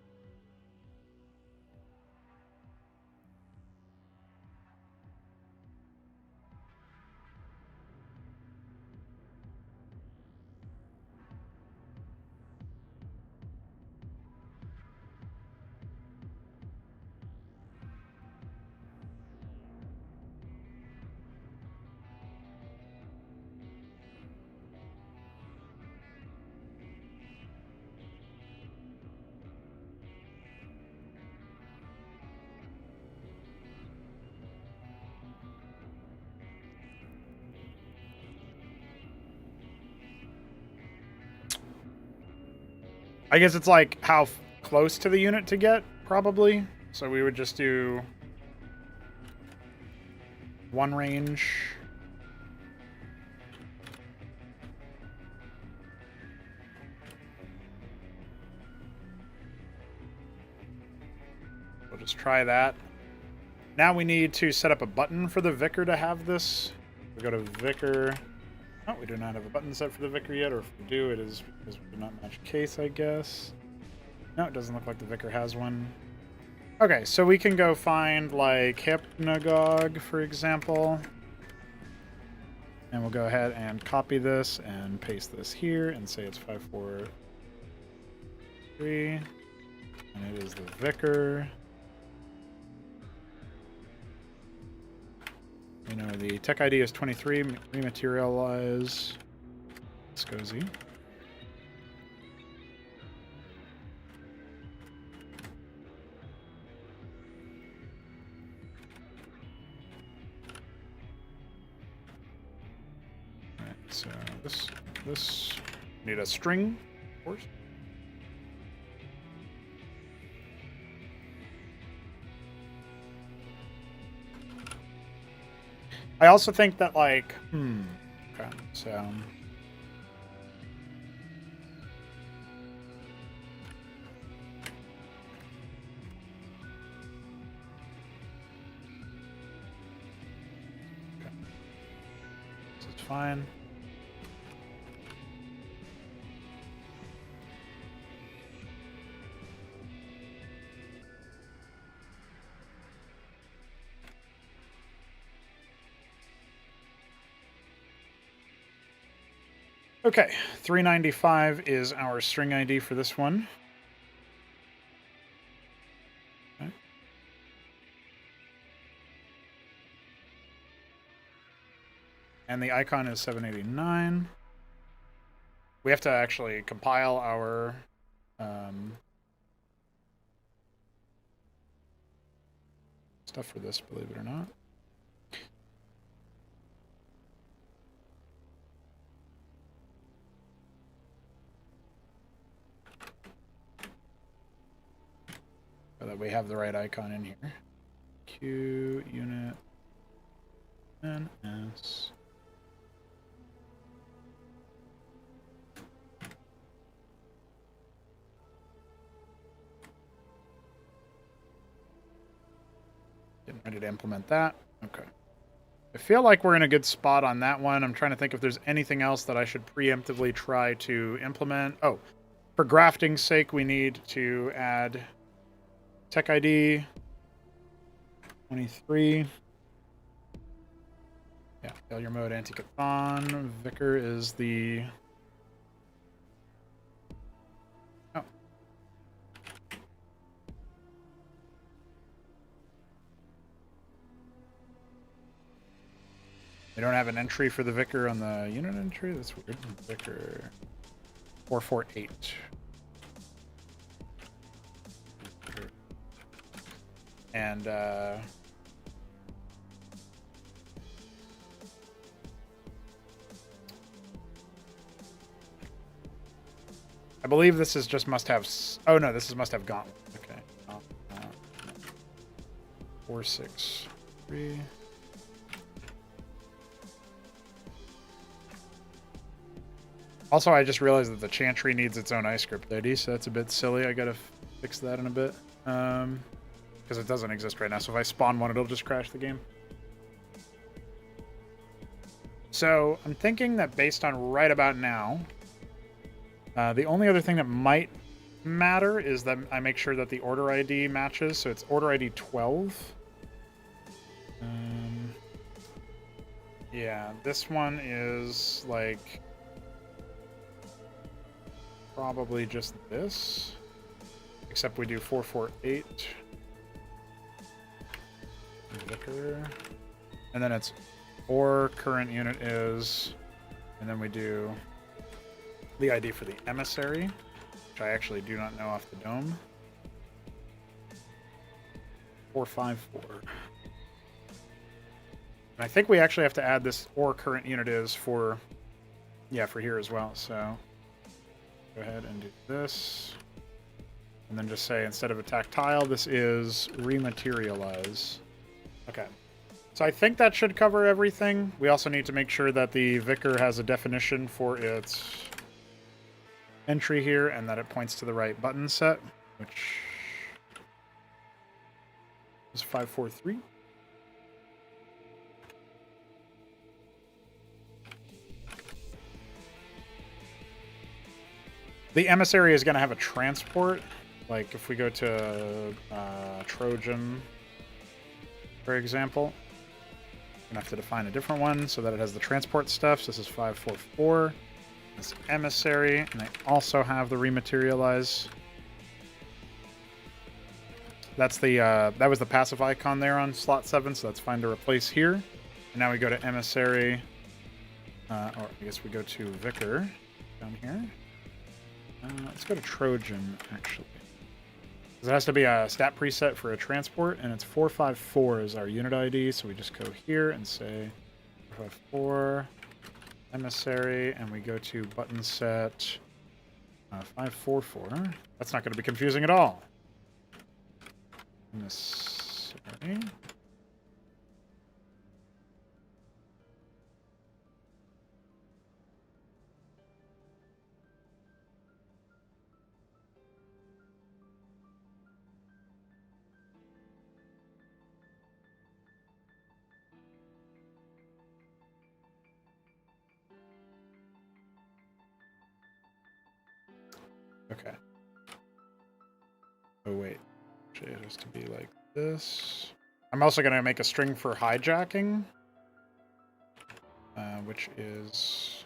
I guess it's like how close to the unit to get, probably. So we would just do one range. We'll just try that. Now we need to set up a button for the Vicar to have this. We go to Vicar. Oh, we do not have a button set for the Vicar yet, or if we do, it is because we do not match case, I guess. No, it doesn't look like the Vicar has one. Okay, so we can go find, like, Hypnagogue, for example. And we'll go ahead and copy this and paste this here and say it's 543. And it is the Vicar. You know, the tech ID is 23, rematerialize. SCSI. Alright, so this need a string, of course. I also think that, like, okay, so okay. This is fine. Okay, 395 is our string ID for this one. Okay. And the icon is 789. We have to actually compile our stuff for this, believe it or not. So that we have the right icon in here. Q unit NS. Getting ready to implement that. Okay. I feel like we're in a good spot on that one. I'm trying to think if there's anything else that I should preemptively try to implement. Oh, for grafting's sake, we need to add tech ID 23. Yeah, failure mode anti-cathon. Vicar is the... Oh. We don't have an entry for the Vicar on the unit entry? That's weird. Vicar 448. And I believe this is just must have. Oh no, this is must have gauntlet. Okay. 463. Also, I just realized that the Chantry needs its own iScript ID, so that's a bit silly. I gotta fix that in a bit. Because it doesn't exist right now, so if I spawn one, it'll just crash the game. So, I'm thinking that based on right about now, the only other thing that might matter is that I make sure that the order ID matches, so it's order ID 12. Yeah, this one is, like, probably just this, except we do 448. Vicar. And then it's or current unit is, and then we do the ID for the emissary, which I actually do not know off the dome. 454. And I think we actually have to add this or current unit is for, yeah, for here as well, so. go ahead and do this. And then just say, instead of attack tile, this is rematerialize. Okay. So I think that should cover everything. We also need to make sure that the Vicar has a definition for its entry here, and that it points to the right button set, which is 543. The emissary is going to have a transport. Like if we go to Trojan, for example, we're going to have to define a different one so that it has the transport stuff. So this is 544. This emissary, and I also have the rematerialize. That's the that was the passive icon there on slot 7, so that's fine to replace here. And now we go to emissary, or I guess we go to Vicar down here. Let's go to Trojan, actually. Because it has to be a stat preset for a transport, and it's 454 is our unit ID, so we just go here and say 454 emissary, and we go to button set 544. That's not going to be confusing at all. Emissary. Okay. Oh, wait. Actually, it has to be like this. I'm also going to make a string for hijacking, which is...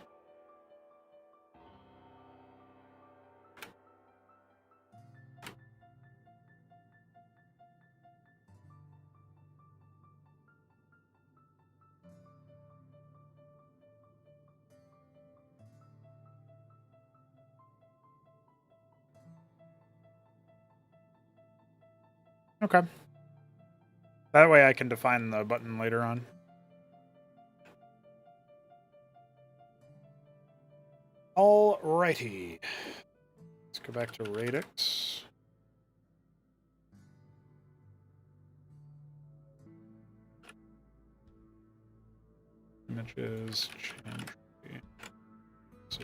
Okay. That way I can define the button later on. Alrighty. Let's go back to Radix. Images, change. So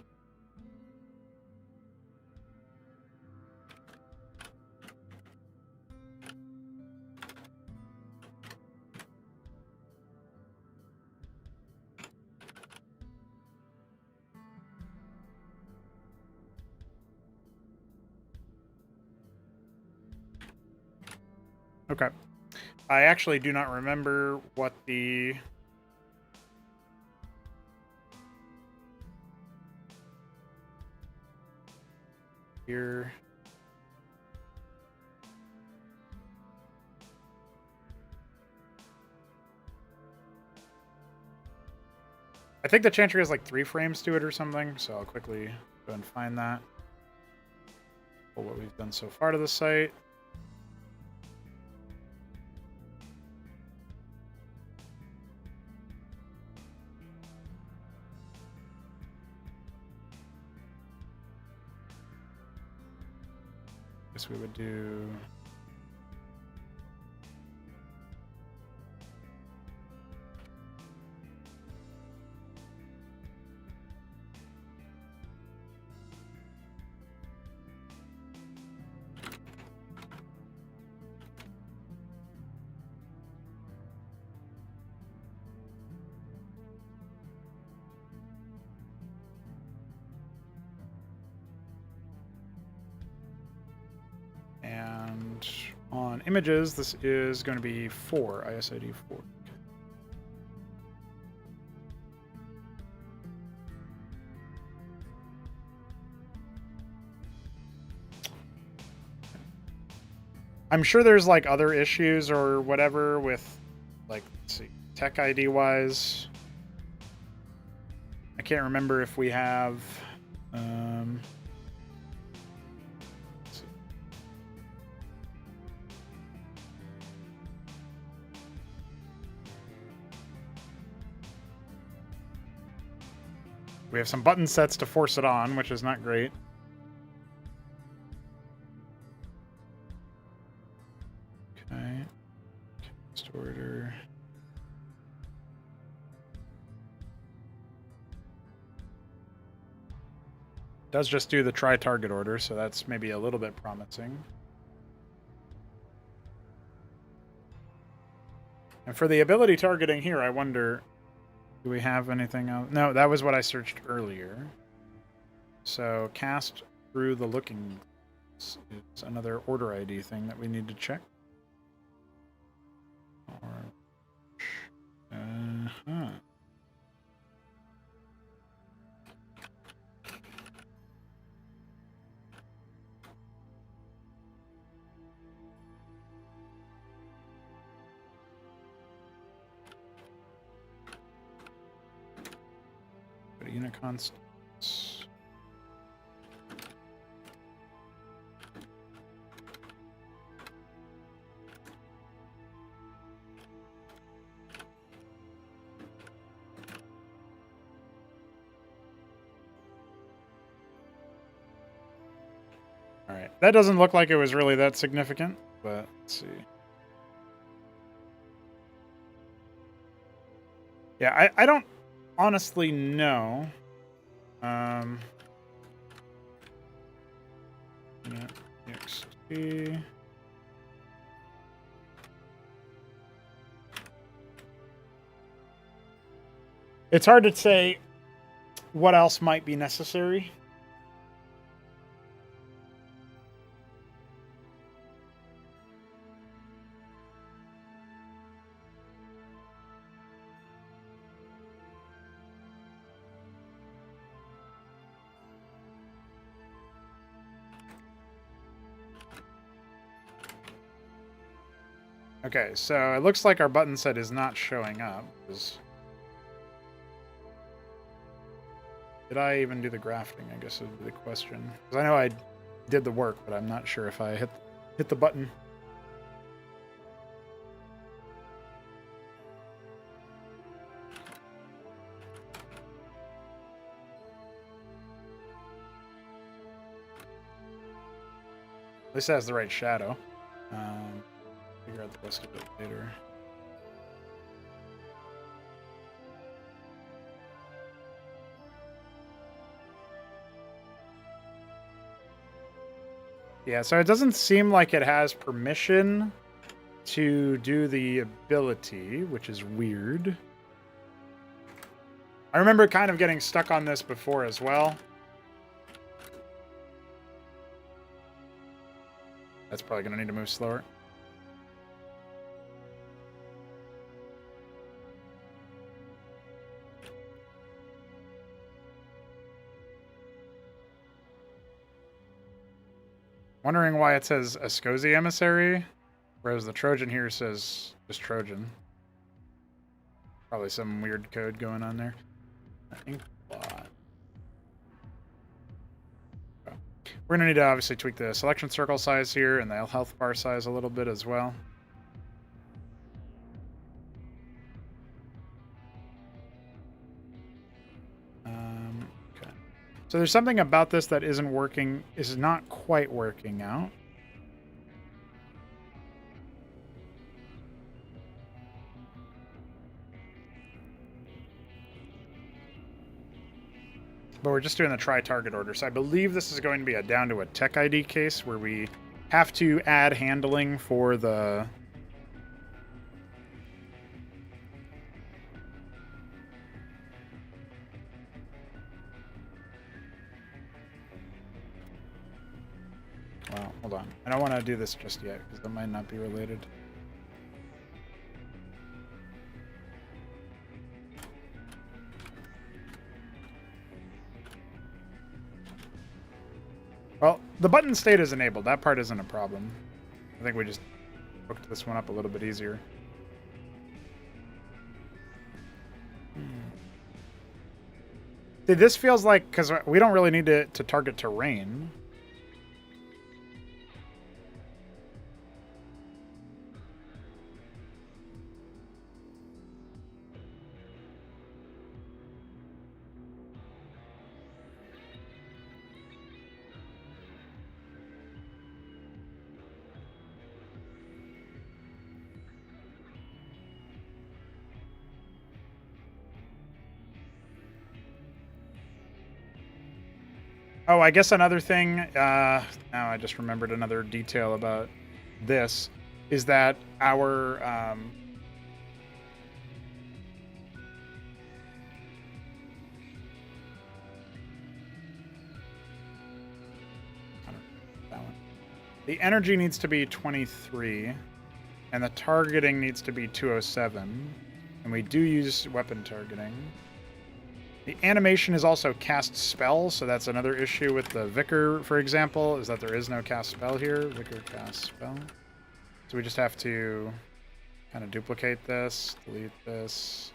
okay. I actually do not remember what the... Here... I think the Chantry has like 3 frames to it or something, so I'll quickly go and find that. For what we've done so far to the site. Guess we would do... And on images, this is going to be 4, ISID 4. I'm sure there's like other issues or whatever with, like, let's see, tech ID wise. I can't remember if we have. We have some button sets to force it on, which is not great. does just do the try target order, so that's maybe a little bit promising. And for the ability targeting here, I wonder, do we have anything else? No, that was what I searched earlier. So cast through the looking glass is another order ID thing that we need to check. Uh-huh. Go to unit constants. All right, that doesn't look like it was really that significant, but let's see. Yeah, I don't honestly know. Yeah, EXT. It's hard to say what else might be necessary. Okay, so it looks like our button set is not showing up. Did I even do the grafting, I guess would be the question. Because I know I did the work, but I'm not sure if I hit the button. At least it has the right shadow. Figure out the rest of it later. Yeah, so it doesn't seem like it has permission to do the ability, which is weird. I remember kind of getting stuck on this before as well. That's probably going to need to move slower. Wondering why it says Ascosi Emissary, whereas the Trojan here says just Trojan. Probably some weird code going on there. Inkblot. We're going to need to obviously tweak the selection circle size here and the health bar size a little bit as well. Okay. So there's something about this that isn't working, is not quite working out. But we're just doing the try target order. So I believe this is going to be down to a tech ID case where we have to add handling for the... Well, hold on. I don't want to do this just yet because that might not be related. Well, the button state is enabled. That part isn't a problem. I think we just hooked this one up a little bit easier. See, this feels like, because we don't really need to target terrain. Oh, I guess another thing, now I just remembered another detail about this, is that our, the energy needs to be 23, and the targeting needs to be 207, and we do use weapon targeting. The animation is also cast spell, so that's another issue with the Vicar, for example, is that there is no cast spell here. Vicar cast spell. So we just have to kind of duplicate this, delete this,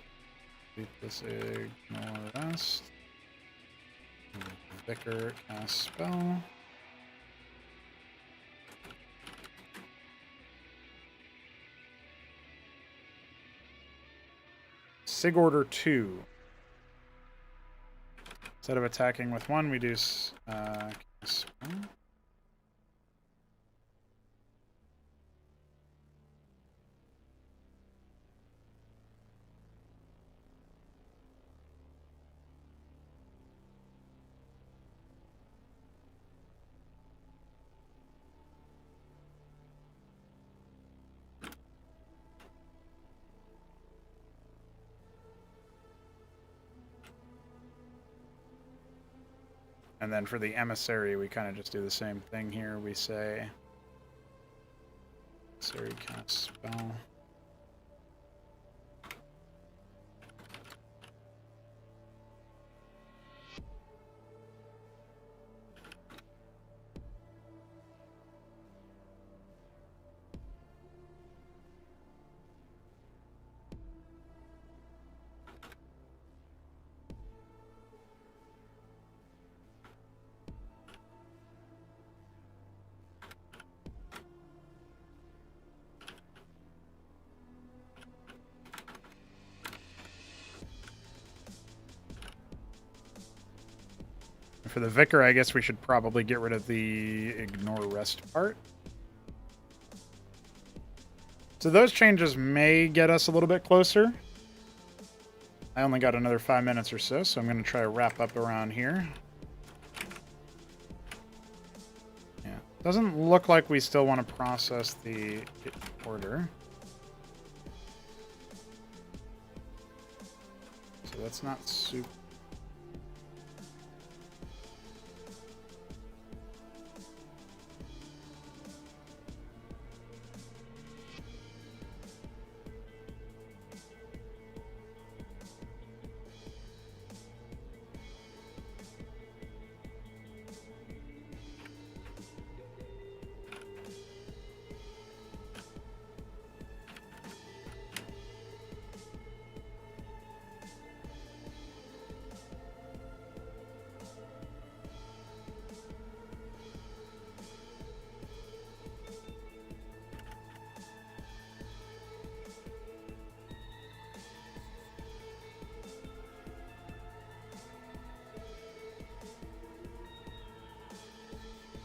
ignore rest. Vicar cast spell. Sig order 2. Instead of attacking with 1, we do cast spell. And then for the emissary, we kind of just do the same thing here. We say emissary cast spell. For the Vicar, I guess we should probably get rid of the ignore rest part. So those changes may get us a little bit closer. I only got another 5 minutes or so, so I'm going to try to wrap up around here. Yeah, doesn't look like we still want to process the order. So that's not super.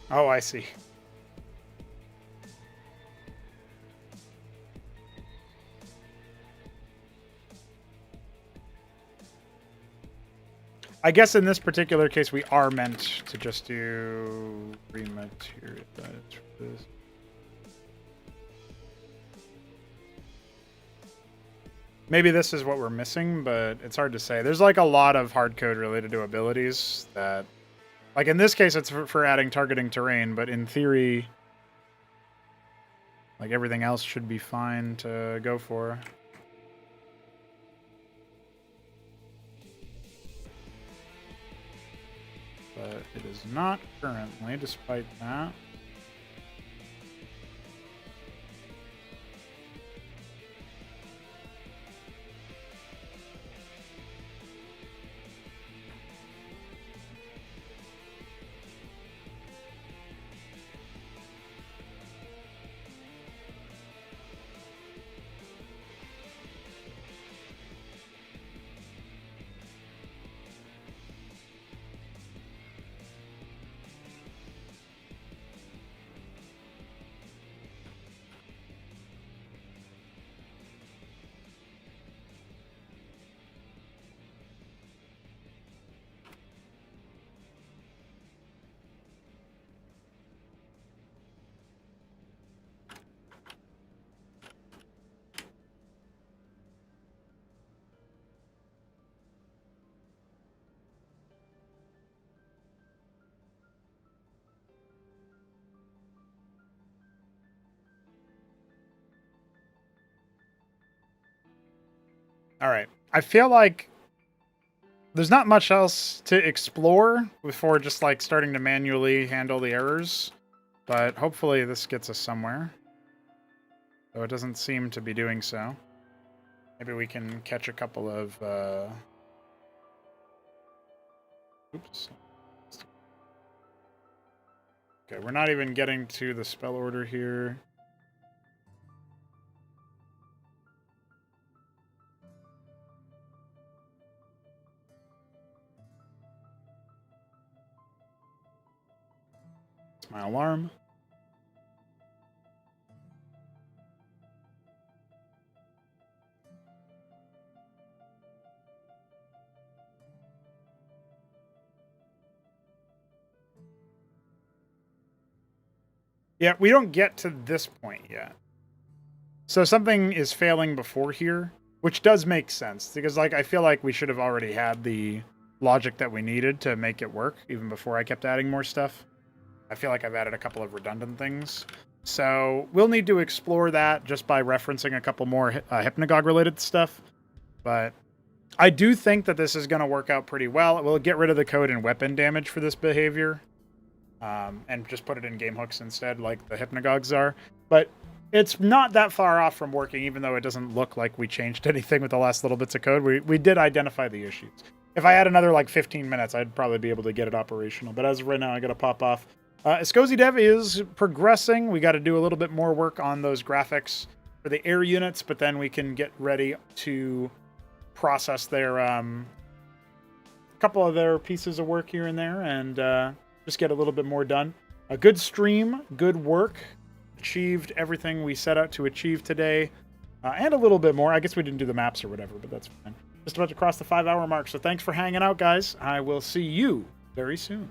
Oh, I see. I guess in this particular case, we are meant to just do rematerialize for this. Maybe this is what we're missing, but it's hard to say. There's like a lot of hard code related to abilities that, like in this case, it's for adding targeting terrain, but in theory, like everything else should be fine to go for. But it is not currently, despite that. All right. I feel like there's not much else to explore before just like starting to manually handle the errors, but hopefully this gets us somewhere. Though it doesn't seem to be doing so. Maybe we can catch a couple of oops. Okay, we're not even getting to the spell order here. It's my alarm. Yeah, we don't get to this point yet. So something is failing before here, which does make sense because like I feel like we should have already had the logic that we needed to make it work even before I kept adding more stuff. I feel like I've added a couple of redundant things. So we'll need to explore that just by referencing a couple more hypnagogue related stuff. But I do think that this is going to work out pretty well. We'll get rid of the code and weapon damage for this behavior. And just put it in game hooks instead, like the hypnagogues are. But it's not that far off from working, even though it doesn't look like we changed anything with the last little bits of code. We did identify the issues. If I had another like 15 minutes, I'd probably be able to get it operational. But as of right now, I got to pop off. Escozy Dev is progressing. We got to do a little bit more work on those graphics for the air units, but then we can get ready to process their couple of their pieces of work here and there, and just get a little bit more done. A good stream, good work. Achieved everything we set out to achieve today, and a little bit more. I guess we didn't do the maps or whatever, but that's fine. Just about to cross the 5-hour mark, so thanks for hanging out, guys. I will see you very soon.